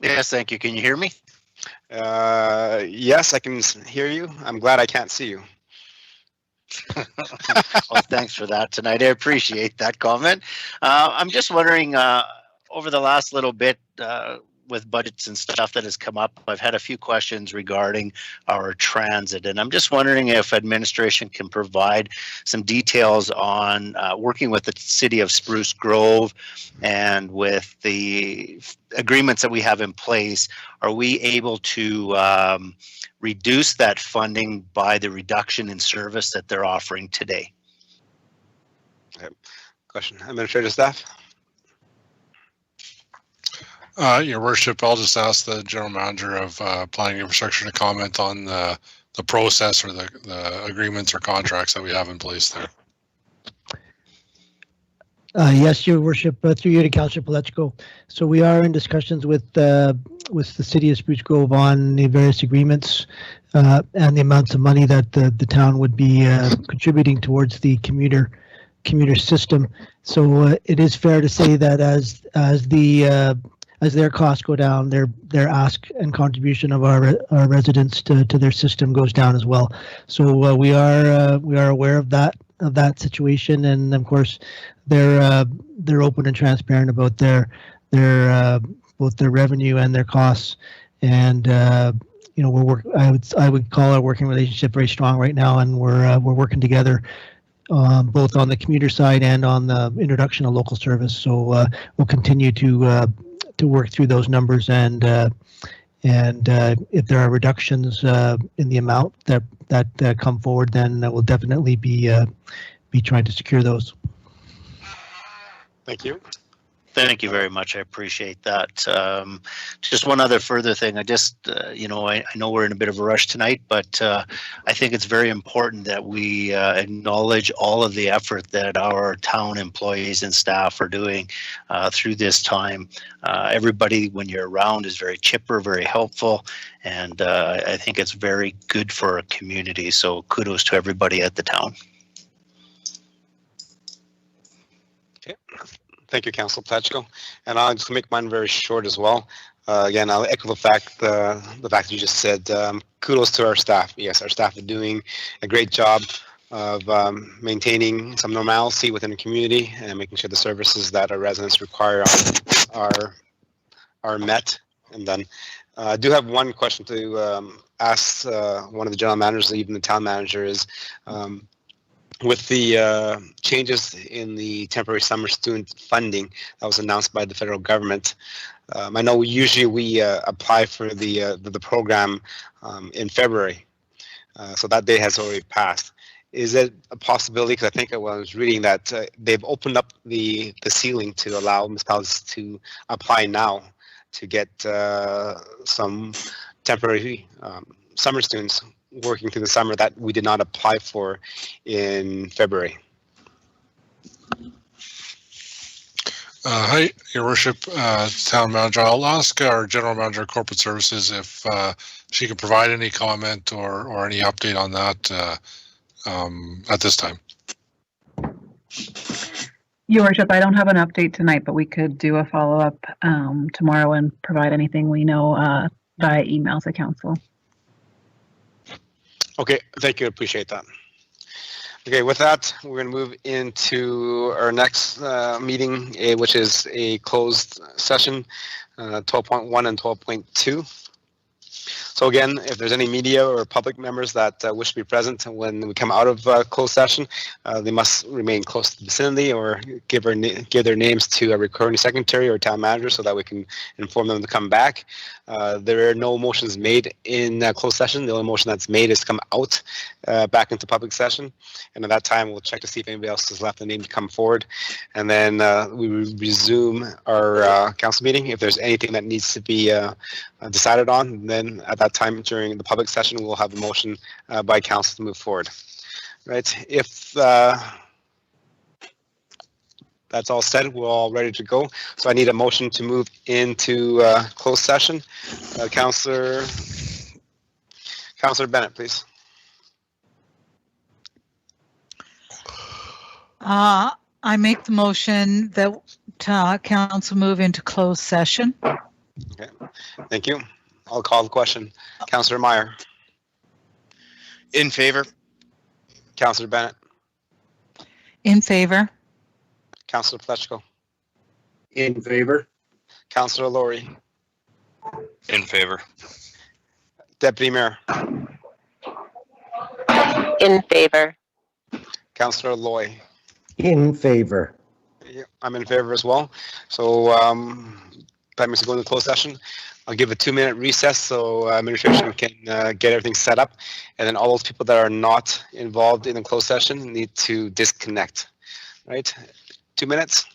Yes, thank you. Can you hear me? Yes, I can hear you. I'm glad I can't see you. Well, thanks for that tonight. I appreciate that comment. I'm just wondering, over the last little bit, with budgets and stuff that has come up, I've had a few questions regarding our transit, and I'm just wondering if administration can provide some details on working with the city of Spruce Grove and with the agreements that we have in place. Are we able to reduce that funding by the reduction in service that they're offering today? Okay. Question, administrative staff. Your Worship, I'll just ask the General Manager of Planning Infrastructure to comment on the process or the agreements or contracts that we have in place there. Yes, Your Worship, through you to Councillor Palechko. So we are in discussions with the city of Spruce Grove on the various agreements and the amounts of money that the town would be contributing towards the commuter system. So it is fair to say that as their costs go down, their ask and contribution of our residents to their system goes down as well. So we are aware of that situation, and of course they're open and transparent about their both their revenue and their costs. And you know, I would call our working relationship very strong right now, and we're working together. Both on the commuter side and on the introduction of local service. So we'll continue to work through those numbers, and if there are reductions in the amount that come forward, then we'll definitely be trying to secure those. Thank you. Thank you very much. I appreciate that. Just one other further thing. I just, you know, I know we're in a bit of a rush tonight, but I think it's very important that we acknowledge all of the effort that our town employees and staff are doing through this time. Everybody, when you're around, is very chipper, very helpful, and I think it's very good for our community. So kudos to everybody at the town. Okay. Thank you, Councillor Palechko. And I'll just make mine very short as well. Again, I'll echo the fact that you just said. Kudos to our staff. Yes, our staff are doing a great job of maintaining some normalcy within the community and making sure the services that our residents require are met. And then I do have one question to ask one of the general managers, even the town manager, is with the changes in the temporary summer student funding that was announced by the federal government. I know usually we apply for the program in February, so that day has already passed. Is it a possibility, because I think I was reading that they've opened up the ceiling to allow municipalities to apply now to get some temporary summer students working through the summer that we did not apply for in February? Hi, Your Worship, Town Manager. I'll ask our General Manager of Corporate Services if she can provide any comment or any update on that at this time. Your Worship, I don't have an update tonight, but we could do a follow-up tomorrow and provide anything we know via email to council. Okay, thank you. Appreciate that. Okay, with that, we're going to move into our next meeting, which is a closed session, 12.1 and 12.2. So again, if there's any media or public members that wish to be present when we come out of closed session, they must remain close to the vicinity or give their names to a recording secretary or town manager so that we can inform them to come back. There are no motions made in closed session. The only motion that's made is to come out back into public session. And at that time, we'll check to see if anybody else has left the name to come forward. And then we will resume our council meeting. If there's anything that needs to be decided on, then at that time during the public session, we'll have a motion by council to move forward. Right? If that's all said, we're all ready to go. So I need a motion to move into closed session. Councillor Bennett, please. I make the motion that council move into closed session. Okay, thank you. I'll call the question. Councillor Meyer. In favor. Councillor Bennett. In favor. Councillor Plechko. In favor. Councillor Laurie. In favor. Deputy Mayor. In favor. Councillor Loy. In favor. Yeah, I'm in favor as well. So that means to go into closed session. I'll give a 2-minute recess so administration can get everything set up. And then all those people that are not involved in the closed session need to disconnect. Right? 2 minutes.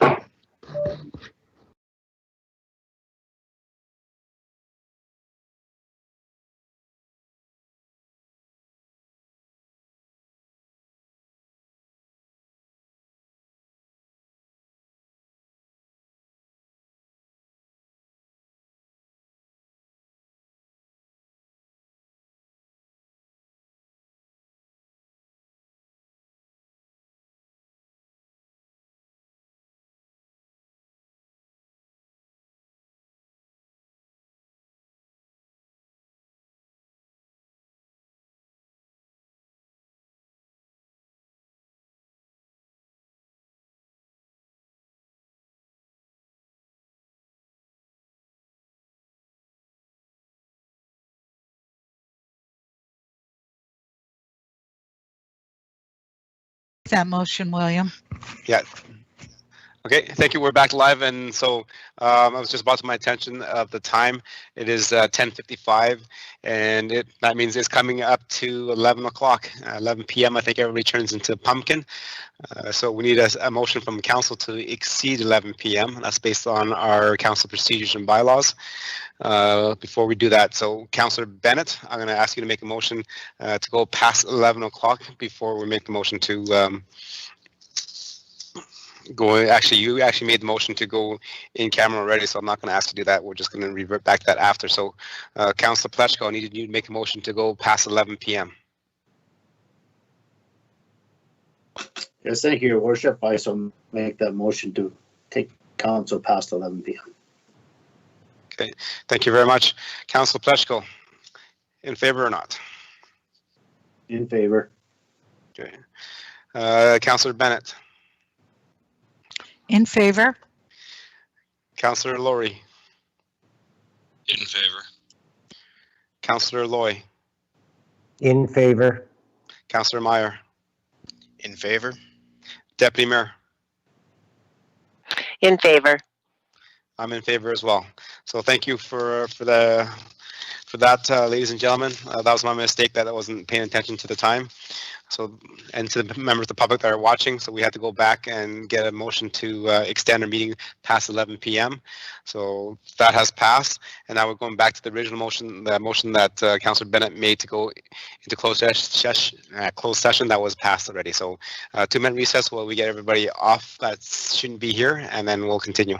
That motion, William. Yeah. Okay, thank you. We're back live, and so I was just brought to my attention of the time. It is 10:55, and that means it's coming up to 11 o'clock, 11 p.m. I think everybody turns into pumpkin. So we need a motion from the council to exceed 11 p.m. That's based on our council procedures and bylaws. Before we do that, so Councillor Bennett, I'm going to ask you to make a motion to go past 11 o'clock before we make the motion to you actually made the motion to go in camera already, so I'm not going to ask you to do that. We're just going to revert back to that after. So Councillor Plechko, I needed you to make a motion to go past 11 p.m. Yes, thank you, Your Worship. I so make that motion to take council past 11 p.m. Okay, thank you very much. Councillor Plechko, in favor or not? In favor. Okay. Councillor Bennett. In favor. Councillor Laurie. In favor. Councillor Loy. In favor. Councillor Meyer. In favor. Deputy Mayor. In favor. I'm in favor as well. So thank you for that, ladies and gentlemen. That was my mistake that I wasn't paying attention to the time. So, and to the members of the public that are watching, so we had to go back and get a motion to extend our meeting past 11 p.m. So that has passed, and now we're going back to the original motion, the motion that Councillor Bennett made to go into closed session that was passed already. So 2-minute recess while we get everybody off that shouldn't be here, and then we'll continue.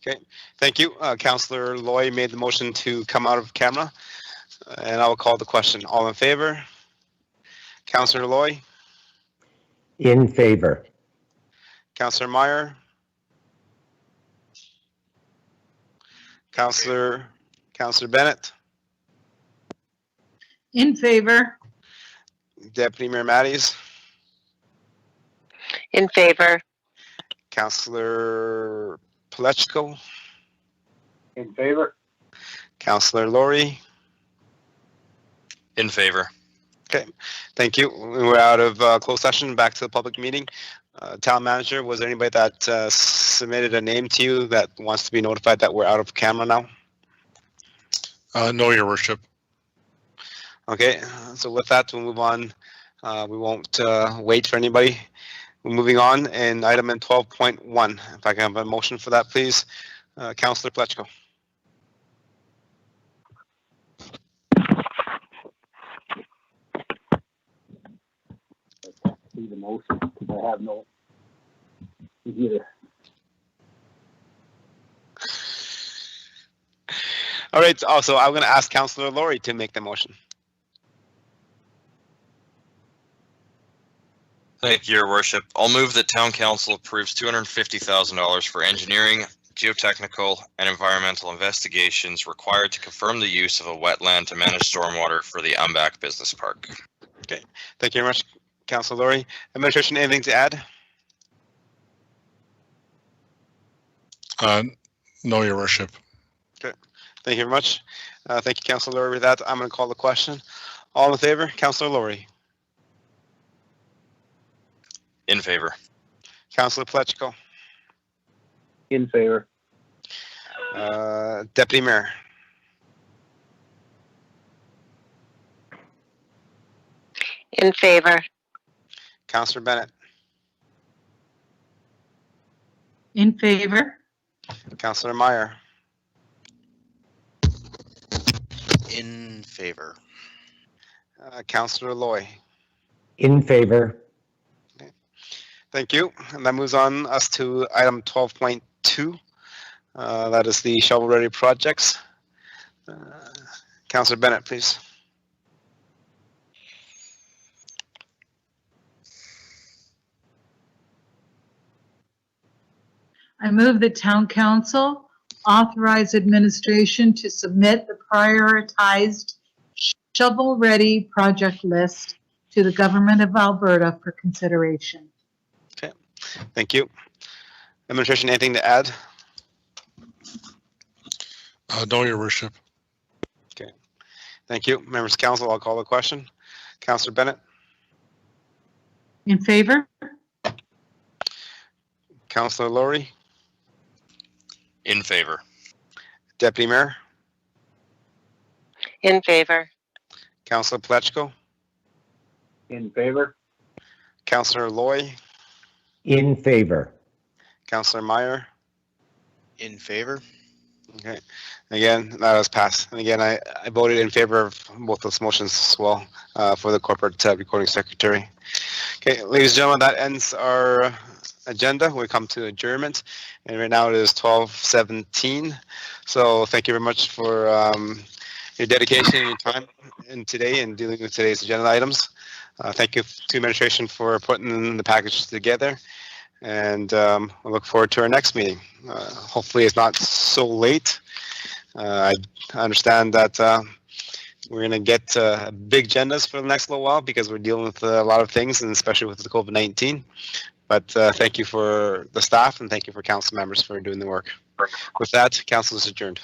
Okay, thank you. Councillor Loy made the motion to come out of camera, and I will call the question. All in favor? Councillor Loy, In favor. Councillor Meyer, Councillor Bennett, In favor. Deputy Mayor Matties, In favor. Councillor Palechko, In favor? Councillor Laurie. In favor. Okay, thank you. We're out of closed session, back to the public meeting. Town manager, was there anybody that submitted a name to you that wants to be notified that we're out of camera now? No, Your Worship. Okay, so with that, we'll move on. We won't wait for anybody. We're moving on, and item in 12.1. If I can have a motion for that, please. Councillor Palechko. See the motion, because I have no computer. All right, also, I'm going to ask Councillor Laurie to make the motion. Thank you, Your Worship. I'll move that Town Council approves $250,000 for engineering, geotechnical, and environmental investigations required to confirm the use of a wetland to manage stormwater for the Umbak Business Park. Okay, thank you very much, Councillor Laurie. Administration, anything to add? No, Your Worship. Okay, thank you very much. Thank you, Councillor Laurie. With that, I'm going to call the question. All in favor? Councillor Laurie. In favor. Councillor Palechko. In favor? Deputy Mayor. In favor. Councillor Bennett. In favor. Councillor Meyer. In favor. Councillor Loy. In favor. Thank you. And that moves on us to item 12.2. That is the shovel-ready projects. Councillor Bennett, please. I move that town council authorize administration to submit the prioritized shovel-ready project list to the government of Alberta for consideration. Okay, thank you. Administration, anything to add? No, Your Worship. Okay, thank you. Members of council, I'll call the question. Councillor Bennett. In favor? Councillor Laurie. In favor. Deputy Mayor. In favor. Councillor Palechko. In favor? Councillor Loy. In favor. Councillor Meyer. In favor? Okay. Again, that was passed. And again, I voted in favor of both those motions as well for the corporate recording secretary. Okay, ladies and gentlemen, that ends our agenda. We come to adjournment, and right now it is 12:17. So thank you very much for your dedication and your time in today and dealing with today's agenda items. Thank you to administration for putting the package together, and we look forward to our next meeting. Hopefully it's not so late. I understand that we're going to get big agendas for the next little while because we're dealing with a lot of things, and especially with the COVID-19. But thank you for the staff, and thank you for council members for doing the work. With that, council is adjourned.